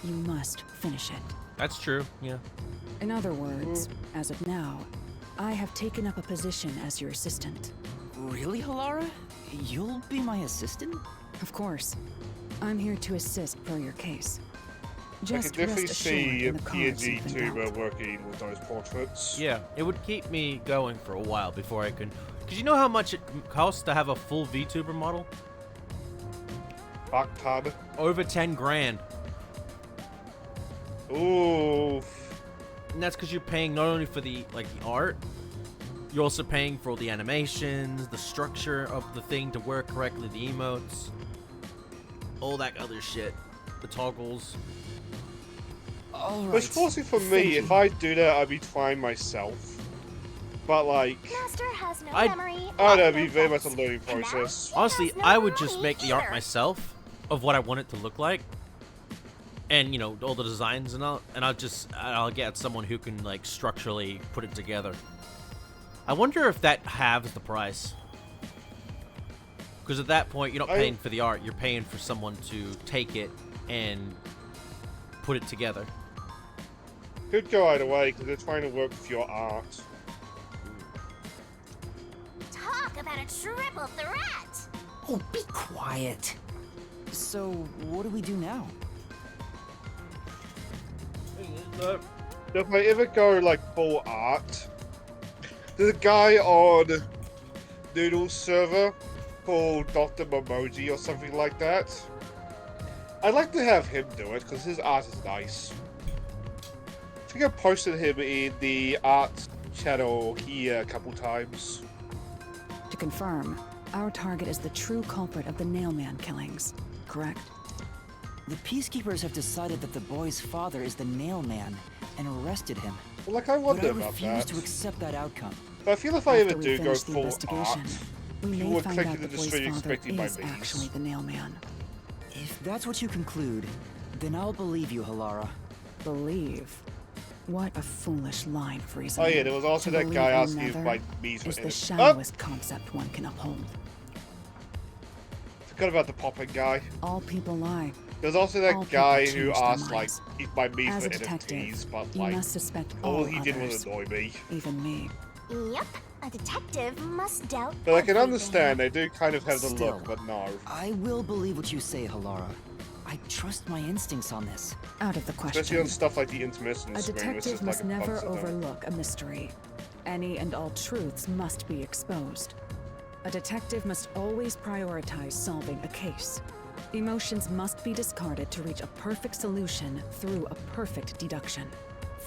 Speaker 7: you must finish it.
Speaker 2: That's true, yeah.
Speaker 7: In other words, as of now, I have taken up a position as your assistant.
Speaker 4: Really, Halara? You'll be my assistant?
Speaker 7: Of course. I'm here to assist per your case.
Speaker 1: I
Speaker 7: Just
Speaker 1: can definitely
Speaker 7: rest assured
Speaker 1: see
Speaker 7: in the cards
Speaker 1: PNG
Speaker 7: you've been
Speaker 1: Tuber
Speaker 7: dealt.
Speaker 1: working with those portraits.
Speaker 2: Yeah, it would keep me going for a while before I can... Because you know how much it costs to have a full VTuber model?
Speaker 1: Fuck ton.
Speaker 2: Over 10 grand.
Speaker 1: Ooh.
Speaker 2: And that's because you're paying not only for the art, you're also paying for all the animations, the structure of the thing to work correctly, the emotes, all that other shit, the toggles.
Speaker 1: But it's forcing for me. If I do that, I'd be trying myself. But like,
Speaker 9: Master has no
Speaker 2: I'd-
Speaker 9: memory.
Speaker 1: oh, that'd be very much a learning process.
Speaker 2: Honestly, I would just make the art myself of what I want it to look like. And, you know, all the designs and all, and I'll get someone who can, like, structurally put it together. I wonder if that halves the price. Because at that point, you're not paying for the art, you're paying for someone to take it and put it together.
Speaker 1: Could go either way, because they're trying to work with your art.
Speaker 9: Talk about a triple threat!
Speaker 4: Oh, be quiet. So, what do we do now?
Speaker 1: If I ever go like full art, there's a guy on Noodle's server called Dr. Momoji or something like that. I'd like to have him do it because his art is nice. I think I posted him in the art channel here a couple times.
Speaker 7: To confirm, our target is the true culprit of the Nailman killings, correct?
Speaker 4: The Peacekeepers have decided that the boy's father is the Nailman and arrested him.
Speaker 1: Well, like, I wonder
Speaker 4: but I
Speaker 1: about
Speaker 4: refuse
Speaker 1: that.
Speaker 4: to accept that outcome.
Speaker 1: But I feel if I ever
Speaker 7: After we
Speaker 1: do go
Speaker 7: finish the
Speaker 1: full
Speaker 7: investigation,
Speaker 1: art,
Speaker 7: we
Speaker 1: people
Speaker 7: may
Speaker 1: would
Speaker 7: find
Speaker 1: click
Speaker 7: out
Speaker 1: into
Speaker 7: the
Speaker 1: the
Speaker 7: boy's
Speaker 1: stream
Speaker 7: father
Speaker 1: expecting my
Speaker 7: is
Speaker 1: memes.
Speaker 7: actually the Nailman.
Speaker 4: If that's what you conclude, then I'll believe you, Halara.
Speaker 7: Believe? What a foolish line of
Speaker 1: Oh
Speaker 7: reasoning.
Speaker 1: yeah, there was also
Speaker 7: To
Speaker 1: that guy
Speaker 7: believe
Speaker 1: asking if
Speaker 7: another
Speaker 1: my memes were
Speaker 7: is the
Speaker 1: innocent.
Speaker 7: shallowest concept one can uphold.
Speaker 1: Forgot about the popping guy.
Speaker 7: All people lie.
Speaker 1: There's also
Speaker 7: All
Speaker 1: that guy
Speaker 7: people
Speaker 1: who
Speaker 7: change their
Speaker 1: asked like
Speaker 7: minds.
Speaker 1: if my memes
Speaker 7: As
Speaker 1: were
Speaker 7: a detective,
Speaker 1: NFTs, but
Speaker 7: you
Speaker 1: like
Speaker 7: must suspect
Speaker 1: all
Speaker 7: all
Speaker 1: he did was
Speaker 7: others,
Speaker 1: annoy me.
Speaker 7: even me.
Speaker 9: Yep, a detective must doubt
Speaker 1: But I can
Speaker 9: everything.
Speaker 1: understand they do kind of have the
Speaker 4: Still,
Speaker 1: look, but no.
Speaker 4: I will believe what you say, Halara. I trust my instincts on this.
Speaker 7: Out of the question.
Speaker 1: Especially on stuff like the intermission
Speaker 7: A
Speaker 1: screen, which
Speaker 7: detective
Speaker 1: is
Speaker 7: must
Speaker 1: like a
Speaker 7: never
Speaker 1: bunch of them.
Speaker 7: overlook a mystery. Any and all truths must be exposed. A detective must always prioritize solving a case. Emotions must be discarded to reach a perfect solution through a perfect deduction.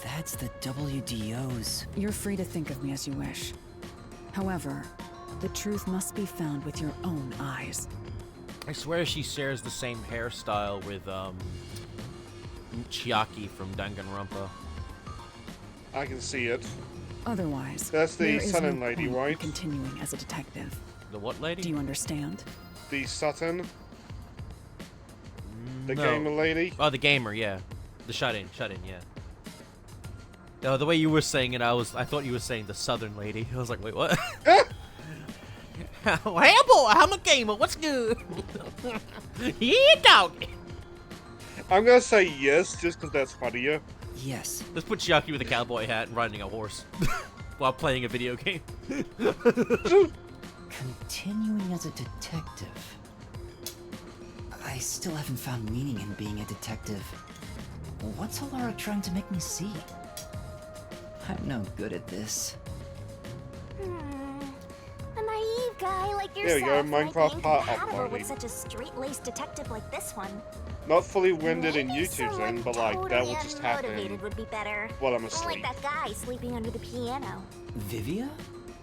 Speaker 4: That's the WDO's.
Speaker 7: You're free to think of me as you wish. However, the truth must be found with your own eyes.
Speaker 2: I swear she shares the same hairstyle with Chiaki from Danganronpa.
Speaker 1: I can see it.
Speaker 7: Otherwise,
Speaker 1: That's the
Speaker 7: there is
Speaker 1: Sutton
Speaker 7: no
Speaker 1: lady,
Speaker 7: point in
Speaker 1: right?
Speaker 7: continuing as a detective.
Speaker 2: The what lady?
Speaker 7: Do you understand?
Speaker 1: The Sutton. The
Speaker 2: No.
Speaker 1: gamer lady.
Speaker 2: Oh, the gamer, yeah. The shut-in, yeah. No, the way you were saying it, I thought you were saying the southern lady. I was like, wait, what? Hey, boy, I'm a gamer. What's good? Yeah, dog.
Speaker 1: I'm gonna say yes, just because that's funnier.
Speaker 4: Yes.
Speaker 2: Let's put Chiaki with a cowboy hat and riding a horse while playing a video game.
Speaker 4: Continuing as a detective. I still haven't found meaning in being a detective. What's Halara trying to make me see? I'm no good at this.
Speaker 9: A naive guy like
Speaker 1: There we go,
Speaker 9: yourself might
Speaker 1: Minecraft
Speaker 9: be
Speaker 1: part
Speaker 9: incompatible
Speaker 1: uploading.
Speaker 9: with such a straight-laced detective like this one.
Speaker 1: Not fully rendered in
Speaker 9: Maybe
Speaker 1: YouTube's
Speaker 9: someone
Speaker 1: end, but like that
Speaker 9: totally
Speaker 1: will just happen
Speaker 9: unmotivated would be better.
Speaker 1: while I'm
Speaker 9: Like
Speaker 1: asleep.
Speaker 9: that guy sleeping under the piano.
Speaker 4: Vivia?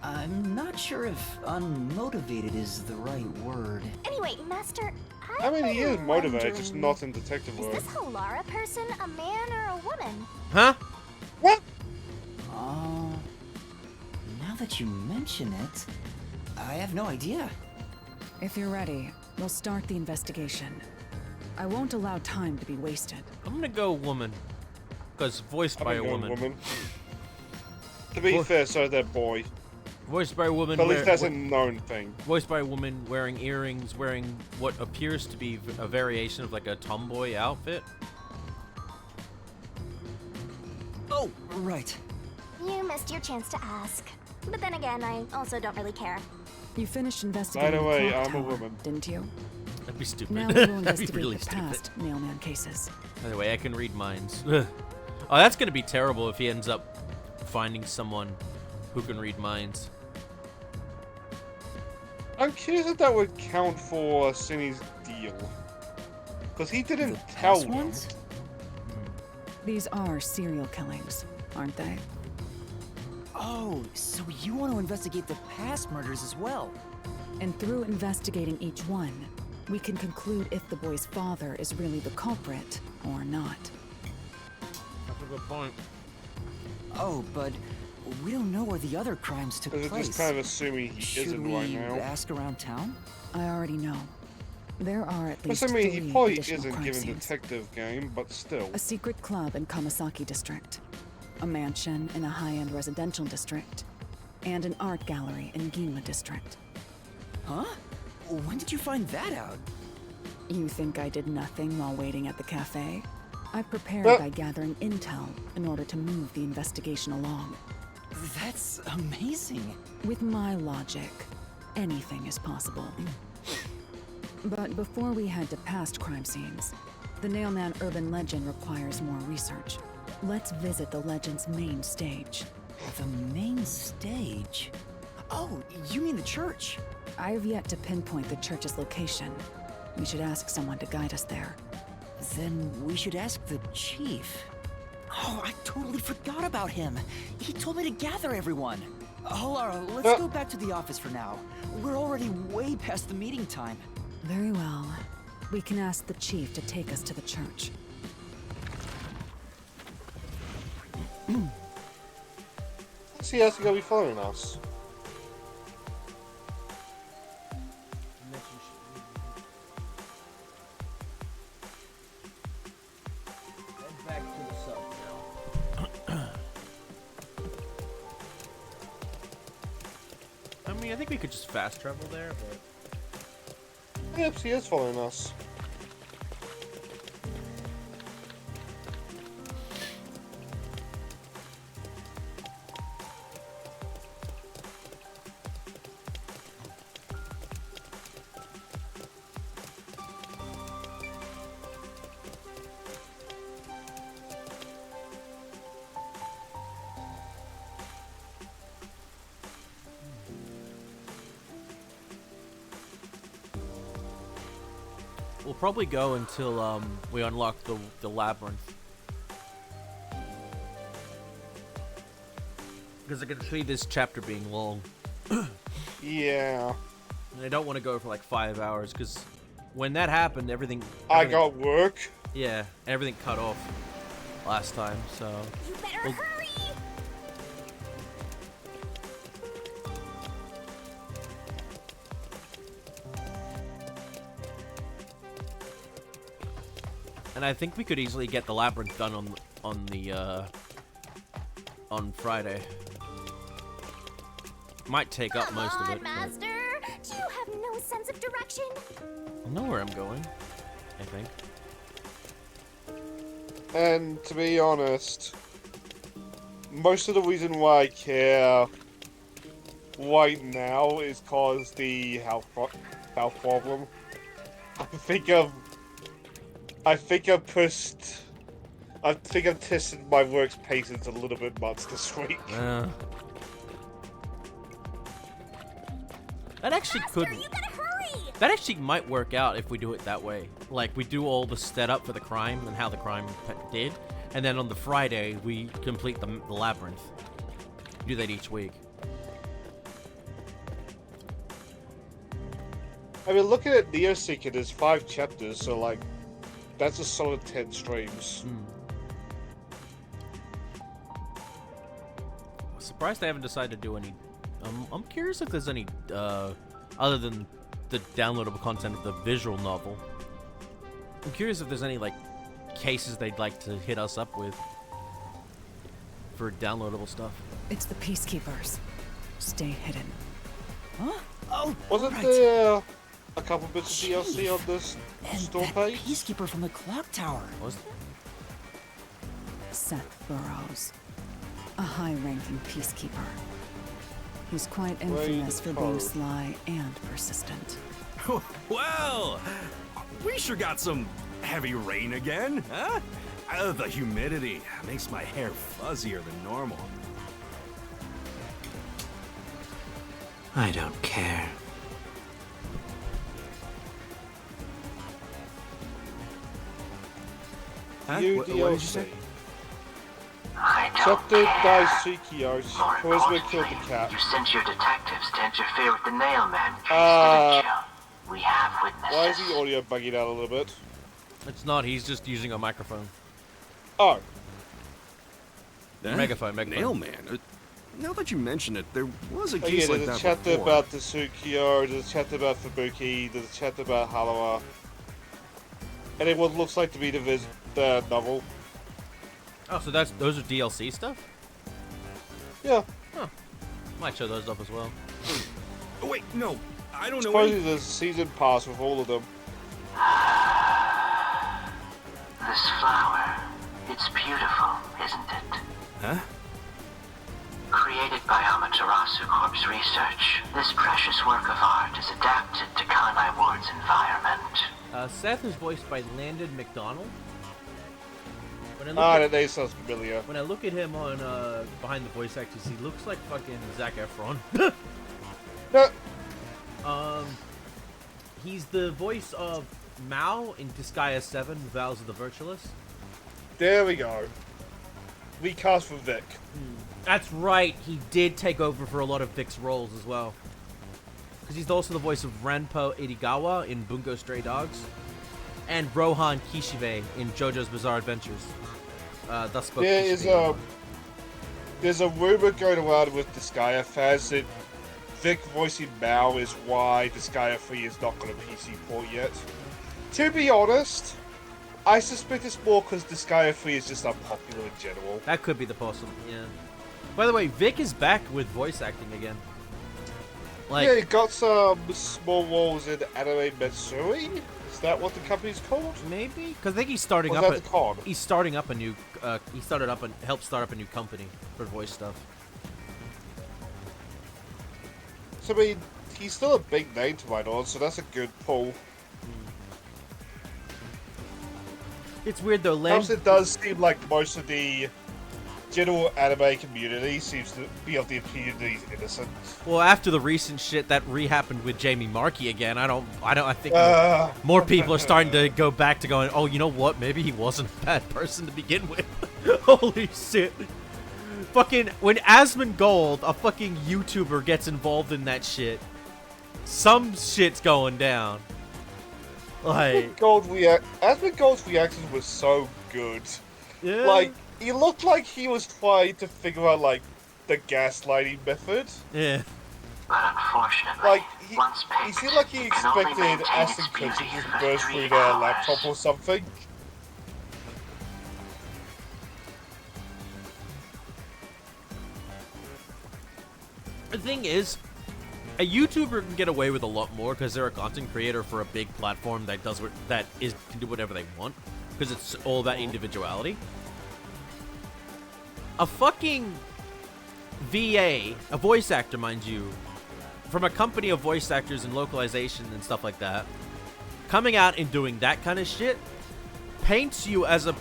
Speaker 4: I'm not sure if unmotivated is the right word.
Speaker 9: Anyway, Master,
Speaker 1: I mean, he is motivated,
Speaker 9: wondering,
Speaker 1: just not in detective
Speaker 9: is
Speaker 1: work.
Speaker 9: this Halara person a man or a woman?
Speaker 2: Huh?
Speaker 1: What?
Speaker 4: Now that you mention it, I have no idea.
Speaker 7: If you're ready, we'll start the investigation. I won't allow time to be wasted.
Speaker 2: I'm gonna go woman. Because voiced by a woman.
Speaker 1: To be fair, so that boy.
Speaker 2: Voiced by a woman.
Speaker 1: But at least that's a known thing.
Speaker 2: Voiced by a woman wearing earrings, wearing what appears to be a variation of like a tomboy outfit.
Speaker 4: Oh, right.
Speaker 9: You missed your chance to ask. But then again, I also don't really care.
Speaker 7: You finished investigating
Speaker 1: By the way,
Speaker 7: the clock
Speaker 1: I'm a
Speaker 7: tower,
Speaker 1: woman.
Speaker 7: didn't you?
Speaker 2: That'd be stupid.
Speaker 7: Now we will
Speaker 2: That'd be
Speaker 7: investigate
Speaker 2: really
Speaker 7: the
Speaker 2: stupid.
Speaker 7: past mailman cases.
Speaker 2: By the way, I can read minds. Oh, that's gonna be terrible if he ends up finding someone who can read minds.
Speaker 1: I'm curious if that would count for Cindy's deal. Because he didn't tell them.
Speaker 4: ones?
Speaker 7: These are serial killings, aren't they?
Speaker 4: Oh, so you want to investigate the past murders as well?
Speaker 7: And through investigating each one, we can conclude if the boy's father is really the culprit or not.
Speaker 2: That's a good point.
Speaker 4: Oh, but we don't know where the other crimes took
Speaker 1: They're
Speaker 4: place.
Speaker 1: just kind of assuming he
Speaker 4: Should
Speaker 1: isn't
Speaker 4: we
Speaker 1: right now.
Speaker 4: ask around town?
Speaker 7: I already know. There are at least
Speaker 1: Plus, I mean, he
Speaker 7: 3
Speaker 1: probably
Speaker 7: additional
Speaker 1: isn't
Speaker 7: crime
Speaker 1: given
Speaker 7: scenes.
Speaker 1: detective game, but still.
Speaker 7: A secret club in Kamasaki district, a mansion in a high-end residential district, and an art gallery in Ginma district.
Speaker 4: Huh? When did you find that out?
Speaker 7: You think I did nothing while waiting at the cafe? I prepared
Speaker 1: Well-
Speaker 7: by gathering intel in order to move the investigation along.
Speaker 4: That's amazing.
Speaker 7: With my logic, anything is possible. But before we head to past crime scenes, the Nailman urban legend requires more research. Let's visit the legend's main stage.
Speaker 4: The main stage? Oh, you mean the church?
Speaker 7: I have yet to pinpoint the church's location. We should ask someone to guide us there.
Speaker 4: Then we should ask the chief. Oh, I totally forgot about him. He told me to gather everyone. Lara, let's go back to the office for now. We're already way past the meeting time.
Speaker 7: Very well. We can ask the chief to take us to the church.
Speaker 1: See, that's gonna be following us.
Speaker 2: Head back to the sub now. I mean, I think we could just fast travel there, but...
Speaker 1: Yep, he is following us.
Speaker 2: We'll probably go until we unlock the labyrinth. Because I can see this chapter being long.
Speaker 1: Yeah.
Speaker 2: And I don't want to go for like 5 hours, because when that happened, everything...
Speaker 1: I got work.
Speaker 2: Yeah, everything cut off last time, so...
Speaker 9: You better hurry!
Speaker 2: And I think we could easily get the labyrinth done on Friday. Might take up most of it. but
Speaker 9: Master! Do you have no sense of direction?
Speaker 2: I know where I'm going, I think.
Speaker 1: And to be honest, most of the reason why I care right now is cause the health problem. I think I've tested my work's patience a little bit much this week.
Speaker 2: That actually could... That actually might work out if we do it that way. Like, we do all the setup for the crime and how the crime did, and then on the Friday, we complete the labyrinth. Do that each week.
Speaker 1: I mean, looking at Neo Seeker, there's 5 chapters, so like, that's a solid 10 streams.
Speaker 2: surprised they haven't decided to do any. I'm curious if there's any other than the downloadable content of the visual novel. I'm curious if there's any like cases they'd like to hit us up with for downloadable stuff.
Speaker 7: It's the Peacekeepers. Stay hidden. Huh? Oh,
Speaker 1: Wasn't
Speaker 7: right.
Speaker 1: there a couple bits of DLC on this
Speaker 4: And
Speaker 1: store
Speaker 4: that
Speaker 1: page?
Speaker 4: peacekeeper from the clock tower.
Speaker 2: Was there?
Speaker 7: Seth Burrows. A high-ranking Peacekeeper. He's quite
Speaker 1: Where
Speaker 7: infamous
Speaker 1: the
Speaker 7: for being
Speaker 1: code?
Speaker 7: sly and persistent.
Speaker 3: Well, we sure got some heavy rain again, huh? The humidity makes my hair fuzzier than normal.
Speaker 19: I don't care.
Speaker 3: Huh?
Speaker 1: New
Speaker 3: What did you
Speaker 1: DLC.
Speaker 3: say?
Speaker 19: I don't
Speaker 1: Chapter
Speaker 19: care.
Speaker 1: Daisukios.
Speaker 19: More
Speaker 1: Charisma
Speaker 19: importantly,
Speaker 1: killed the cat.
Speaker 19: you sent your detectives to interfere with the Nailman case, didn't you? We have witnesses.
Speaker 1: Why is the audio bugging out a little bit?
Speaker 2: It's not. He's just using a microphone.
Speaker 1: Oh.
Speaker 2: Megaphone.
Speaker 3: Nailman. Now that you mention it, there was a
Speaker 1: Oh,
Speaker 3: case
Speaker 1: yeah,
Speaker 3: like
Speaker 1: there's a
Speaker 3: that
Speaker 1: chapter
Speaker 3: before.
Speaker 1: about the Tsukio, there's a chapter about Fubuki, there's a chapter about Halawa. And it what looks like to be the novel.
Speaker 2: Oh, so those are DLC stuff?
Speaker 1: Yeah.
Speaker 2: Huh. Might show those up as well.
Speaker 3: Oh, wait, no. I don't know.
Speaker 1: Supposedly there's a season pass with all of them.
Speaker 19: This flower, it's beautiful, isn't it?
Speaker 3: Huh?
Speaker 19: Created by Amaterasu Corp's research, this precious work of art is adapted to Kanai Ward's environment.
Speaker 2: Seth is voiced by Landon McDonald. When
Speaker 1: That name sounds familiar.
Speaker 2: When I look at him on behind the voice actors, he looks like fucking Zac Efron. He's the voice of Mao in Disgaea 7, Vows of the Virtuous.
Speaker 1: There we go. Recast for Vic.
Speaker 2: That's right, he did take over for a lot of Vic's roles as well. Because he's also the voice of Ranpo Irigawa in Bungo Stray Dogs, and Rohan Kishibe in JoJo's Bizarre Adventures. Thus spoke Kishibe.
Speaker 1: There's a rumor going around with Disgaea fans that Vic voicing Mao is why Disgaea 3 is not going to PC port yet. To be honest, I suspect it's more because Disgaea 3 is just unpopular in general.
Speaker 2: That could be the possible, yeah. By the way, Vic is back with voice acting again. Like,
Speaker 1: yeah, he got some small roles in Anime Metsuri. Is that what the company's called?
Speaker 2: Maybe, because I think he's starting
Speaker 1: Or is that the con?
Speaker 2: He's starting up a new. He started up and helped start up a new company for voice stuff.
Speaker 1: So I mean, he's still a big name to my knowledge, so that's a good pull.
Speaker 2: It's weird though.
Speaker 1: Perhaps it does seem like most of the general anime community seems to be of the opinion that he's innocent.
Speaker 2: Well, after the recent shit that re-happened with Jamie Markey again, I think more people are starting to go back to going, oh, you know what? Maybe he wasn't a bad person to begin with. Holy shit. Fucking, when Asmongold, a fucking YouTuber, gets involved in that shit, some shit's going down. Like,
Speaker 1: Asmongold's reactions were so good.
Speaker 2: Yeah.
Speaker 1: Like, he looked like he was trying to figure out, like, the gaslighting method.
Speaker 2: Yeah.
Speaker 19: But unfortunately,
Speaker 1: Like,
Speaker 19: once
Speaker 1: he seemed like he expected Aston Kutcher to just burst through their laptop or something.
Speaker 2: The thing is, a YouTuber can get away with a lot more because they're a content creator for a big platform that can do whatever they want because it's all about individuality. A fucking VA, a voice actor, mind you, from a company of voice actors and localization and stuff like that, coming out and doing that kind of shit paints you as a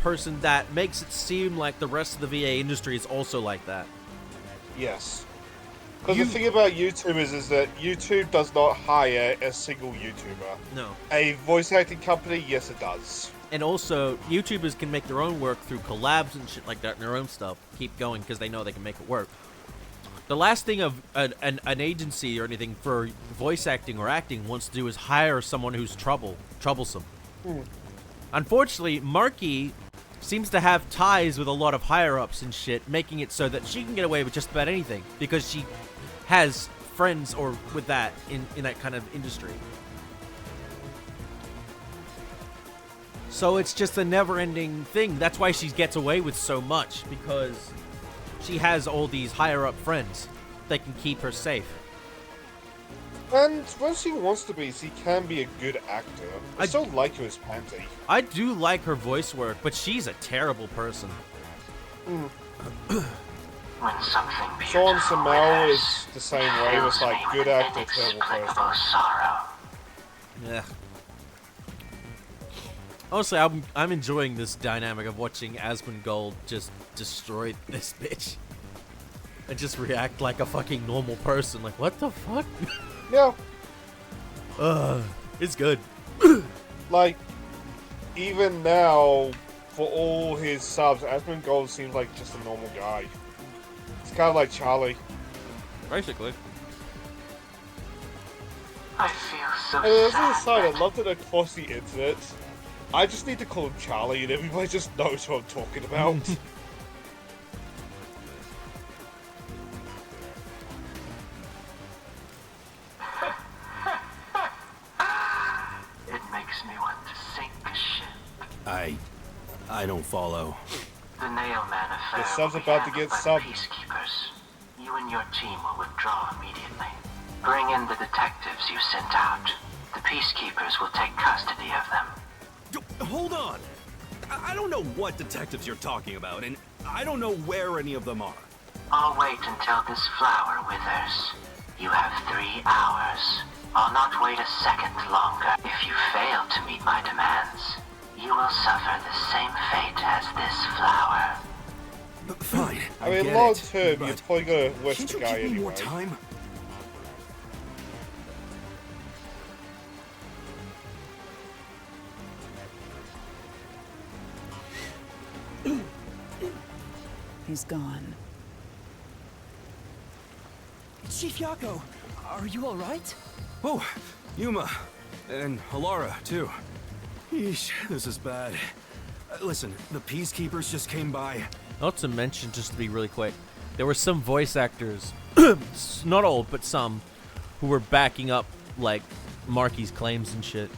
Speaker 2: person that makes it seem like the rest of the VA industry is also like that.
Speaker 1: Yes. Because the thing about YouTubers is that YouTube does not hire a single YouTuber.
Speaker 2: No.
Speaker 1: A voice acting company, yes it does.
Speaker 2: And also, YouTubers can make their own work through collabs and shit like that and their own stuff. Keep going because they know they can make it work. The last thing of an agency or anything for voice acting or acting wants to do is hire someone who's troublesome. Unfortunately, Markey seems to have ties with a lot of higher-ups and shit, making it so that she can get away with just about anything because she has friends or with that in that kind of industry. So it's just a never-ending thing. That's why she gets away with so much, because she has all these higher-up friends that can keep her safe.
Speaker 1: And when she wants to be, she can be a good actor. I still like her as Pansy.
Speaker 2: I do like her voice work, but she's a terrible person.
Speaker 1: Mm.
Speaker 19: When something
Speaker 1: Sean
Speaker 19: beautiful
Speaker 1: Samel
Speaker 19: withers,
Speaker 1: is the same
Speaker 19: it
Speaker 1: way.
Speaker 19: fills
Speaker 1: It's like
Speaker 19: me
Speaker 1: good
Speaker 19: with
Speaker 1: actor, terrible
Speaker 19: inexplicable
Speaker 1: person.
Speaker 19: sorrow.
Speaker 2: Yeah. Honestly, I'm enjoying this dynamic of watching Asmongold just destroy this bitch. And just react like a fucking normal person. Like, what the fuck?
Speaker 1: Yeah.
Speaker 2: It's good.
Speaker 1: Like, even now, for all his subs, Asmongold seems like just a normal guy. It's kind of like Charlie.
Speaker 2: Basically.
Speaker 19: I feel so
Speaker 1: And as an
Speaker 19: sad.
Speaker 1: aside, I love that across the internet, I just need to call him Charlie and everybody just knows who I'm talking about.
Speaker 19: It makes me want to sink a ship.
Speaker 3: I don't follow.
Speaker 19: The Nailman affair
Speaker 1: The sub's
Speaker 19: will be
Speaker 1: about to
Speaker 19: handled
Speaker 1: get
Speaker 19: by
Speaker 1: subbed.
Speaker 19: the Peacekeepers. You and your team will withdraw immediately. Bring in the detectives you sent out. The Peacekeepers will take custody of them.
Speaker 3: Hold on! I don't know what detectives you're talking about, and I don't know where any of them are.
Speaker 19: I'll wait until this flower withers. You have 3 hours. I'll not wait a second longer. If you fail to meet my demands, you will suffer the same fate as this flower.
Speaker 3: Fine.
Speaker 1: I mean,
Speaker 3: get
Speaker 1: long
Speaker 3: it,
Speaker 1: term, you're
Speaker 3: but
Speaker 1: probably gonna wish
Speaker 3: can't
Speaker 1: the
Speaker 3: you
Speaker 1: guy
Speaker 3: give me
Speaker 1: anyway.
Speaker 3: more time?
Speaker 7: He's gone.
Speaker 12: Chief Yako, are you alright?
Speaker 3: Oh, Yuma. And Alara, too. Yeesh, this is bad. Listen, the Peacekeepers just came by.
Speaker 2: Not to mention, just to be really quick, there were some voice actors, not all, but some, who were backing up, like, Marky's claims and shit.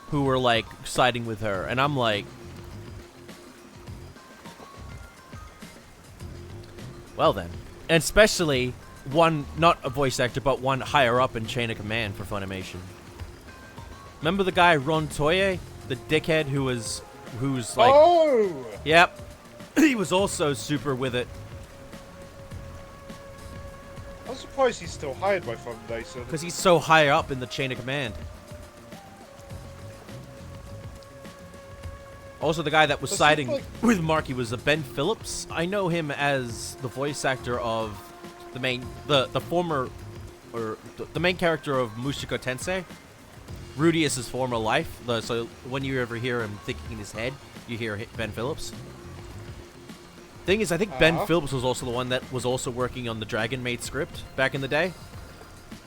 Speaker 2: Who were, like, siding with her. And I'm like... Well then. And especially one, not a voice actor, but one higher up in chain of command for Funimation. Remember the guy Ron Toye? The dickhead who's like...
Speaker 1: Oh!
Speaker 2: Yep. He was also super with it.
Speaker 1: I'm surprised he's still hired by Funimation.
Speaker 2: Because he's so high up in the chain of command. Also, the guy that was siding with Marky was Ben Phillips. I know him as the voice actor of the main character of Mushoku Tensei, Rudius's former life. So when you ever hear him thinking in his head, you hear Ben Phillips. Thing is, I think Ben Phillips was also the one that was also working on the Dragon Maid script back in the day.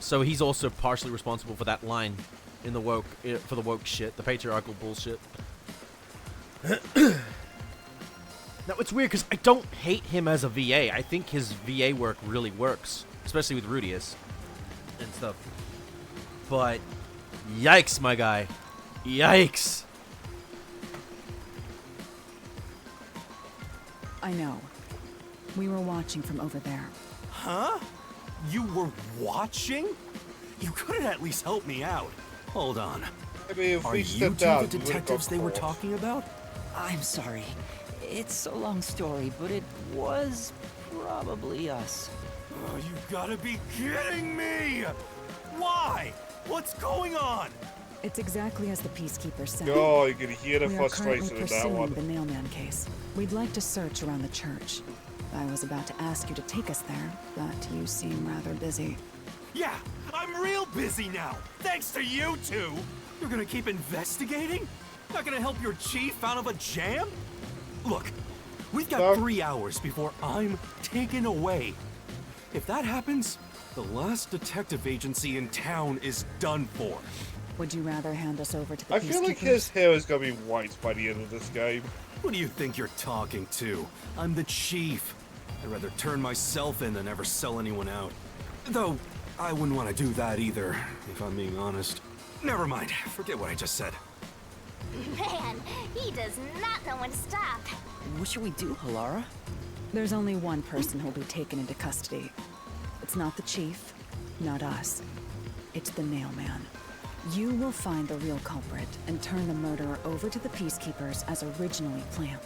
Speaker 2: So he's also partially responsible for that line in the woke shit, the patriarchal bullshit. Now, it's weird because I don't hate him as a VA. I think his VA work really works, especially with Rudius and stuff. But, yikes, my guy. Yikes.
Speaker 7: I know. We were watching from over there.
Speaker 3: Huh? You were watching? You couldn't at least help me out. Hold on.
Speaker 1: I mean, if
Speaker 3: Are
Speaker 1: we
Speaker 3: you
Speaker 1: stepped
Speaker 3: two
Speaker 1: out,
Speaker 3: the
Speaker 1: we would've
Speaker 3: detectives
Speaker 1: got
Speaker 3: they were
Speaker 1: caught.
Speaker 3: talking about?
Speaker 4: I'm sorry. It's a long story, but it was probably us.
Speaker 3: Oh, you gotta be kidding me! Why? What's going on?
Speaker 7: It's exactly as the Peacekeeper said.
Speaker 1: Oh, you can hear the
Speaker 7: We are
Speaker 1: frustration
Speaker 7: currently
Speaker 1: in that
Speaker 7: pursuing
Speaker 1: one.
Speaker 7: the Nailman case. We'd like to search around the church. I was about to ask you to take us there, but you seem rather busy.
Speaker 3: Yeah, I'm real busy now, thanks to you two! You're gonna keep investigating? Not gonna help your chief out of a jam? Look, we've got 3 hours before I'm taken away. If that happens, the last detective agency in town is done for.
Speaker 7: Would you rather hand us over to the
Speaker 1: I feel like his hair is gonna be white by the end of this game.
Speaker 3: Who do you think you're talking to? I'm the chief. I'd rather turn myself in than ever sell anyone out. Though, I wouldn't want to do that either, if I'm being honest. Never mind, forget what I just said.
Speaker 9: Man, he does not know when to stop.
Speaker 4: What should we do, Halara?
Speaker 7: There's only one person who'll be taken into custody. It's not the chief, not us. It's the Nail Man. You will find the real culprit and turn the murderer over to the Peacekeepers as originally planned.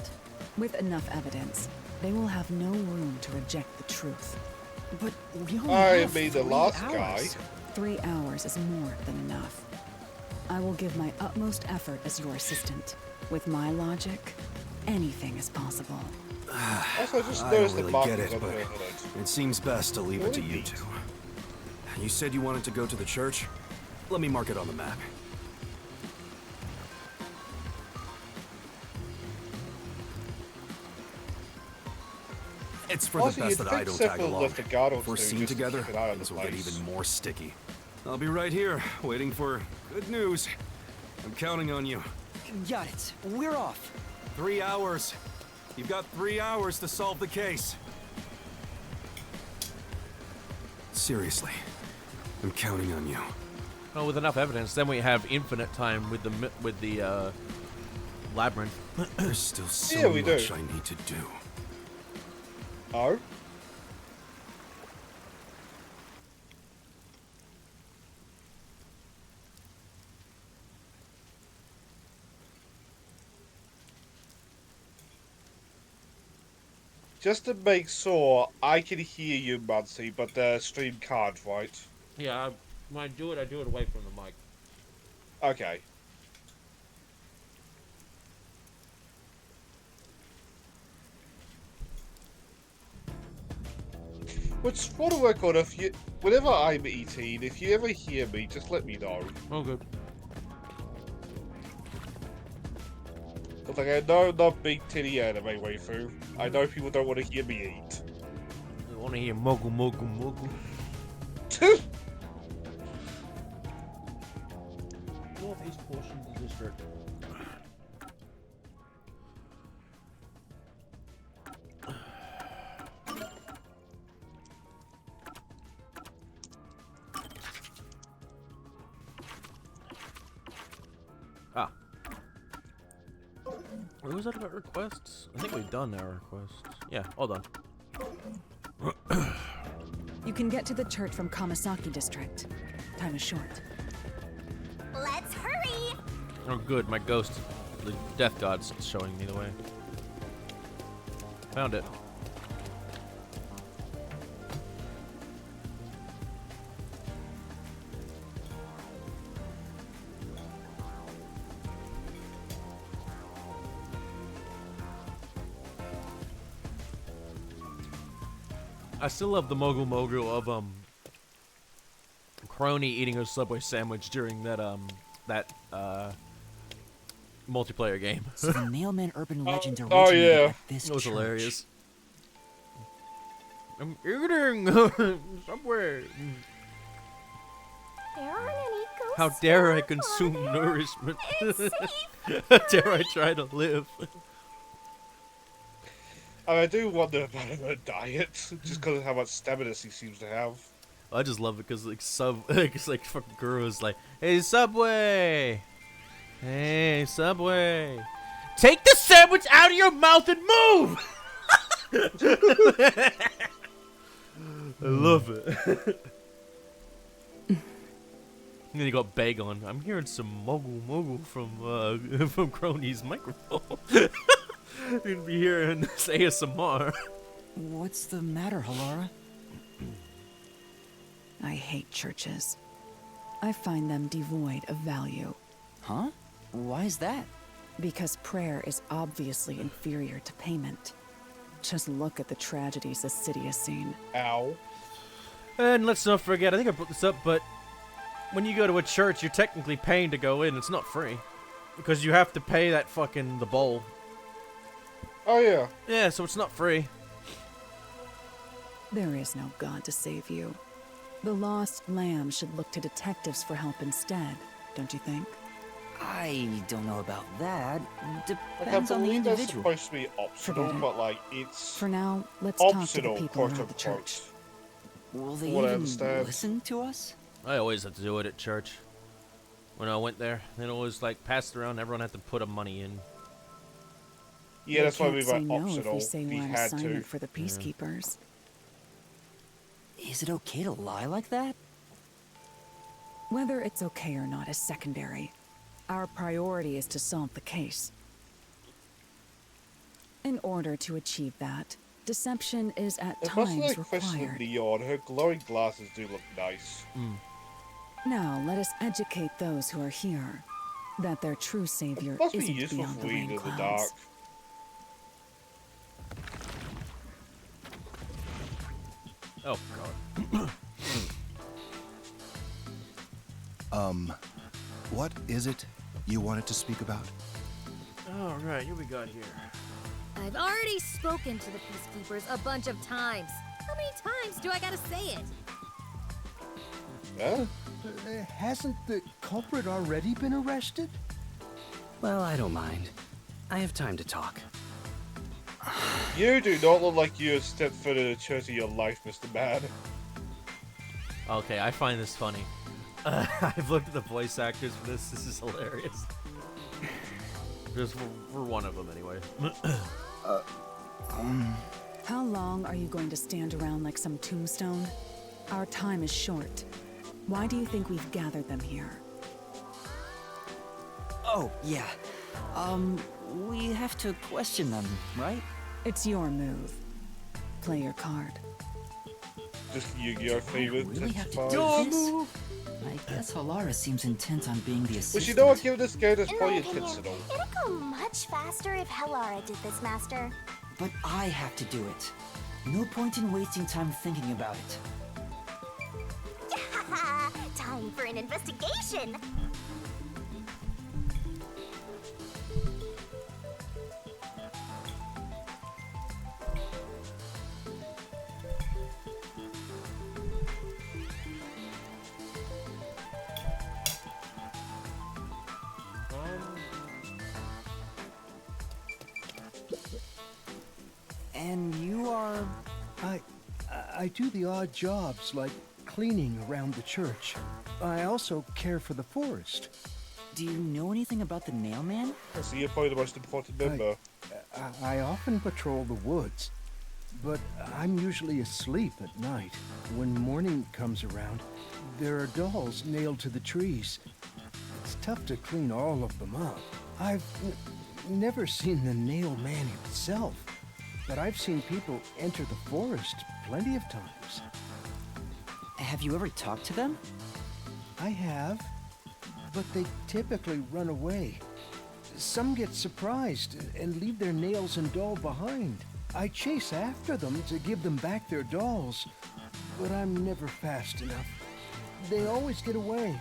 Speaker 7: With enough evidence, they will have no room to reject the truth.
Speaker 4: But we only
Speaker 1: I
Speaker 4: have
Speaker 1: mean, the
Speaker 4: 3
Speaker 1: last
Speaker 4: hours.
Speaker 1: guy.
Speaker 7: 3 hours is more than enough. I will give my utmost effort as your assistant. With my logic, anything is possible.
Speaker 1: Also, I just
Speaker 3: I
Speaker 1: noticed
Speaker 3: don't
Speaker 1: the
Speaker 3: really get
Speaker 1: markings
Speaker 3: it,
Speaker 1: on
Speaker 3: but
Speaker 1: her hood.
Speaker 3: it seems best to leave it to you
Speaker 1: Really?
Speaker 3: two. You said you wanted to go to the church? Let me mark it on the map. It's for
Speaker 1: Also,
Speaker 3: the best
Speaker 1: you'd
Speaker 3: that I
Speaker 1: think
Speaker 3: don't
Speaker 1: Seth
Speaker 3: tag
Speaker 1: would
Speaker 3: along.
Speaker 1: lift a guard or
Speaker 3: If we're
Speaker 1: two
Speaker 3: seen
Speaker 1: just to
Speaker 3: together,
Speaker 1: keep an eye on
Speaker 3: things
Speaker 1: the
Speaker 3: will get
Speaker 1: place.
Speaker 3: even more sticky. I'll be right here, waiting for good news. I'm counting on you.
Speaker 4: Got it. We're off.
Speaker 3: 3 hours. You've got 3 hours to solve the case. Seriously, I'm counting on you.
Speaker 2: Well, with enough evidence, then we have infinite time with the labyrinth.
Speaker 3: There's still so
Speaker 1: Yeah, we do.
Speaker 3: much I need to do.
Speaker 1: Oh? Just to make sure, I can hear you, Muncie, but the stream can't, right?
Speaker 2: Yeah, when I do it away from the mic.
Speaker 1: Okay. Which, for the record, whenever I'm eating, if you ever hear me, just let me know.
Speaker 2: Oh, good.
Speaker 1: Because, like, I know I'm not big titty anime waifu. I know people don't want to hear me eat.
Speaker 2: They want to hear mogu mogu mogu. Northeast portion of the district. Ah. What was that about requests? I think we've done our requests. Yeah, all done.
Speaker 7: You can get to the church from Kamasaki District. Time is short.
Speaker 9: Let's hurry!
Speaker 2: Oh, good. My ghost, the death god's showing me the way. Found it. I still love the mogul mogul of Crony eating a Subway sandwich during that multiplayer game.
Speaker 4: So the Nailman urban legend originated
Speaker 1: oh, yeah.
Speaker 4: at this
Speaker 2: It was
Speaker 4: church.
Speaker 2: hilarious. I'm eating Subway.
Speaker 9: There aren't any ghosts.
Speaker 2: How dare I
Speaker 9: around,
Speaker 2: consume
Speaker 9: are there?
Speaker 2: nourishment?
Speaker 9: It's safe.
Speaker 2: How dare I try to live?
Speaker 1: I do wonder about her diet, just because of how much stamina he seems to have.
Speaker 2: I just love it because it's like fucking Guru's like, hey Subway, hey Subway, take the sandwich out of your mouth and move. I love it. And then you got Bagon. I'm hearing some mogul mogul from Crony's microphone. You're gonna be hearing this ASMR.
Speaker 4: What's the matter, Halara?
Speaker 7: I hate churches. I find them devoid of value.
Speaker 4: Huh? Why is that?
Speaker 7: Because prayer is obviously inferior to payment. Just look at the tragedies the city has seen.
Speaker 1: Ow.
Speaker 2: And let's not forget, I think I brought this up, but when you go to a church, you're technically paying to go in. It's not free. Because you have to pay that the bowl.
Speaker 1: Oh, yeah.
Speaker 2: Yeah, so it's not free.
Speaker 7: There is no God to save you. The lost lamb should look to detectives for help instead. don't you think?
Speaker 4: I don't know about that.
Speaker 1: Like, I
Speaker 4: Depends on the
Speaker 1: believe that's
Speaker 4: individual.
Speaker 1: supposed to be optional,
Speaker 7: Forget it.
Speaker 1: but like it's
Speaker 7: For now, let's talk to the
Speaker 1: optional,
Speaker 7: people
Speaker 1: quote
Speaker 7: around the church.
Speaker 1: unquote.
Speaker 4: Will they
Speaker 1: From what I
Speaker 4: even
Speaker 1: understand.
Speaker 4: listen to us?
Speaker 2: I always had to do it at church. When I went there, they'd always like pass it around. Everyone had to put a money in.
Speaker 1: Yeah, that's what I mean by
Speaker 7: Say no if
Speaker 1: optional.
Speaker 7: we say
Speaker 1: We
Speaker 7: we're on
Speaker 1: had to.
Speaker 7: assignment for the peacekeepers.
Speaker 4: Is it okay to lie like that?
Speaker 7: Whether it's okay or not is secondary. Our priority is to solve the case. In order to achieve that, deception is at
Speaker 1: Especially
Speaker 7: times
Speaker 1: like Kristen
Speaker 7: required.
Speaker 1: Leon, her glowing glasses do look nice.
Speaker 7: Now, let us educate those who are here that their true savior
Speaker 1: It must be
Speaker 7: isn't
Speaker 1: useful
Speaker 7: beyond
Speaker 1: for
Speaker 7: the
Speaker 1: reading
Speaker 7: rain
Speaker 1: in the dark.
Speaker 7: clouds.
Speaker 2: Oh god.
Speaker 20: What is it you wanted to speak about?
Speaker 2: All right, here we got here.
Speaker 21: I've already spoken to the peacekeepers a bunch of times. How many times do I gotta say it?
Speaker 1: Huh?
Speaker 22: Hasn't the culprit already been arrested?
Speaker 23: Well, I don't mind. I have time to talk.
Speaker 1: You do not look like you have stepped foot in a church in your life, Mr. Man.
Speaker 2: Okay, I find this funny. I've looked at the voice actors for this. This is hilarious. Just for one of them, anyway.
Speaker 7: How long are you going to stand around like some tombstone? Our time is short. Why do you think we've gathered them here?
Speaker 4: Oh, yeah. We have to question them, right?
Speaker 7: It's your move. Play your card.
Speaker 1: Just Yu-Gi-Oh favorite.
Speaker 4: Really have to
Speaker 1: testifies.
Speaker 4: do this? I guess Halara seems intent on being the assistant.
Speaker 1: But you know what? Give this game this
Speaker 9: In my
Speaker 1: probably
Speaker 9: opinion,
Speaker 1: intentional.
Speaker 9: it'd go much faster if Helara did this, Master.
Speaker 4: But I have to do it. No point in wasting time thinking about it.
Speaker 9: Time for an investigation!
Speaker 4: And you are...
Speaker 22: I do the odd jobs like cleaning around the church. I also care for the forest.
Speaker 4: Do you know anything about the Nailman?
Speaker 1: So you're probably the most important member.
Speaker 22: I often patrol the woods, but I'm usually asleep at night. When morning comes around, there are dolls nailed to the trees. It's tough to clean all of them up. I've never seen the Nail Man himself, but I've seen people enter the forest plenty of times.
Speaker 4: Have you ever talked to them?
Speaker 22: I have, but they typically run away. Some get surprised and leave their nails and doll behind. I chase after them to give them back their dolls, but I'm never fast enough. They always get away.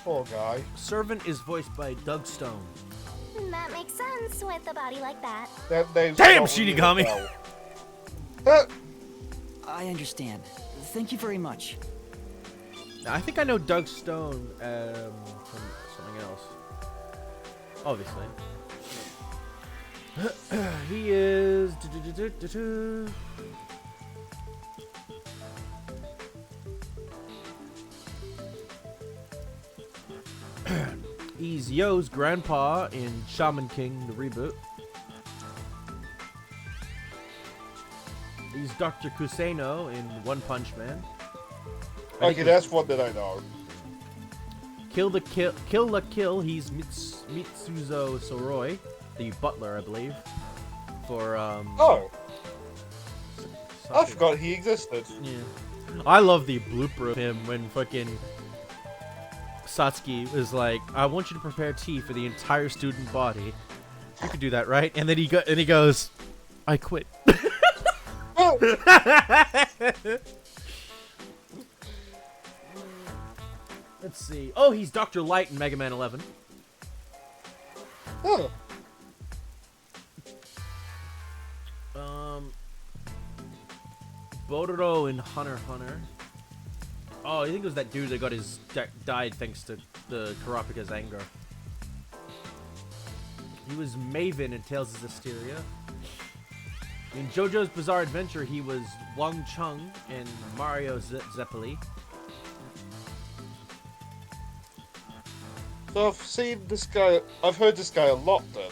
Speaker 1: Poor guy.
Speaker 2: Servant is voiced by Doug Stone.
Speaker 9: That makes sense with a body like that.
Speaker 1: That name's
Speaker 2: Damn,
Speaker 1: not ringing a
Speaker 2: Shinigami!
Speaker 1: bell.
Speaker 4: I understand. Thank you very much.
Speaker 2: I think I know Doug Stone from something else. Obviously. He is... He's Yo's grandpa in Shaman King, the reboot. He's Dr. Kuseno in One Punch Man.
Speaker 1: Okay, that's one that I know.
Speaker 2: Kill la Kill, he's Mitsuzo Soroi, the butler, I believe. For,
Speaker 1: Oh! I forgot he existed.
Speaker 2: Yeah. I love the blooper of him when fucking Satsuki was like, I want you to prepare tea for the entire student body. You can do that, right? And then he goes, I quit. Let's see. Oh, he's Dr. Light in Mega Man 11.
Speaker 1: Oh.
Speaker 2: Bororo in Hunter x Hunter. Oh, I think it was that dude that got his died thanks to the Kurapika's anger. He was Maven in Tales of Zestiria. In JoJo's Bizarre Adventure, he was Wang Chung in Mario Zeppeli.
Speaker 1: So I've seen this guy. I've heard this guy a lot then.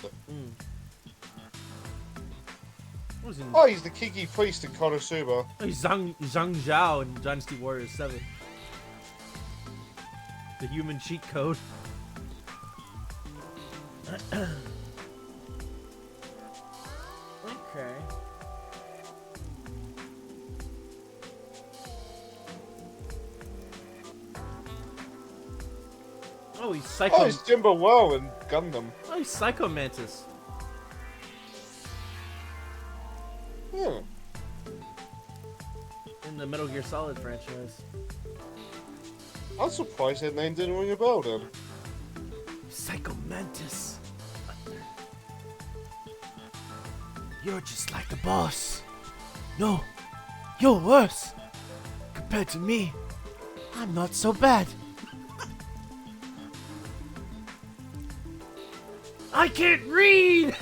Speaker 1: Oh, he's the Kiki priest in Konosuba.
Speaker 2: Oh, he's Zhang Zhao in Dynasty Warriors 7. The human cheat code. Okay. Oh, he's Psycho.
Speaker 1: Oh, he's Jimbo Wow in Gundam.
Speaker 2: Oh, he's Psycho Mantis.
Speaker 1: Hmm.
Speaker 2: In the Metal Gear Solid franchise.
Speaker 1: I'm surprised that name didn't ring a bell then.
Speaker 2: Psycho Mantis. You're just like the boss. No, you're worse. Compared to me, I'm not so bad. I can't read!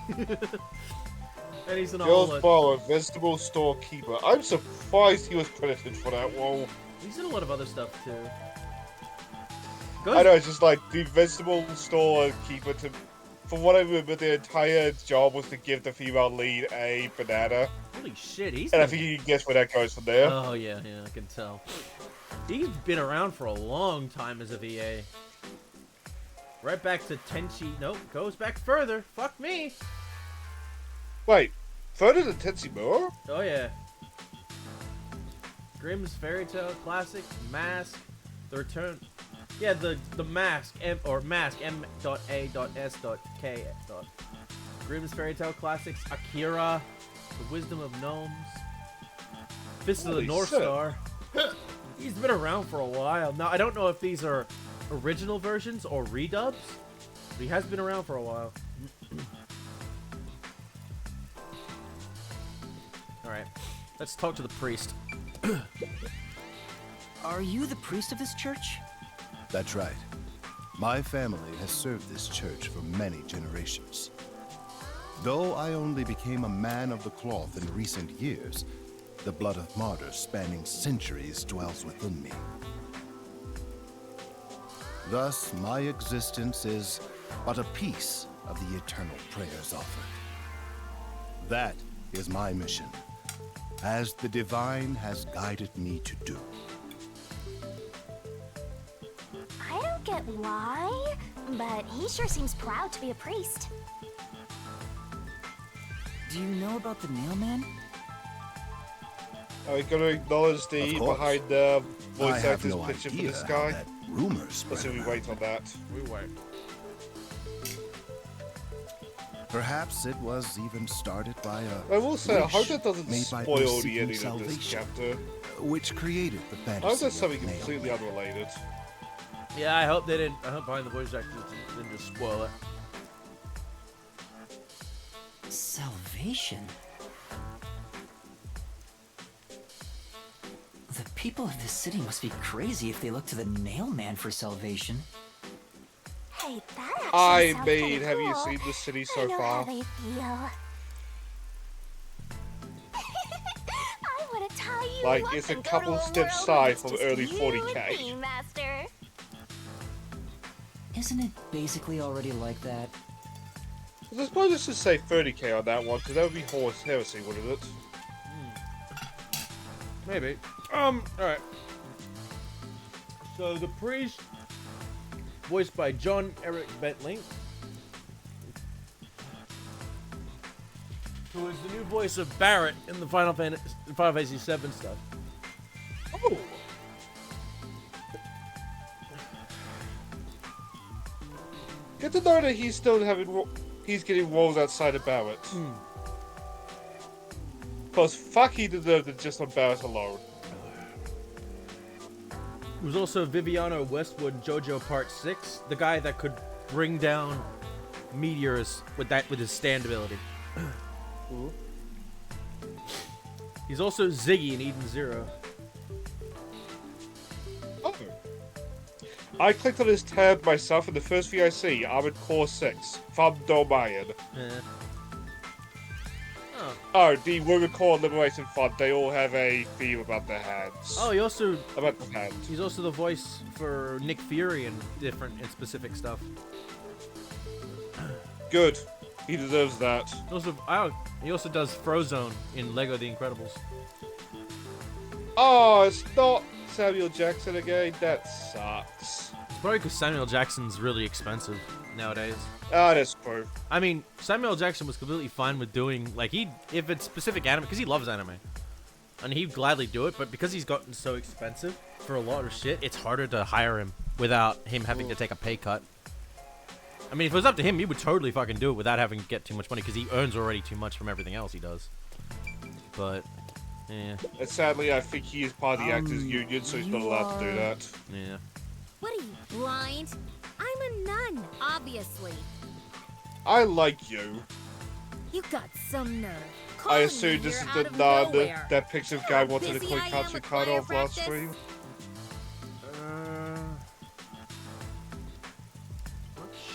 Speaker 2: And he's an
Speaker 1: Girls
Speaker 2: all
Speaker 1: Bar, a vegetable store keeper. I'm surprised he was credited for that role.
Speaker 2: He's in a lot of other stuff too.
Speaker 1: I know, it's just like the vegetable store keeper to. From what I remember, the entire job was to give the female lead a banana.
Speaker 2: Holy shit, he's.
Speaker 1: And I think you can guess where that goes from there.
Speaker 2: Oh yeah, I can tell. He's been around for a long time as a VA. Right back to Tenchi. Nope, goes back further. Fuck me.
Speaker 1: Wait, further than Tenshinmura?
Speaker 2: Oh yeah. Grimm's Fairy Tale Classic, Mask, The Return. Yeah, the Mask Mask M.A.S.K. Grimm's Fairy Tale Classics, Akira, The Wisdom of Gnomes, Fist of the North Star. He's been around for a while. Now I don't know if these are original versions or redubs, but he has been around for a while. Alright, let's talk to the priest.
Speaker 4: Are you the priest of this church?
Speaker 20: That's right. My family has served this church for many generations. Though I only became a man of the cloth in recent years, the blood of martyrs spanning centuries dwells within me. Thus, my existence is but a piece of the eternal prayers offered. That is my mission, as the divine has guided me to do.
Speaker 9: I don't get why, but he sure seems proud to be a priest.
Speaker 4: Do you know about the Nailman?
Speaker 1: Are we going to acknowledge the behind the voice actor's
Speaker 20: no
Speaker 1: picture for
Speaker 20: idea
Speaker 1: this
Speaker 20: how
Speaker 1: guy?
Speaker 20: that rumor spread
Speaker 1: Let's see, we wait on that.
Speaker 2: We wait.
Speaker 20: Perhaps it was even started by a
Speaker 1: I will say, I hope
Speaker 20: wish
Speaker 1: that doesn't
Speaker 20: made by
Speaker 1: spoil
Speaker 20: those
Speaker 1: the
Speaker 20: seeking
Speaker 1: ending of this
Speaker 20: salvation,
Speaker 1: chapter.
Speaker 20: which created the
Speaker 1: I hope
Speaker 20: fantasy
Speaker 1: that's
Speaker 20: of
Speaker 1: something
Speaker 20: Nail.
Speaker 1: completely unrelated.
Speaker 2: Yeah, I hope they didn't. I hope behind the voice actors didn't just spoil it.
Speaker 4: Salvation? The people of this city must be crazy if they look to the Nailman for salvation.
Speaker 9: Hey, that actually
Speaker 1: I
Speaker 9: sounds
Speaker 1: mean,
Speaker 9: kinda
Speaker 1: have you
Speaker 9: cool.
Speaker 1: seen the city
Speaker 9: I
Speaker 1: so
Speaker 9: know
Speaker 1: far?
Speaker 9: how they feel. I want to tie you
Speaker 1: Like,
Speaker 9: up
Speaker 1: it's a
Speaker 9: and go
Speaker 1: couple
Speaker 9: to
Speaker 1: steps
Speaker 9: world
Speaker 1: side
Speaker 9: where it's
Speaker 1: from
Speaker 9: just
Speaker 1: early
Speaker 9: you and
Speaker 1: 40K.
Speaker 9: me, Master.
Speaker 4: Isn't it basically already like that?
Speaker 1: I suppose let's just say 30k on that one, because that would be horse heresy, wouldn't it?
Speaker 2: Maybe. Alright. So the priest, voiced by John Eric Bentley, who is the new voice of Barrett in the Final Fantasy VII stuff.
Speaker 1: Oh! Good to know that he's still having he's getting roles outside of Barrett. Because fuck, he deserved it just on Barrett alone.
Speaker 2: It was also Viviano Westwood JoJo Part 6, the guy that could bring down meteors with his stand ability. He's also Ziggy in Eden Zero.
Speaker 1: I clicked on this tab myself, and the first thing I see, Armored Core 6, from Domain.
Speaker 2: Eh. Oh.
Speaker 1: Oh, the Women Core Liberation Front, they all have a theme about their hands.
Speaker 2: Oh, he also...
Speaker 1: About the hands.
Speaker 2: He's also the voice for Nick Fury and different and specific stuff.
Speaker 1: Good. He deserves that.
Speaker 2: He also does Frozone in Lego The Incredibles.
Speaker 1: Oh, it's not Samuel Jackson again? That sucks.
Speaker 2: It's probably because Samuel Jackson's really expensive nowadays.
Speaker 1: Ah, that's true.
Speaker 2: I mean, Samuel Jackson was completely fine with doing, like, if it's specific anime, because he loves anime. And he'd gladly do it, but because he's gotten so expensive for a lot of shit, it's harder to hire him without him having to take a pay cut. I mean, if it was up to him, he would totally fucking do it without having to get too much money, because he earns already too much from everything else he does. But, yeah.
Speaker 1: And sadly, I think he is part of the Actors Union, so he's not allowed to do that.
Speaker 2: Yeah.
Speaker 21: What are you, blind? I'm a nun, obviously.
Speaker 1: I like you.
Speaker 21: You got some nerve.
Speaker 1: I
Speaker 21: Calling
Speaker 1: assume
Speaker 21: me
Speaker 1: this is
Speaker 21: here
Speaker 1: the
Speaker 21: out of
Speaker 1: nun
Speaker 21: nowhere.
Speaker 1: that picture guy wanted to
Speaker 21: busy
Speaker 1: quick
Speaker 21: I am
Speaker 1: country
Speaker 21: with
Speaker 1: card
Speaker 21: choir
Speaker 1: off last
Speaker 21: practice.
Speaker 1: stream.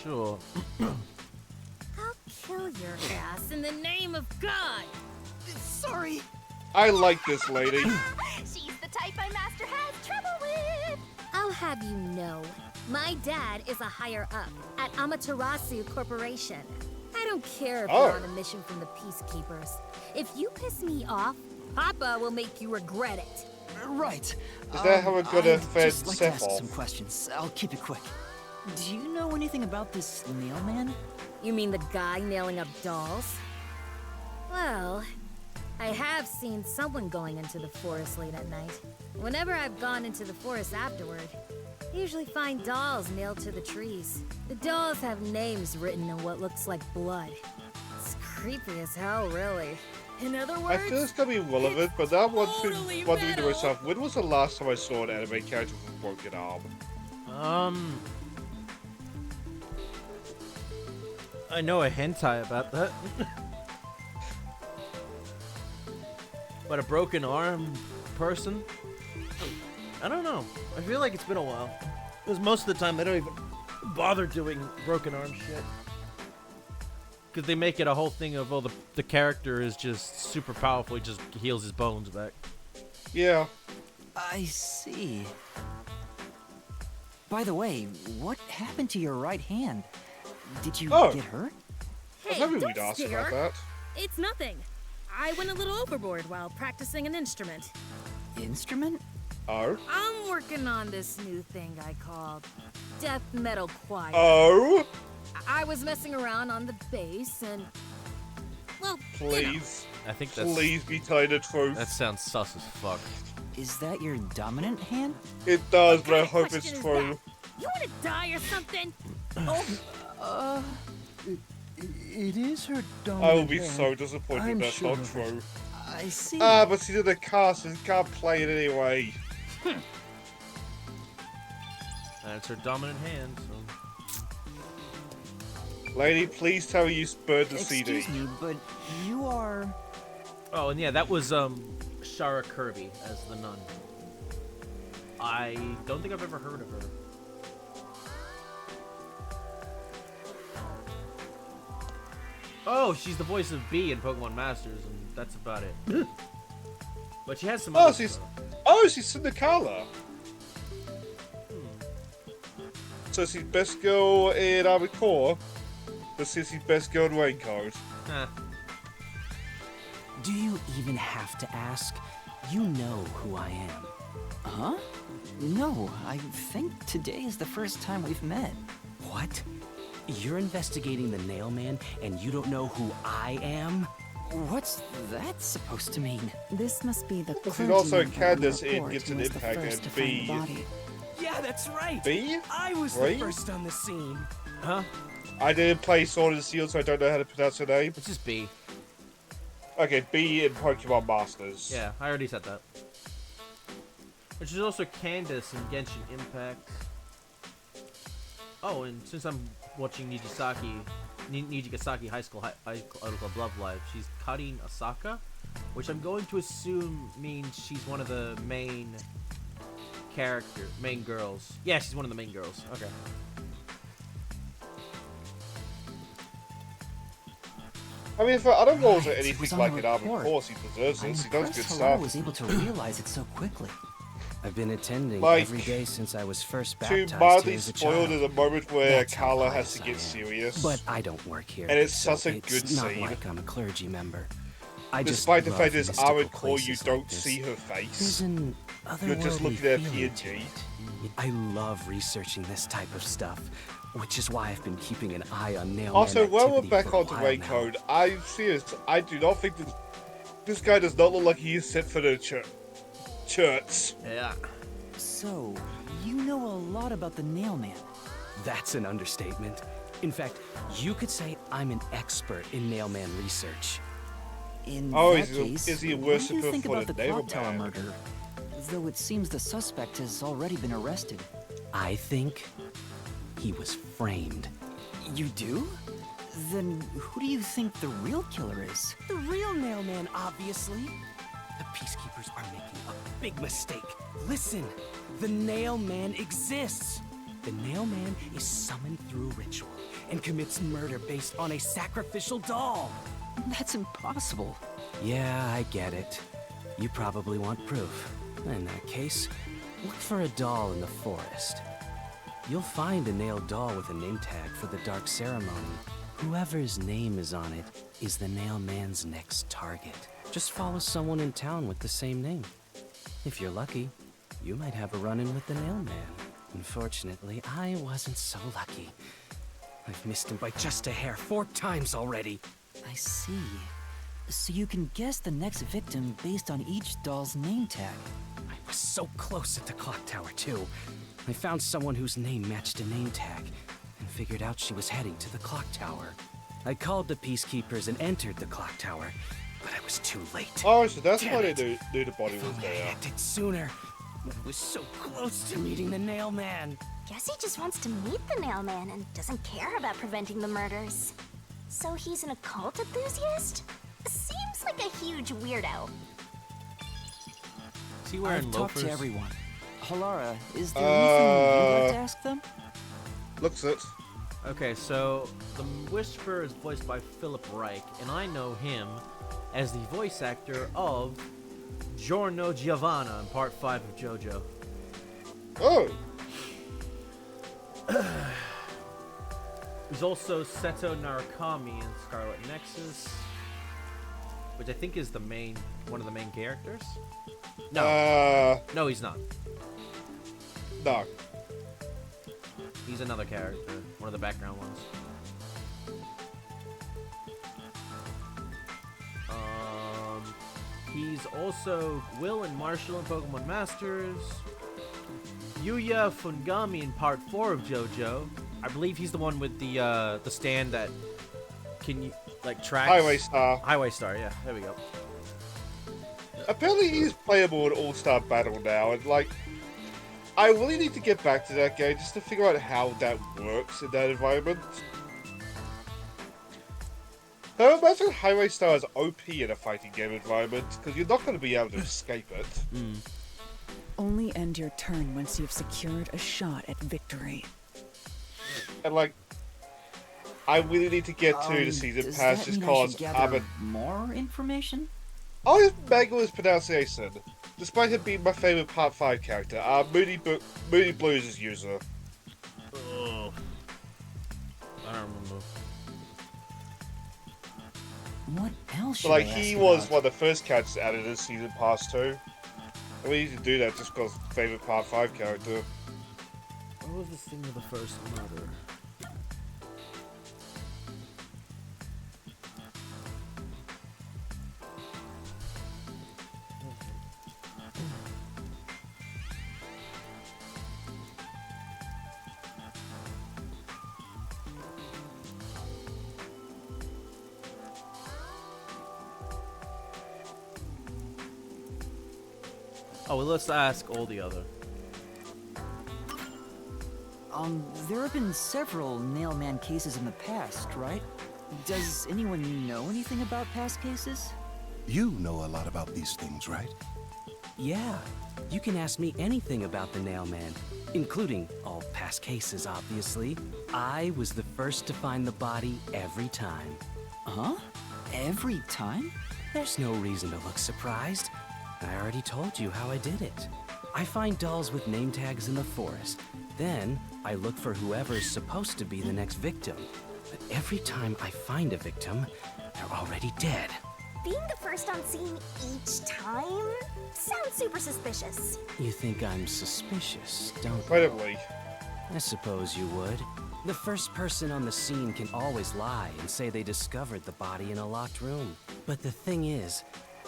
Speaker 2: Sure.
Speaker 21: I'll kill your ass in the name of God.
Speaker 12: Sorry.
Speaker 1: I like this lady.
Speaker 9: She's the type my master has trouble with.
Speaker 21: I'll have you know, my dad is a higher up at Amaterasu Corporation. I don't care if you're on a mission from the Peacekeepers. If you piss me off, Papa will make you regret it.
Speaker 4: Right.
Speaker 1: Is that how we're gonna
Speaker 4: I'd
Speaker 1: fend
Speaker 4: just like to
Speaker 1: Seth
Speaker 4: ask
Speaker 1: off?
Speaker 4: some questions. I'll keep it quick. Do you know anything about this nail man?
Speaker 21: You mean the guy nailing up dolls? Well, I have seen someone going into the forest late at night. Whenever I've gone into the forest afterward, I usually find dolls nailed to the trees. The dolls have names written in what looks like blood. It's creepy as hell, really. In other
Speaker 1: I
Speaker 21: words,
Speaker 1: feel it's gonna be relevant, but now I'm
Speaker 21: totally
Speaker 1: wondering to myself, when was the last time I saw an anime character with a broken arm?
Speaker 2: I know a hentai about that. But a broken arm person? I don't know. I feel like it's been a while. Because most of the time they don't even bother doing broken arm shit. Because they make it a whole thing of, oh, the character is just super powerful, he just heals his bones back.
Speaker 1: Yeah.
Speaker 4: I see. By the way, what happened to your right hand? Did you get hurt?
Speaker 21: Hey,
Speaker 1: I was hoping
Speaker 21: don't
Speaker 1: we'd ask
Speaker 21: scare.
Speaker 1: about that.
Speaker 21: It's nothing. I went a little overboard while practicing an instrument.
Speaker 4: Instrument?
Speaker 1: Oh?
Speaker 21: I'm working on this new thing I call death metal choir.
Speaker 1: Oh?
Speaker 21: I was messing around on the bass and, well,
Speaker 1: Please.
Speaker 2: I think that's...
Speaker 1: Please be telling the truth.
Speaker 2: That sounds sus as fuck.
Speaker 4: Is that your dominant hand?
Speaker 1: It does, but I hope it's true.
Speaker 21: You want to die or something?
Speaker 22: It is her dominant
Speaker 1: I will be
Speaker 22: hand.
Speaker 1: so disappointed
Speaker 22: I'm
Speaker 1: if that's
Speaker 22: sure
Speaker 1: not
Speaker 22: of it.
Speaker 1: true.
Speaker 4: I see.
Speaker 1: Ah, but she's in the cast, so she can't play it anyway.
Speaker 2: That's her dominant hand, so...
Speaker 1: Lady, please tell me you spurned the
Speaker 4: Excuse
Speaker 1: CD.
Speaker 4: me, but you are...
Speaker 2: Oh, and yeah, that was, Shara Kirby as the nun. I don't think I've ever heard of her. Oh, she's the voice of Bee in Pokemon Masters, and that's about it. But she has some other stuff.
Speaker 1: She's Cinderella. So she's best girl in Armored Core, but she's best girl in Raincoat.
Speaker 4: Do you even have to ask? You know who I am. Huh? No, I think today is the first time we've met. What? You're investigating the nail man and you don't know who I am? What's that supposed to mean?
Speaker 7: This must be the
Speaker 1: She's also
Speaker 7: clergyman
Speaker 1: Candace
Speaker 7: from
Speaker 1: in
Speaker 7: report
Speaker 1: Gets
Speaker 7: who
Speaker 1: an
Speaker 7: was the
Speaker 1: Impact
Speaker 7: first
Speaker 1: and
Speaker 7: to find the
Speaker 1: B.
Speaker 7: body.
Speaker 12: Yeah, that's right.
Speaker 1: B?
Speaker 12: I was
Speaker 1: Right?
Speaker 12: the first on the scene.
Speaker 2: Huh?
Speaker 1: I didn't play Sword and Shield, so I don't know how to pronounce her name.
Speaker 2: It's just B.
Speaker 1: Okay, B in Pokemon Masters.
Speaker 2: Yeah, I already said that. Which is also Candace in Genshin Impact. Oh, and since I'm watching Nijigasaki High School Club Love Live, she's Karin Asaka, which I'm going to assume means she's one of the main main girls. Yeah, she's one of the main girls. Okay.
Speaker 1: I mean, for other roles or
Speaker 4: Right, it
Speaker 1: anything
Speaker 4: was on
Speaker 1: like
Speaker 4: the
Speaker 1: an armored
Speaker 4: report.
Speaker 1: force, he deserves
Speaker 4: I'm
Speaker 1: this. He does
Speaker 4: impressed
Speaker 1: good
Speaker 4: Halara
Speaker 1: stuff.
Speaker 4: was able to realize it so quickly.
Speaker 23: I've been attending
Speaker 1: Like,
Speaker 23: every day since I was first
Speaker 1: Too
Speaker 23: baptized
Speaker 1: mildly
Speaker 23: here as a
Speaker 1: spoiled
Speaker 23: child.
Speaker 1: at the moment where
Speaker 23: That's how
Speaker 1: Carla
Speaker 23: pious
Speaker 1: has to
Speaker 23: I
Speaker 1: get
Speaker 23: am.
Speaker 1: serious.
Speaker 23: But I don't work here,
Speaker 1: And it's
Speaker 23: so
Speaker 1: such a
Speaker 23: it's
Speaker 1: good
Speaker 23: not
Speaker 1: scene.
Speaker 23: like I'm a clergy member. I
Speaker 1: Despite the
Speaker 23: just
Speaker 1: fact
Speaker 23: love
Speaker 1: there's
Speaker 23: mystical
Speaker 1: armored core, you
Speaker 23: places
Speaker 1: don't
Speaker 23: like this.
Speaker 1: see her face.
Speaker 23: There's an
Speaker 1: You're just
Speaker 23: otherworldly
Speaker 1: looking at
Speaker 23: feeling
Speaker 1: PNG.
Speaker 23: to it. I love researching this type of stuff, which is why I've been keeping an eye on Nailman
Speaker 1: Also, while we're
Speaker 23: activity
Speaker 1: back
Speaker 23: for a
Speaker 1: onto
Speaker 23: while
Speaker 1: Ray
Speaker 23: now.
Speaker 1: Code, I'm serious. I do not think this guy does not look like he is set for the church.
Speaker 2: Yeah.
Speaker 4: So, you know a lot about the Nailman.
Speaker 23: That's an understatement. In fact, you could say I'm an expert in Nailman research.
Speaker 4: In
Speaker 1: Oh,
Speaker 4: that
Speaker 1: is he a
Speaker 4: case, what do
Speaker 1: worshiper
Speaker 4: you think
Speaker 1: for
Speaker 4: about
Speaker 1: the
Speaker 4: the clock tower
Speaker 1: Nailman?
Speaker 4: murder? Though it seems the suspect has already been arrested.
Speaker 23: I think he was framed.
Speaker 4: You do? Then who do you think the real killer is?
Speaker 23: The real Nailman, obviously. The peacekeepers are making a big mistake. Listen, the Nailman exists. The Nailman is summoned through ritual and commits murder based on a sacrificial doll.
Speaker 4: That's impossible.
Speaker 23: Yeah, I get it. You probably want proof. In that case, look for a doll in the forest. You'll find a nailed doll with a name tag for the Dark Ceremony. Whoever's name is on it is the Nailman's next target. Just follow someone in town with the same name. If you're lucky, you might have a run-in with the Nailman. Unfortunately, I wasn't so lucky. I've missed him by just a hair 4 times already.
Speaker 4: I see. So you can guess the next victim based on each doll's name tag.
Speaker 23: I was so close at the clock tower, too. I found someone whose name matched a name tag and figured out she was heading to the clock tower. I called the peacekeepers and entered the clock tower, but I was too late.
Speaker 1: Oh, so that's why
Speaker 23: Damn
Speaker 1: they
Speaker 23: it.
Speaker 1: knew the body was
Speaker 23: I
Speaker 1: there.
Speaker 23: acted sooner. I was so close to meeting the Nailman.
Speaker 9: Guess he just wants to meet the Nailman and doesn't care about preventing the murders. So he's an occult enthusiast? Seems like a huge weirdo.
Speaker 2: Is he wearing
Speaker 4: I've talked
Speaker 2: loafers?
Speaker 4: to everyone. Halara, is there anything you'd like to ask them?
Speaker 1: Looks it.
Speaker 2: Okay, so the Whisperer is voiced by Philip Reich, and I know him as the voice actor of Giorno Giovanna in Part 5 of JoJo.
Speaker 1: Oh!
Speaker 2: He's also Seto Narukami in Scarlet Nexus, which I think is one of the main characters. No, no, he's not.
Speaker 1: No.
Speaker 2: He's another character, one of the background ones. He's also Will and Marshall in Pokemon Masters. Yuya Fungami in Part 4 of JoJo. I believe he's the one with the stand that can you like tracks.
Speaker 1: Highway Star.
Speaker 2: Highway Star, yeah. There we go.
Speaker 1: Apparently he's playable in All-Star Battle now, and like, I really need to get back to that game just to figure out how that works in that environment. I imagine Highway Star is OP in a fighting game environment, because you're not going to be able to escape it.
Speaker 7: Only end your turn once you've secured a shot at victory.
Speaker 1: And like, I really need to get to the season
Speaker 4: Does
Speaker 1: pass
Speaker 4: that
Speaker 1: just
Speaker 4: mean I should
Speaker 1: cause
Speaker 4: gather more information?
Speaker 1: I like Mango's pronunciation, despite him being my favorite Part 5 character. Moody Blues' user.
Speaker 2: Oh. I don't remember.
Speaker 4: What else should
Speaker 1: But like,
Speaker 4: I
Speaker 1: he
Speaker 4: ask
Speaker 1: was
Speaker 4: about?
Speaker 1: one of the first characters added in Season Pass 2. And we need to do that just because favorite Part 5 character.
Speaker 2: What was the thing with the first murder? Oh, well, let's ask all the other.
Speaker 4: There have been several Nailman cases in the past, right? Does anyone know anything about past cases?
Speaker 20: You know a lot about these things, right?
Speaker 23: Yeah, You can ask me anything about the Nailman, including all past cases, obviously. I was the first to find the body every time.
Speaker 4: Huh? Every time?
Speaker 23: There's no reason to look surprised. I already told you how I did it. I find dolls with name tags in the forest. Then, I look for whoever's supposed to be the next victim. But every time I find a victim, they're already dead.
Speaker 9: Being the first on scene each time sounds super suspicious.
Speaker 23: You think I'm suspicious, don't you?
Speaker 1: Incredibly.
Speaker 23: I suppose you would. The first person on the scene can always lie and say they discovered the body in a locked room. But the thing is,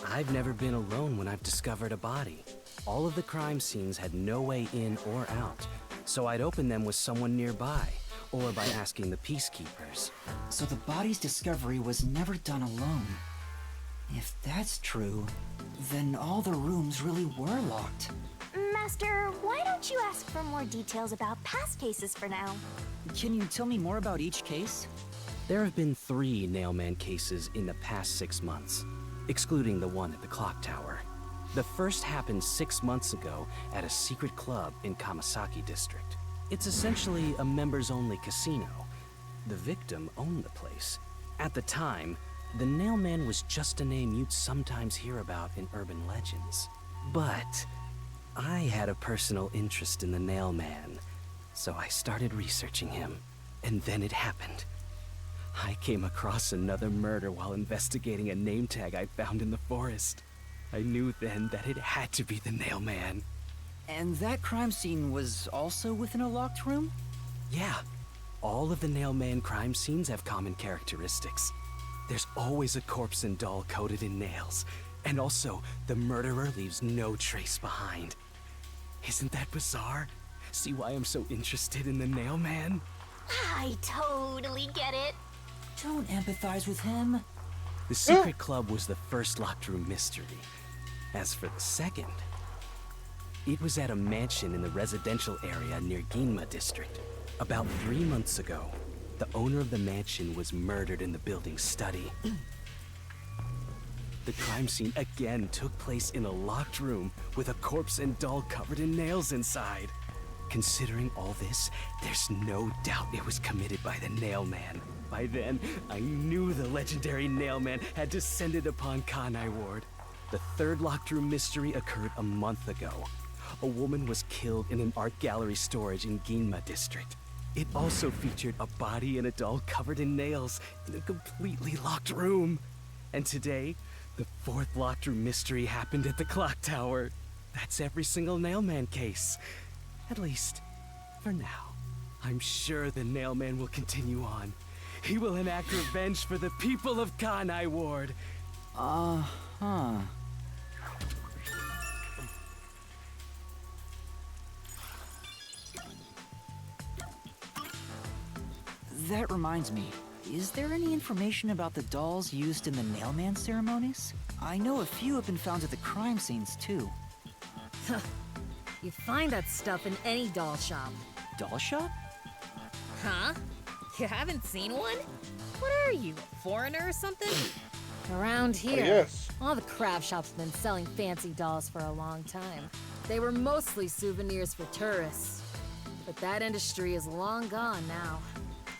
Speaker 23: I've never been alone when I've discovered a body. All of the crime scenes had no way in or out, so I'd open them with someone nearby, or by asking the peacekeepers.
Speaker 4: So the body's discovery was never done alone. If that's true, then all the rooms really were locked.
Speaker 9: Master, why don't you ask for more details about past cases for now?
Speaker 4: Can you tell me more about each case?
Speaker 23: There have been 3 Nailman cases in the past 6 months, excluding the one at the clock tower. The first happened 6 months ago at a secret club in Kamasaki district. It's essentially a members-only casino. The victim owned the place. At the time, the Nailman was just a name you'd sometimes hear about in urban legends. But I had a personal interest in the Nailman, so I started researching him. And then it happened. I came across another murder while investigating a name tag I found in the forest. I knew then that it had to be the Nailman.
Speaker 4: And that crime scene was also within a locked room?
Speaker 23: Yeah. All of the Nailman crime scenes have common characteristics. There's always a corpse and doll coated in nails. And also, the murderer leaves no trace behind. Isn't that bizarre? See why I'm so interested in the Nailman?
Speaker 9: I totally get it.
Speaker 4: Don't empathize with him.
Speaker 23: The secret club was the first locked room mystery. As for the second, it was at a mansion in the residential area near Ginma district. About 3 months ago, the owner of the mansion was murdered in the building's study. The crime scene again took place in a locked room with a corpse and doll covered in nails inside. Considering all this, there's no doubt it was committed by the Nailman. By then, I knew the legendary Nailman had descended upon Kanai Ward. The third locked room mystery occurred a month ago. A woman was killed in an art gallery storage in Ginma district. It also featured a body and a doll covered in nails in a completely locked room. And today, the fourth locked room mystery happened at the clock tower. That's every single Nailman case. At least, for now. I'm sure the Nailman will continue on. He will enact revenge for the people of Kanai Ward.
Speaker 4: Uh-huh. That reminds me, is there any information about the dolls used in the Nailman ceremonies? I know a few have been found at the crime scenes, too.
Speaker 21: You find that stuff in any doll shop.
Speaker 4: Doll shop?
Speaker 21: Huh? You haven't seen one? What are you, a foreigner or something? Around here,
Speaker 1: yes.
Speaker 21: all the craft shops have been selling fancy dolls for a long time. They were mostly souvenirs for tourists. But that industry is long gone now.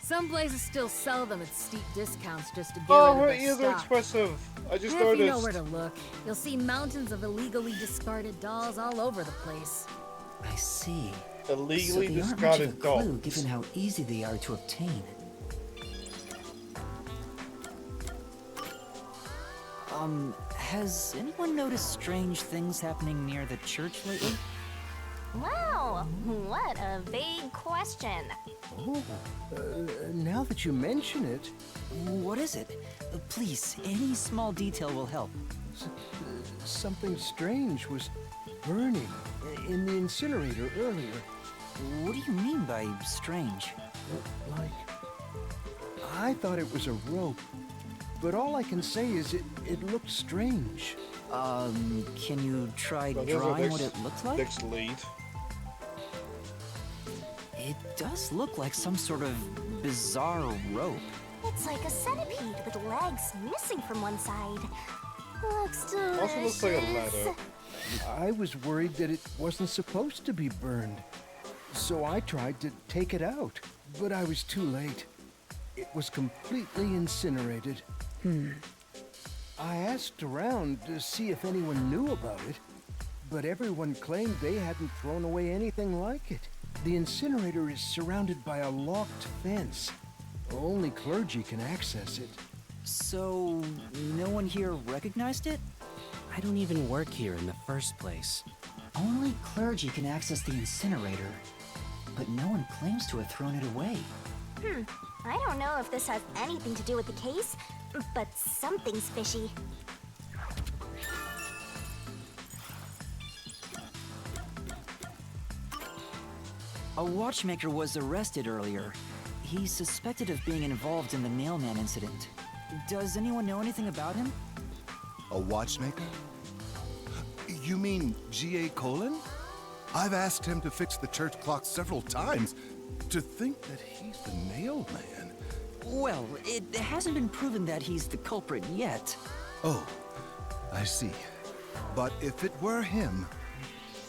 Speaker 21: Some places still sell them at steep discounts just to get rid of
Speaker 1: her
Speaker 21: their
Speaker 1: ears are
Speaker 21: stock.
Speaker 1: expressive. I just
Speaker 21: If
Speaker 1: noticed.
Speaker 21: you know where to look, you'll see mountains of illegally discarded dolls all over the place.
Speaker 4: I see.
Speaker 1: Illegally
Speaker 4: so they aren't much of a
Speaker 1: discarded
Speaker 4: clue,
Speaker 1: dolls.
Speaker 4: given how easy they are to obtain. Has anyone noticed strange things happening near the church lately?
Speaker 9: Wow, what a vague question.
Speaker 22: Oh, now that you mention it...
Speaker 4: What is it? Please, any small detail will help.
Speaker 22: Something strange was burning in the incinerator earlier.
Speaker 4: What do you mean by strange?
Speaker 22: Like... I thought it was a rope, but all I can say is it looked strange.
Speaker 4: Can you try
Speaker 1: Well, there's our
Speaker 4: drawing
Speaker 1: next-
Speaker 4: what it looks like?
Speaker 1: Next lead.
Speaker 4: It does look like some sort of bizarre rope.
Speaker 9: It's like a centipede with legs missing from one side. Looks delicious.
Speaker 1: Also looks like a ladder.
Speaker 22: I was worried that it wasn't supposed to be burned. So I tried to take it out, but I was too late. It was completely incinerated. I asked around to see if anyone knew about it, but everyone claimed they hadn't thrown away anything like it. The incinerator is surrounded by a locked fence. Only clergy can access it.
Speaker 4: So, no one here recognized it?
Speaker 23: I don't even work here in the first place.
Speaker 4: Only clergy can access the incinerator, but no one claims to have thrown it away.
Speaker 9: I don't know if this has anything to do with the case, but something's fishy.
Speaker 4: A watchmaker was arrested earlier. He's suspected of being involved in the Nailman incident. Does anyone know anything about him?
Speaker 20: A watchmaker? You mean G.A. Colin? I've asked him to fix the church clock several times. To think that he's the Nailman.
Speaker 4: Well, it hasn't been proven that he's the culprit yet.
Speaker 20: Oh, I see. But if it were him,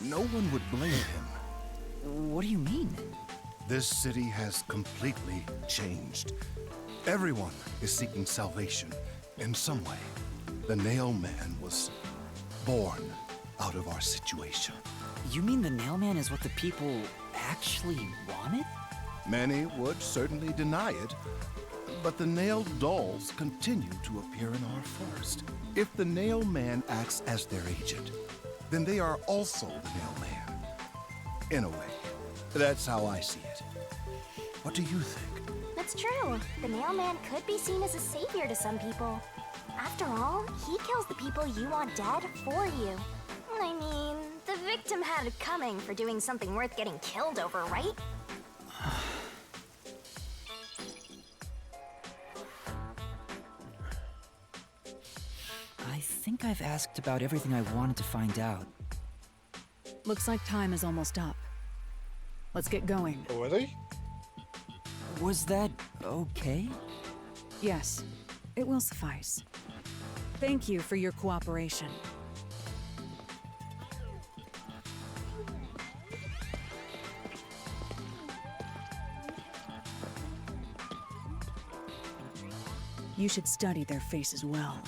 Speaker 20: no one would blame him.
Speaker 4: What do you mean?
Speaker 20: This city has completely changed. Everyone is seeking salvation in some way. The Nailman was born out of our situation.
Speaker 4: You mean the Nailman is what the people actually wanted?
Speaker 20: Many would certainly deny it, but the nailed dolls continue to appear in our forest. If the Nailman acts as their agent, then they are also the Nailman. In a way, that's how I see it. What do you think?
Speaker 9: That's true. The Nailman could be seen as a savior to some people. After all, he kills the people you want dead for you. I mean, the victim had it coming for doing something worth getting killed over, right?
Speaker 4: I think I've asked about everything I wanted to find out.
Speaker 7: Looks like time is almost up. Let's get going.
Speaker 1: Already?
Speaker 4: Was that okay?
Speaker 7: Yes, it will suffice. Thank you for your cooperation. You should study their faces well.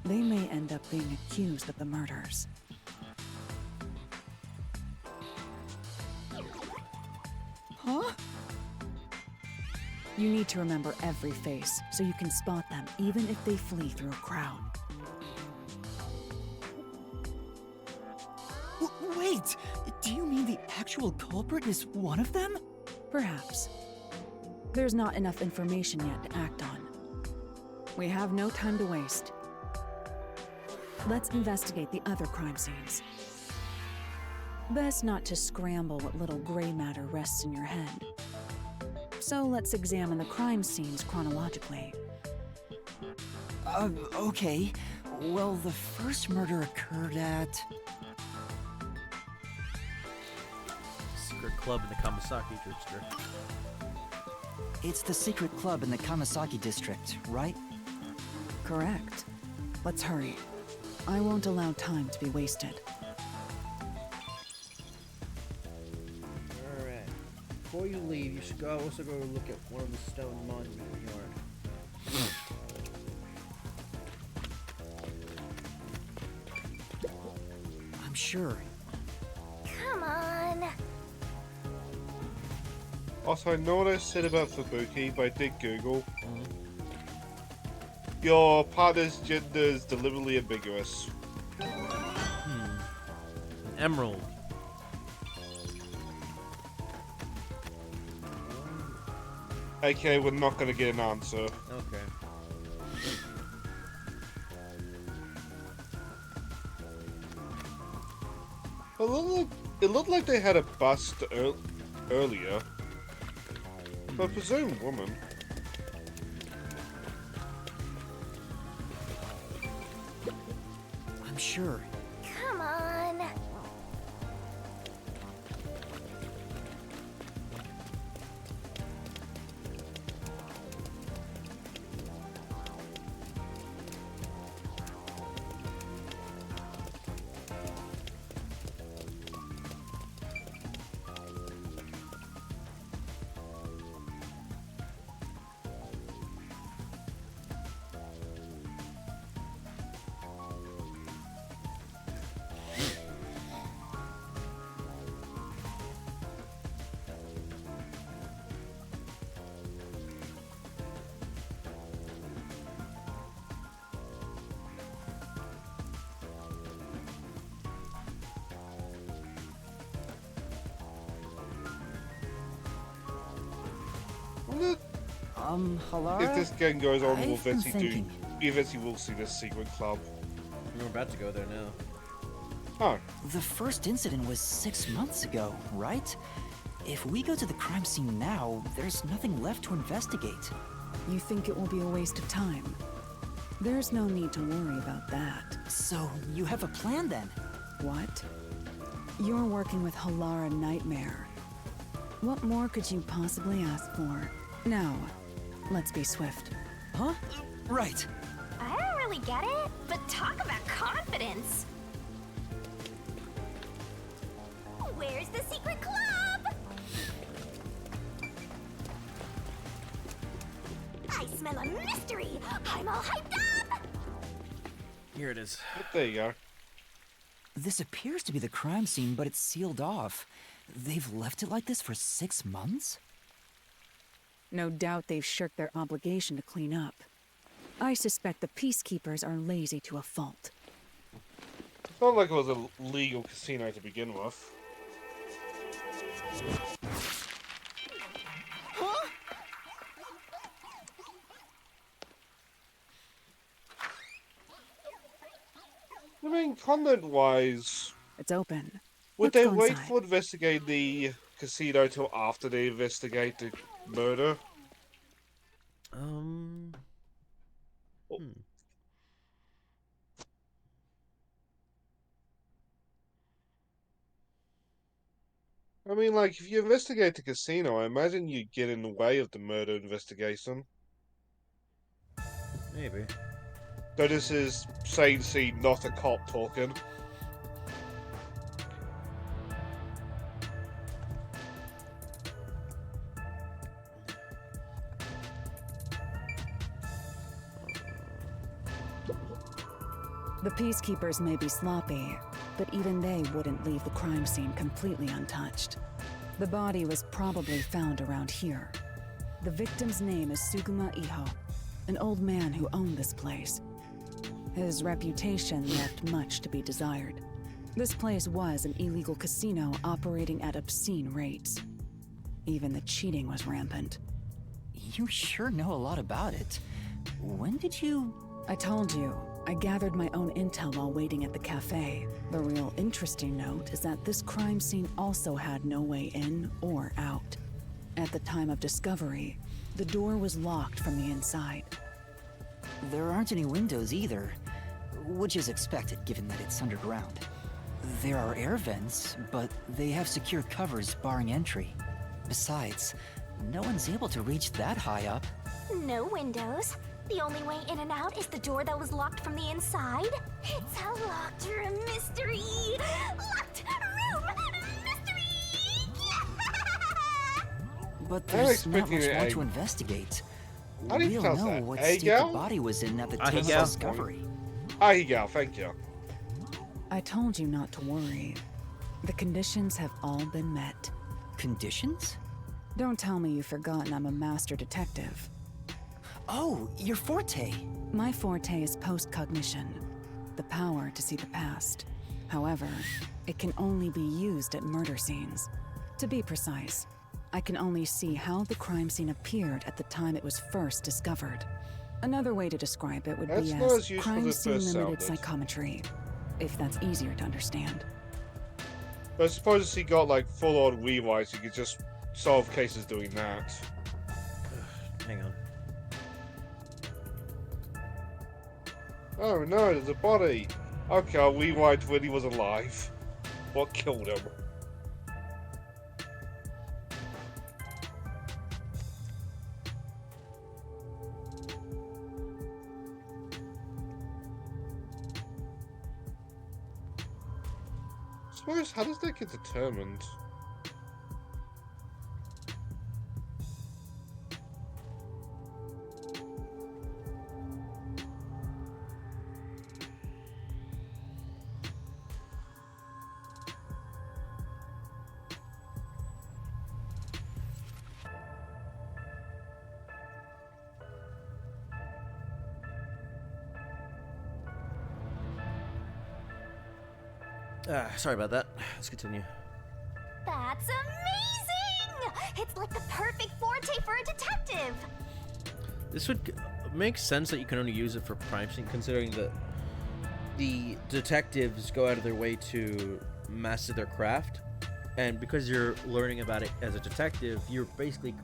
Speaker 7: They may end up being accused of the murders. Huh? You need to remember every face, so you can spot them even if they flee through a crowd.
Speaker 4: Wait! Do you mean the actual culprit is one of them?
Speaker 7: Perhaps. There's not enough information yet to act on. We have no time to waste. Let's investigate the other crime scenes. Best not to scramble what little gray matter rests in your head. So let's examine the crime scenes chronologically.
Speaker 4: Okay. Well, the first murder occurred at...
Speaker 2: Secret club in the Kamasaki district.
Speaker 4: It's the secret club in the Kamasaki district, right?
Speaker 7: Correct. Let's hurry. I won't allow time to be wasted.
Speaker 2: Alright. Before you leave, you should also go look at one of the stone monuments in the yard.
Speaker 4: I'm sure.
Speaker 9: Come on.
Speaker 1: Also, I know what I said about Fubuki, but I did Google. Your partner's gender is deliberately ambiguous.
Speaker 2: An emerald.
Speaker 1: Okay, we're not gonna get an answer.
Speaker 2: Okay.
Speaker 1: It looked like they had a bust earlier. But I presume woman.
Speaker 4: I'm sure.
Speaker 9: Come on.
Speaker 4: Halara?
Speaker 1: If this game goes on, we'll
Speaker 4: I've been thinking.
Speaker 1: eventually we'll see this secret club.
Speaker 2: We're about to go there now.
Speaker 1: Oh.
Speaker 4: The first incident was 6 months ago, right? If we go to the crime scene now, there's nothing left to investigate.
Speaker 7: You think it will be a waste of time? There's no need to worry about that.
Speaker 4: So, you have a plan then?
Speaker 7: What? You're working with Halara Nightmare. What more could you possibly ask for? Now, let's be swift.
Speaker 4: Huh? Right.
Speaker 9: I don't really get it, but talk about confidence. Where's the secret club? I smell a mystery. I'm all hyped up.
Speaker 2: Here it is.
Speaker 1: There you go.
Speaker 4: This appears to be the crime scene, but it's sealed off. They've left it like this for 6 months?
Speaker 7: No doubt they've shirked their obligation to clean up. I suspect the peacekeepers are lazy to a fault.
Speaker 1: It's not like it was a legal casino to begin with.
Speaker 9: Huh?
Speaker 1: I mean, content-wise,
Speaker 7: it's open.
Speaker 1: Would
Speaker 7: Let's
Speaker 1: they
Speaker 7: go
Speaker 1: wait
Speaker 7: inside.
Speaker 1: for investigate the casino till after they investigate the murder? I mean, like, if you investigate the casino, I imagine you get in the way of the murder investigation.
Speaker 2: Maybe.
Speaker 1: So this is Sane C, not a cop talking.
Speaker 7: The peacekeepers may be sloppy, but even they wouldn't leave the crime scene completely untouched. The body was probably found around here. The victim's name is Suguma Iho, an old man who owned this place. His reputation left much to be desired. This place was an illegal casino operating at obscene rates. Even the cheating was rampant.
Speaker 4: You sure know a lot about it. When did you...
Speaker 7: I told you, I gathered my own intel while waiting at the cafe. The real interesting note is that this crime scene also had no way in or out. At the time of discovery, the door was locked from the inside.
Speaker 4: There aren't any windows either, which is expected given that it's underground. There are air vents, but they have secure covers barring entry. Besides, no one's able to reach that high up.
Speaker 9: No windows. The only way in and out is the door that was locked from the inside. It's a locked room mystery. Locked room mystery.
Speaker 4: But
Speaker 1: I'm
Speaker 4: there's not
Speaker 1: expecting
Speaker 4: much more
Speaker 1: a-
Speaker 4: to investigate.
Speaker 1: How do you
Speaker 4: We'll
Speaker 1: pronounce
Speaker 4: know
Speaker 1: that?
Speaker 4: what
Speaker 1: A
Speaker 4: state
Speaker 1: gal?
Speaker 4: the body was in at the time of
Speaker 2: Ahigal?
Speaker 4: discovery.
Speaker 1: Ahigal, thank you.
Speaker 7: I told you not to worry. The conditions have all been met.
Speaker 4: Conditions?
Speaker 7: Don't tell me you've forgotten I'm a master detective.
Speaker 4: Oh, your forte.
Speaker 7: My forte is postcognition, the power to see the past. However, it can only be used at murder scenes. To be precise, I can only see how the crime scene appeared at the time it was first discovered. Another way to describe it would
Speaker 1: That's
Speaker 7: be
Speaker 1: not
Speaker 7: as
Speaker 1: as useful
Speaker 7: crime
Speaker 1: as it
Speaker 7: scene
Speaker 1: first
Speaker 7: limited
Speaker 1: sounded.
Speaker 7: psychometry, if that's easier to understand.
Speaker 1: But I suppose if he got like full-on rewrites, you could just solve cases doing that.
Speaker 2: Hang on.
Speaker 1: Oh no, there's a body. Okay, I'll rewind when he was alive. What killed him? Suppose, how does that get determined?
Speaker 2: Sorry about that. Let's continue.
Speaker 9: That's amazing! It's like the perfect 4 forte for a detective.
Speaker 2: This would make sense that you can only use it for crime scene, considering that the detectives go out of their way to master their craft, and because you're learning about it as a detective, you're basically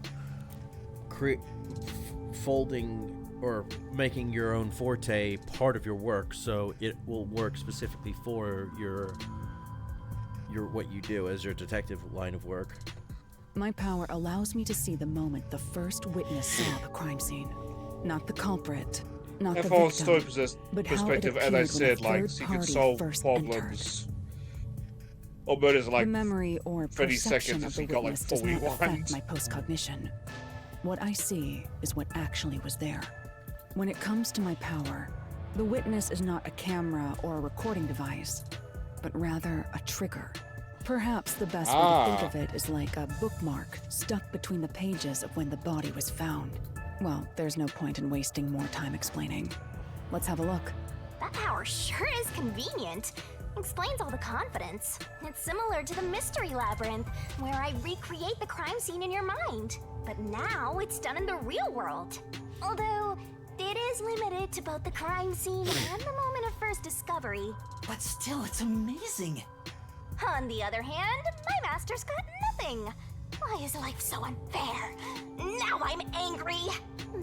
Speaker 2: folding or making your own forte part of your work, so it will work specifically for your what you do as your detective line of work.
Speaker 7: My power allows me to see the moment the first witness saw the crime scene. Not the culprit, not the
Speaker 1: from a
Speaker 7: victim,
Speaker 1: story
Speaker 7: but how it
Speaker 1: perspective, as I
Speaker 7: appeared when a
Speaker 1: said, like,
Speaker 7: third
Speaker 1: so you can
Speaker 7: party
Speaker 1: solve
Speaker 7: first
Speaker 1: problems or murders in, like,
Speaker 7: the memory or
Speaker 1: 30
Speaker 7: perception
Speaker 1: seconds
Speaker 7: of
Speaker 1: if
Speaker 7: the
Speaker 1: you got, like,
Speaker 7: witness
Speaker 1: 4
Speaker 7: does not affect
Speaker 1: rewinds.
Speaker 7: my postcognition. What I see is what actually was there. When it comes to my power, the witness is not a camera or a recording device, but rather a trigger. Perhaps the best way to think of it is like a bookmark stuck between the pages of when the body was found. Well, there's no point in wasting more time explaining. Let's have a look.
Speaker 9: That power sure is convenient. Explains all the confidence. It's similar to the mystery labyrinth, where I recreate the crime scene in your mind. But now it's done in the real world. Although, it is limited to both the crime scene and the moment of first discovery.
Speaker 4: But still, it's amazing.
Speaker 9: On the other hand, my master's got nothing. Why is life so unfair? Now I'm angry.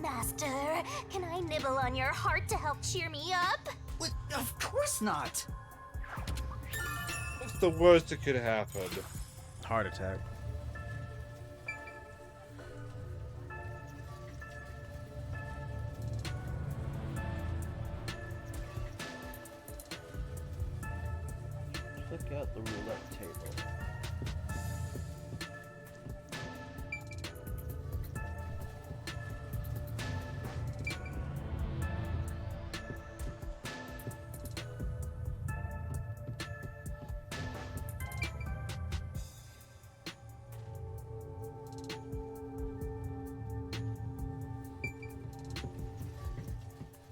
Speaker 9: Master, can I nibble on your heart to help cheer me up?
Speaker 4: Of course not.
Speaker 1: What's the worst that could happen?
Speaker 2: Heart attack. Click out the roulette table.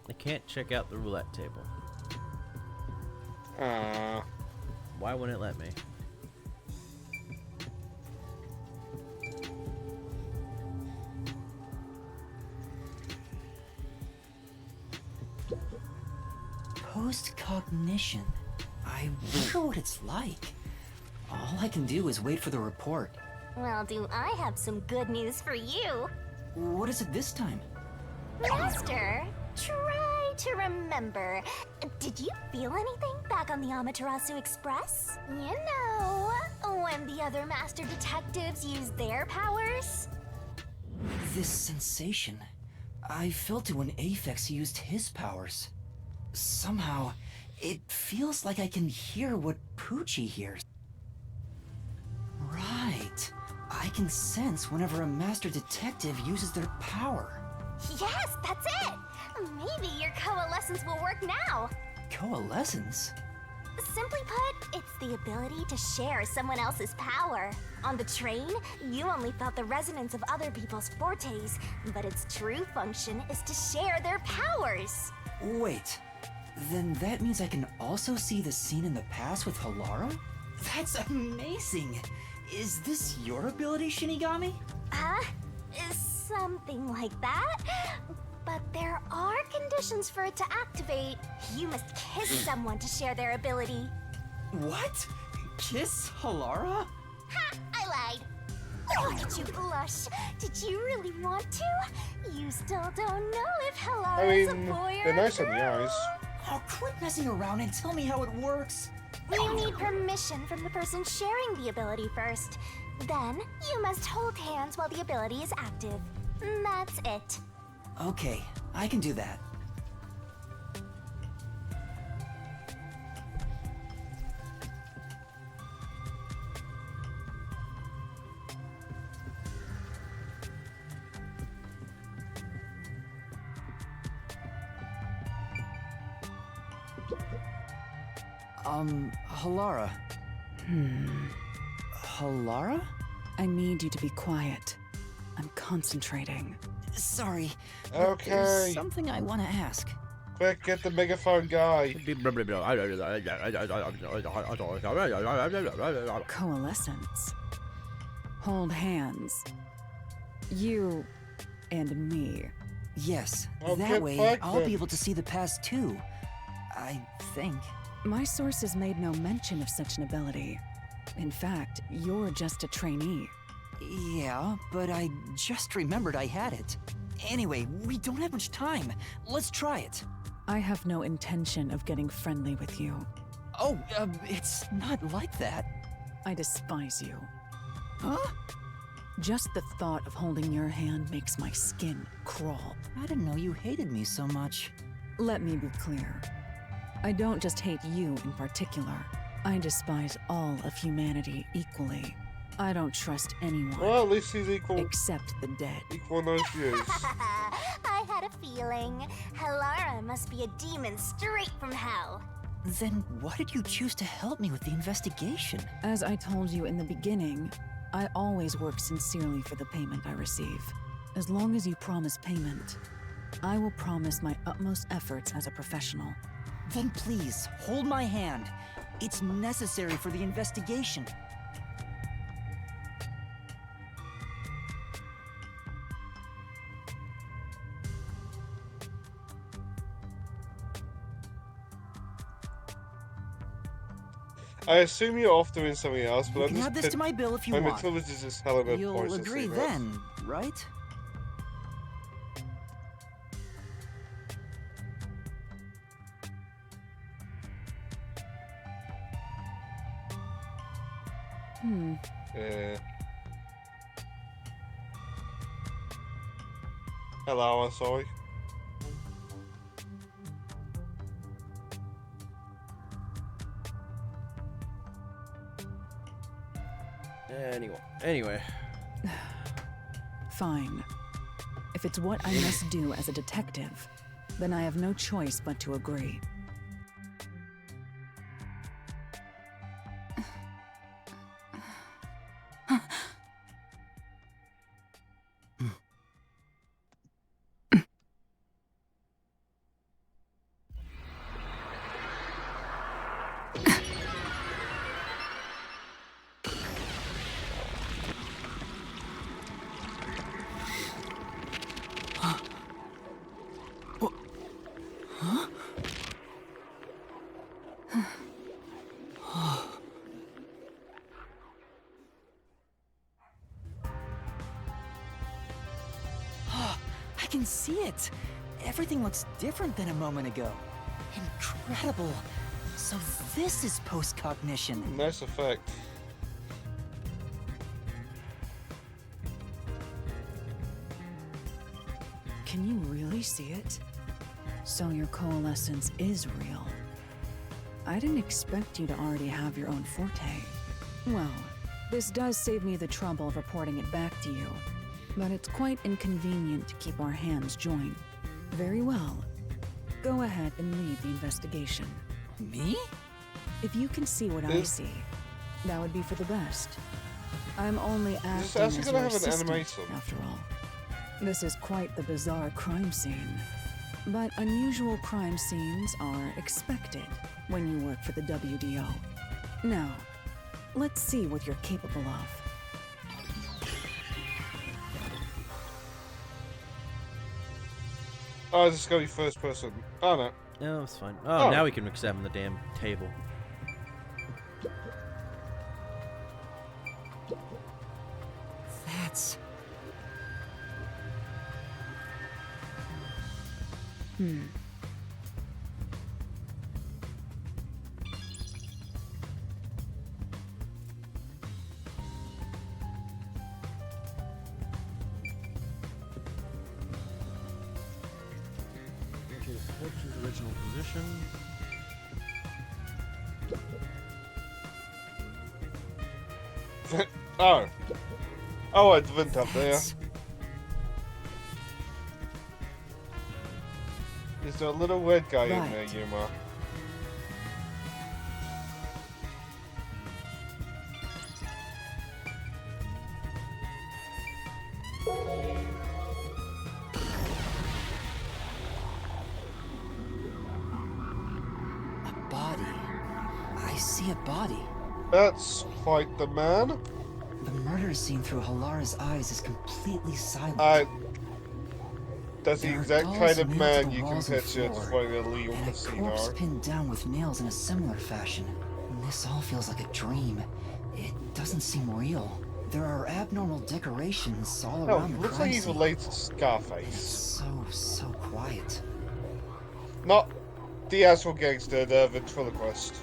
Speaker 2: I can't check out the roulette table. Why wouldn't it let me?
Speaker 4: Postcognition. I wonder what it's like. All I can do is wait for the report.
Speaker 9: Well, do I have some good news for you?
Speaker 4: What is it this time?
Speaker 9: Master, try to remember. Did you feel anything back on the Amaterasu Express? You know, when the other master detectives used their powers?
Speaker 4: This sensation. I felt it when Aphex used his powers. Somehow, it feels like I can hear what Poochie hears. Right. I can sense whenever a master detective uses their power.
Speaker 9: Yes, that's it! Maybe your coalescence will work now.
Speaker 4: Coalescence?
Speaker 9: Simply put, it's the ability to share someone else's power. On the train, you only felt the resonance of other people's fortes, but its true function is to share their powers.
Speaker 4: Wait, then that means I can also see the scene in the past with Halara? That's amazing! Is this your ability, Shinigami?
Speaker 9: Something like that. But there are conditions for it to activate. You must kiss someone to share their ability.
Speaker 4: What? Kiss Halara?
Speaker 9: Ha! I lied. Look at you blush. Did you really want to? You still don't know if Halara's a boy or
Speaker 1: they're nice
Speaker 9: a
Speaker 1: on the
Speaker 9: girl.
Speaker 1: eyes.
Speaker 4: Oh, quit messing around and tell me how it works.
Speaker 9: You need permission from the person sharing the ability first. Then, you must hold hands while the ability is active. That's it.
Speaker 4: Okay, I can do that. Halara. Halara?
Speaker 7: I need you to be quiet. I'm concentrating.
Speaker 4: Sorry.
Speaker 1: Okay.
Speaker 4: There's something I want to ask.
Speaker 1: Quick, get the megaphone guy.
Speaker 7: Coalescence. Hold hands. You and me.
Speaker 4: Yes,
Speaker 1: I'll
Speaker 4: that
Speaker 1: get
Speaker 4: way
Speaker 1: back
Speaker 4: I'll
Speaker 1: then.
Speaker 4: be able to see the past too. I think.
Speaker 7: My sources made no mention of such an ability. In fact, you're just a trainee.
Speaker 4: Yeah, but I just remembered I had it. Anyway, we don't have much time. Let's try it.
Speaker 7: I have no intention of getting friendly with you.
Speaker 4: Oh, it's not like that.
Speaker 7: I despise you.
Speaker 4: Huh?
Speaker 7: Just the thought of holding your hand makes my skin crawl.
Speaker 4: I didn't know you hated me so much.
Speaker 7: Let me be clear. I don't just hate you in particular. I despise all of humanity equally. I don't trust anyone.
Speaker 1: Well, at least he's equal.
Speaker 7: Except the dead.
Speaker 1: Equal in those views.
Speaker 9: I had a feeling. Halara must be a demon straight from hell.
Speaker 4: Then why did you choose to help me with the investigation?
Speaker 7: As I told you in the beginning, I always work sincerely for the payment I receive. As long as you promise payment, I will promise my utmost efforts as a professional.
Speaker 4: Then please, hold my hand. It's necessary for the investigation.
Speaker 1: I assume you're off doing something else, but
Speaker 4: You
Speaker 1: I'm
Speaker 4: can
Speaker 1: just
Speaker 4: add this to my bill if you want.
Speaker 1: Matilda's just Helena
Speaker 4: You'll
Speaker 1: poison
Speaker 4: agree
Speaker 1: cigarettes.
Speaker 4: then, right?
Speaker 1: Yeah. Hello, I'm sorry.
Speaker 2: Anyway.
Speaker 7: Fine. If it's what I must do as a detective, then I have no choice but to agree.
Speaker 4: I can see it. Everything looks different than a moment ago. Incredible. So this is post-cognition.
Speaker 1: Nice effect.
Speaker 7: Can you really see it? So your coalescence is real. I didn't expect you to already have your own forte. Well, this does save me the trouble of reporting it back to you, but it's quite inconvenient to keep our hands joined. Very well. Go ahead and lead the investigation.
Speaker 4: Me?
Speaker 7: If you can see what I see, that would be for the best. I'm only acting
Speaker 1: Is this actually
Speaker 7: as
Speaker 1: gonna
Speaker 7: your
Speaker 1: have an
Speaker 7: assistant,
Speaker 1: animation?
Speaker 7: after all. This is quite the bizarre crime scene. But unusual crime scenes are expected when you work for the WDO. Now, let's see what you're capable of.
Speaker 1: Oh, this is gonna be first person. Oh no.
Speaker 2: No, it's fine. Oh, now we can examine the damn table.
Speaker 4: That's...
Speaker 2: Okay, Scorch's original position.
Speaker 1: Oh. Oh, I went up there. Is there a little red guy in there, Yuma?
Speaker 4: Body. I see a body.
Speaker 1: That's quite the man.
Speaker 4: The murder scene through Halara's eyes is completely silent.
Speaker 1: That's the
Speaker 4: There are
Speaker 1: exact
Speaker 4: dolls
Speaker 1: kind of
Speaker 4: nailed to
Speaker 1: man
Speaker 4: the
Speaker 1: you can
Speaker 4: walls and
Speaker 1: picture
Speaker 4: floor,
Speaker 1: for an illegal
Speaker 4: and a corpse
Speaker 1: casino.
Speaker 4: pinned down with nails in a similar fashion. This all feels like a dream. It doesn't seem real. There are abnormal decorations all
Speaker 1: Oh,
Speaker 4: around the
Speaker 1: looks
Speaker 4: crime
Speaker 1: like he's
Speaker 4: scene.
Speaker 1: related to
Speaker 4: It's
Speaker 1: Scarface.
Speaker 4: so quiet.
Speaker 1: Not the actual gangster, the ventriloquist.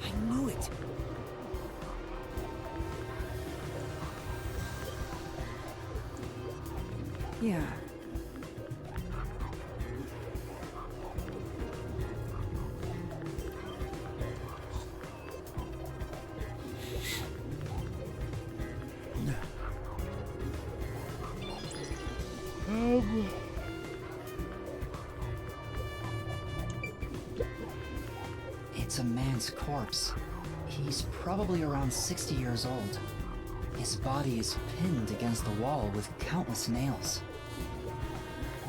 Speaker 4: I knew it.
Speaker 7: Yeah.
Speaker 4: It's a man's corpse. He's probably around 60 years old. His body is pinned against the wall with countless nails.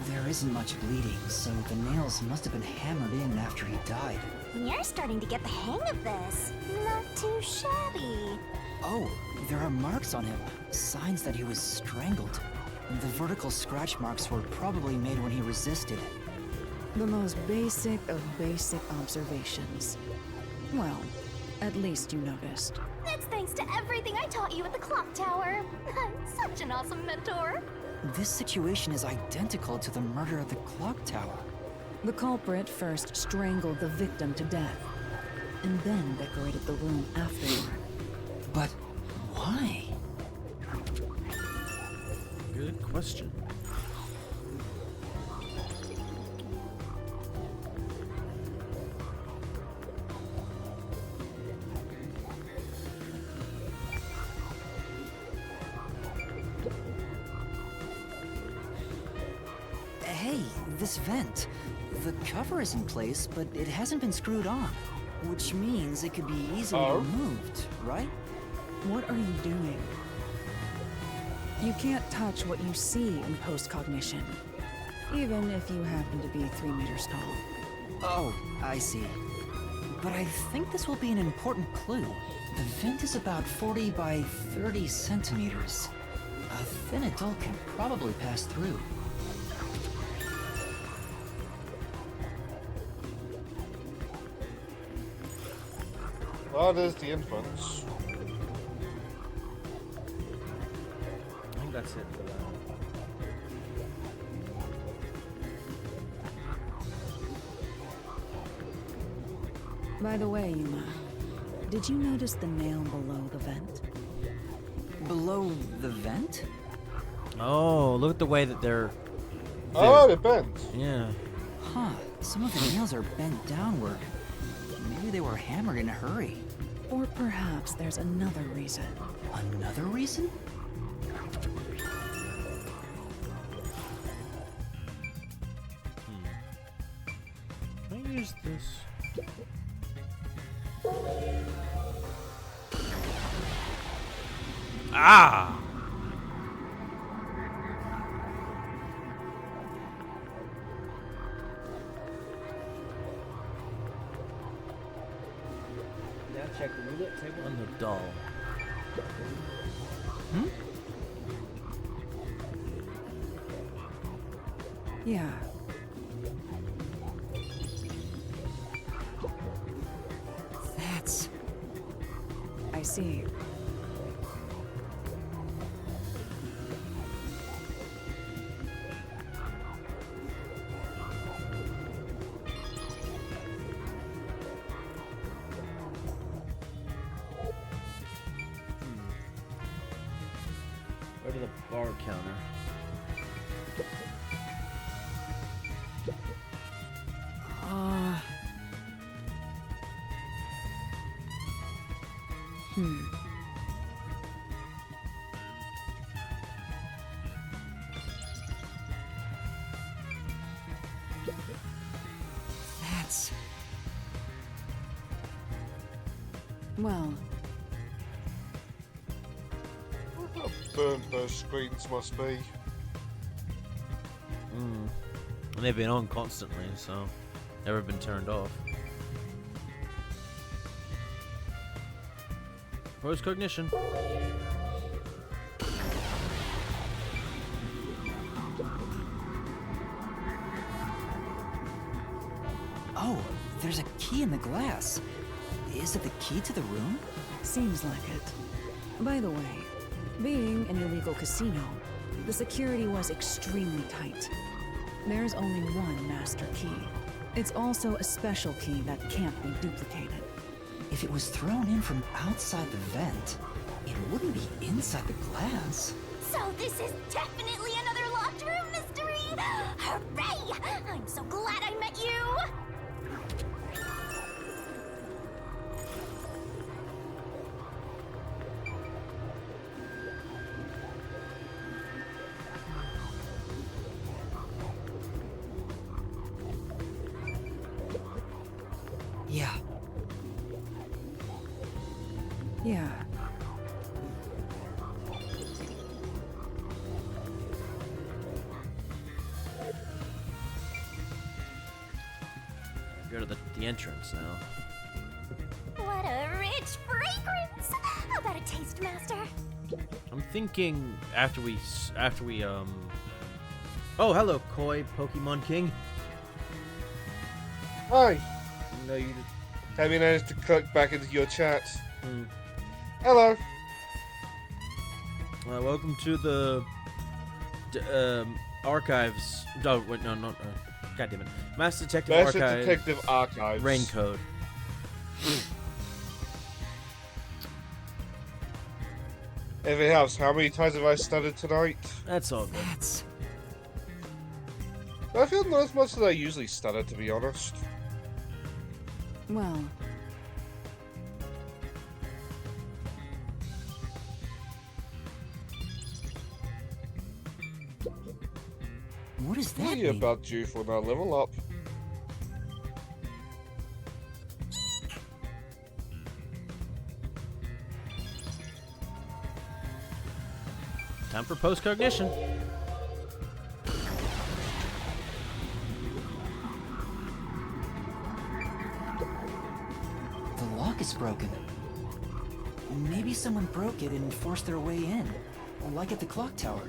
Speaker 4: There isn't much bleeding, so the nails must have been hammered in after he died.
Speaker 9: You're starting to get the hang of this. Not too shabby.
Speaker 4: Oh, there are marks on him, signs that he was strangled. The vertical scratch marks were probably made when he resisted.
Speaker 7: The most basic of basic observations. Well, at least you noticed.
Speaker 9: That's thanks to everything I taught you at the clock tower. I'm such an awesome mentor.
Speaker 4: This situation is identical to the murder at the clock tower.
Speaker 7: The culprit first strangled the victim to death, and then decorated the room afterward.
Speaker 4: But why?
Speaker 2: Good question.
Speaker 4: Hey, this vent. The cover is in place, but it hasn't been screwed on. Which means it could be easily removed, right?
Speaker 7: What are you doing? You can't touch what you see in post-cognition, even if you happen to be 3 meters tall.
Speaker 4: Oh, I see. But I think this will be an important clue. The vent is about 40 by 30 centimeters. A thin adult can probably pass through.
Speaker 1: Well, there's the entrance.
Speaker 2: I think that's it for that.
Speaker 7: By the way, Yuma, did you notice the nail below the vent?
Speaker 4: Below the vent?
Speaker 2: Oh, look at the way that they're
Speaker 1: Oh, they're bent.
Speaker 2: Yeah.
Speaker 4: Huh, some of the nails are bent downward. Maybe they were hammered in a hurry.
Speaker 7: Or perhaps there's another reason.
Speaker 4: Another reason?
Speaker 2: Can I use this? Ah!
Speaker 8: Now check the roulette table
Speaker 2: On the doll.
Speaker 7: Yeah.
Speaker 4: That's...
Speaker 7: I see.
Speaker 2: Go to the bar counter.
Speaker 4: That's...
Speaker 7: Well,
Speaker 1: How burnt those screens must be.
Speaker 2: And they've been on constantly, so never been turned off. Post-cognition.
Speaker 4: Oh, there's a key in the glass. Is it the key to the room?
Speaker 7: Seems like it. By the way, being an illegal casino, the security was extremely tight. There's only one master key. It's also a special key that can't be duplicated.
Speaker 4: If it was thrown in from outside the vent, it wouldn't be inside the glass.
Speaker 9: So this is definitely another locked room mystery! Hooray! I'm so glad I met you!
Speaker 4: Yeah.
Speaker 7: Yeah.
Speaker 2: Go to the entrance now.
Speaker 9: What a rich fragrance! How about a taste, Master?
Speaker 2: I'm thinking after we Oh, hello, Koi Pokemon King.
Speaker 1: Hi.
Speaker 2: No, you.
Speaker 1: Have you managed to click back into your chat? Hello.
Speaker 2: Welcome to the archives. Oh, wait, no, not. God damn it. Master Detective
Speaker 1: Master
Speaker 2: Archives.
Speaker 1: Detective Archives.
Speaker 2: Rain code.
Speaker 1: Everything else, how many times have I studied tonight?
Speaker 2: That's all good.
Speaker 1: I feel not as much as I usually stutter, to be honest.
Speaker 7: Well,
Speaker 4: what is that?
Speaker 1: You're about due for another level up.
Speaker 2: Time for post-cognition.
Speaker 4: The lock is broken. Maybe someone broke it and forced their way in, like at the clock tower.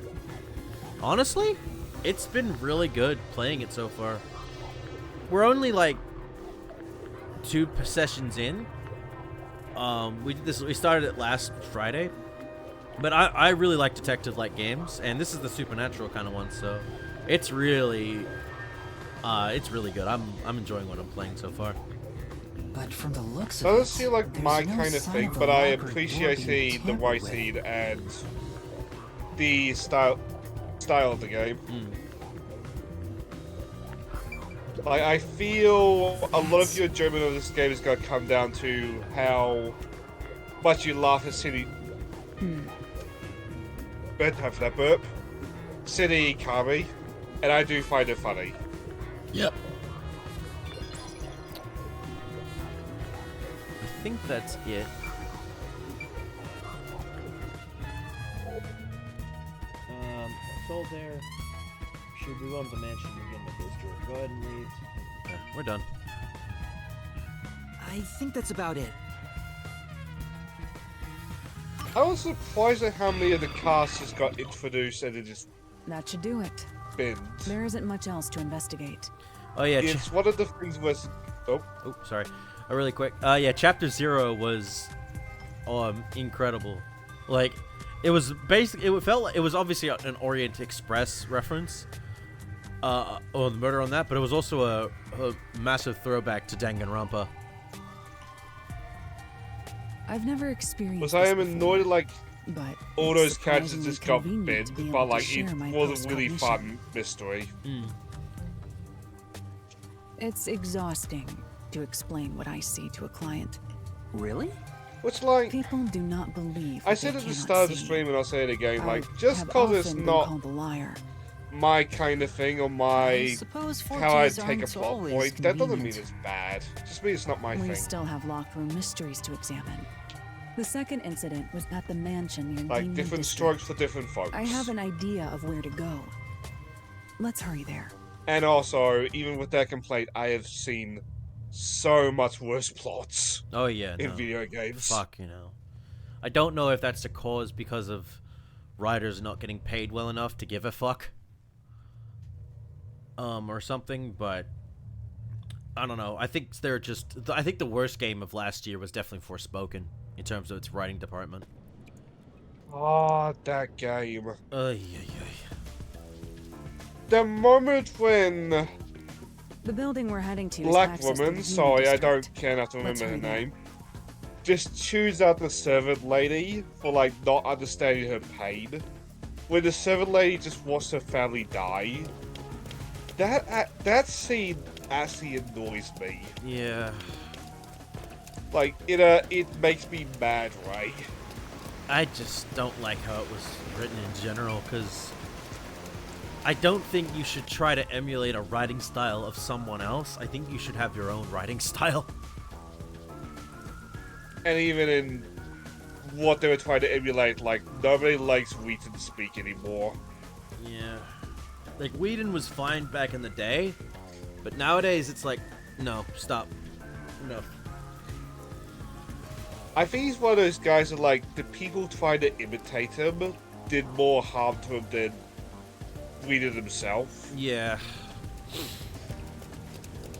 Speaker 2: Honestly, it's been really good playing it so far. We're only like 2 sessions in. We started it last Friday, but I really like detective-like games, and this is the supernatural kind of one, so it's really good. I'm enjoying what I'm playing so far.
Speaker 4: But from the looks of
Speaker 1: Doesn't
Speaker 4: it,
Speaker 1: seem like
Speaker 4: there's
Speaker 1: my
Speaker 4: no
Speaker 1: kind of
Speaker 4: sign
Speaker 1: thing,
Speaker 4: of the
Speaker 1: but I
Speaker 4: lock or door
Speaker 1: appreciate
Speaker 4: being
Speaker 1: the
Speaker 4: tampered
Speaker 1: writing
Speaker 4: with.
Speaker 1: and the style of the game. Like, I feel a lot of your enjoyment of this game is going to come down to how much you laugh at City. Bad time for that burp. City Kami, and I do find it funny.
Speaker 2: Yep. I think that's it. Solitaire. Should we go to the mansion again with this door? Go ahead and leave. Okay, we're done.
Speaker 4: I think that's about it.
Speaker 1: I was surprised at how many of the cast just got introduced and it just
Speaker 7: that should do it.
Speaker 1: binned.
Speaker 7: There isn't much else to investigate.
Speaker 2: Oh yeah.
Speaker 1: It's one of the things was. Oh,
Speaker 2: sorry. Really quick. Yeah, Chapter 0 was incredible. Like, it was basically, it was obviously an Orient Express reference. On the murder on that, but it was also a massive throwback to Danganronpa.
Speaker 7: I've never experienced
Speaker 1: Was I am
Speaker 7: this
Speaker 1: annoyed
Speaker 7: before,
Speaker 1: like
Speaker 7: but
Speaker 1: all
Speaker 7: it's
Speaker 1: those characters just got
Speaker 7: surprisingly convenient to be
Speaker 1: bent,
Speaker 7: able
Speaker 1: but
Speaker 7: to
Speaker 1: like
Speaker 7: share
Speaker 1: it
Speaker 7: my
Speaker 1: was a really fun
Speaker 7: post-cognition.
Speaker 1: mystery.
Speaker 7: It's exhausting to explain what I see to a client.
Speaker 4: Really?
Speaker 1: Which, like,
Speaker 7: people do not believe.
Speaker 1: I
Speaker 7: what
Speaker 1: said
Speaker 7: they
Speaker 1: at the
Speaker 7: cannot
Speaker 1: start of the
Speaker 7: see.
Speaker 1: stream, and I'll say it again,
Speaker 7: I
Speaker 1: like, just
Speaker 7: have
Speaker 1: because it's
Speaker 7: often been
Speaker 1: not
Speaker 7: called a liar.
Speaker 1: my kind of thing or my
Speaker 4: suppose
Speaker 1: how I
Speaker 4: fortes
Speaker 1: take a
Speaker 4: aren't
Speaker 1: plot
Speaker 4: always
Speaker 1: point, that doesn't mean
Speaker 7: convenient.
Speaker 1: it's bad. Just means it's not my
Speaker 7: We
Speaker 1: thing.
Speaker 7: still have locked room mysteries to examine. The second incident was at the mansion near
Speaker 1: Like,
Speaker 7: Demon
Speaker 1: different
Speaker 7: District.
Speaker 1: strokes for different folks.
Speaker 7: I have an idea of where to go. Let's hurry there.
Speaker 1: And also, even with that complaint, I have seen so much worse plots
Speaker 2: Oh yeah,
Speaker 1: in
Speaker 2: no.
Speaker 1: video games.
Speaker 2: Fuck, you know. I don't know if that's the cause because of writers not getting paid well enough to give a fuck. Or something, but I don't know. I think I think the worst game of last year was definitely Forspoken in terms of its writing department.
Speaker 1: Oh, that game.
Speaker 2: Yeah.
Speaker 1: The moment when
Speaker 7: The building we're heading to is
Speaker 1: Black
Speaker 7: access to the
Speaker 1: woman,
Speaker 7: human
Speaker 1: sorry, I don't
Speaker 7: district.
Speaker 1: care enough to
Speaker 7: Let's
Speaker 1: remember her
Speaker 7: hurry there.
Speaker 1: name, just chews out the servant lady for, like, not understanding her pain. When the servant lady just watched her family die. That scene actually annoys me.
Speaker 2: Yeah.
Speaker 1: Like, it makes me mad, right?
Speaker 2: I just don't like how it was written in general, because I don't think you should try to emulate a writing style of someone else. I think you should have your own writing style.
Speaker 1: And even in what they were trying to emulate, like, nobody likes Wheaton speak anymore.
Speaker 2: Yeah. Like, Whedon was fine back in the day, but nowadays it's like, no, stop. No.
Speaker 1: I think he's one of those guys that, like, the people trying to imitate him did more harm to him than Whedon himself.
Speaker 2: Yeah.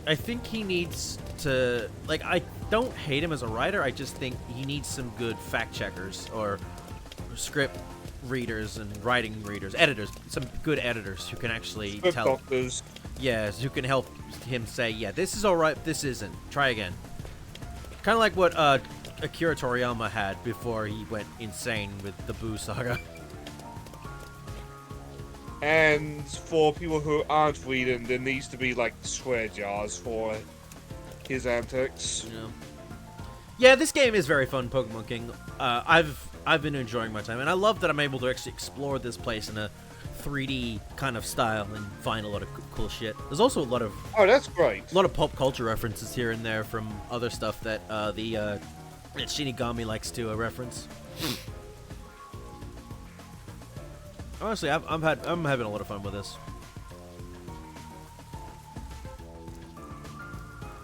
Speaker 2: I think he needs to, like, I don't hate him as a writer, I just think he needs some good fact checkers or script readers and writing readers, editors, some good editors who can actually
Speaker 1: Script
Speaker 2: tell.
Speaker 1: doctors.
Speaker 2: Yes, who can help him say, yeah, this is alright, this isn't. Try again. Kind of like what Akira Toriyama had before he went insane with the Boo Saga.
Speaker 1: And for people who aren't Whedon, there needs to be, like, swear jars for his antics.
Speaker 2: Yeah, this game is very fun, Pokemon King. I've been enjoying my time, and I love that I'm able to actually explore this place in a 3D kind of style and find a lot of cool shit. There's also a lot of
Speaker 1: that's great.
Speaker 2: A lot of pop culture references here and there from other stuff that that Shinigami likes to reference. Honestly, I'm having a lot of fun with this.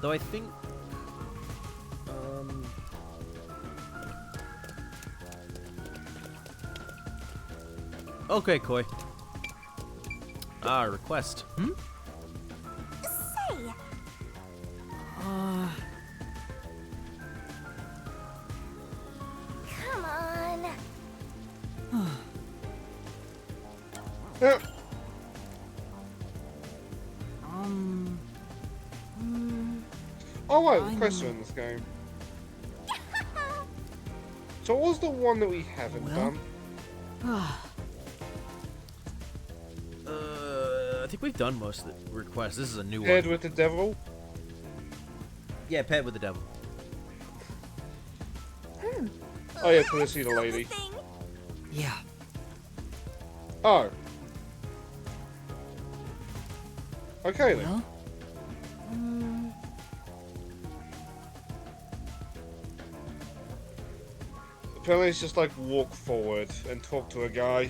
Speaker 2: Though I think okay, Koi. Request.
Speaker 9: Say. Come on.
Speaker 1: Yeah. Oh wait, question in this game. So what was the one that we haven't done?
Speaker 2: I think we've done most of the requests. This is a new one.
Speaker 1: Paired with the devil?
Speaker 2: Yeah, paired with the devil.
Speaker 1: Oh yeah, to see the lady.
Speaker 4: Yeah.
Speaker 1: Oh. Okay then.
Speaker 4: Well?
Speaker 1: Apparently it's just like walk forward and talk to a guy.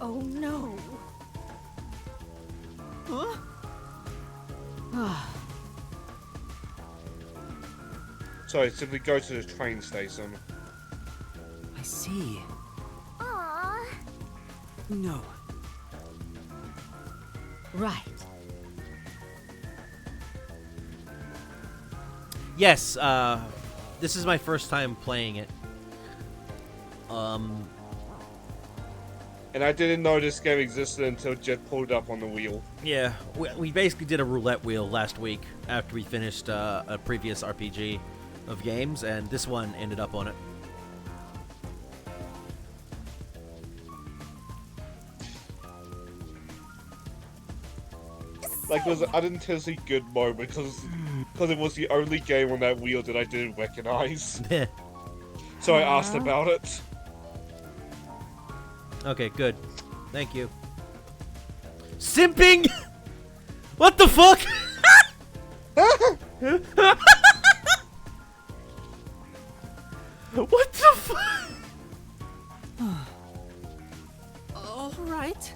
Speaker 18: Oh no.
Speaker 1: Sorry, simply go to the train station.
Speaker 4: I see.
Speaker 9: Aww.
Speaker 4: No.
Speaker 18: Right.
Speaker 2: Yes, this is my first time playing it.
Speaker 1: And I didn't know this game existed until Jet pulled it up on the wheel.
Speaker 2: Yeah, we basically did a roulette wheel last week after we finished a previous RPG of games, and this one ended up on it.
Speaker 1: Like, it was an unintentionally good moment because it was the only game on that wheel that I didn't recognize. So I asked about it.
Speaker 2: Okay, good. Thank you. Simping? What the fuck? What the fuck?
Speaker 18: All right.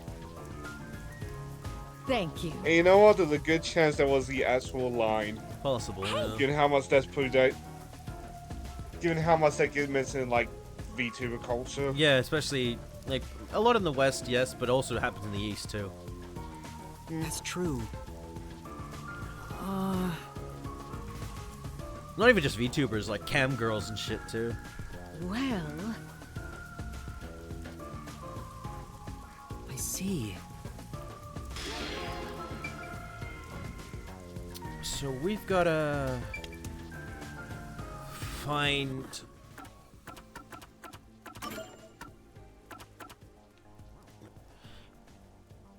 Speaker 18: Thank you.
Speaker 1: And you know what? There's a good chance that was the actual line.
Speaker 2: Possible, yeah.
Speaker 1: Given how much that's put out. given how much that gets mentioned in like VTuber culture.
Speaker 2: Yeah, especially like a lot in the West, yes, but also happens in the East too.
Speaker 12: That's true.
Speaker 2: Not even just VTubers, like cam girls and shit too.
Speaker 12: Well, I see.
Speaker 2: So we've gotta find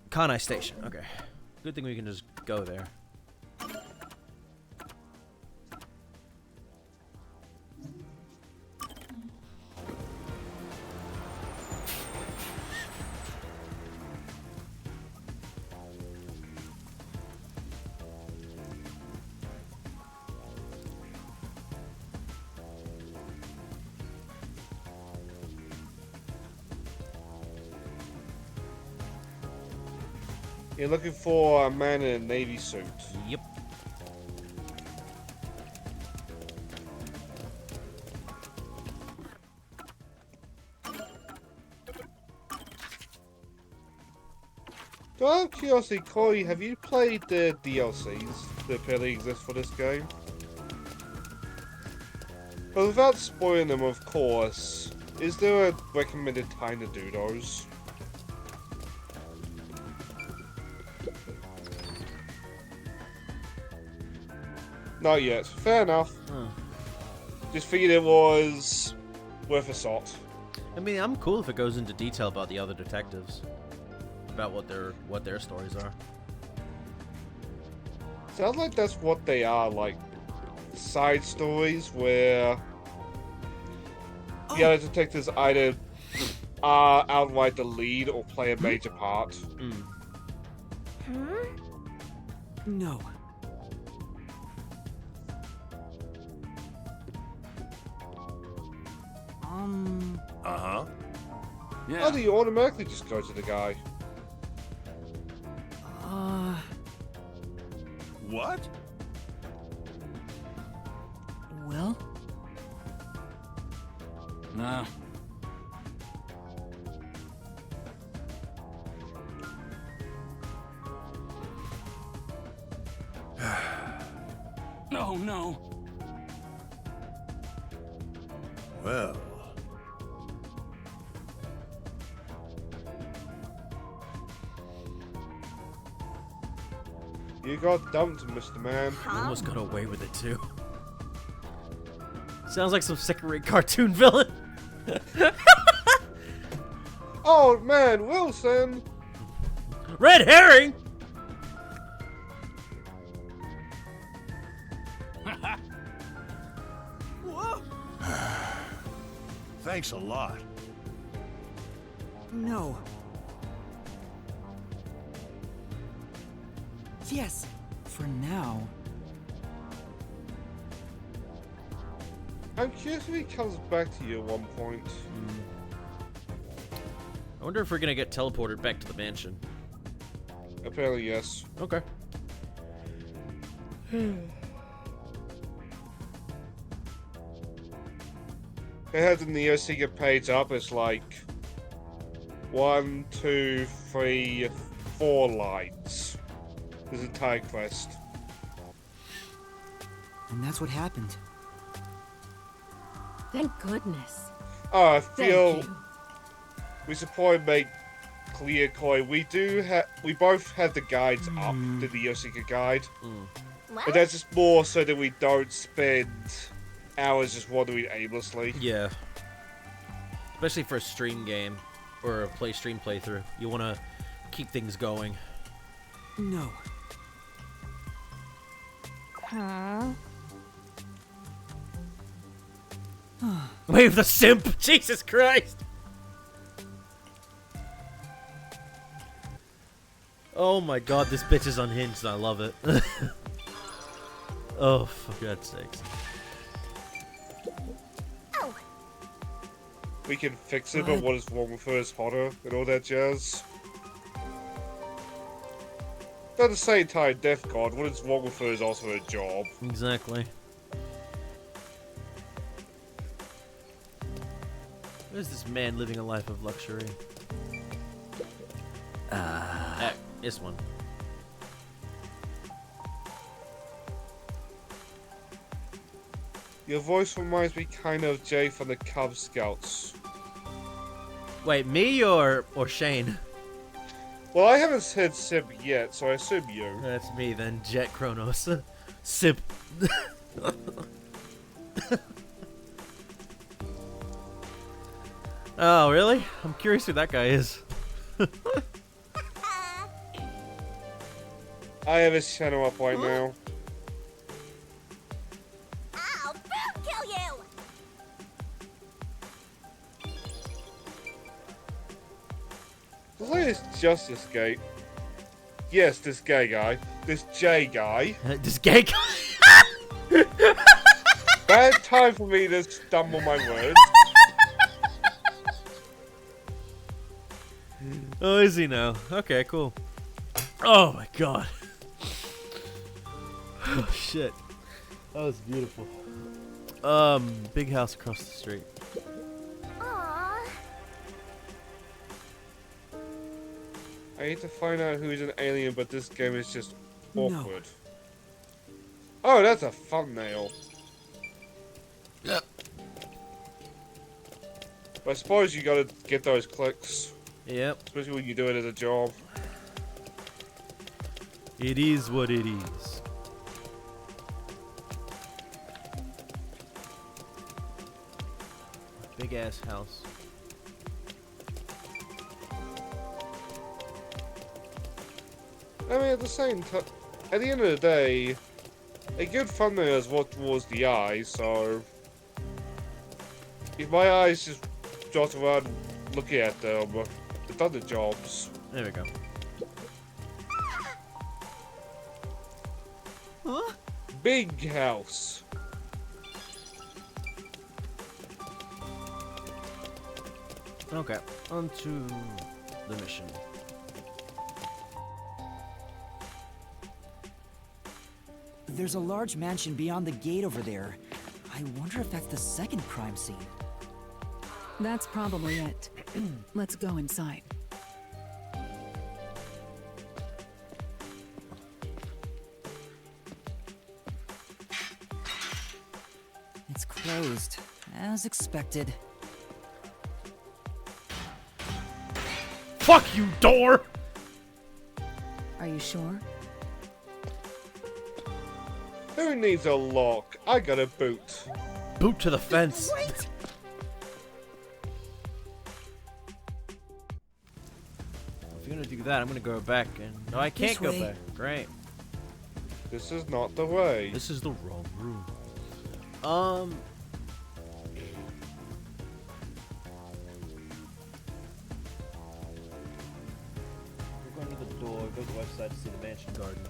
Speaker 2: Kanai Station. Okay, good thing we can just go there.
Speaker 1: You're looking for a man in a navy suit.
Speaker 2: Yep.
Speaker 1: So out of curiosity, Corey, have you played the DLCs that apparently exist for this game? But without spoiling them, of course, is there a recommended time to do those? Not yet. Fair enough. Just figured it was worth a shot.
Speaker 2: I mean, I'm cool if it goes into detail about the other detectives, about what their stories are.
Speaker 1: Sounds like that's what they are, like side stories where the other detectives either are outright the lead or play a major part.
Speaker 12: No.
Speaker 1: Uh-huh.
Speaker 14: Yeah.
Speaker 1: How do you automatically just go to the guy?
Speaker 14: What?
Speaker 12: Well?
Speaker 14: Nah. Oh no.
Speaker 20: Well.
Speaker 1: You got dumped, Mr. Man.
Speaker 2: You almost got away with it too. Sounds like some second-rate cartoon villain.
Speaker 1: Oh man, Wilson!
Speaker 2: Red herring!
Speaker 20: Thanks a lot.
Speaker 12: No. Yes, for now.
Speaker 1: I'm curious if he comes back to you at one point.
Speaker 2: I wonder if we're gonna get teleported back to the mansion.
Speaker 1: Apparently, yes.
Speaker 2: Okay.
Speaker 1: It has the Neo Seeker page up, it's like 1, 2, 3, 4 lines. This entire quest.
Speaker 12: And that's what happened.
Speaker 10: Thank goodness.
Speaker 1: Oh, I
Speaker 10: Thank
Speaker 1: feel
Speaker 10: you.
Speaker 1: we should probably make clear, Koi. We both have the guides up, the Neo Seeker guide. But that's just more so that we don't spend hours just wandering aimlessly.
Speaker 2: Yeah. Especially for a stream game or a stream playthrough, you want to keep things going.
Speaker 12: No.
Speaker 2: Wait, the simp! Jesus Christ! Oh my god, this bitch is unhinged and I love it. Oh, for God's sakes.
Speaker 1: We can fix it, but what is wrong with her is hotter and all that jazz. But at the same time, Death God, what is wrong with her is also her job.
Speaker 2: Exactly. Where's this man living a life of luxury? This one.
Speaker 1: Your voice reminds me kind of Jay from the Cub Scouts.
Speaker 2: Wait, me or Shane?
Speaker 1: Well, I haven't said Sib yet, so I assume you.
Speaker 2: That's me then, Jet Kronos. Sib. Oh, really? I'm curious who that guy is.
Speaker 1: I have his channel up right now.
Speaker 9: I'll boom kill you!
Speaker 1: Looks like it's Justice Gate. Yes, this gay guy. This J guy.
Speaker 2: This gay guy?
Speaker 1: Bad time for me to stumble my words.
Speaker 2: Oh, is he now? Okay, cool. Oh my god. Oh shit. That was beautiful. Big house across the street.
Speaker 9: Aww.
Speaker 1: I need to find out who's an alien, but this game is just awkward. Oh, that's a thumbnail.
Speaker 2: Yep.
Speaker 1: But I suppose you gotta get those clicks.
Speaker 2: Yep.
Speaker 1: Especially when you do it as a job.
Speaker 2: It is what it is. Big ass house.
Speaker 1: I mean, at the same time, at the end of the day, a good thumbnail is what draws the eye, so if my eyes just jot around looking at them, it does the jobs.
Speaker 2: There we go.
Speaker 1: Huh? Big house.
Speaker 2: Okay, on to the mission.
Speaker 4: There's a large mansion beyond the gate over there. I wonder if that's the second crime scene.
Speaker 7: That's probably it. Let's go inside.
Speaker 4: It's closed, as expected.
Speaker 2: Fuck you, door!
Speaker 7: Are you sure?
Speaker 1: Who needs a lock? I got a boot.
Speaker 2: Boot to the fence.
Speaker 9: Wait!
Speaker 2: If you're gonna do that, I'm gonna go back and... No, I can't go back. Great.
Speaker 1: This is not the way.
Speaker 2: This is the wrong room. We're going to the door, go to the west side to see the mansion garden.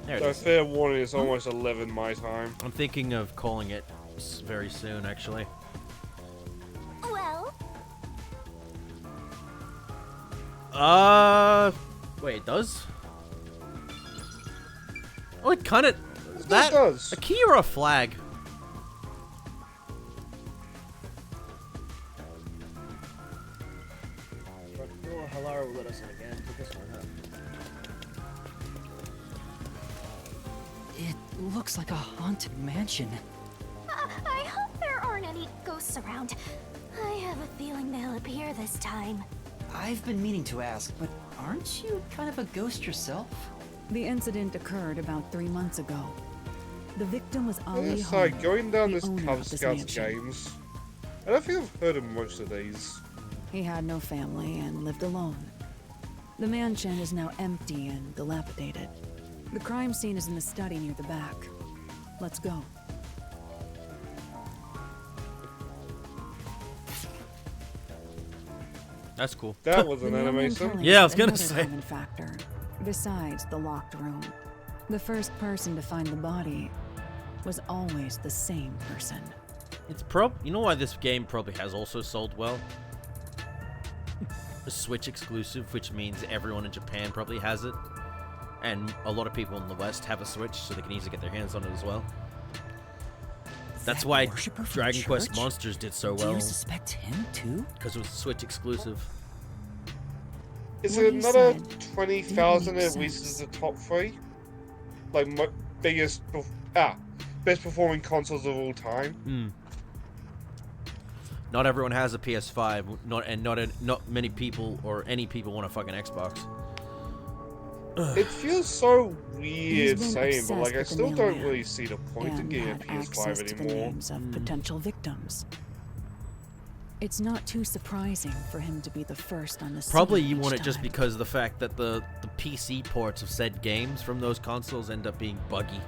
Speaker 2: There it
Speaker 1: So
Speaker 2: is.
Speaker 1: fair warning, it's almost 11 my time.
Speaker 2: I'm thinking of calling it very soon, actually.
Speaker 9: Well,
Speaker 2: Wait, it does? Oh, it kind of...
Speaker 1: That does.
Speaker 2: A key or a flag? Front door, Halara will let us in again. Put this one up.
Speaker 4: It looks like a haunted mansion.
Speaker 9: I hope there aren't any ghosts around. I have a feeling they'll appear this time.
Speaker 4: I've been meaning to ask, but aren't you kind of a ghost yourself?
Speaker 7: The incident occurred about 3 months ago. The victim was Ali
Speaker 1: It's like
Speaker 7: Homer,
Speaker 1: going down
Speaker 7: the
Speaker 1: this
Speaker 7: owner
Speaker 1: Cub
Speaker 7: of this
Speaker 1: Scouts
Speaker 7: mansion.
Speaker 1: games. I don't think I've heard of most of these.
Speaker 7: He had no family and lived alone. The mansion is now empty and dilapidated. The crime scene is in the study near the back. Let's go.
Speaker 2: That's cool.
Speaker 1: That was
Speaker 7: The
Speaker 1: an
Speaker 7: mailman
Speaker 1: animation.
Speaker 7: killing
Speaker 2: Yeah, I
Speaker 7: is
Speaker 2: was gonna
Speaker 7: another
Speaker 2: say.
Speaker 7: common factor, besides the locked room. The first person to find the body was always the same person.
Speaker 2: It's you know why this game probably has also sold well? A Switch exclusive, which means everyone in Japan probably has it. And a lot of people in the West have a Switch, so they can easily get their hands on it as well. That's
Speaker 4: that
Speaker 2: why
Speaker 4: worshiper from
Speaker 2: Dragon Quest
Speaker 4: church?
Speaker 2: Monsters did so
Speaker 4: Do
Speaker 2: well.
Speaker 4: you suspect him too?
Speaker 2: Because it was Switch exclusive.
Speaker 1: Is
Speaker 4: What
Speaker 1: it
Speaker 4: you
Speaker 1: another
Speaker 4: said
Speaker 1: 20,000
Speaker 4: didn't
Speaker 1: at
Speaker 4: make
Speaker 1: least as
Speaker 4: sense.
Speaker 1: the top three? Like, best performing consoles of all time?
Speaker 2: Hmm. Not everyone has a PS5. Not many people or any people want a fucking Xbox.
Speaker 1: It feels so
Speaker 7: He's
Speaker 1: weird
Speaker 7: been
Speaker 1: saying, but like,
Speaker 7: obsessed
Speaker 1: I
Speaker 7: with the
Speaker 1: still don't
Speaker 7: mailman
Speaker 1: really see the point in
Speaker 7: and
Speaker 1: getting a
Speaker 7: had access
Speaker 1: PS5
Speaker 7: to the
Speaker 1: anymore.
Speaker 7: names of potential victims. It's not too surprising for him to be the first on the scene.
Speaker 2: Probably you
Speaker 7: each
Speaker 2: want it just
Speaker 7: time.
Speaker 2: because of the fact that the PC ports of said games from those consoles end up being buggy.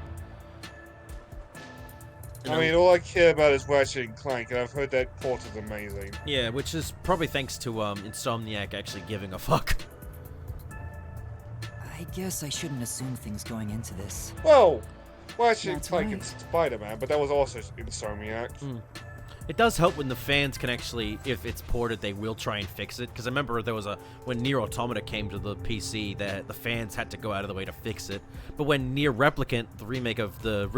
Speaker 1: I mean, all I care about is Ratchet and Clank, and I've heard that port is amazing.
Speaker 2: Yeah, which is probably thanks to Insomniac actually giving a fuck.
Speaker 4: I guess I shouldn't assume things going into this.
Speaker 1: Well, Ratchet and
Speaker 4: That's
Speaker 1: Clank
Speaker 4: right.
Speaker 1: and Spider-Man, but that was also Insomniac.
Speaker 2: It does help when the fans can actually, if it's ported, they will try and fix it. Because I remember there was when Nier Automata came to the PC, that the fans had to go out of the way to fix it. But when Nier Replicant, the remake of the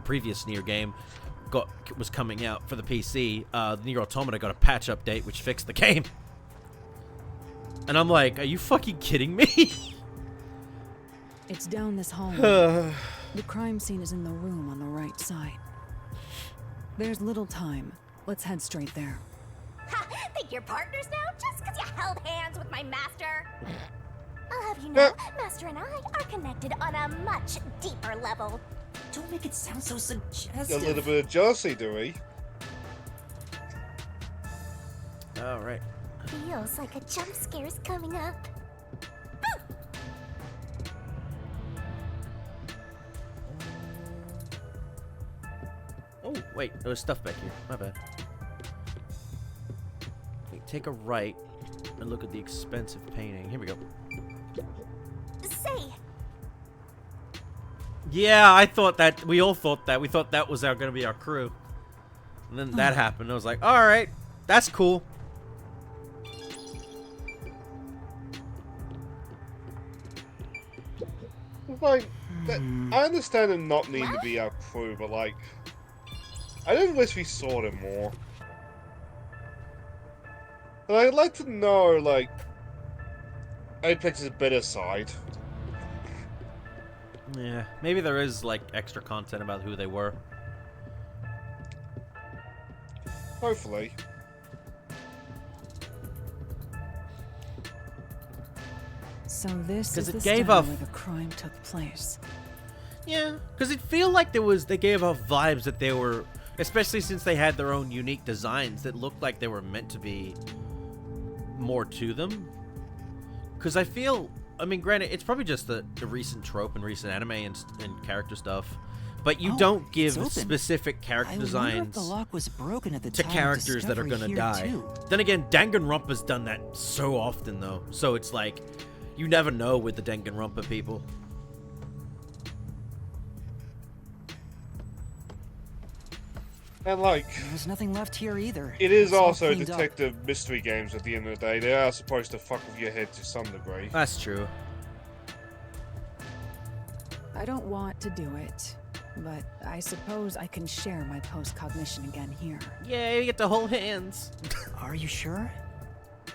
Speaker 2: previous Nier game, was coming out for the PC, Nier Automata got a patch update which fixed the game. And I'm like, are you fucking kidding me?
Speaker 7: It's down this hallway. The crime scene is in the room on the right side. There's little time. Let's head straight there.
Speaker 9: Ha! Think you're partners now just because you held hands with my master? I'll have you know, Master and I are connected on a much deeper level.
Speaker 4: Don't make it sound so
Speaker 1: A
Speaker 4: suggestive.
Speaker 1: little bit of jealousy, do we?
Speaker 2: Alright.
Speaker 9: Feels like a jump scare's coming up.
Speaker 2: Oh, wait, there was stuff back here. My bad. Okay, take a right and look at the expensive painting. Here we go.
Speaker 9: Say,
Speaker 2: Yeah, I thought that. We all thought that. We thought that was going to be our crew. And then that happened. I was like, alright, that's cool.
Speaker 1: Like, I understand them not needing to be our crew, but like, I just wish we saw them more. And I'd like to know, like, Apex's better side.
Speaker 2: Yeah, maybe there is, like, extra content about who they were.
Speaker 1: Hopefully.
Speaker 7: So this
Speaker 2: 'Cause
Speaker 7: is
Speaker 2: it
Speaker 7: the
Speaker 2: gave
Speaker 7: style
Speaker 2: off-
Speaker 7: where the crime took place.
Speaker 2: Yeah, because it feel like they gave off vibes that they were, especially since they had their own unique designs that looked like they were meant to be more to them. Because I feel, I mean, granted, it's probably just the recent trope and recent anime and character stuff, but you don't give
Speaker 4: it's open.
Speaker 2: specific character
Speaker 4: I wonder if
Speaker 2: designs
Speaker 4: the lock was broken at the
Speaker 2: to
Speaker 4: time of
Speaker 2: characters that are
Speaker 4: discovery
Speaker 2: gonna
Speaker 4: here,
Speaker 2: die.
Speaker 4: too.
Speaker 2: Then again, Danganronpa's done that so often though, so it's like you never know with the Danganronpa people.
Speaker 1: And like,
Speaker 4: There's nothing left here either.
Speaker 1: it is
Speaker 4: It's all
Speaker 1: also
Speaker 4: cleaned up.
Speaker 1: detective mystery games at the end of the day. They are supposed to fuck with your head to some degree.
Speaker 2: That's true.
Speaker 7: I don't want to do it, but I suppose I can share my post-cognition again here.
Speaker 2: Yeah, you get to hold hands.
Speaker 4: Are you sure?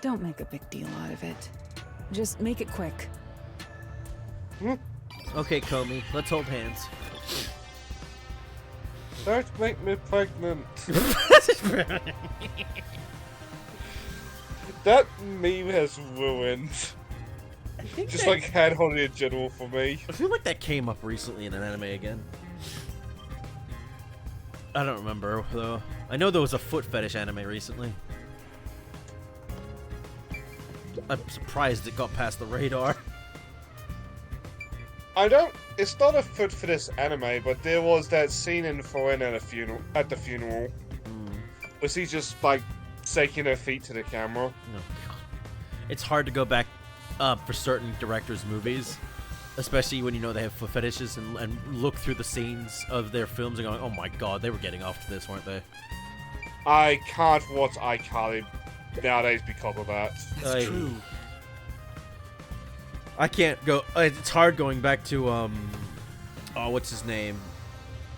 Speaker 7: Don't make a big deal out of it. Just make it quick.
Speaker 2: Okay, Comey, let's hold hands.
Speaker 1: Don't make me pregnant. That meme has ruined. Just like hand holding in general for me.
Speaker 2: I feel like that came up recently in an anime again. I don't remember though. I know there was a foot fetish anime recently. I'm surprised it got past the radar.
Speaker 1: It's not a foot for this anime, but there was that scene in Foreign at the funeral. Where she's just like shaking her feet to the camera.
Speaker 2: Oh, God. It's hard to go back for certain directors' movies, especially when you know they have foot fetishes, and look through the scenes of their films and going, oh my God, they were getting off to this, weren't they?
Speaker 1: I can't watch iCarly nowadays because of that.
Speaker 4: That's true.
Speaker 2: I can't go. It's hard going back to oh, what's his name?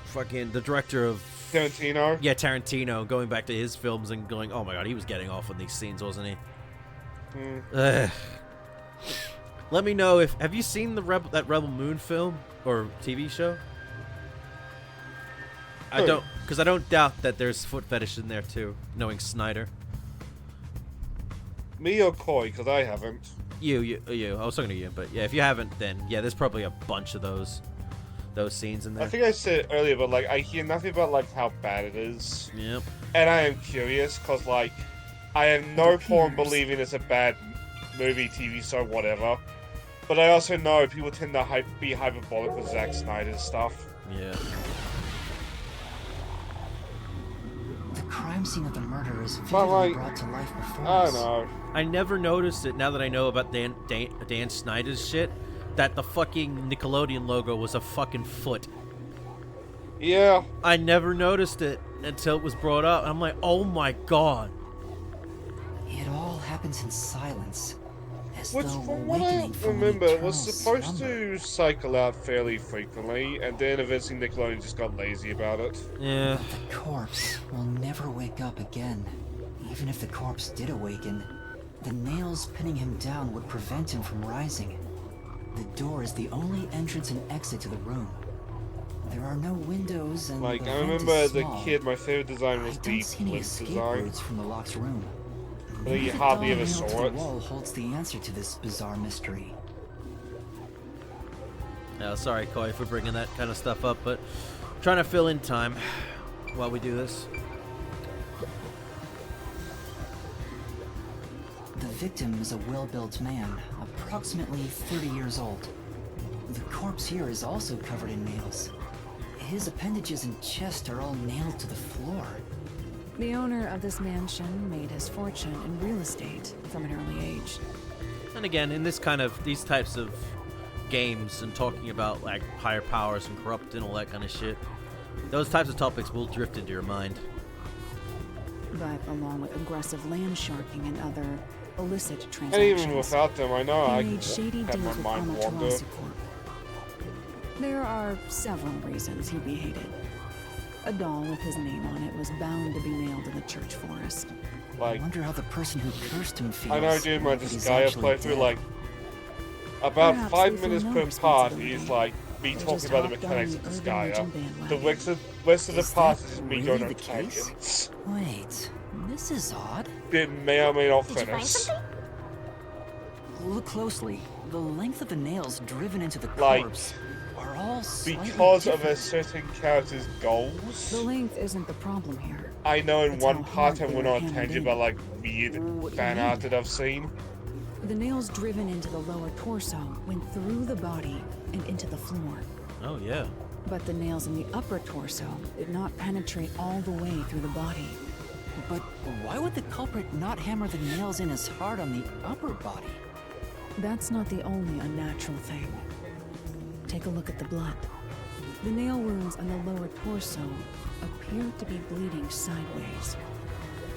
Speaker 2: Fucking the director of
Speaker 1: Tarantino.
Speaker 2: Yeah, Tarantino going back to his films and going, oh my god, he was getting off on these scenes, wasn't he? Ugh. Let me know if have you seen that Rebel Moon film or TV show? I don't, because I don't doubt that there's foot fetish in there too. Knowing Snyder.
Speaker 1: Me or Koi? Because I haven't.
Speaker 2: You. I was talking to you, but yeah, if you haven't, then yeah, there's probably a bunch of those scenes in there.
Speaker 1: I think I said it earlier, but like I hear nothing about like how bad it is.
Speaker 2: Yep.
Speaker 1: And I am curious because like I have no problem believing it's a bad movie, TV show, whatever. But I also know people tend to be hyperbolic with Zack Snyder's stuff.
Speaker 2: Yeah.
Speaker 4: The crime scene of the murder is vividly brought to life before us.
Speaker 1: I know.
Speaker 2: I never noticed it now that I know about Dan Snyder's shit, that the fucking Nickelodeon logo was a fucking foot.
Speaker 1: Yeah.
Speaker 2: I never noticed it until it was brought up. I'm like, oh my god.
Speaker 4: It all happens in silence.
Speaker 1: Which, from what I remember, was supposed to cycle out fairly frequently, and then eventually Nickelodeon just got lazy about it.
Speaker 2: Yeah.
Speaker 4: But the corpse will never wake up again. Even if the corpse did awaken, the nails pinning him down would prevent him from rising. The door is the only entrance and exit to the room. There are no windows, and
Speaker 1: like
Speaker 4: the
Speaker 1: I
Speaker 4: vent
Speaker 1: remember
Speaker 4: is
Speaker 1: as a
Speaker 4: small.
Speaker 1: kid, my favorite design was
Speaker 4: I
Speaker 1: the
Speaker 4: don't see any
Speaker 1: blimp
Speaker 4: escape
Speaker 1: design.
Speaker 4: routes from the locked room.
Speaker 1: But
Speaker 4: Maybe
Speaker 1: you
Speaker 4: the
Speaker 1: hardly
Speaker 4: doll
Speaker 1: ever
Speaker 4: nailed to
Speaker 1: saw
Speaker 4: the
Speaker 1: it.
Speaker 4: wall holds the answer to this bizarre mystery.
Speaker 2: Sorry, Koi, for bringing that kind of stuff up, but trying to fill in time while we do this.
Speaker 4: The victim is a well-built man, approximately 30 years old. The corpse here is also covered in nails. His appendages and chest are all nailed to the floor.
Speaker 7: The owner of this mansion made his fortune in real estate from an early age.
Speaker 2: And again, in these types of games and talking about like higher powers and corrupt and all that kind of shit, those types of topics will drift into your mind.
Speaker 7: But along with aggressive land sharking and other illicit
Speaker 1: And
Speaker 7: transactions,
Speaker 1: even without them, I know I
Speaker 7: he made shady
Speaker 1: have my
Speaker 7: deals with
Speaker 1: mind wander.
Speaker 7: Amaterasu Corp. There are several reasons he'd be hated. A doll with his name on it was bound to be nailed in the church forest.
Speaker 1: Like,
Speaker 4: I wonder how the person who cursed him feels.
Speaker 1: I know during my
Speaker 4: that he's
Speaker 1: Disgaea
Speaker 4: actually
Speaker 1: playthrough,
Speaker 4: dead.
Speaker 1: like, about
Speaker 7: Perhaps
Speaker 1: 5
Speaker 7: they feel
Speaker 1: minutes
Speaker 7: no
Speaker 1: per part is
Speaker 7: responsibility.
Speaker 1: like me
Speaker 7: They
Speaker 1: talking
Speaker 7: just
Speaker 1: about the
Speaker 7: hopped on
Speaker 1: mechanics
Speaker 7: the
Speaker 1: of
Speaker 7: urban
Speaker 1: Disgaea.
Speaker 7: legend
Speaker 1: The
Speaker 7: bandwagon.
Speaker 1: rest of the
Speaker 4: Is
Speaker 1: part
Speaker 4: that
Speaker 1: is me
Speaker 4: really
Speaker 1: going
Speaker 4: the
Speaker 1: on
Speaker 4: case?
Speaker 1: tangents.
Speaker 4: Wait, this is odd.
Speaker 1: It may or may not
Speaker 9: Did you find
Speaker 1: finish.
Speaker 9: something?
Speaker 4: Look closely. The length of the nails driven into the
Speaker 1: Like,
Speaker 4: corpse are all slightly
Speaker 1: because of a
Speaker 4: different.
Speaker 1: certain character's goals.
Speaker 7: The length isn't the problem here.
Speaker 1: I know in
Speaker 7: It's
Speaker 1: one
Speaker 7: how
Speaker 1: part I
Speaker 7: hard they
Speaker 1: went
Speaker 7: were
Speaker 1: on a
Speaker 7: hammered
Speaker 1: tangent
Speaker 7: in.
Speaker 1: about like weird
Speaker 7: What do you
Speaker 1: fan
Speaker 7: mean?
Speaker 1: art that I've seen.
Speaker 7: The nails driven into the lower torso went through the body and into the floor.
Speaker 2: Oh yeah.
Speaker 7: But the nails in the upper torso did not penetrate all the way through the body.
Speaker 4: But why would the culprit not hammer the nails in as hard on the upper body?
Speaker 7: That's not the only unnatural thing. Take a look at the blood. The nail wounds on the lower torso appear to be bleeding sideways.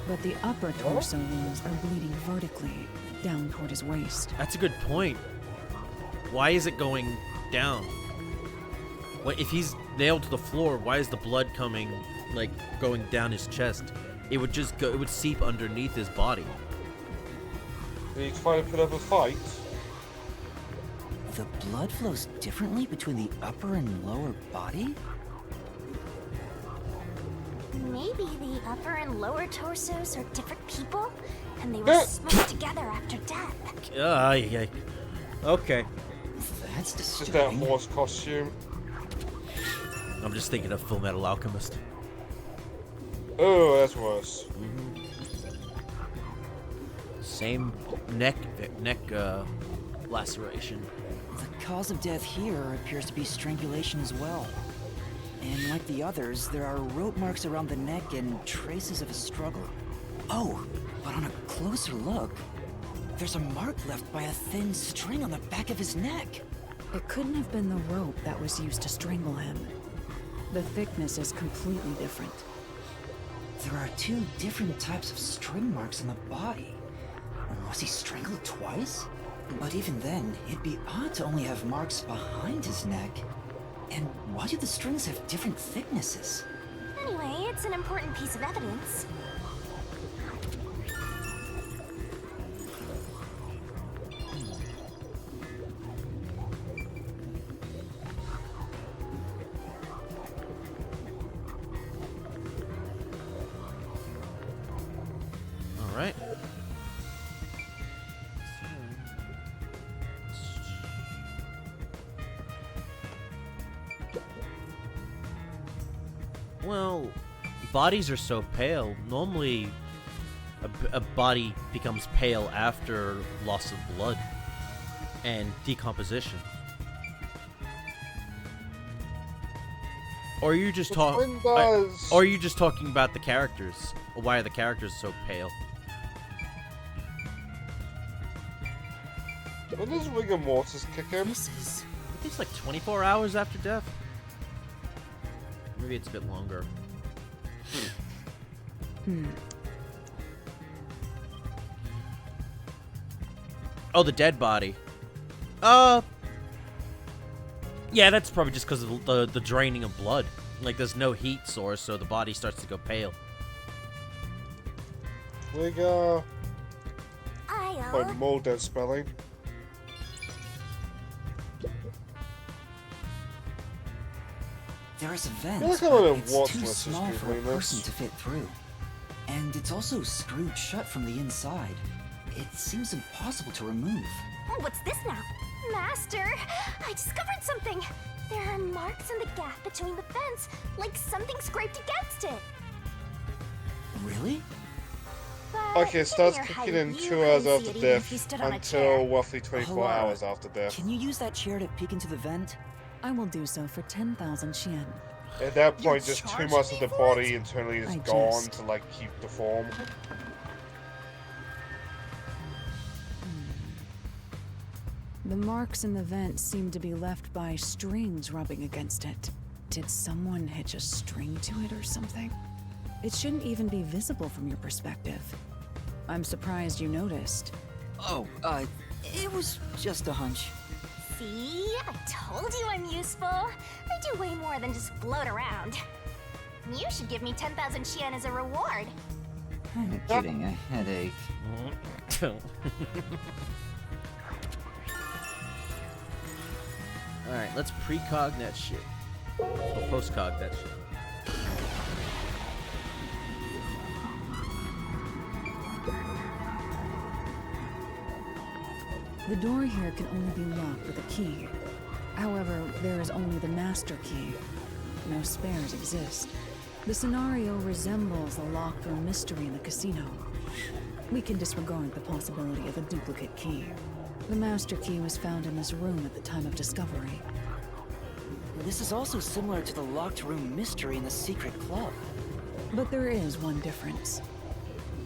Speaker 7: But the upper torso wounds are bleeding vertically, down toward his waist.
Speaker 2: That's a good point. Why is it going down? What if he's nailed to the floor? Why is the blood coming, like going down his chest? It would just go. It would seep underneath his body.
Speaker 1: Are you trying to put up a fight?
Speaker 4: The blood flows differently between the upper and lower body?
Speaker 9: Maybe the upper and lower torsos are different people, and they were smushed together after death.
Speaker 2: Yeah. Okay.
Speaker 4: That's
Speaker 1: Just that horse costume.
Speaker 2: I'm just thinking of Full Metal Alchemist.
Speaker 1: Oh, that's worse.
Speaker 2: Same neck laceration.
Speaker 4: The cause of death here appears to be strangulation as well. And like the others, there are rope marks around the neck and traces of a struggle. Oh, but on a closer look, there's a mark left by a thin string on the back of his neck.
Speaker 7: It couldn't have been the rope that was used to strangle him. The thickness is completely different.
Speaker 4: There are two different types of string marks on the body. Was he strangled twice? But even then, it'd be odd to only have marks behind his neck. And why do the strings have different thicknesses?
Speaker 9: Anyway, it's an important piece of evidence.
Speaker 2: All right. Well, bodies are so pale. Normally, a body becomes pale after loss of blood and decomposition. Or are you just talking? Or are you just talking about the characters? Why are the characters so pale?
Speaker 1: When does rigor mortis kick in?
Speaker 2: I think it's like 24 hours after death. Maybe it's a bit longer. Oh, the dead body. Yeah, that's probably just because of the draining of blood. Like, there's no heat source, so the body starts to go pale.
Speaker 1: Rigor.
Speaker 9: I'll...
Speaker 1: By Mulder spelling.
Speaker 4: There is a vent,
Speaker 1: I feel like I
Speaker 4: but
Speaker 1: would've
Speaker 4: it's
Speaker 1: watched
Speaker 4: too
Speaker 1: my
Speaker 4: small
Speaker 1: sister
Speaker 4: for a
Speaker 1: doing this.
Speaker 4: person to fit through. And it's also screwed shut from the inside. It seems impossible to remove.
Speaker 9: What's this now? Master, I discovered something. There are marks in the gap between the vents, like something scraped against it.
Speaker 4: Really?
Speaker 1: Okay, it starts kicking in 2 hours
Speaker 9: couldn't
Speaker 1: after
Speaker 9: see it even if you
Speaker 1: death
Speaker 9: stood on a
Speaker 1: until roughly 24
Speaker 4: Halara,
Speaker 1: hours after death.
Speaker 4: Can you use that chair to peek into the vent?
Speaker 7: I will do so for 10,000 Yen.
Speaker 1: At that point, just too
Speaker 9: charged
Speaker 1: much of
Speaker 9: me
Speaker 1: the
Speaker 9: for
Speaker 1: body internally is
Speaker 7: I
Speaker 1: gone
Speaker 7: just-
Speaker 1: to like keep the form.
Speaker 7: The marks in the vent seem to be left by strings rubbing against it. Did someone hitch a string to it or something? It shouldn't even be visible from your perspective. I'm surprised you noticed.
Speaker 4: Oh, it was just a hunch.
Speaker 9: See? I told you I'm useful. I do way more than just float around. You should give me 10,000 Yen as a reward.
Speaker 4: I'm kidding, a headache.
Speaker 2: Alright, let's precog that shit. Or postcog that shit.
Speaker 7: The door here can only be locked with a key. However, there is only the master key. No spares exist. The scenario resembles the locked room mystery in the casino. We can disregard the possibility of a duplicate key. The master key was found in this room at the time of discovery.
Speaker 4: This is also similar to the locked room mystery in the secret club.
Speaker 7: But there is one difference.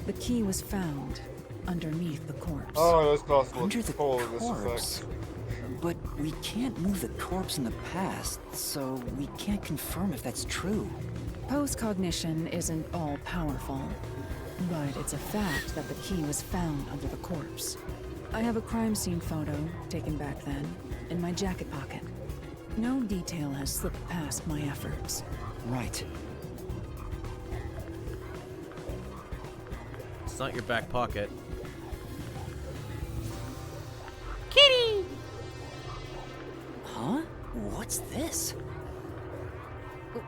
Speaker 7: The key was found underneath the corpse.
Speaker 1: Oh, that's possible.
Speaker 4: Under the
Speaker 1: Following this
Speaker 4: corpse?
Speaker 1: effect.
Speaker 4: But we can't move the corpse in the past, so we can't confirm if that's true.
Speaker 7: Post-cognition isn't all-powerful, but it's a fact that the key was found under the corpse. I have a crime scene photo, taken back then, in my jacket pocket. No detail has slipped past my efforts.
Speaker 4: Right.
Speaker 2: It's not your back pocket.
Speaker 4: Kitty! Huh? What's this?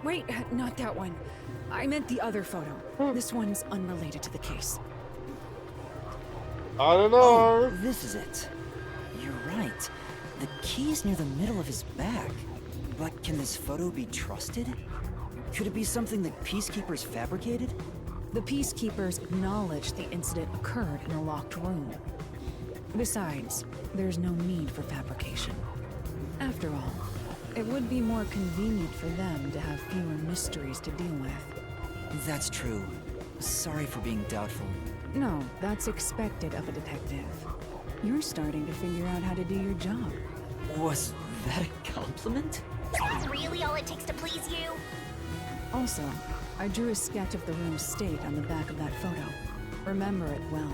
Speaker 7: Wait, not that one. I meant the other photo. This one's unrelated to the case.
Speaker 1: I don't know.
Speaker 4: Oh, this is it. You're right. The key's near the middle of his back. But can this photo be trusted? Could it be something that peacekeepers fabricated?
Speaker 7: The peacekeepers acknowledged the incident occurred in a locked room. Besides, there's no need for fabrication. After all, it would be more convenient for them to have fewer mysteries to deal with.
Speaker 4: That's true. Sorry for being doubtful.
Speaker 7: No, that's expected of a detective. You're starting to figure out how to do your job.
Speaker 4: Was that a compliment?
Speaker 9: Is that really all it takes to please you?
Speaker 7: Also, I drew a sketch of the room's state on the back of that photo. Remember it well.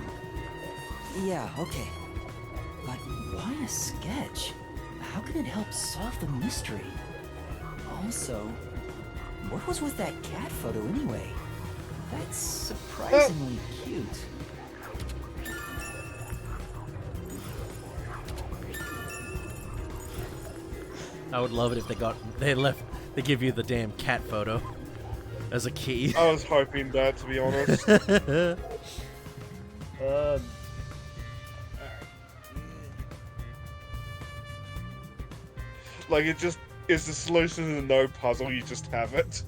Speaker 4: Yeah, okay. But why a sketch? How can it help solve the mystery? Also, What was with that cat photo anyway? That's surprisingly cute.
Speaker 2: I would love it if they give you the damn cat photo as a key.
Speaker 1: I was hoping that, to be honest. Like, it just is the solution to the no puzzle, you just have it.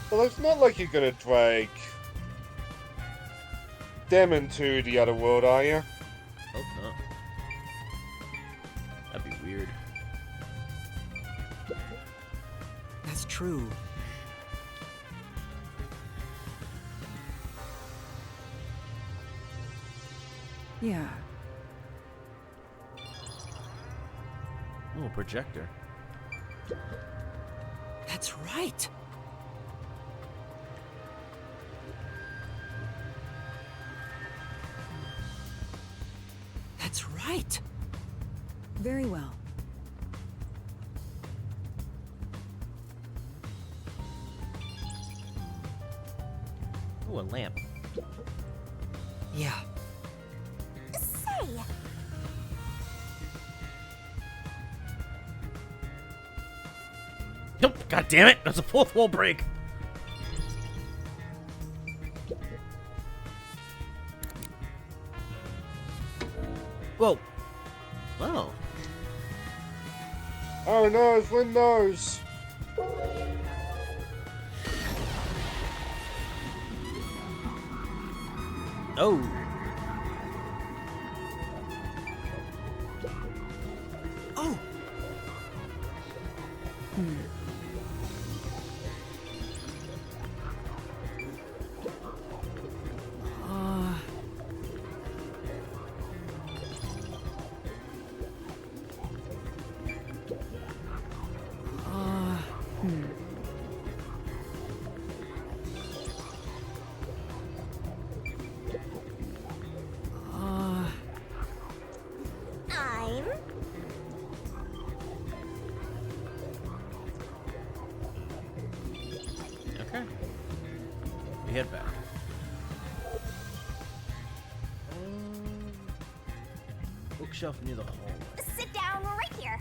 Speaker 1: Well, it's not like you're gonna drag them into the other world, are you?
Speaker 2: Hope not. That'd be weird.
Speaker 4: That's true.
Speaker 7: Yeah.
Speaker 2: Oh, projector.
Speaker 4: That's right. That's right.
Speaker 7: Very well.
Speaker 2: Ooh, a lamp.
Speaker 4: Yeah.
Speaker 9: Say,
Speaker 2: Nope. God damn it! That's a fourth wall break. Whoa. Oh.
Speaker 1: Oh no, it's Windows!
Speaker 2: Oh.
Speaker 4: Oh.
Speaker 9: I'm...
Speaker 2: Okay. We head back. Bookshelf near the hallway.
Speaker 9: Sit down right here.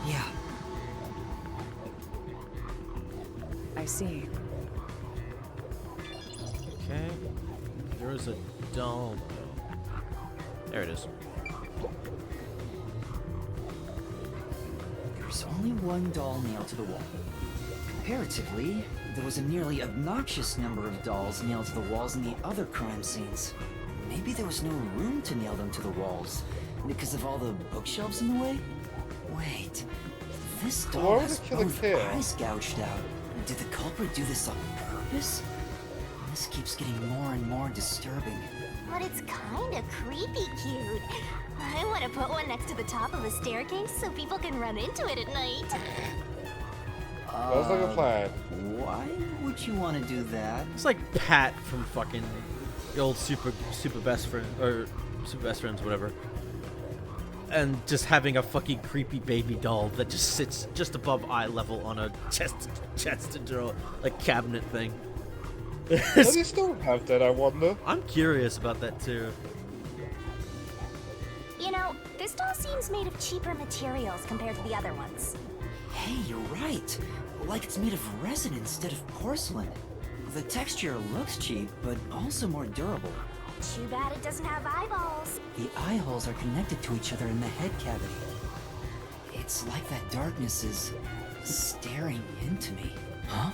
Speaker 4: Yeah.
Speaker 7: I see.
Speaker 2: Okay. There is a doll, though. There it is.
Speaker 4: There's only one doll nailed to the wall. Comparatively, there was a nearly obnoxious number of dolls nailed to the walls in the other crime scenes. Maybe there was no room to nail them to the walls because of all the bookshelves in the way? Wait, this
Speaker 1: Why
Speaker 4: doll
Speaker 1: would
Speaker 4: has
Speaker 1: the killer
Speaker 4: both
Speaker 1: care?
Speaker 4: eyes gouged out. Did the culprit do this on purpose? This keeps getting more and more disturbing.
Speaker 9: But it's kinda creepy cute. I want to put one next to the top of a staircase so people can run into it at night.
Speaker 1: Sounds like a plan.
Speaker 4: Why would you want to do that?
Speaker 2: It's like Pat from fucking the old super best friend or super best friends, whatever. And just having a fucking creepy baby doll that just sits just above eye level on a chest drawer, like cabinet thing.
Speaker 1: Do they still have that, I wonder?
Speaker 2: I'm curious about that too.
Speaker 9: You know, this doll seems made of cheaper materials compared to the other ones.
Speaker 4: Hey, you're right. Like it's made of resin instead of porcelain. The texture looks cheap, but also more durable.
Speaker 9: Too bad it doesn't have eyeballs.
Speaker 4: The eye holes are connected to each other in the head cavity. It's like that darkness is staring into me. Huh?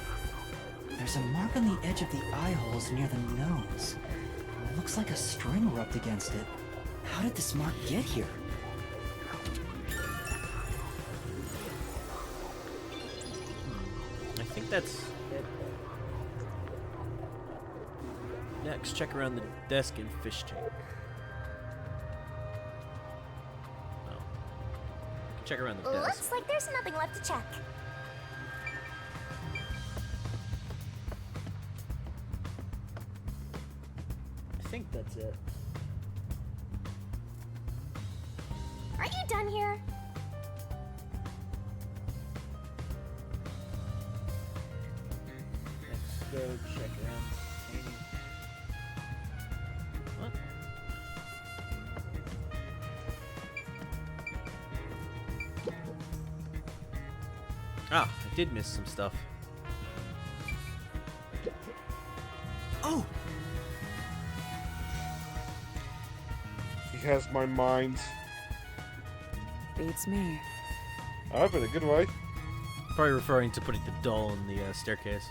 Speaker 4: There's a mark on the edge of the eye holes near the nose. Looks like a string rubbed against it. How did this mark get here?
Speaker 2: think that's it. Next, check around the desk and fish tank. Oh. Check around the desk.
Speaker 9: Looks like there's nothing left to check.
Speaker 2: I think that's it.
Speaker 9: Are you done here?
Speaker 2: Let's go check around the painting. What? Ah, I did miss some stuff.
Speaker 1: Oh! He has my mind.
Speaker 7: Beats me.
Speaker 1: Oh, but a good way.
Speaker 2: Probably referring to putting the doll in the staircase.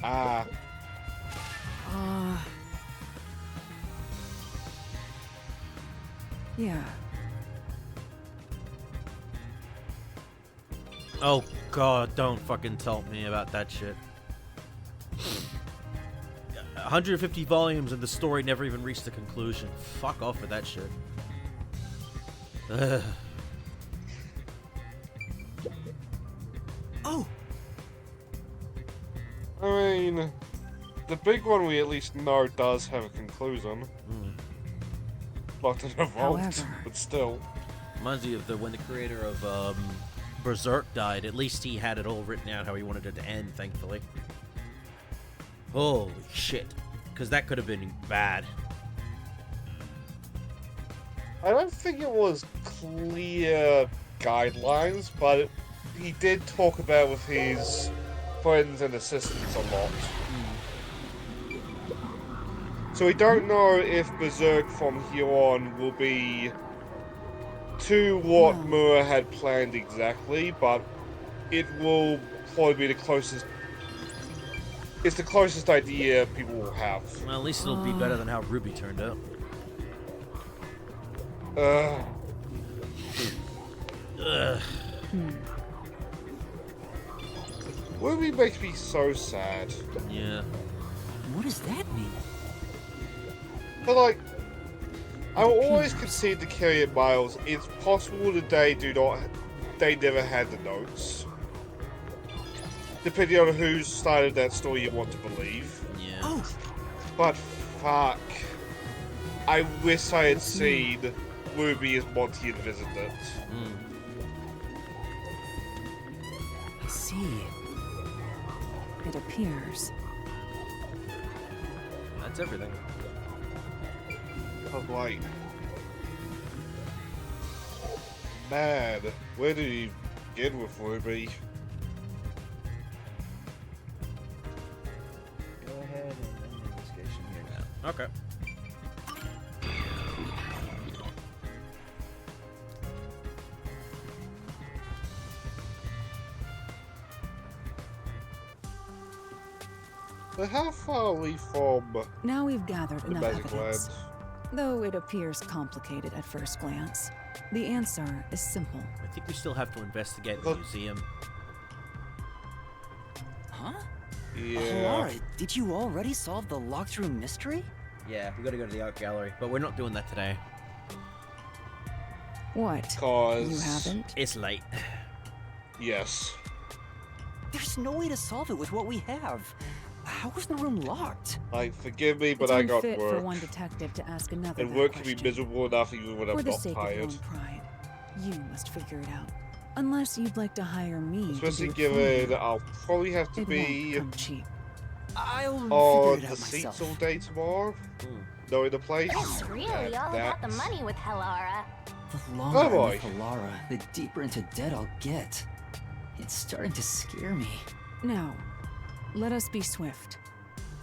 Speaker 1: Ah.
Speaker 7: Yeah.
Speaker 2: Oh god, don't fucking tell me about that shit. 150 volumes and the story never even reached a conclusion. Fuck off with that shit. Ugh.
Speaker 1: Oh! I mean, the big one we at least know does have a conclusion. Not an evolved,
Speaker 7: However,
Speaker 1: but still.
Speaker 2: Reminds me of when the creator of Berserk died. At least he had it all written out how he wanted it to end, thankfully. Holy shit. Because that could have been bad.
Speaker 1: I don't think it was clear guidelines, but he did talk about with his friends and assistants a lot. So we don't know if Berserk from here on will be to what Mura had planned exactly, but it will probably be the closest. It's the closest idea people will have.
Speaker 2: Well, at least it'll be better than how Ruby turned out. Ugh.
Speaker 1: Ruby makes me so sad.
Speaker 2: Yeah.
Speaker 4: What does that mean?
Speaker 1: But like, I will always concede to Carrie and Miles. It's possible that they never had the notes. Depending on whose side of that story you want to believe.
Speaker 2: Yeah.
Speaker 1: Oh. But fuck. I wish I had seen Ruby as Monty and visited it.
Speaker 7: I see. It appears.
Speaker 2: That's everything.
Speaker 1: I'm like, man, where did he begin with Ruby?
Speaker 8: Go ahead and end the investigation here now.
Speaker 2: Okay.
Speaker 1: But how far are we from
Speaker 7: Now we've gathered
Speaker 1: the
Speaker 7: enough
Speaker 1: magic
Speaker 7: evidence.
Speaker 1: land?
Speaker 7: Though it appears complicated at first glance, the answer is simple.
Speaker 2: I think we still have to investigate the museum.
Speaker 4: Huh?
Speaker 1: Yeah.
Speaker 4: Laura, did you already solve the locked-room mystery?
Speaker 2: Yeah, we gotta go to the art gallery, but we're not doing that today.
Speaker 7: What?
Speaker 1: Cause
Speaker 7: You haven't?
Speaker 2: It's late.
Speaker 1: Yes.
Speaker 4: There's no way to solve it with what we have. How was the room locked?
Speaker 1: Like, forgive me, but
Speaker 7: It's
Speaker 1: I got
Speaker 7: unfit for
Speaker 1: work.
Speaker 7: one detective to ask another
Speaker 1: And
Speaker 7: that
Speaker 1: work can
Speaker 7: question.
Speaker 1: be miserable enough even when
Speaker 7: For
Speaker 1: I'm
Speaker 7: the
Speaker 1: not
Speaker 7: sake of your
Speaker 1: tired.
Speaker 7: own pride, you must figure it out. Unless you'd like to hire me
Speaker 1: Especially
Speaker 7: to do it for
Speaker 1: given
Speaker 7: you.
Speaker 1: I'll probably have to
Speaker 7: It
Speaker 1: be
Speaker 7: won't come cheap.
Speaker 4: I'll
Speaker 1: on
Speaker 4: figure it
Speaker 1: the
Speaker 4: out
Speaker 1: seats
Speaker 4: myself.
Speaker 1: all day tomorrow. Knowing the place.
Speaker 9: It's really all about the money with Halara.
Speaker 4: The longer I'm
Speaker 1: boy.
Speaker 4: with Halara, the deeper into debt I'll get. It's starting to scare me.
Speaker 7: Now, let us be swift.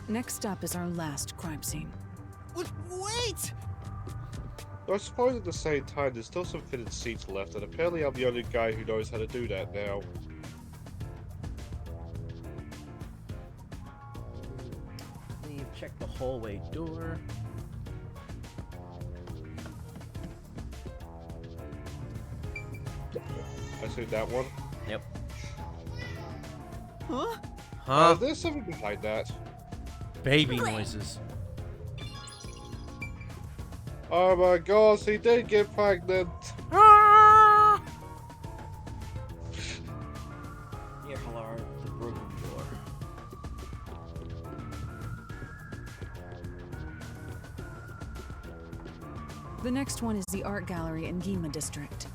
Speaker 7: Next up is our last crime scene.
Speaker 4: Wait!
Speaker 1: I suppose at the same time, there's still some fitted seats left, and apparently I'm the only guy who knows how to do that now.
Speaker 2: We've checked the hallway door.
Speaker 1: I see that one.
Speaker 2: Yep.
Speaker 12: Huh?
Speaker 2: Huh?
Speaker 1: There's something behind that.
Speaker 2: Baby noises.
Speaker 1: Oh my gosh, he did get pregnant.
Speaker 8: Here are the broken door.
Speaker 7: The next one is the art gallery in Gima district.